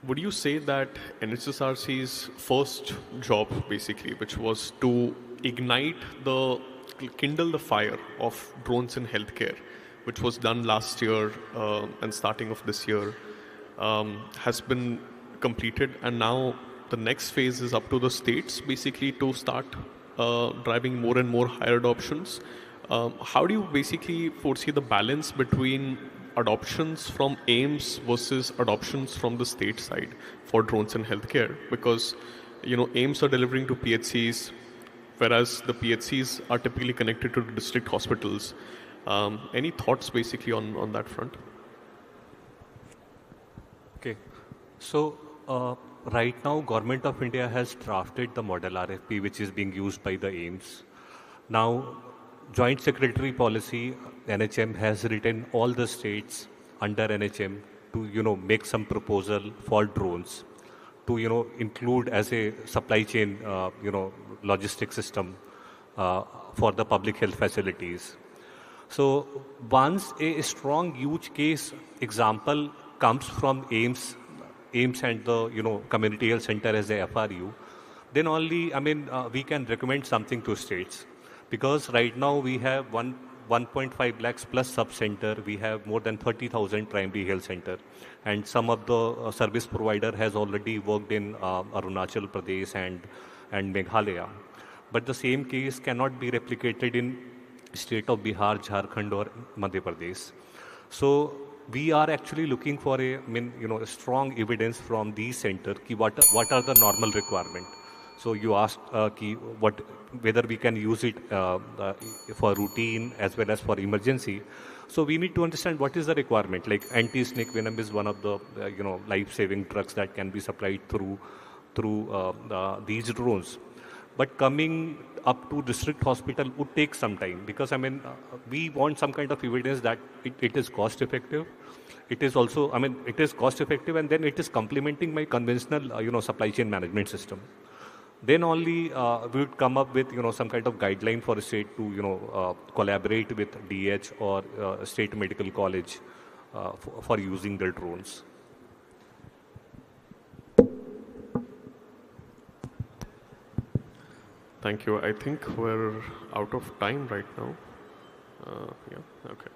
would you say that NHSRC's first job, basically, which was to kindle the fire of drones in healthcare, which was done last year and starting of this year, has been completed, and now the next phase is up to the states, basically, to start driving more and more higher adoptions? How do you basically foresee the balance between adoptions from AIMS versus adoptions from the state side for drones in healthcare? Because, AIMS are delivering to PHCs, whereas the PHCs are typically connected to the district hospitals. Any thoughts basically on that front? Okay. So, right now, Government of India has drafted the model RFP, which is being used by the AIMS. Now, Joint Secretary Policy, NHM, has written all the states under NHM to, make some proposal for drones to, include as a supply chain, logistic system for the public health facilities. So once a strong use case example comes from AIMS and the, community health center as a FRU, then only, we can recommend something to states. Because right now we have 1.5 lakhs plus sub-center, we have more than 30,000 primary health center. And some of the service provider has already worked in Arunachal Pradesh and Meghalaya. But the same case cannot be replicated in state of Bihar, Jharkhand or Madhya Pradesh. So we are actually looking for a strong evidence from these centers, what are the normal requirements. So you asked whether we can use it for routine as well as for emergency. So we need to understand what is the requirement. Like anti-snake venom is one of the life-saving drugs that can be supplied through these drones. But coming up to district hospital would take some time because we want some kind of evidence that it is cost effective. It is also it is cost effective, and then it is complementing my conventional supply chain management system. Then only we would come up with some kind of guideline for a state to collaborate with DH or state medical college for using their drones. Thank you. I think we're out of time right now. Yeah, okay.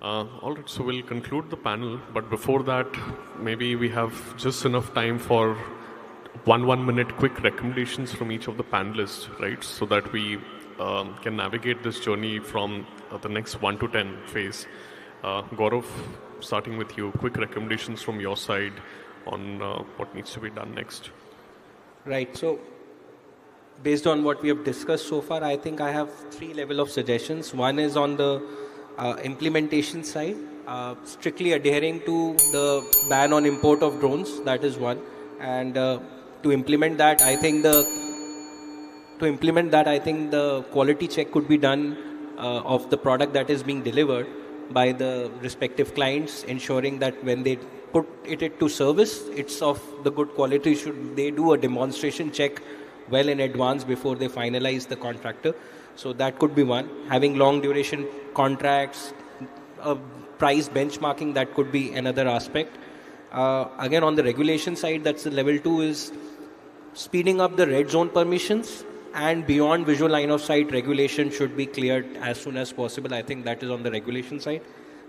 All right, so we'll conclude the panel, but before that, maybe we have just enough time for one minute quick recommendations from each of the panelists, right? So that we can navigate this journey from the next 1 to 10 phase. Gaurav, starting with you, quick recommendations from your side on what needs to be done next. Right. So based on what we have discussed so far, I think I have 3 levels of suggestions. One is on the implementation side, strictly adhering to the ban on import of drones. That is one, and to implement that, I think the quality check could be done of the product that is being delivered by the respective clients, ensuring that when they put it to service, it's of the good quality. Should they do a demonstration check well in advance before they finalize the contractor? So that could be one. Having long duration contracts, price benchmarking, that could be another aspect. Again, on the regulation side, that's the level 2, is speeding up the red zone permissions, and beyond visual line of sight regulation should be cleared as soon as possible. I think that is on the regulation side.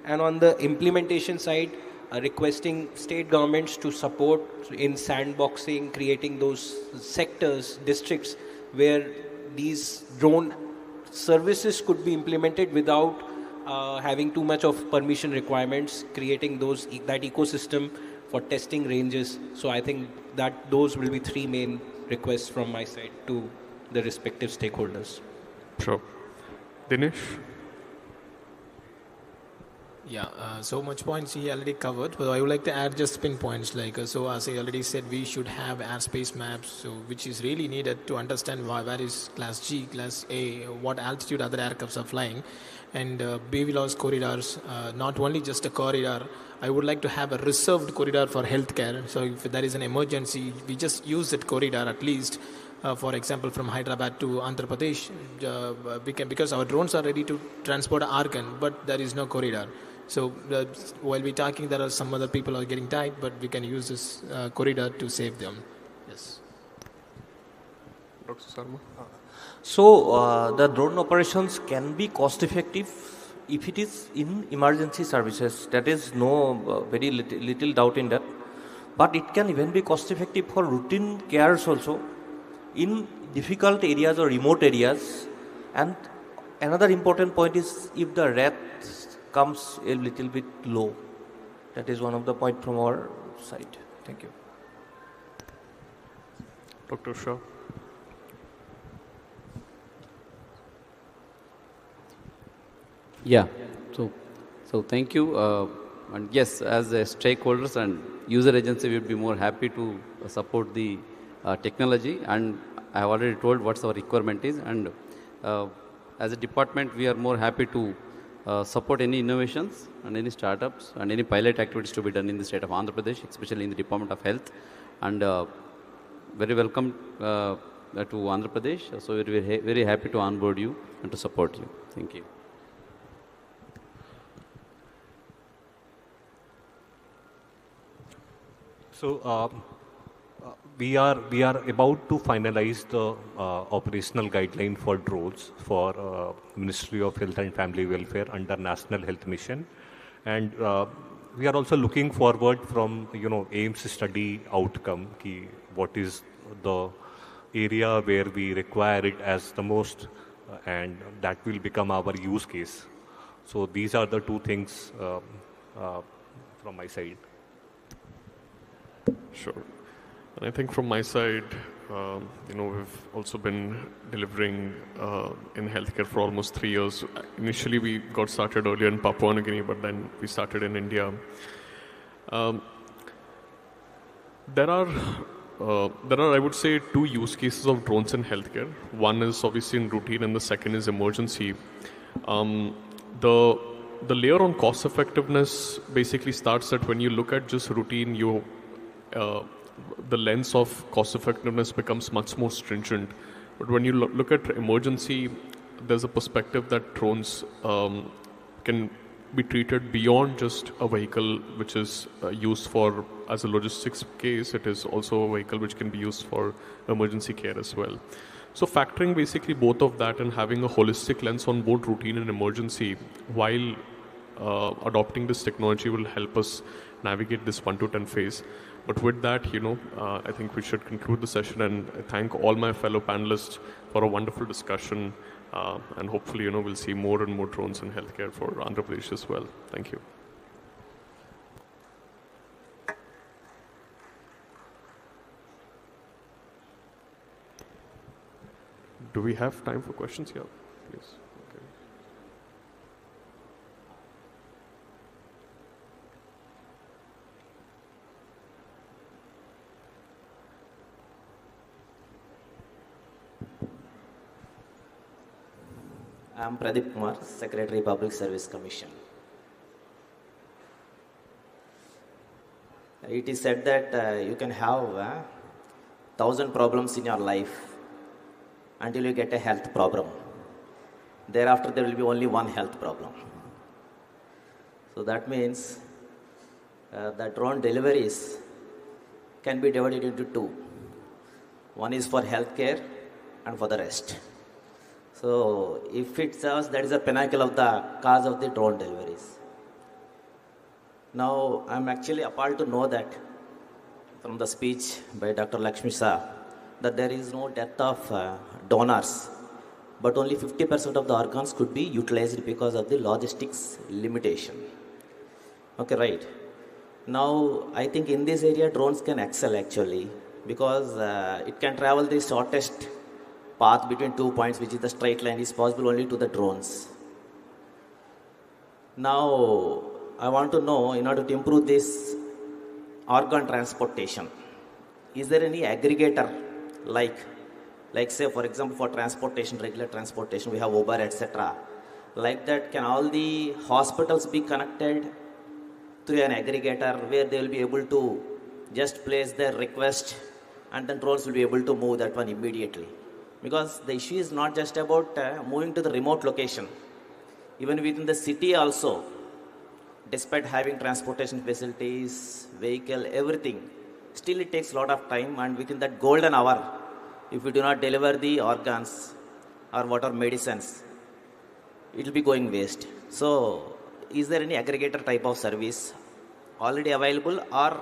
And on the implementation side, requesting state governments to support in sandboxing, creating those sectors, districts where these drone services could be implemented without having too much of permission requirements, creating that ecosystem for testing ranges. So I think that those will be 3 main requests from my side to the respective stakeholders. Sure. Dinesh? Yeah, so much points he already covered, but I would like to add just pin points. Like, so as I already said, we should have airspace maps, so which is really needed to understand where is class G, class A, what altitude other aircrafts are flying, and BVLOS corridors. Not only just a corridor, I would like to have a reserved corridor for healthcare. So if there is an emergency, we just use that corridor at least. For example, from Hyderabad to Andhra Pradesh, we can, because our drones are ready to transport organ, but there is no corridor. So while we're talking, there are some other people are getting died, but we can use this corridor to save them. Yes. Dr. Sarma? So the drone operations can be cost effective if it is in emergency services. That is no very little doubt in that. But it can even be cost effective for routine cares also in difficult areas or remote areas. And another important point is if the rate comes a little bit low. That is one of the points from our side. Thank you. Dr. Shah? Yeah, so thank you. And yes, as a stakeholders and user agency, we would be more happy to support the technology. And I have already told what our requirement is. And as a department, we are more happy to support any innovations and any startups and any pilot activities to be done in the state of Andhra Pradesh, especially in the Department of Health. And very welcome to Andhra Pradesh. So we're very happy to onboard you and to support you. Thank you. So we are about to finalize the operational guideline for drones for Ministry of Health and Family Welfare under National Health Mission, and we are also looking forward from AIMS study outcome. What is the area where we require it as the most, and that will become our use case. So these are the 2 things from my side. Sure. And I think from my side, we've also been delivering in healthcare for almost 3 years. Initially, we got started earlier in Papua New Guinea, but then we started in India. There are, I would say, 2 use cases of drones in healthcare. One is obviously in routine, and the second is emergency. The layer on cost effectiveness basically starts that when you look at just routine, the lens of cost effectiveness becomes much more stringent. But when you look at emergency, there's a perspective that drones can be treated beyond just a vehicle which is used for as a logistics case. It is also a vehicle which can be used for emergency care as well. So factoring basically both of that and having a holistic lens on both routine and emergency while adopting this technology will help us navigate this 1 to 10 phase. But with that, I think we should conclude the session, and I thank all my fellow panelists for a wonderful discussion. And hopefully, we'll see more and more drones in healthcare for Andhra Pradesh as well. Thank you. Do we have time for questions here? Please. Okay. I am Pradeep Kumar, Secretary Public Service Commission. It is said that you can have 1,000 problems in your life until you get a health problem. Thereafter, there will be only one health problem. So that means that drone deliveries can be divided into two. One is for healthcare and for the rest. So if it serves, that is the pinnacle of the cause of the drone deliveries. Now, I'm actually appalled to know that from the speech by Dr. Lakshmi Shah, that there is no death of donors, but only 50% of the organs could be utilized because of the logistics limitation. Okay, right. Now, I think in this area, drones can excel actually, because it can travel the shortest path between 2 points, which is the straight line, is possible only to the drones. Now, I want to know, in order to improve this organ transportation, is there any aggregator like say, for example, for transportation, regular transportation, we have Uber, etc. Like that, can all the hospitals be connected through an aggregator where they will be able to just place their request and then drones will be able to move that one immediately? Because the issue is not just about moving to the remote location. Even within the city also, despite having transportation facilities, vehicle, everything, still it takes a lot of time, and within that golden hour, if we do not deliver the organs or whatever medicines, it will be going waste. So, is there any aggregator type of service already available, or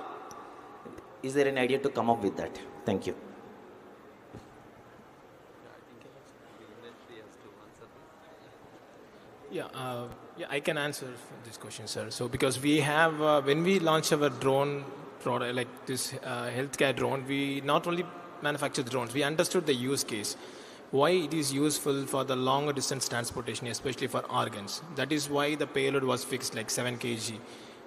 is there an idea to come up with that? Thank you. Yeah, I can answer this question, sir. So, because we have, when we launch our drone product, like this healthcare drone, we not only manufacture the drones, we understood the use case, why it is useful for the longer distance transportation, especially for organs. That is why the payload was fixed like 7 kg.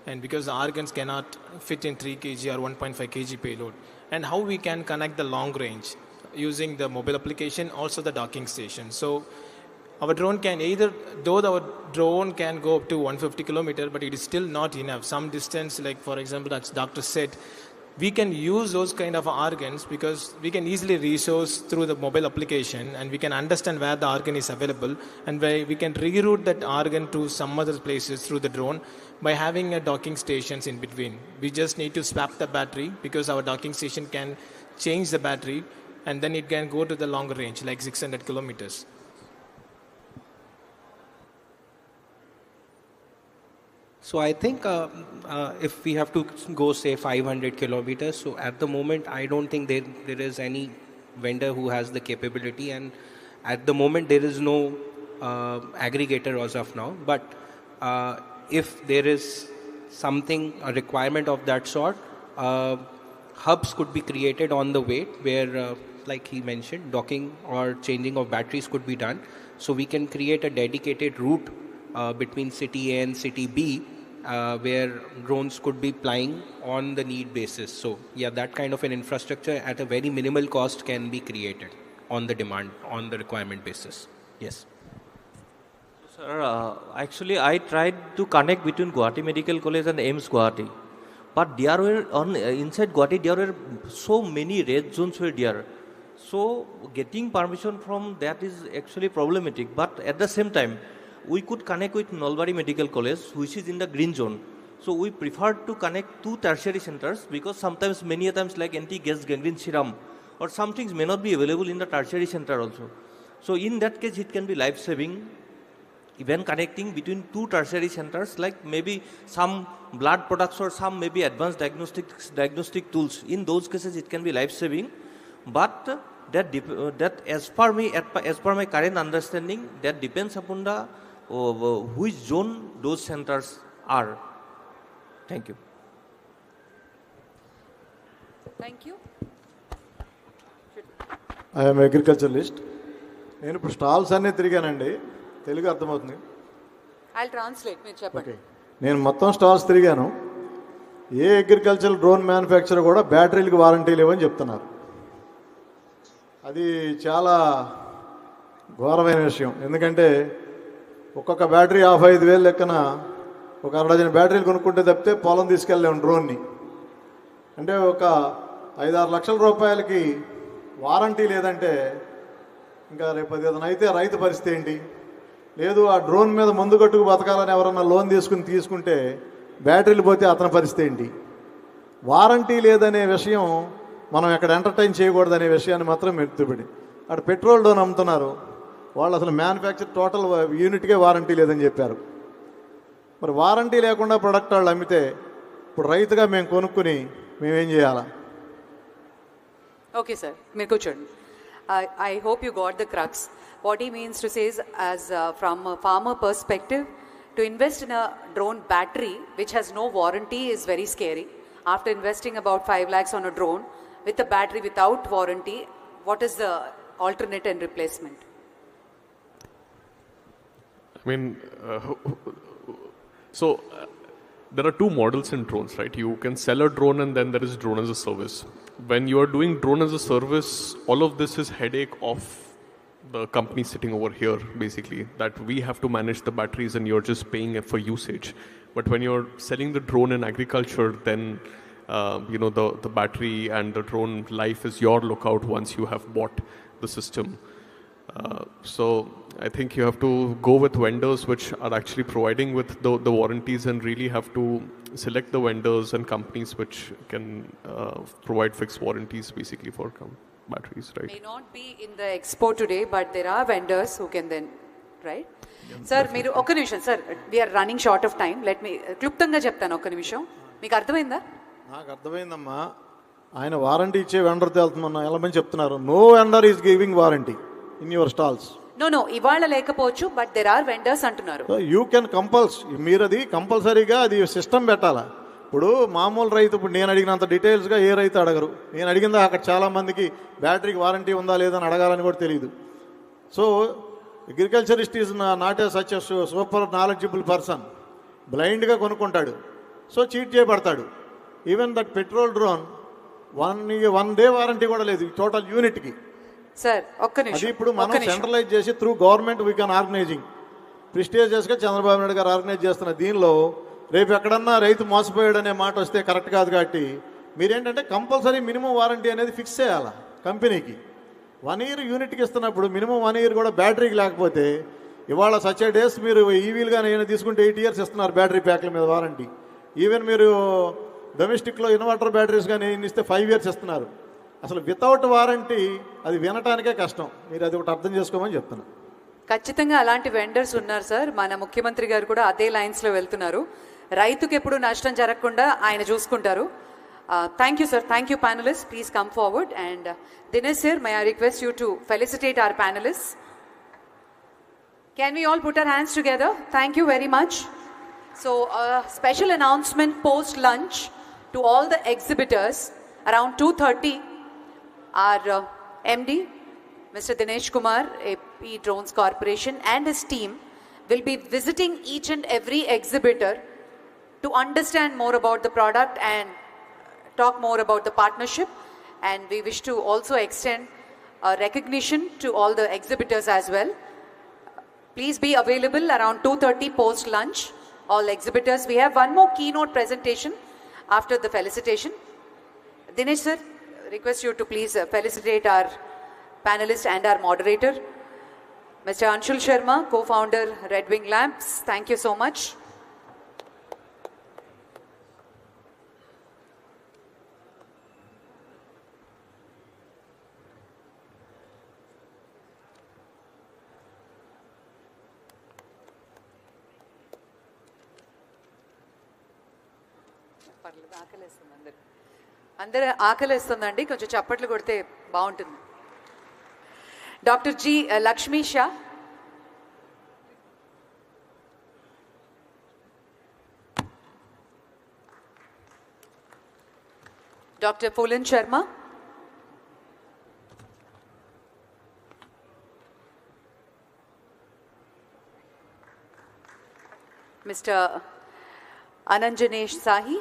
And because the organs cannot fit in 3 kg or 1.5 kg payload. And how we can connect the long range using the mobile application, also the docking station. So, our drone can either, though our drone can go up to 150 kilometers, but it is still not enough. Some distance, like for example, as doctor said, we can use those kind of organs because we can easily resource through the mobile application, and we can understand where the organ is available, and where we can reroute that organ to some other places through the drone by having a docking stations in between. We just need to swap the battery because our docking station can change the battery, and then it can go to the longer range, like 600 kilometers. So I think if we have to go, say, 500 kilometers, so at the moment, I don't think there is any vendor who has the capability, and at the moment, there is no aggregator as of now. But if there is something, a requirement of that sort, hubs could be created on the way where, like he mentioned, docking or changing of batteries could be done. So we can create a dedicated route between city A and city B, where drones could be flying on the need basis. So yeah, that kind of an infrastructure at a very minimal cost can be created on the demand, on the requirement basis. Yes. Sir, actually I tried to connect between Guwahati Medical College and AIIMS Guwahati. But there were, inside Guwahati, there were so many red zones were there. So getting permission from that is actually problematic. But at the same time, we could connect with Nalbari Medical College, which is in the green zone. So we preferred to connect two tertiary centers because sometimes, many times, like anti-gas gangrene serum or some things may not be available in the tertiary center also. So in that case, it can be life-saving. Even connecting between two tertiary centers, like maybe some blood products or some maybe advanced diagnostic tools. In those cases, it can be life-saving. But that as per my current understanding, that depends upon the which zone those centers are. Thank you. Thank you. I am agriculturalist. నేను ఇప్పుడు stalls అన్నీ తిరిగానండి, తెలుగు అర్థమవుతుంది. I'll translate. మీరు చెప్పండి. నేను మొత్తం stalls తిరిగాను. ఏ agricultural drone manufacture కూడా బ్యాటరీలకు వారంటీ లేవని చెప్తున్నారు. అది చాలా ఘోరమైన విషయం. ఎందుకంటే ఒక్కొక్క బ్యాటరీ 55,000 లెక్కన ఒక 60 బ్యాటరీలు కొనుక్కుంటే తప్పితే పొలం తీసుకెళ్ళలేము డ్రోన్ని. అంటే ఒక 5-6 లక్షల రూపాయలకి వారంటీ లేదంటే ఇంకా రేపు ఏదైనా అయితే రైతు పరిస్థితి ఏంటి? లేదు ఆ డ్రోన్ మీద మందు కట్టుకు బతకాలని ఎవరన్నా లోన్ తీసుకుంటే బ్యాటరీలు పోతే అతని పరిస్థితి ఏంటి? వారంటీ లేదనే విషయం మనం ఎక్కడ ఎంటర్టైన్ చేయకూడదనే విషయాన్ని మాత్రం మెత్తుబడి. అక్కడ పెట్రోల్ డ్రోన్ అమ్ముతున్నారు, వాళ్ళు అసలు మ్యానుఫ్యాక్చర్ టోటల్ యూనిట్కే వారంటీ లేదని చెప్పారు. మరి వారంటీ లేకుండా ప్రొడక్ట్ వాళ్ళు అమ్మితే ఇప్పుడు రైతుగా మేము కొనుక్కుని మేమేం చేయాలా? Okay, sir. మీరు కూర్చోండి. I hope you got the crux. What he means to say is, as from a farmer perspective, to invest in a drone battery which has no warranty is very scary. After investing about 5 lakhs on a drone with a battery without warranty, what is the alternate and replacement? I mean, there are two models in drones, right? You can sell a drone and then there is drone as a service. When you are doing drone as a service, all of this is headache of the company sitting over here, basically, that we have to manage the batteries and you're just paying it for usage. But when you're selling the drone in agriculture, then the battery and the drone life is your lookout once you have bought the system. So I think you have to go with vendors which are actually providing with the warranties, and really have to select the vendors and companies which can provide fixed warranties basically for batteries, right? May not be in the expo today, but there are vendors who can then, right? Sir, మీరు ఒక్క నిమిషం sir, we're running short of time. Let me క్లుప్తంగా చెప్తాను, ఒక్క నిమిషం. మీకు అర్థమైందా? నాకు అర్థమైందమ్మా. ఆయన వారంటీ ఇచ్చే వెండర్ తెలుతుందన్న ఎలామని చెప్తున్నారు. No vendor is giving warranty in your stalls. No ఇవాళ లేకపోవచ్చు, బట్ దెర్ ఆర్ వెండర్స్ అంటున్నారు. యూ కెన్ మీరు అది కంపల్సరీగా అది సిస్టమ్ పెట్టాలా. ఇప్పుడు మామూలు రైతు, ఇప్పుడు నేను అడిగినంత డీటెయిల్స్గా ఏ రైతు అడగరు. నేను అడిగిందా అక్కడ చాలామందికి బ్యాటరీకి వారంటీ ఉందా లేదని అడగాలని కూడా తెలియదు. So agriculturist is not a such super knowledgeable person. బ్లైండ్గా కొనుక్కుంటాడు, సో చీట్ చేయబడతాడు. Even that petrol drone 1 day warranty కూడా లేదు టోటల్ యూనిట్కి. సార్ ఒక్క నిమిషం. అది ఇప్పుడు మనం సెంట్రలైజ్ చేసి through government we can organising ప్రిస్టేజియస్గా చంద్రబాబు నాయుడు గారు ఆర్గనైజ్ చేస్తున్న దీనిలో రేపు ఎక్కడన్నా రైతు మోసపోయాడనే మాట వస్తే కరెక్ట్ కాదు. కాబట్టి మీరేంటంటే కంపల్సరీ మినిమం వారంటీ అనేది ఫిక్స్ చేయాలా కంపెనీకి. 1 year యూనిట్కి ఇస్తున్నప్పుడు మినిమం 1 year కూడా బ్యాటరీకి లేకపోతే, ఇవాళ సచ్ డేస్ మీరు ఈవీలు కానీ ఏమైనా తీసుకుంటే 8 years ఇస్తున్నారు బ్యాటరీ ప్యాక్ల మీద వారంటీ. ఈవెన్ మీరు డొమెస్టిక్లో ఇన్వర్టర్ బ్యాటరీస్ కానీ ఇస్తే 5 years ఇస్తున్నారు. అసలు వితౌట్ వారంటీ అది వినటానికే కష్టం. మీరు అది ఒకటి అర్థం చేసుకోమని చెప్తున్నా. ఖచ్చితంగా అలాంటి వెండర్స్ ఉన్నారు సార్. మన ముఖ్యమంత్రి గారు కూడా అదే లైన్స్లో వెళ్తున్నారు. రైతుకి ఎప్పుడు నష్టం జరగకుండా ఆయన చూసుకుంటారు. Thank you sir. Thank you panelists. Please come forward. And Dinesh sir, may I request you to felicitate our panelists? Can we all put our hands together? Thank you very much. So a special announcement post lunch to all the exhibitors. Around 2:30, our MD, Mr. Dinesh Kumar, AP Drones Corporation, and his team will be visiting each and every exhibitor to understand more about the product and talk more about the partnership. And we wish to also extend recognition to all the exhibitors as well. Please be available around 2:30 post lunch, all exhibitors. We have one more keynote presentation after the felicitation. Dinesh sir, request you to please felicitate our panelist and our moderator. Mr. Anshul Sharma, co-founder Red Wing Lamps. Thank you so much. అందరూ ఆకలిస్తుందండి, కొంచెం చప్పట్లు కొడితే బాగుంటుంది. Doctor G Lakshmi Shah, doctor Phoolan Sharma, Mr. Ananjanesh Sahi.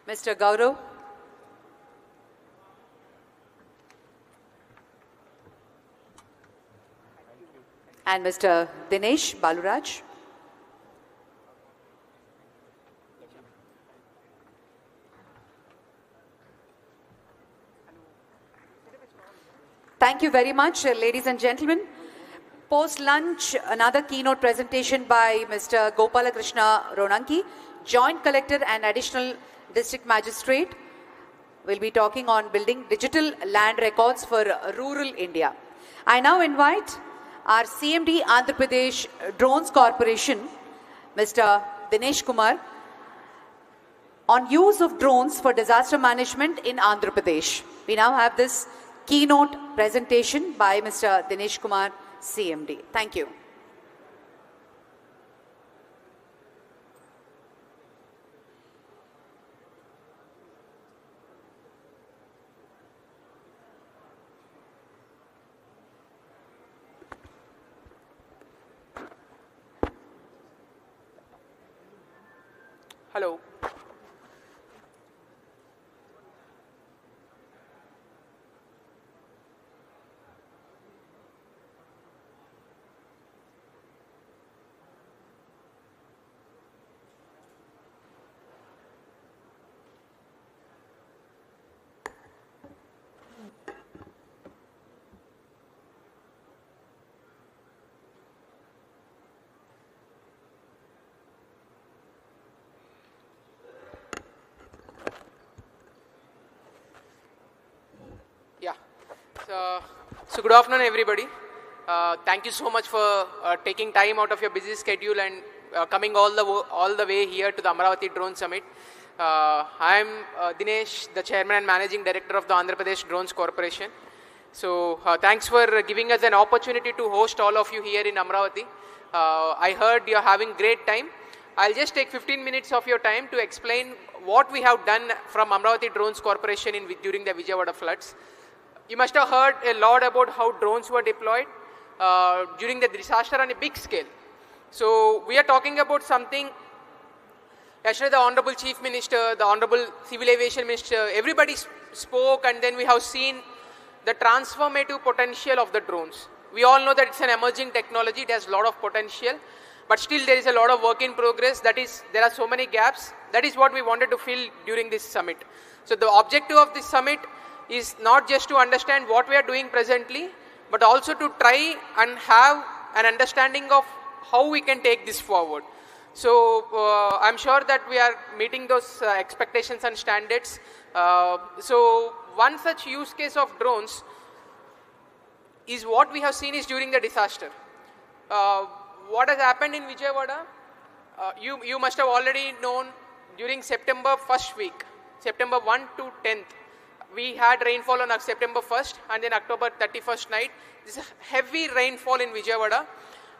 Mr. Gaurav. And Mr. Dinesh Baluraj. Thank you very much, ladies and gentlemen. Post-lunch, another keynote presentation by Mr. Gopalakrishna Ronanki, Joint Collector and Additional District Magistrate. We'll be talking on building digital land records for rural India. I now invite our CMD Andhra Pradesh Drones Corporation, Mr. Dinesh Kumar, on use of drones for disaster management in Andhra Pradesh. We now have this keynote presentation by Mr. Dinesh Kumar, CMD. Thank you. Hello. So good afternoon, everybody. Thank you so much for taking time out of your busy schedule and coming all the way here to the Amaravati Drone Summit. I am Dinesh, the Chairman and Managing Director of the Andhra Pradesh Drones Corporation. So thanks for giving us an opportunity to host all of you here in Amaravati. I heard you are having great time. I'll just take 15 minutes of your time to explain what we have done from Amaravati Drones Corporation during the Vijayawada floods. You must have heard a lot about how drones were deployed during the disaster on a big scale. So we are talking about something, yesterday the Honorable Chief Minister, the Honorable Civil Aviation Minister, everybody spoke, and then we have seen the transformative potential of the drones. We all know that it's an emerging technology, it has a lot of potential, but still there is a lot of work in progress. That is, there are so many gaps. That is what we wanted to fill during this summit. So the objective of this summit is not just to understand what we are doing presently, but also to try and have an understanding of how we can take this forward. So I'm sure that we are meeting those expectations and standards. So one such use case of drones is what we have seen is during the disaster. What has happened in Vijayawada, you must have already known during September 1st week, September 1 to 10th, we had rainfall on September 1st and then October 31st night. This is heavy rainfall in Vijayawada,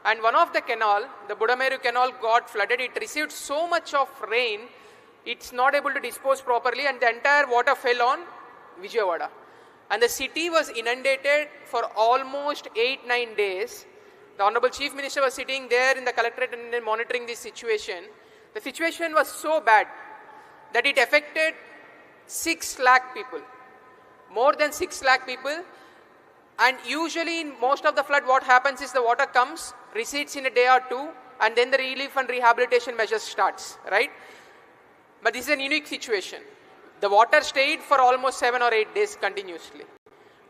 and one of the canal, the Budameru canal, got flooded. It received so much of rain, it's not able to dispose properly, and the entire water fell on Vijayawada. And the city was inundated for almost 8-9 days. The Honorable Chief Minister was sitting there in the collectorate and then monitoring this situation. The situation was so bad that it affected 6 lakh people. More than 6 lakh people, and usually in most of the flood what happens is the water comes, recedes in a day or two, and then the relief and rehabilitation measures starts, right? But this is a unique situation. The water stayed for almost 7 or 8 days continuously,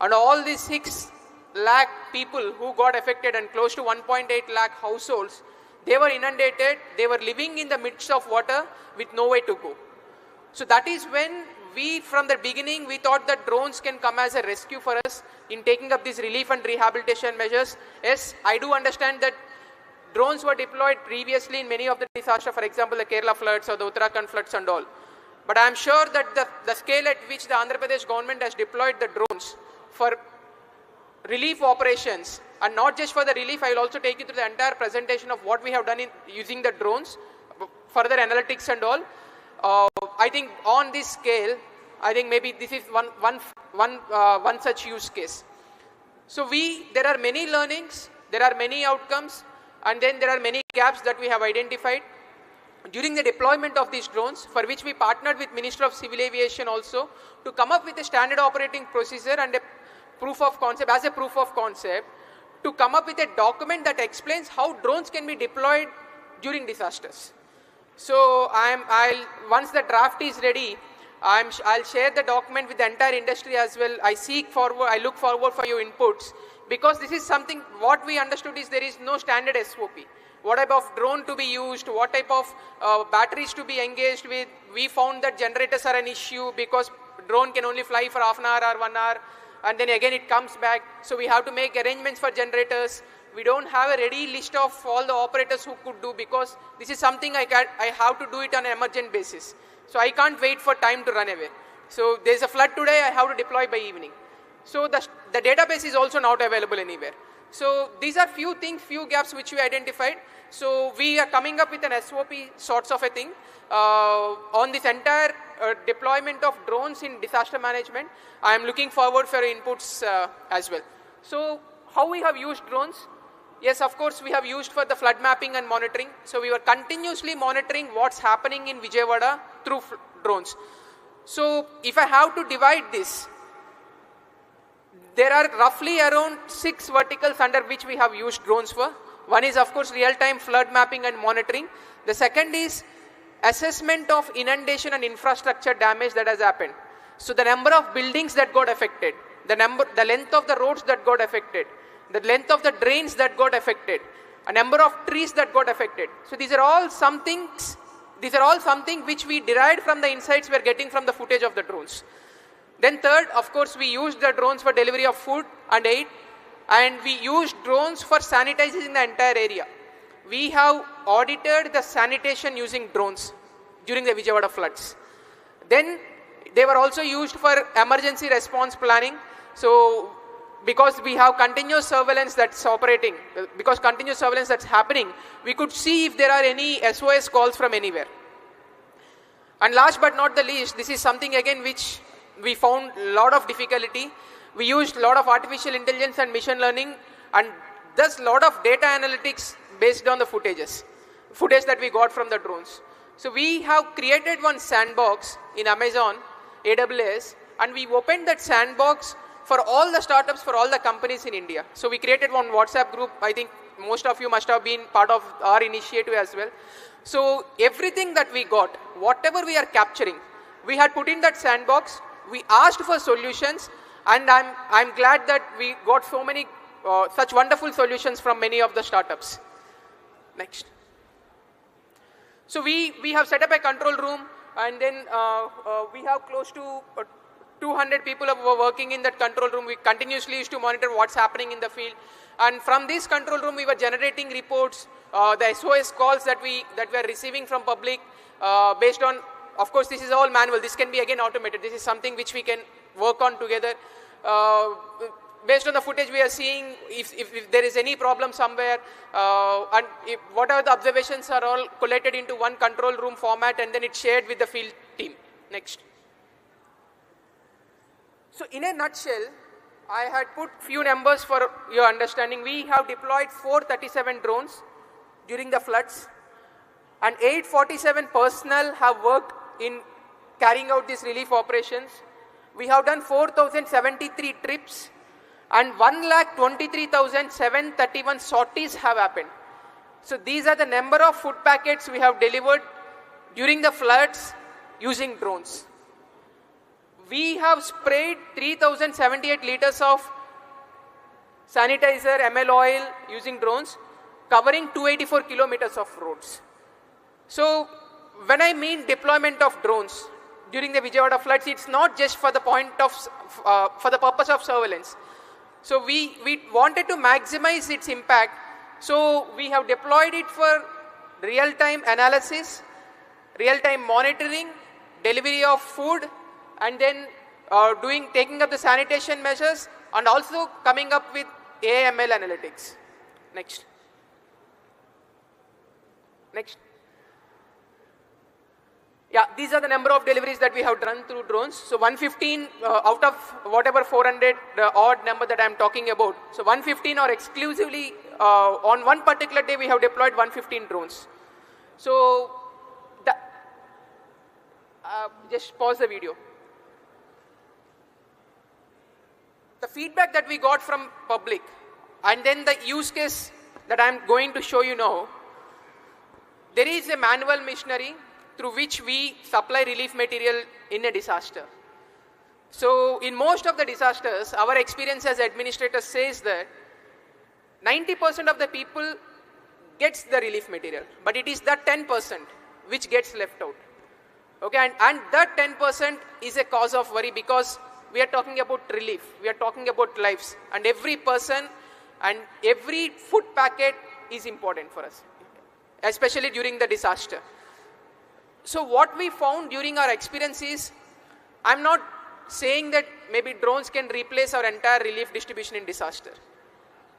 and all these 6 lakh people who got affected and close to 1.8 lakh households, they were inundated, they were living in the midst of water with no way to go. So that is when we, from the beginning, we thought that drones can come as a rescue for us in taking up these relief and rehabilitation measures. Yes, I do understand that drones were deployed previously in many of the disasters, for example, the Kerala floods or the Uttarakhand floods and all. But I am sure that the scale at which the Andhra Pradesh government has deployed the drones for relief operations, and not just for the relief, I will also take you through the entire presentation of what we have done in using the drones, further analytics and all. I think on this scale, I think maybe this is one such use case. So there are many learnings, there are many outcomes, and then there are many gaps that we have identified during the deployment of these drones, for which we partnered with Ministry of Civil Aviation also to come up with a standard operating procedure and a proof of concept, as a proof of concept, to come up with a document that explains how drones can be deployed during disasters. So once the draft is ready, I'll share the document with the entire industry as well. I look forward for your inputs, because this is something, what we understood is there is no standard SOP. What type of drone to be used, what type of batteries to be engaged with. We found that generators are an issue because drone can only fly for half an hour or 1 hour, and then again it comes back. So we have to make arrangements for generators. We don't have a ready list of all the operators who could do, because this is something I have to do it on an emergent basis. So I can't wait for time to run away. So there's a flood today, I have to deploy by evening. So the database is also not available anywhere. So these are few things, few gaps which we identified. So we are coming up with an SOP sorts of a thing on this entire deployment of drones in disaster management. I am looking forward for inputs as well. So how we have used drones? Yes, of course, we have used for the flood mapping and monitoring. So we were continuously monitoring what's happening in Vijayawada through drones. So if I have to divide this, there are roughly around 6 verticals under which we have used drones for. One is, of course, real-time flood mapping and monitoring. The second is assessment of inundation and infrastructure damage that has happened. So the number of buildings that got affected, the length of the roads that got affected, the length of the drains that got affected, a number of trees that got affected. So these are all something which we derived from the insights we are getting from the footage of the drones. Then third, of course, we used the drones for delivery of food and aid, and we used drones for sanitizing the entire area. We have audited the sanitation using drones during the Vijayawada floods. Then they were also used for emergency response planning. So because we have continuous surveillance that's operating, because continuous surveillance that's happening, we could see if there are any SOS calls from anywhere. And last but not the least, this is something again which we found a lot of difficulty. We used a lot of artificial intelligence and machine learning, and thus a lot of data analytics based on the footage that we got from the drones. So we have created one sandbox in Amazon, AWS, and we opened that sandbox for all the startups, for all the companies in India. So we created one WhatsApp group. I think most of you must have been part of our initiative as well. So everything that we got, whatever we are capturing, we had put in that sandbox. We asked for solutions, and I'm glad that we got so many such wonderful solutions from many of the startups. Next. So we have set up a control room, and then we have close to 200 people who were working in that control room. We continuously used to monitor what's happening in the field. And from this control room, we were generating reports, the SOS calls that we are receiving from public based on, of course, this is all manual. This can be again automated. This is something which we can work on together. Based on the footage we are seeing, if there is any problem somewhere, and what are the observations are all collated into one control room format, and then it's shared with the field team. Next. So in a nutshell, I had put few numbers for your understanding. We have deployed 437 drones during the floods, and 847 personnel have worked in carrying out these relief operations. We have done 4,073 trips, and 1,23,731 sorties have happened. So these are the number of food packets we have delivered during the floods using drones. We have sprayed 3,078 liters of sanitizer, ML oil using drones, covering 284 kilometers of roads. So when I mean deployment of drones during the Vijayawada floods, it's not just for the for the purpose of surveillance. So we wanted to maximize its impact. So we have deployed it for real-time analysis, real-time monitoring, delivery of food, and then taking up the sanitation measures, and also coming up with AI/ML analytics. Next. Yeah, these are the number of deliveries that we have done through drones. So 115 out of whatever 400 odd number that I'm talking about. So 115 are exclusively on one particular day we have deployed 115 drones. So just pause the video. The feedback that we got from public and then the use case that I'm going to show you now, there is a manual machinery through which we supply relief material in a disaster. So in most of the disasters, our experience as administrators says that 90% of the people gets the relief material, but it is that 10% which gets left out. Okay, and that 10% is a cause of worry because we are talking about relief, we are talking about lives, and every person and every food packet is important for us, especially during the disaster. So what we found during our experience is, I'm not saying that maybe drones can replace our entire relief distribution in disaster.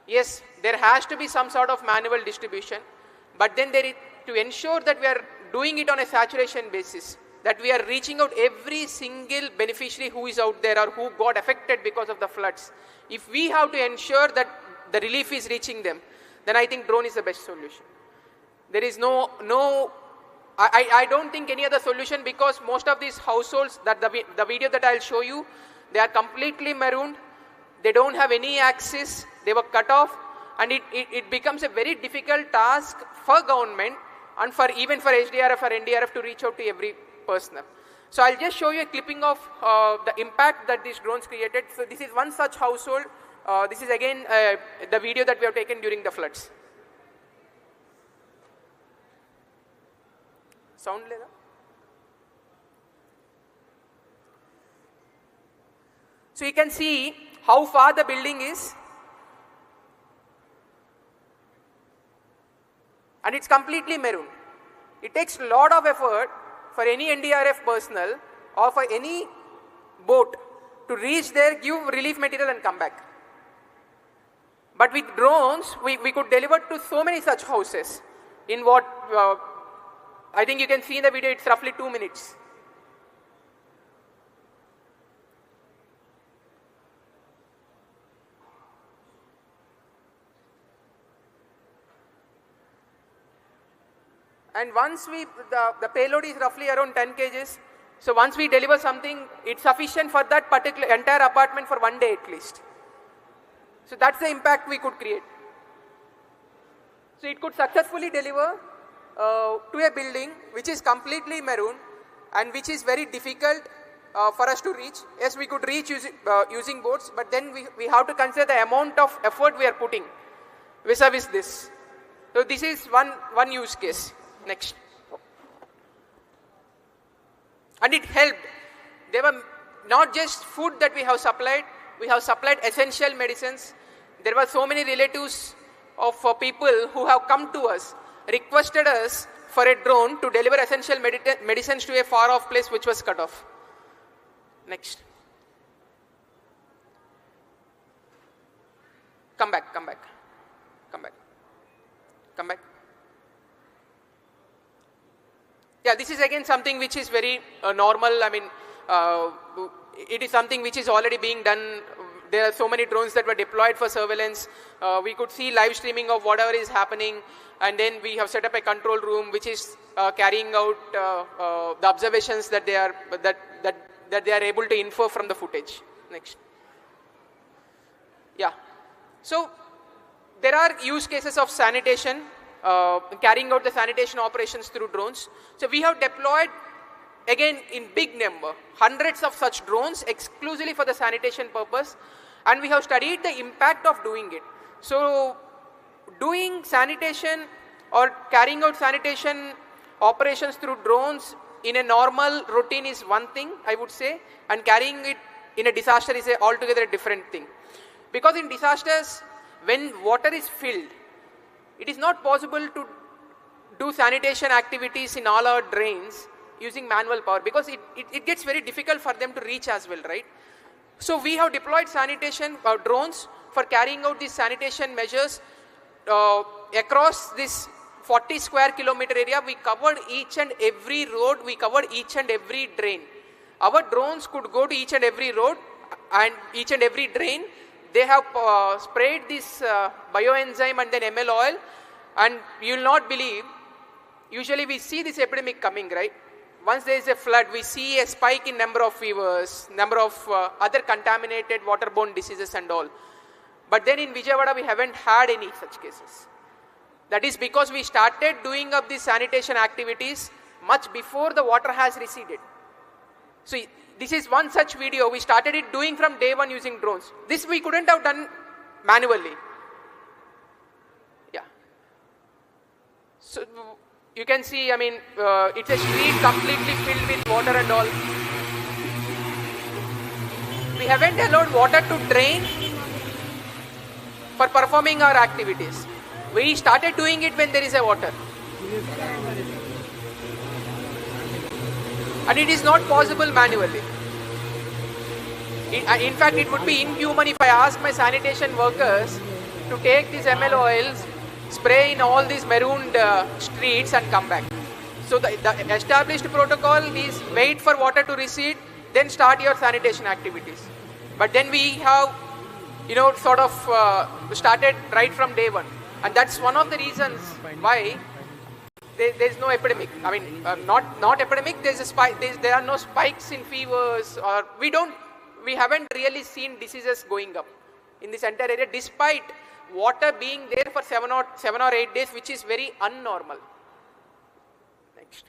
Yes, there has to be some sort of manual distribution, but then there is, to ensure that we are doing it on a saturation basis, that we are reaching out every single beneficiary who is out there or who got affected because of the floods. If we have to ensure that the relief is reaching them, then I think drone is the best solution. There is I don't think any other solution, because most of these households, that the video that I'll show you, they are completely marooned, they don't have any access, they were cut off, and it becomes a very difficult task for government and even for SDRF or NDRF to reach out to every person. So I'll just show you a clipping of the impact that these drones created. So this is one such household. This is again the video that we have taken during the floods. Sound leda? So you can see how far the building is, and it's completely maroon. It takes a lot of effort for any NDRF personnel or for any boat to reach there, give relief material and come back. But with drones, we could deliver to so many such houses in what I think you can see in the video, it's roughly 2 minutes. And once the payload is roughly around 10 kgs. So once we deliver something, it's sufficient for that particular entire apartment for 1 day at least. So that's the impact we could create. So it could successfully deliver to a building which is completely maroon and which is very difficult for us to reach. Yes, we could reach using boats, but then we have to consider the amount of effort we are putting vis-a-vis this. So this is one use case. Next. And it helped. There were not just food that we have supplied essential medicines. There were so many relatives of people who have come to us, requested us for a drone to deliver essential medicines to a far off place which was cut off. Next. Come back. Yeah, this is again something which is very normal. I mean, it is something which is already being done. There are so many drones that were deployed for surveillance. We could see live streaming of whatever is happening, and then we have set up a control room which is carrying out the observations that they are able to infer from the footage. Next. Yeah. So there are use cases of sanitation, carrying out the sanitation operations through drones. So we have deployed, again in big number, hundreds of such drones exclusively for the sanitation purpose, and we have studied the impact of doing it. So doing sanitation or carrying out sanitation operations through drones in a normal routine is one thing, I would say, and carrying it in a disaster is altogether a different thing. Because in disasters, when water is filled, it is not possible to do sanitation activities in all our drains using manual power, because it gets very difficult for them to reach as well, right? So we have deployed sanitation drones for carrying out these sanitation measures across this 40 square kilometer area, we covered each and every road, we covered each and every drain. Our drones could go to each and every road and each and every drain. They have sprayed this bioenzyme and then ML oil, and you will not believe, usually we see this epidemic coming, right? Once there is a flood, we see a spike in number of fevers, number of other contaminated waterborne diseases and all. But then in Vijayawada, we haven't had any such cases. That is because we started doing up these sanitation activities much before the water has receded. So this is one such video. We started it doing from day one using drones. This we couldn't have done manually. Yeah. So you can see, I mean, it's a street completely filled with water and all. We haven't allowed water to drain for performing our activities. We started doing it when there is a water. And it is not possible manually. In fact, it would be inhuman if I ask my sanitation workers to take these ML oils, spray in all these marooned streets and come back. So the established protocol is wait for water to recede, then start your sanitation activities. But then we have, sort of started right from day one. And that's one of the reasons why there is no epidemic. I mean, not epidemic, there's a spike, there are no spikes in fevers, or we haven't really seen diseases going up in this entire area, despite water being there for 7 or 8 days, which is very unnormal. Next.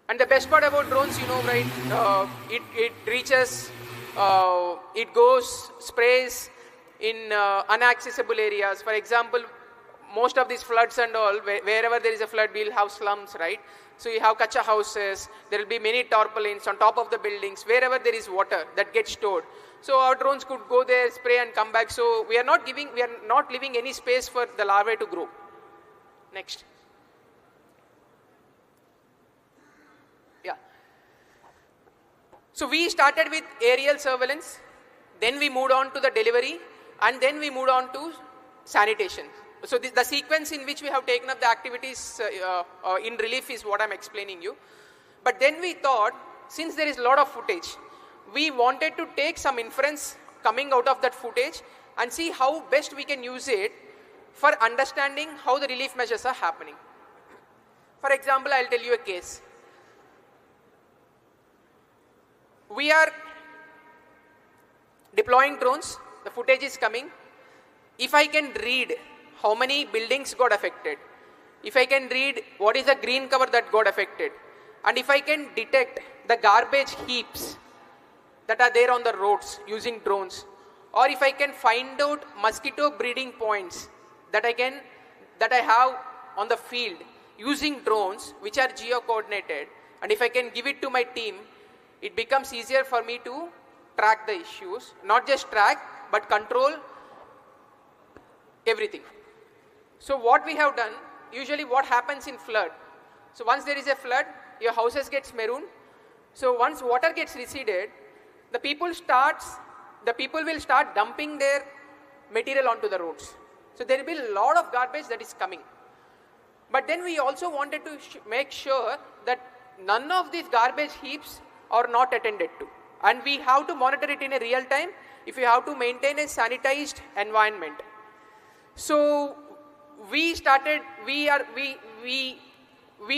And the best part about drones, right, it reaches, it goes, sprays in unaccessible areas. For example, most of these floods and all, wherever there is a flood, we'll have slums, right? So you have kacha houses, there will be many tarpaulins on top of the buildings, wherever there is water that gets stored. So our drones could go there, spray and come back. So we are not leaving any space for the larvae to grow. Next. Yeah. So we started with aerial surveillance, then we moved on to the delivery, and then we moved on to sanitation. So the sequence in which we have taken up the activities in relief is what I'm explaining you. But then we thought, since there is a lot of footage, we wanted to take some inference coming out of that footage and see how best we can use it for understanding how the relief measures are happening. For example, I'll tell you a case. We are deploying drones, the footage is coming. If I can read how many buildings got affected, if I can read what is the green cover that got affected, and if I can detect the garbage heaps that are there on the roads using drones, or if I can find out mosquito breeding points that I have on the field using drones which are geo-coordinated, and if I can give it to my team, it becomes easier for me to track the issues, not just track, but control everything. So what we have done, usually what happens in flood, so once there is a flood, your houses gets marooned. So once water gets receded, the people will start dumping their material onto the roads. So there will be a lot of garbage that is coming. But then we also wanted to make sure that none of these garbage heaps are not attended to. And we have to monitor it in a real time if we have to maintain a sanitized environment. So we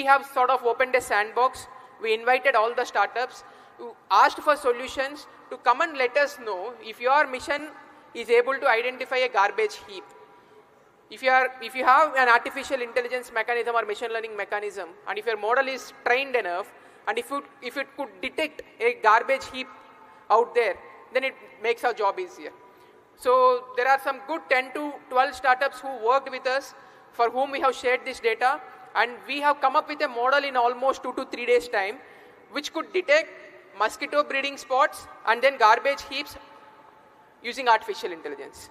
have sort of opened a sandbox. We invited all the startups who asked for solutions to come and let us know if your mission is able to identify a garbage heap. If you have an artificial intelligence mechanism or machine learning mechanism, and if your model is trained enough, and if it could detect a garbage heap out there, then it makes our job easier. So there are some good 10 to 12 startups who worked with us, for whom we have shared this data, and we have come up with a model in almost 2 to 3 days time, which could detect mosquito breeding spots and then garbage heaps using artificial intelligence.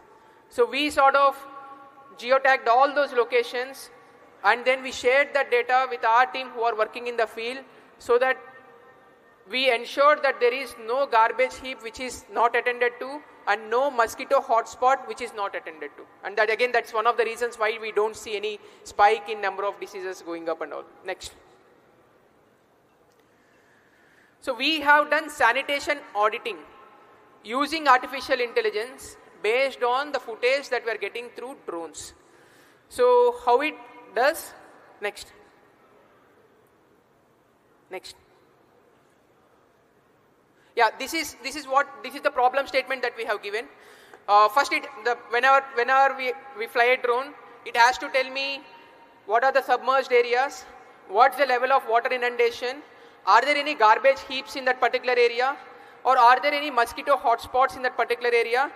So we sort of geotagged all those locations, and then we shared that data with our team who are working in the field, so that we ensured that there is no garbage heap which is not attended to, and no mosquito hotspot which is not attended to. And that again, that's one of the reasons why we don't see any spike in number of diseases going up and all. Next. So we have done sanitation auditing using artificial intelligence based on the footage that we are getting through drones. So how it does? Next. Next. Yeah, this is the problem statement that we have given. First, whenever we fly a drone, it has to tell me what are the submerged areas, what's the level of water inundation, are there any garbage heaps in that particular area, or are there any mosquito hotspots in that particular area.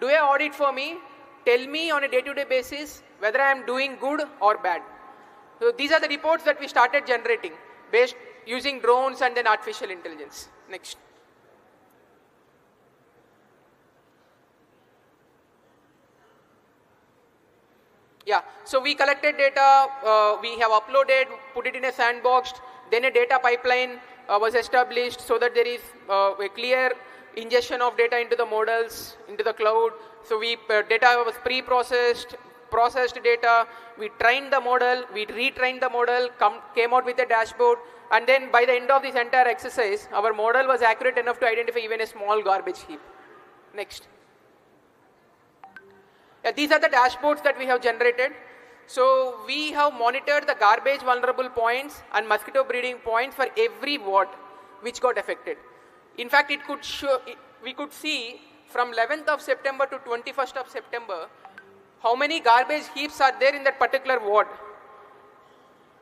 Do an audit for me, tell me on a day-to-day basis whether I am doing good or bad. So these are the reports that we started generating based using drones and then artificial intelligence. Next. Yeah, so we collected data, we have uploaded, put it in a sandbox, then a data pipeline was established so that there is a clear ingestion of data into the models, into the cloud. So data was pre-processed, processed data, we trained the model, we retrained the model, came out with a dashboard, and then by the end of this entire exercise, our model was accurate enough to identify even a small garbage heap. Next. Yeah, these are the dashboards that we have generated. So we have monitored the garbage vulnerable points and mosquito breeding points for every ward which got affected. In fact, we could see from 11th of September to 21st of September how many garbage heaps are there in that particular ward.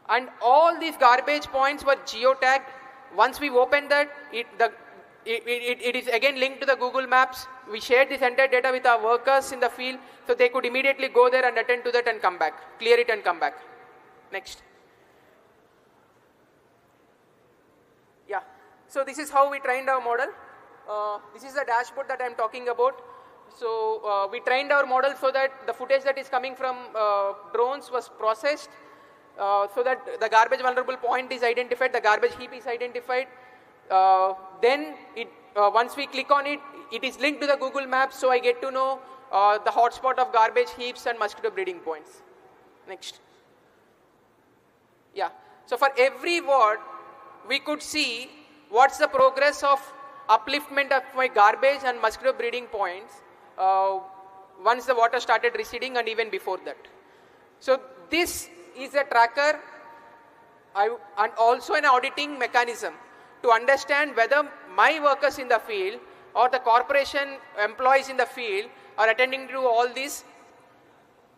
And all these garbage points were geotagged. Once we opened that, it is again linked to the Google Maps. We shared this entire data with our workers in the field, so they could immediately go there and attend to that and come back, clear it and come back. Next. Yeah, so this is how we trained our model. This is the dashboard that I am talking about. So we trained our model so that the footage that is coming from drones was processed, so that the garbage vulnerable point is identified, the garbage heap is identified. Then once we click on it, it is linked to the Google Maps, so I get to know the hotspot of garbage heaps and mosquito breeding points. Next. Yeah, so for every ward, we could see what's the progress of upliftment of my garbage and mosquito breeding points once the water started receding and even before that. So this is a tracker and also an auditing mechanism to understand whether my workers in the field or the corporation employees in the field are attending to all these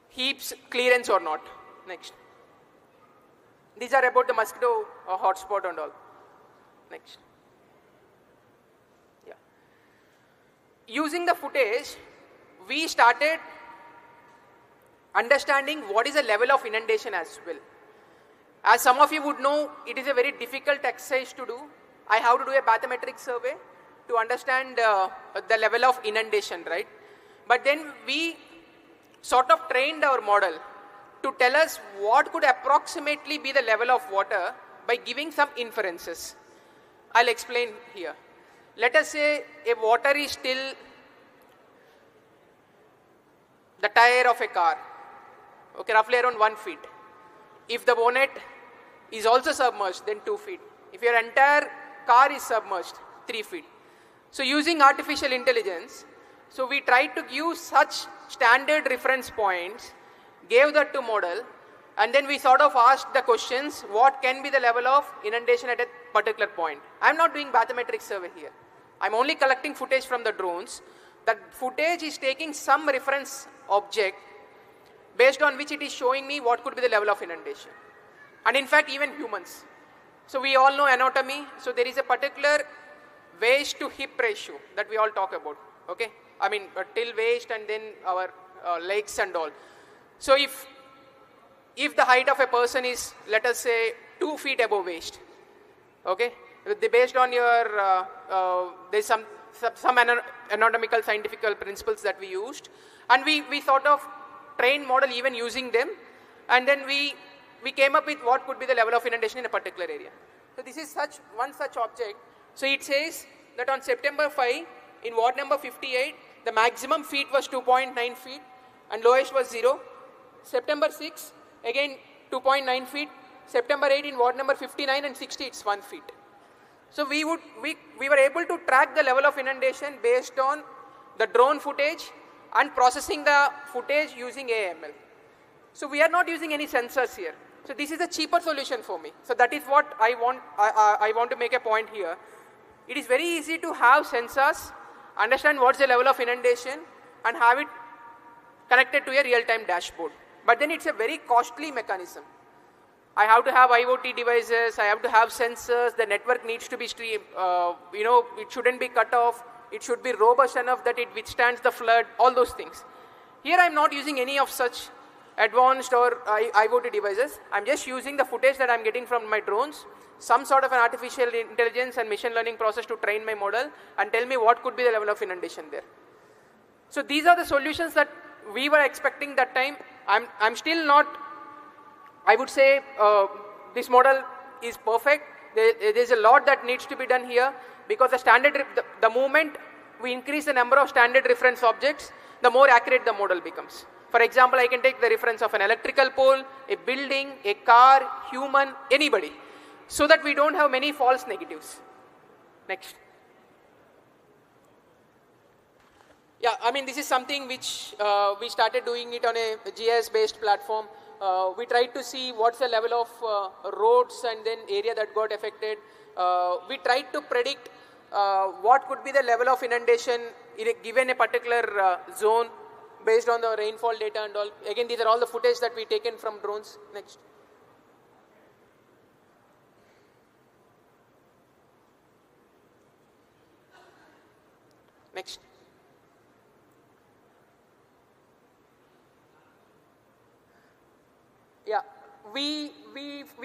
heaps clearance or not. Next. These are about the mosquito hotspot and all. Next. Yeah. Using the footage, we started understanding what is the level of inundation as well. As some of you would know, it is a very difficult exercise to do. I have to do a bathymetric survey to understand the level of inundation, right? But then we sort of trained our model to tell us what could approximately be the level of water by giving some inferences. I'll explain here. Let us say if water is still the tire of a car, okay, roughly around 1 feet. If the bonnet is also submerged, then 2 feet. If your entire car is submerged, 3 feet. So using artificial intelligence, so we tried to give such standard reference points, gave that to model, and then we sort of asked the questions, what can be the level of inundation at a particular point. I'm not doing bathymetric survey here. I'm only collecting footage from the drones. That footage is taking some reference object based on which it is showing me what could be the level of inundation. And in fact, even humans. So we all know anatomy. So there is a particular waist to hip ratio that we all talk about. Okay, I mean till waist and then our legs and all. So if the height of a person is, let us say, 2 feet above waist, okay, based on your there's some anatomical scientific principles that we used, and we sort of trained model even using them, and then we came up with what could be the level of inundation in a particular area. So this is one such object. So it says that on September 5, in ward number 58, the maximum feet was 2.9 feet and lowest was 0. September 6, again 2.9 feet. September 8 in ward number 59 and 60, it's 1 feet. So we were able to track the level of inundation based on the drone footage and processing the footage using AML. So we are not using any sensors here. So this is a cheaper solution for me. So that is what I want to make a point here. It is very easy to have sensors, understand what's the level of inundation, and have it connected to a real-time dashboard. But then it's a very costly mechanism. I have to have IoT devices, I have to have sensors, the network needs to be it shouldn't be cut off, it should be robust enough that it withstands the flood, all those things. Here I'm not using any of such advanced or IoT devices. I'm just using the footage that I'm getting from my drones, some sort of an artificial intelligence and machine learning process to train my model and tell me what could be the level of inundation there. So these are the solutions that we were expecting that time. I'm still not, I would say this model is perfect. There's a lot that needs to be done here because the moment we increase the number of standard reference objects, the more accurate the model becomes. For example, I can take the reference of an electrical pole, a building, a car, human, anybody, so that we don't have many false negatives. Next. Yeah, I mean, this is something which we started doing it on a GIS-based platform. We tried to see what's the level of roads and then area that got affected. We tried to predict what could be the level of inundation given a particular zone based on the rainfall data and all. Again, these are all the footage that we taken from drones. Next. Next. Yeah, we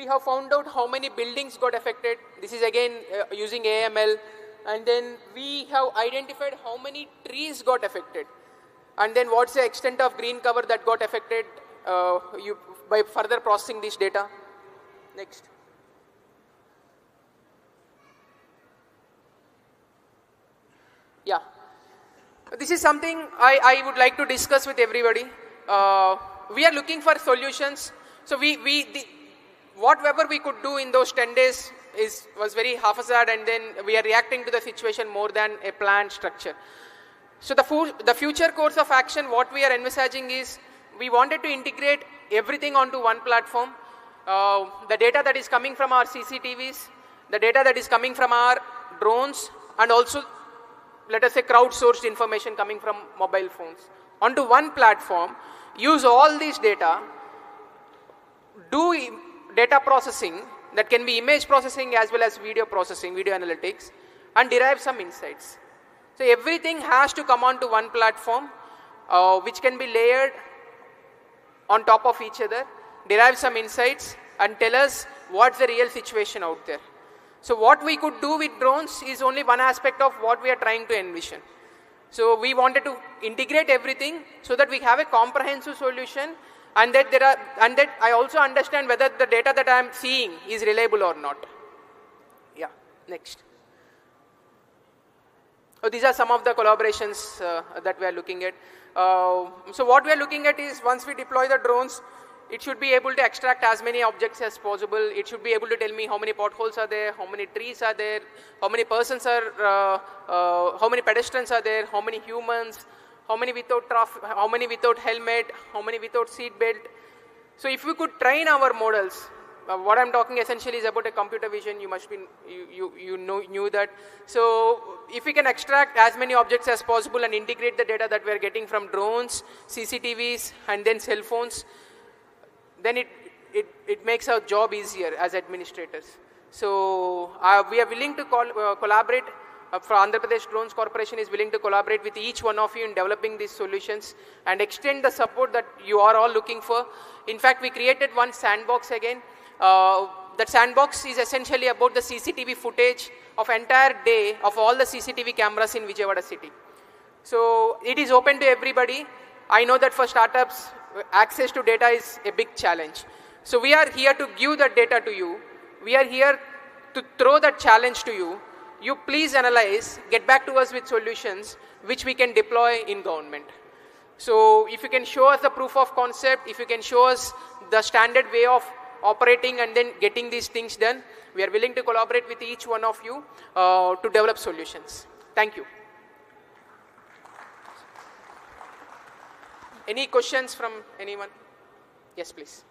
have found out how many buildings got affected. This is again using AML. And then we have identified how many trees got affected. And then what's the extent of green cover that got affected by further processing this data. Next. Yeah. This is something I would like to discuss with everybody. We are looking for solutions. So whatever we could do in those 10 days was very haphazard, and then we are reacting to the situation more than a planned structure. So the future course of action, what we are envisaging is, we wanted to integrate everything onto one platform. The data that is coming from our CCTVs, the data that is coming from our drones, and also, let us say, crowdsourced information coming from mobile phones, onto one platform, use all these data, do data processing, that can be image processing as well as video processing, video analytics, and derive some insights. So everything has to come onto one platform, which can be layered on top of each other, derive some insights, and tell us what's the real situation out there. So what we could do with drones is only one aspect of what we are trying to envision. So we wanted to integrate everything so that we have a comprehensive solution, and that I also understand whether the data that I am seeing is reliable or not. Yeah, next. So these are some of the collaborations that we are looking at. So what we are looking at is, once we deploy the drones, it should be able to extract as many objects as possible. It should be able to tell me how many potholes are there, how many trees are there, how many persons are, how many pedestrians are there, how many humans, how many without traffic, how many without helmet, how many without seat belt. So if we could train our models, what I'm talking essentially is about a computer vision. You must be, knew that. So if we can extract as many objects as possible and integrate the data that we are getting from drones, CCTVs, and then cell phones, then it makes our job easier as administrators. So we are willing to collaborate. For Andhra Pradesh Drones Corporation is willing to collaborate with each one of you in developing these solutions and extend the support that you are all looking for. In fact, we created one sandbox again. That sandbox is essentially about the CCTV footage of entire day of all the CCTV cameras in Vijayawada city. So it is open to everybody. I know that for startups, access to data is a big challenge. So we are here to give that data to you. We are here to throw that challenge to you. You please analyze, get back to us with solutions, which we can deploy in government. So if you can show us the proof of concept, if you can show us the standard way of operating and then getting these things done, we are willing to collaborate with each one of you to develop solutions. Thank you. Any questions from anyone? Yes, please.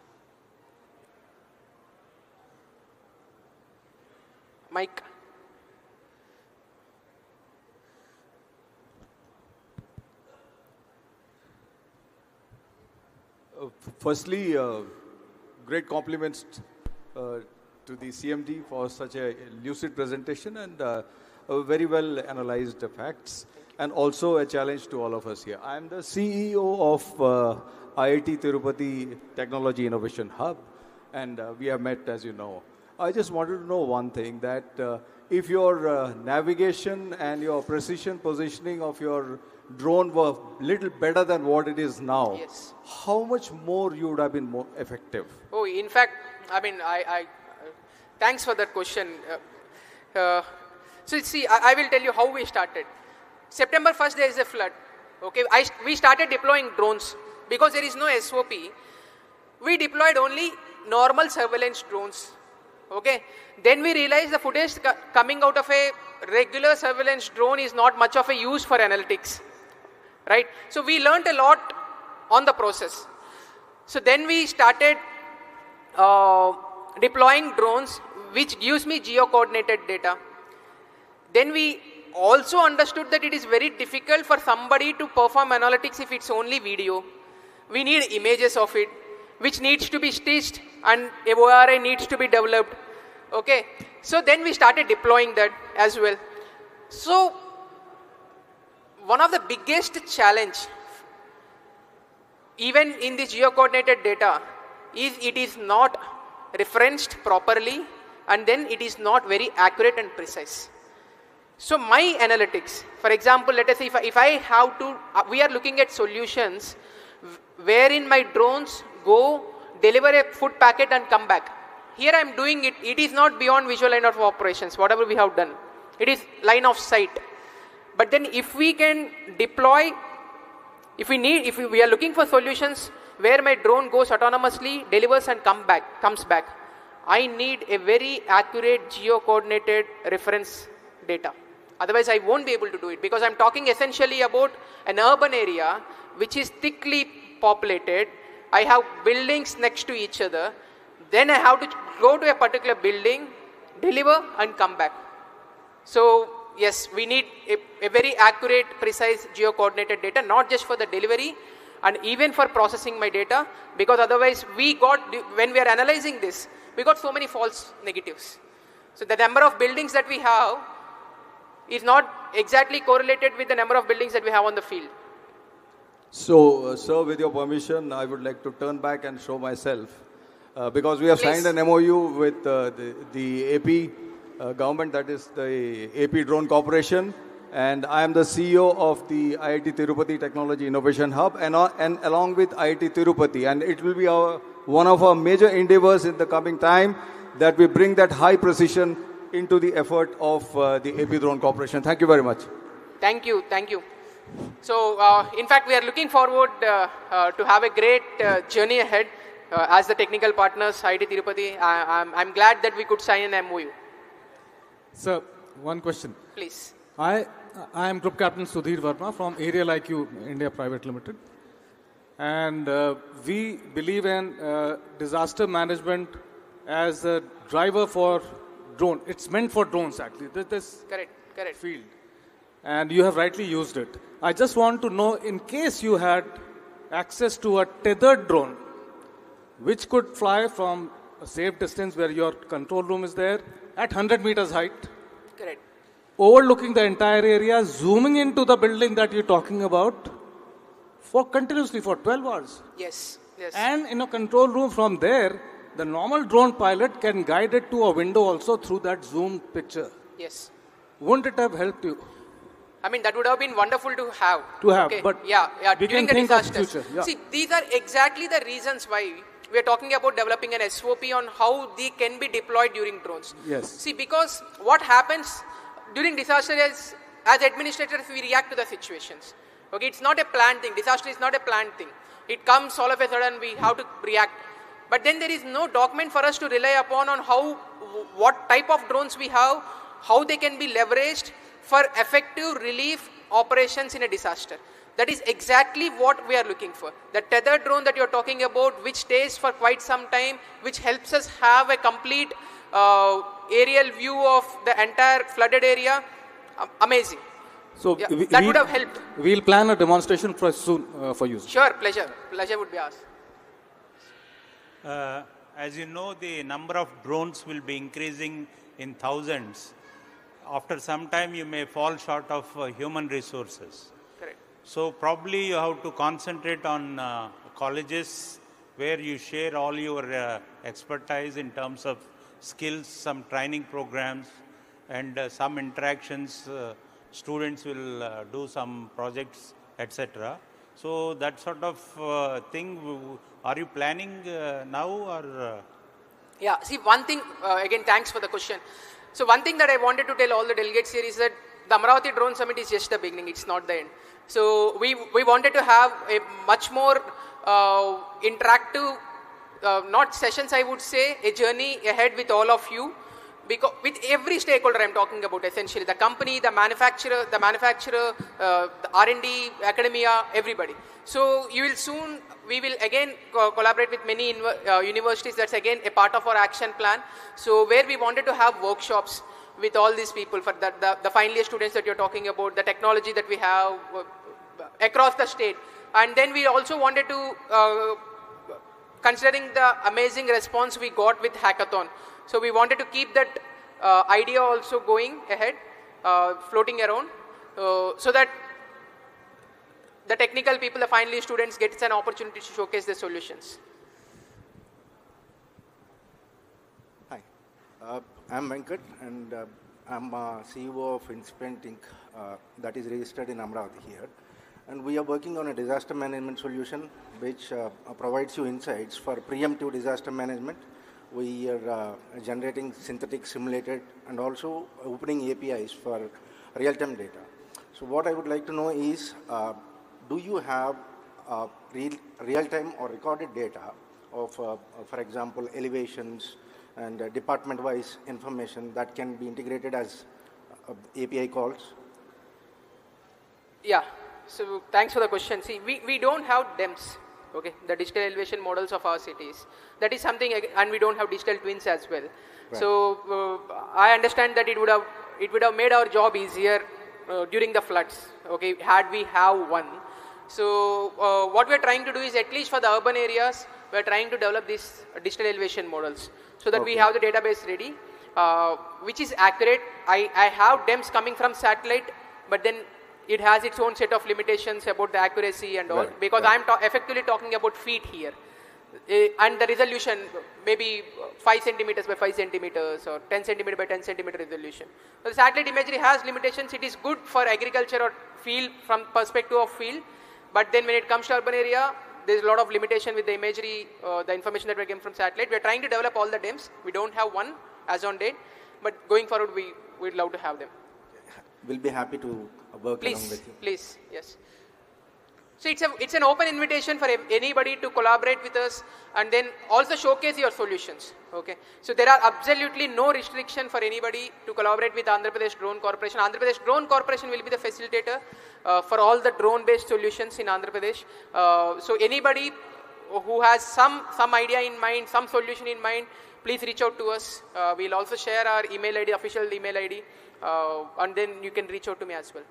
Mike. Firstly, great compliments to the CMD for such a lucid presentation and very well analyzed facts, and also a challenge to all of us here. I am the CEO of IIT Tirupati Technology Innovation Hub, and we have met, as you know. I just wanted to know one thing, that if your navigation and your precision positioning of your drone were little better than what it is now, yes, how much more you would have been more effective? Oh, in fact, I mean, thanks for that question. So see, I will tell you how we started. September 1st, there is a flood. Okay, we started deploying drones because there is no SOP. We deployed only normal surveillance drones. Okay, then we realized the footage coming out of a regular surveillance drone is not much of a use for analytics, right? So we learned a lot on the process. So then we started deploying drones, which gives me geo-coordinated data. Then we also understood that it is very difficult for somebody to perform analytics if it's only video. We need images of it, which needs to be stitched, and a ORI needs to be developed. Okay, so then we started deploying that as well. So one of the biggest challenge, even in this geo-coordinated data, is it is not referenced properly, and then it is not very accurate and precise. So my analytics, for example, let us say if I have to, we are looking at solutions wherein my drones go, deliver a food packet and come back. Here I am doing it, it is not beyond visual line of operations, whatever we have done. It is line of sight. But then if we can deploy, if we are looking for solutions where my drone goes autonomously, delivers and comes back, I need a very accurate geo-coordinated reference data. Otherwise, I won't be able to do it, because I'm talking essentially about an urban area which is thickly populated. I have buildings next to each other. Then I have to go to a particular building, deliver and come back. So yes, we need a very accurate, precise geo-coordinated data, not just for the delivery and even for processing my data, because otherwise when we are analyzing this, we got so many false negatives. So the number of buildings that we have is not exactly correlated with the number of buildings that we have on the field. So, sir, with your permission, I would like to turn back and show myself. Because we have signed an MOU with the AP government, that is the AP Drone Corporation, and I am the CEO of the IIT Tirupati Technology Innovation Hub, and along with IIT Tirupati, and it will be one of our major endeavors in the coming time that we bring that high precision into the effort of the AP Drone Corporation. Thank you very much. Thank you, thank you. So, in fact, we are looking forward to have a great journey ahead. As the technical partners, IIT Tirupati, I'm glad that we could sign an MOU. Sir, one question. Please. I am Group Captain Sudhir Verma from Area Like You India Private Limited. And we believe in disaster management as a driver for drone. It's meant for drones, actually. This correct. field. And you have rightly used it. I just want to know, in case you had access to a tethered drone, which could fly from a safe distance where your control room is there at 100 meters height, correct, overlooking the entire area, zooming into the building that you're talking about continuously for 12 hours. Yes. And in a control room from there, the normal drone pilot can guide it to a window also through that zoom picture. Yes. Wouldn't it have helped you? I mean, that would have been wonderful to have. Okay. But yeah, we during can the think of disasters. future. Yeah. See, these are exactly the reasons why we are talking about developing an SOP on how they can be deployed during drones. Yes. See, because what happens during disasters, as administrators, we react to the situations. Okay, it's not a planned thing. Disaster is not a planned thing. It comes all of a sudden, we have to react. But then there is no document for us to rely upon on how, what type of drones we have, how they can be leveraged for effective relief operations in a disaster. That is exactly what we are looking for. The tethered drone that you're talking about, which stays for quite some time, which helps us have a complete aerial view of the entire flooded area, amazing. So yeah, that would have helped. We'll plan a demonstration for soon for you. Sure, pleasure. Pleasure would be ours. As you know, the number of drones will be increasing in thousands. After some time, you may fall short of human resources. Correct. So probably you have to concentrate on colleges where you share all your expertise in terms of skills, some training programs, and some interactions. Students will do some projects, etc. So that sort of thing, are you planning now or? Yeah, see one thing, again thanks for the question. So one thing that I wanted to tell all the delegates here is that the Amaravati Drone Summit is just the beginning, it's not the end. So we wanted to have a much more interactive, not sessions I would say, a journey ahead with all of you. Because with every stakeholder I'm talking about, essentially the company, the manufacturer, the R&D, academia, everybody. So you will soon, we will again collaborate with many universities. That's again a part of our action plan. So where we wanted to have workshops with all these people for the final year students that you're talking about, the technology that we have across the state. And then we also wanted to, considering the amazing response we got with Hackathon, so we wanted to keep that idea also going ahead, floating around, so that the technical people, the final year students, gets an opportunity to showcase their solutions. Hi, I'm Venkat, and I'm CEO of Insprint Inc. That is registered in Amaravati here. And we are working on a disaster management solution which provides you insights for preemptive disaster management. We are generating synthetic, simulated, and also opening APIs for real-time data. So what I would like to know is, do you have real-time or recorded data of, for example, elevations and department-wise information that can be integrated as API calls? Yeah, so thanks for the question. See, we don't have DEMS. Okay, the digital elevation models of our cities. That is something, and we don't have digital twins as well. Right. So I understand that it would have made our job easier during the floods. Okay, had we have one. So what we are trying to do is, at least for the urban areas, we are trying to develop these digital elevation models so that we have the database ready, which is accurate. I have DEMS coming from satellite, but then it has its own set of limitations about the accuracy and all, right, because right. I'm effectively talking about feet here. And the resolution, maybe 5 centimeters by 5 centimeters or 10 centimeter by 10 centimeter resolution. So the satellite imagery has limitations. It is good for agriculture or field from perspective of field, but then when it comes to urban area, there's a lot of limitation with the imagery, the information that we get from satellite. We're trying to develop all the DEMS. We don't have one as on date, but going forward, we'd love to have them. We'll be happy to work along with you. Please, yes. So it's an open invitation for anybody to collaborate with us and then also showcase your solutions. Okay. So there are absolutely no restriction for anybody to collaborate with Andhra Pradesh Drone Corporation. Andhra Pradesh Drone Corporation will be the facilitator for all the drone-based solutions in Andhra Pradesh. So anybody who has some idea in mind, some solution in mind, please reach out to us. We'll also share our email ID, official email ID. And then you can reach out to me as well.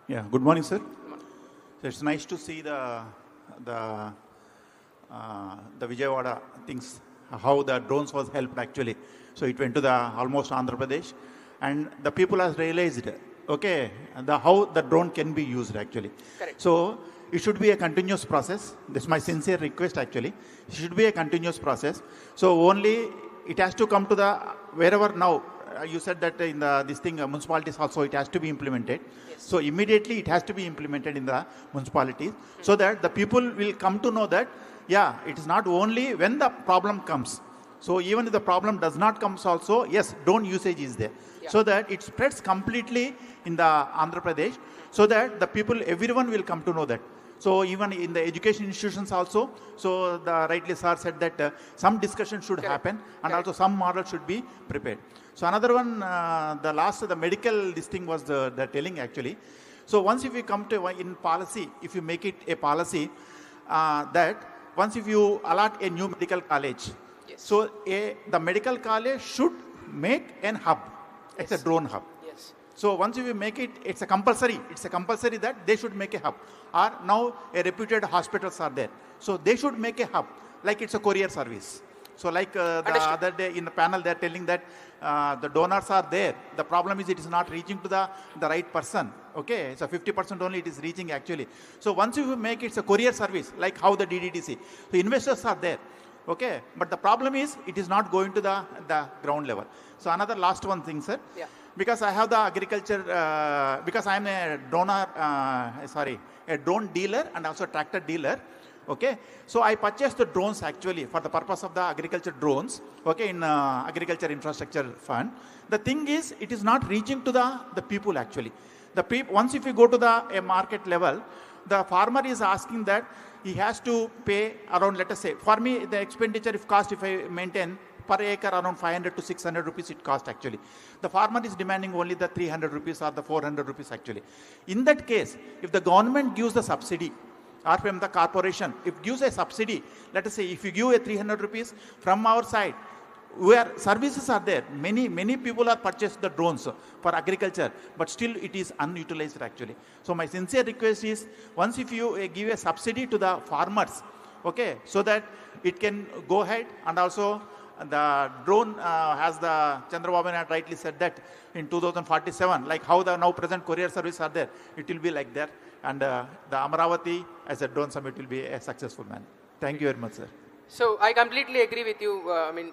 Yeah, good morning, sir. Good morning. So it's nice to see the Vijayawada things, how the drones was helped actually. So it went to the almost Andhra Pradesh, and the people has realized, okay, how the drone can be used actually. Correct. So it should be a continuous process. This is my sincere request actually. It should be a continuous process. So only it has to come to the wherever now. You said that in this thing, municipalities also, it has to be implemented. Yes. So immediately it has to be implemented in the municipalities, so that the people will come to know that, yeah, it is not only when the problem comes. So even if the problem does not come also, yes, drone usage is there. Yeah. So that it spreads completely in the Andhra Pradesh, so that the people, everyone will come to know that. So even in the education institutions also, so the rightly sir said that some discussion should happen, and also some model should be prepared. So another one, the medical, this thing was the telling actually. So once if you come to in policy, if you make it a policy, that once if you allot a new medical college, so the medical college should make an hub. It's a drone hub. Yes. So once you make it, it's a compulsory that they should make a hub. Or now a reputed hospitals are there. So they should make a hub, like it's a courier service. So like the other day in the panel, they're telling that the donors are there. The problem is it is not reaching to the right person. Okay, so 50% only it is reaching actually. So once you make it a courier service, like how the DDTC, so investors are there. Okay, but the problem is it is not going to the ground level. So another last one thing, sir. Yeah. Because I have the agriculture, because I am a drone dealer and also tractor dealer. Okay, so I purchased the drones actually for the purpose of the agriculture drones. Okay, in agriculture infrastructure fund. The thing is, it is not reaching to the people actually. Once if you go to a market level, the farmer is asking that he has to pay around, let us say, for me the expenditure if I maintain per acre around 500 to 600 rupees it cost actually. The farmer is demanding only the 300 rupees or the 400 rupees actually. In that case, if the government gives the subsidy, or from the corporation, if gives a subsidy, let us say if you give a 300 rupees from our side, where services are there, many people are purchased the drones for agriculture, but still it is unutilized actually. So my sincere request is, once if you give a subsidy to the farmers, okay, so that it can go ahead, and also the drone, as the Chandrababu had rightly said that in 2047, like how the now present courier service are there, it will be like that, and the Amaravati as a drone summit will be a successful man. Thank you very much, sir. So I completely agree with you.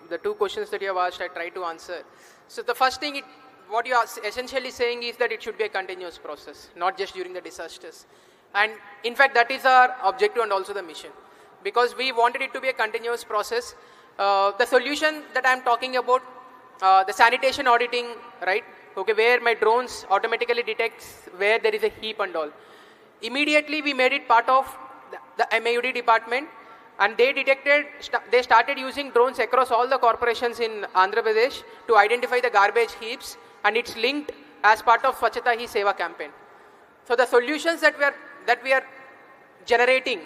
The two questions that you have asked, I try to answer. So the first thing, what you are essentially saying is that it should be a continuous process, not just during the disasters. And in fact, that is our objective and also the mission, because we wanted it to be a continuous process. The solution that I am talking about, the sanitation auditing, right? Okay, where my drones automatically detects where there is a heap and all. Immediately we made it part of the MAUD department, and they started using drones across all the corporations in Andhra Pradesh to identify the garbage heaps, and it's linked as part of Swachhata Hi Seva campaign. So the solutions that we are generating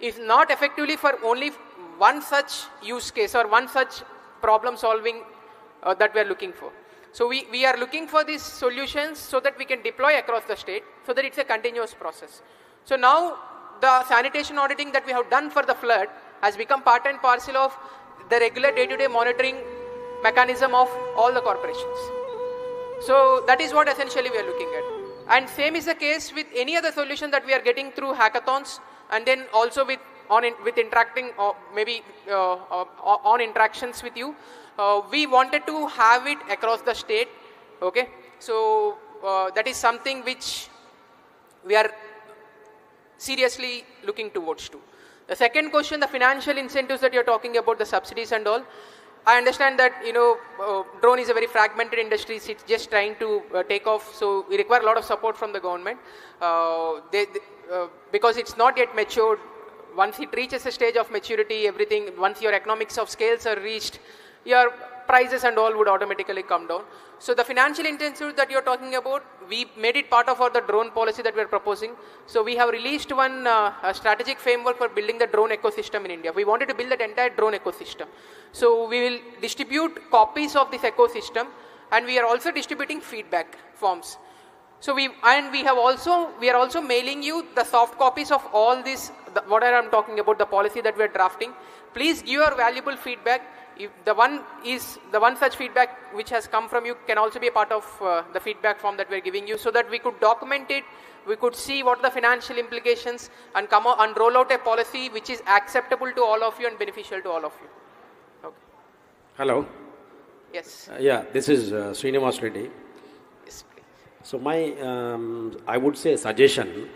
is not effectively for only one such use case or one such problem solving that we are looking for. So we are looking for these solutions so that we can deploy across the state, so that it's a continuous process. So now the sanitation auditing that we have done for the flood has become part and parcel of the regular day-to-day monitoring mechanism of all the corporations. So that is what essentially we are looking at. And same is the case with any other solution that we are getting through hackathons, and then also with interacting or maybe on interactions with you. We wanted to have it across the state. Okay, so that is something which we are seriously looking towards to. The second question, the financial incentives that you're talking about, the subsidies and all. I understand that, drone is a very fragmented industry. It's just trying to take off. So we require a lot of support from the government because it's not yet matured. Once it reaches a stage of maturity, everything, once your economics of scales are reached, your prices and all would automatically come down. So the financial incentives that you're talking about, we made it part of the drone policy that we're proposing. So we have released one strategic framework for building the drone ecosystem in India. We wanted to build that entire drone ecosystem. So we will distribute copies of this ecosystem, and we are also distributing feedback forms. So we are also mailing you the soft copies of all this, what I am talking about, the policy that we are drafting. Please give your valuable feedback. If the one such feedback which has come from you can also be a part of the feedback form that we are giving you, so that we could document it, we could see what are the financial implications, and come out and roll out a policy which is acceptable to all of you and beneficial to all of you. Okay. Hello. Yes. This is Srinivas Reddy. Yes, please. So my, I would say suggestion,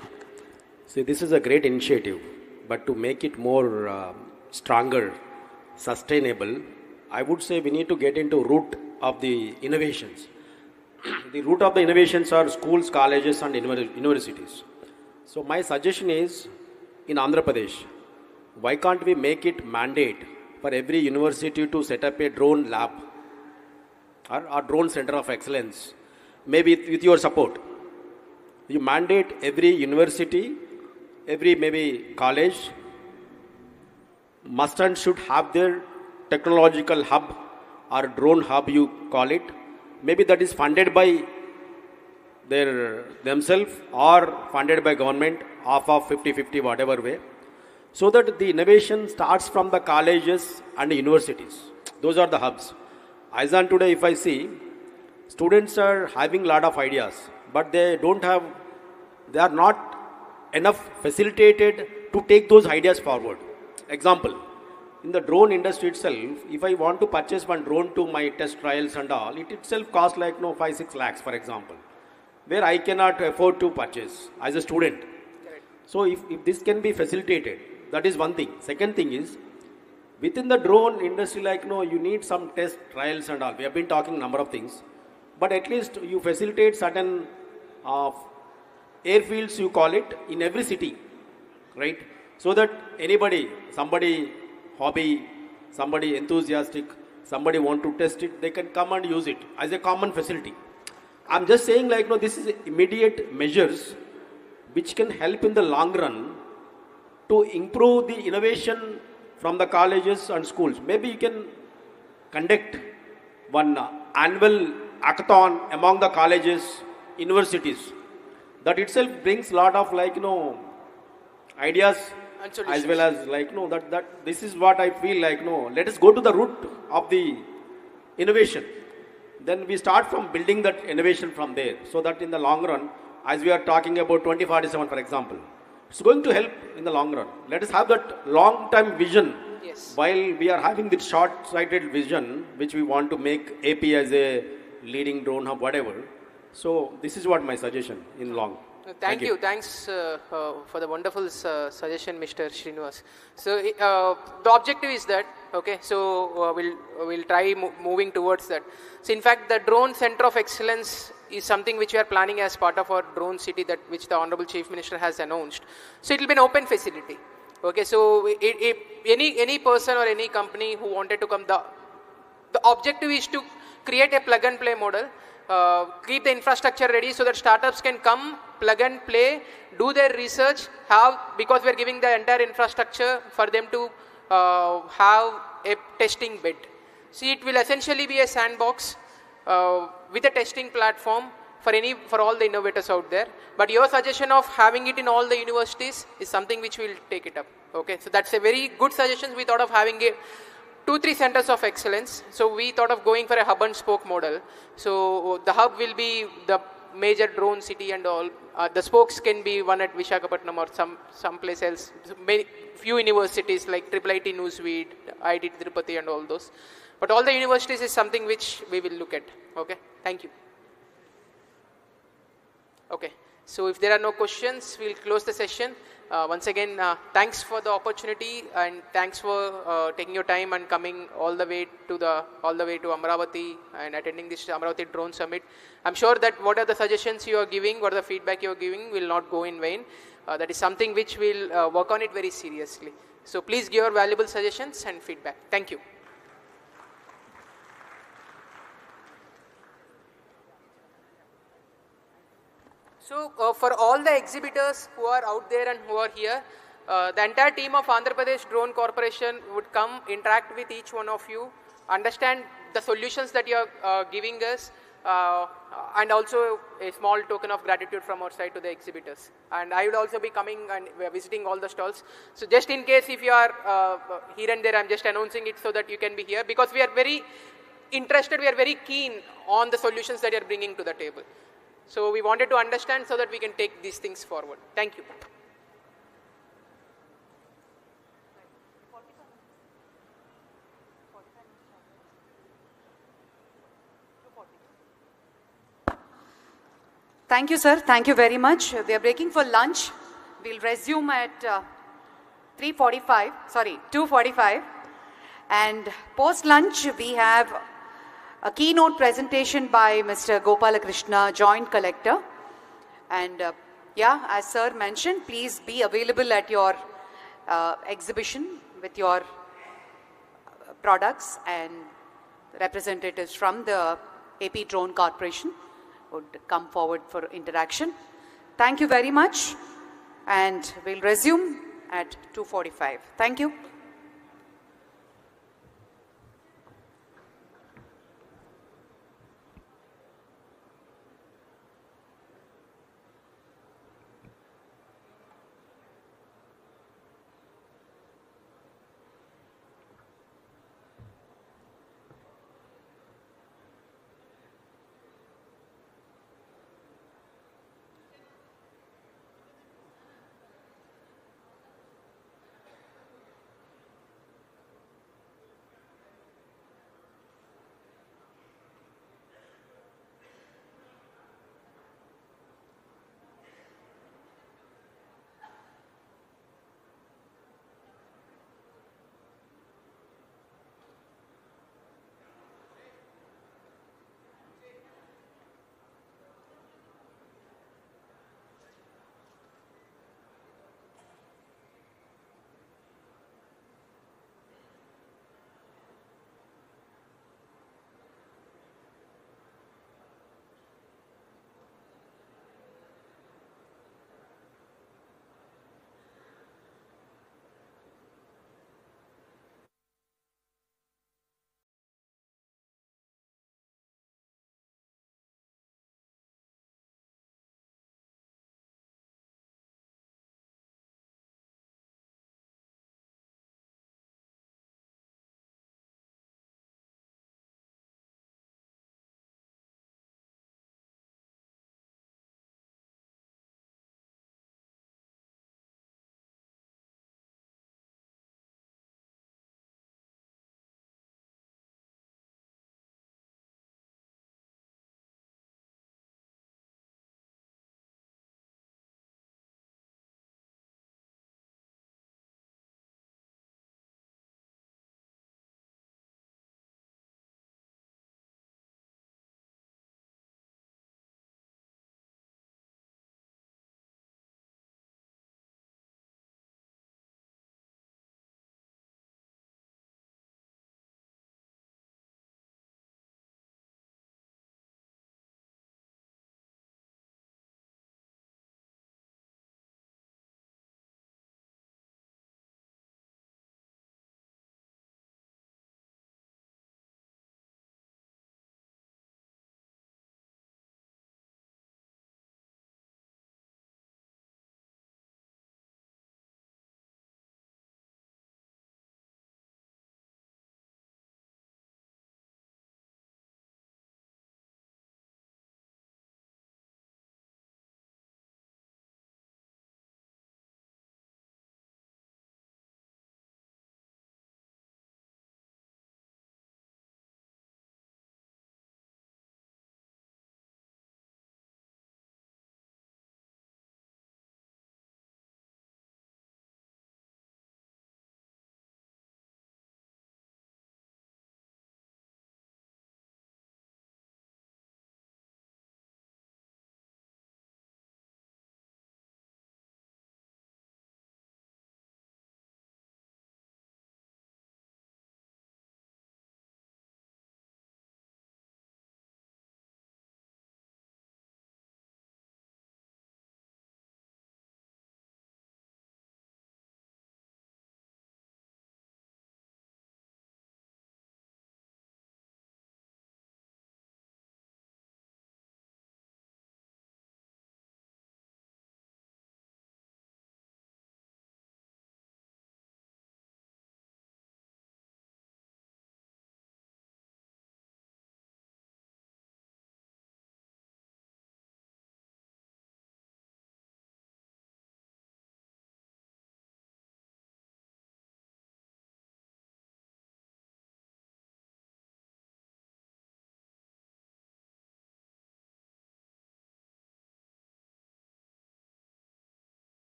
see, this is a great initiative, but to make it more stronger, sustainable, I would say we need to get into root of the innovations. The root of the innovations are schools, colleges and universities. So my suggestion is, in Andhra Pradesh, why can't we make it mandate for every university to set up a drone lab or a drone center of excellence, maybe with your support. You mandate every university, every maybe college, must and should have their technological hub or drone hub, you call it. Maybe that is funded by themselves or funded by government, half of 50-50, whatever way. So that the innovation starts from the colleges and the universities. Those are the hubs. As on today, if I see, students are having a lot of ideas, but they are not enough facilitated to take those ideas forward. Example, in the drone industry itself, if I want to purchase one drone to my test trials and all, it itself costs like 5-6 lakhs, for example, where I cannot afford to purchase as a student. So if this can be facilitated, that is one thing. Second thing is, within the drone industry, you need some test trials and all. We have been talking number of things, but at least you facilitate certain airfields, you call it, in every city, right? So that somebody hobby, somebody enthusiastic, somebody want to test it, they can come and use it as a common facility. I'm just saying this is immediate measures which can help in the long run to improve the innovation from the colleges and schools. Maybe you can conduct one annual hackathon among the colleges, universities. That itself brings a lot of ideas, as well as that this is what I feel let us go to the root of the innovation. Then we start from building that innovation from there, so that in the long run, as we are talking about 2047, for example, it's going to help in the long run. Let us have that long-term vision. Yes. While we are having this short-sighted vision, which we want to make AP as a leading drone hub, whatever. So this is what my suggestion in long. Thank you. Thanks for the wonderful suggestion, Mr. Srinivas. So the objective is that, okay, so we'll try moving towards that. So in fact, the drone center of excellence is something which we are planning as part of our drone city, that which the Honorable Chief Minister has announced. So it will be an open facility. Okay, so any person or any company who wanted to come, the objective is to create a plug and play model. Keep the infrastructure ready so that startups can come, plug and play, do their research, because we are giving the entire infrastructure for them to have a testing bed. See, it will essentially be a sandbox with a testing platform for all the innovators out there. But your suggestion of having it in all the universities is something which we will take it up. Okay, so that's a very good suggestion. We thought of having 2-3 centers of excellence. So we thought of going for a hub and spoke model. So the hub will be the major drone city and all. The spokes can be one at Visakhapatnam or some place else. Few universities like IIIT Newsweed, IIT Tirupati and all those. But all the universities is something which we will look at. Okay, thank you. Okay, so if there are no questions, we'll close the session. Once again, thanks for the opportunity and thanks for taking your time and coming all the way to Amaravati and attending this Amaravati Drone Summit. I'm sure that what are the suggestions you are giving, what are the feedback you are giving will not go in vain. That is something which we'll work on it very seriously. So please give your valuable suggestions and feedback. Thank you. So for all the exhibitors who are out there and who are here, the entire team of Andhra Pradesh Drone Corporation would come, interact with each one of you, understand the solutions that you are giving us, and also a small token of gratitude from our side to the exhibitors. And I will also be coming and visiting all the stalls. So just in case if you are here and there, I'm just announcing it so that you can be here, because we are very interested, we are very keen on the solutions that you are bringing to the table. So we wanted to understand so that we can take these things forward. Thank you. Thank you, sir. Thank you very much. We are breaking for lunch. We'll resume at 2:45. And post-lunch, we have a keynote presentation by Mr. Gopalakrishna, Joint Collector. And yeah, as Sir mentioned, please be available at your exhibition with your products, and representatives from the AP Drone Corporation would come forward for interaction. Thank you very much, and we'll resume at 2:45. Thank you.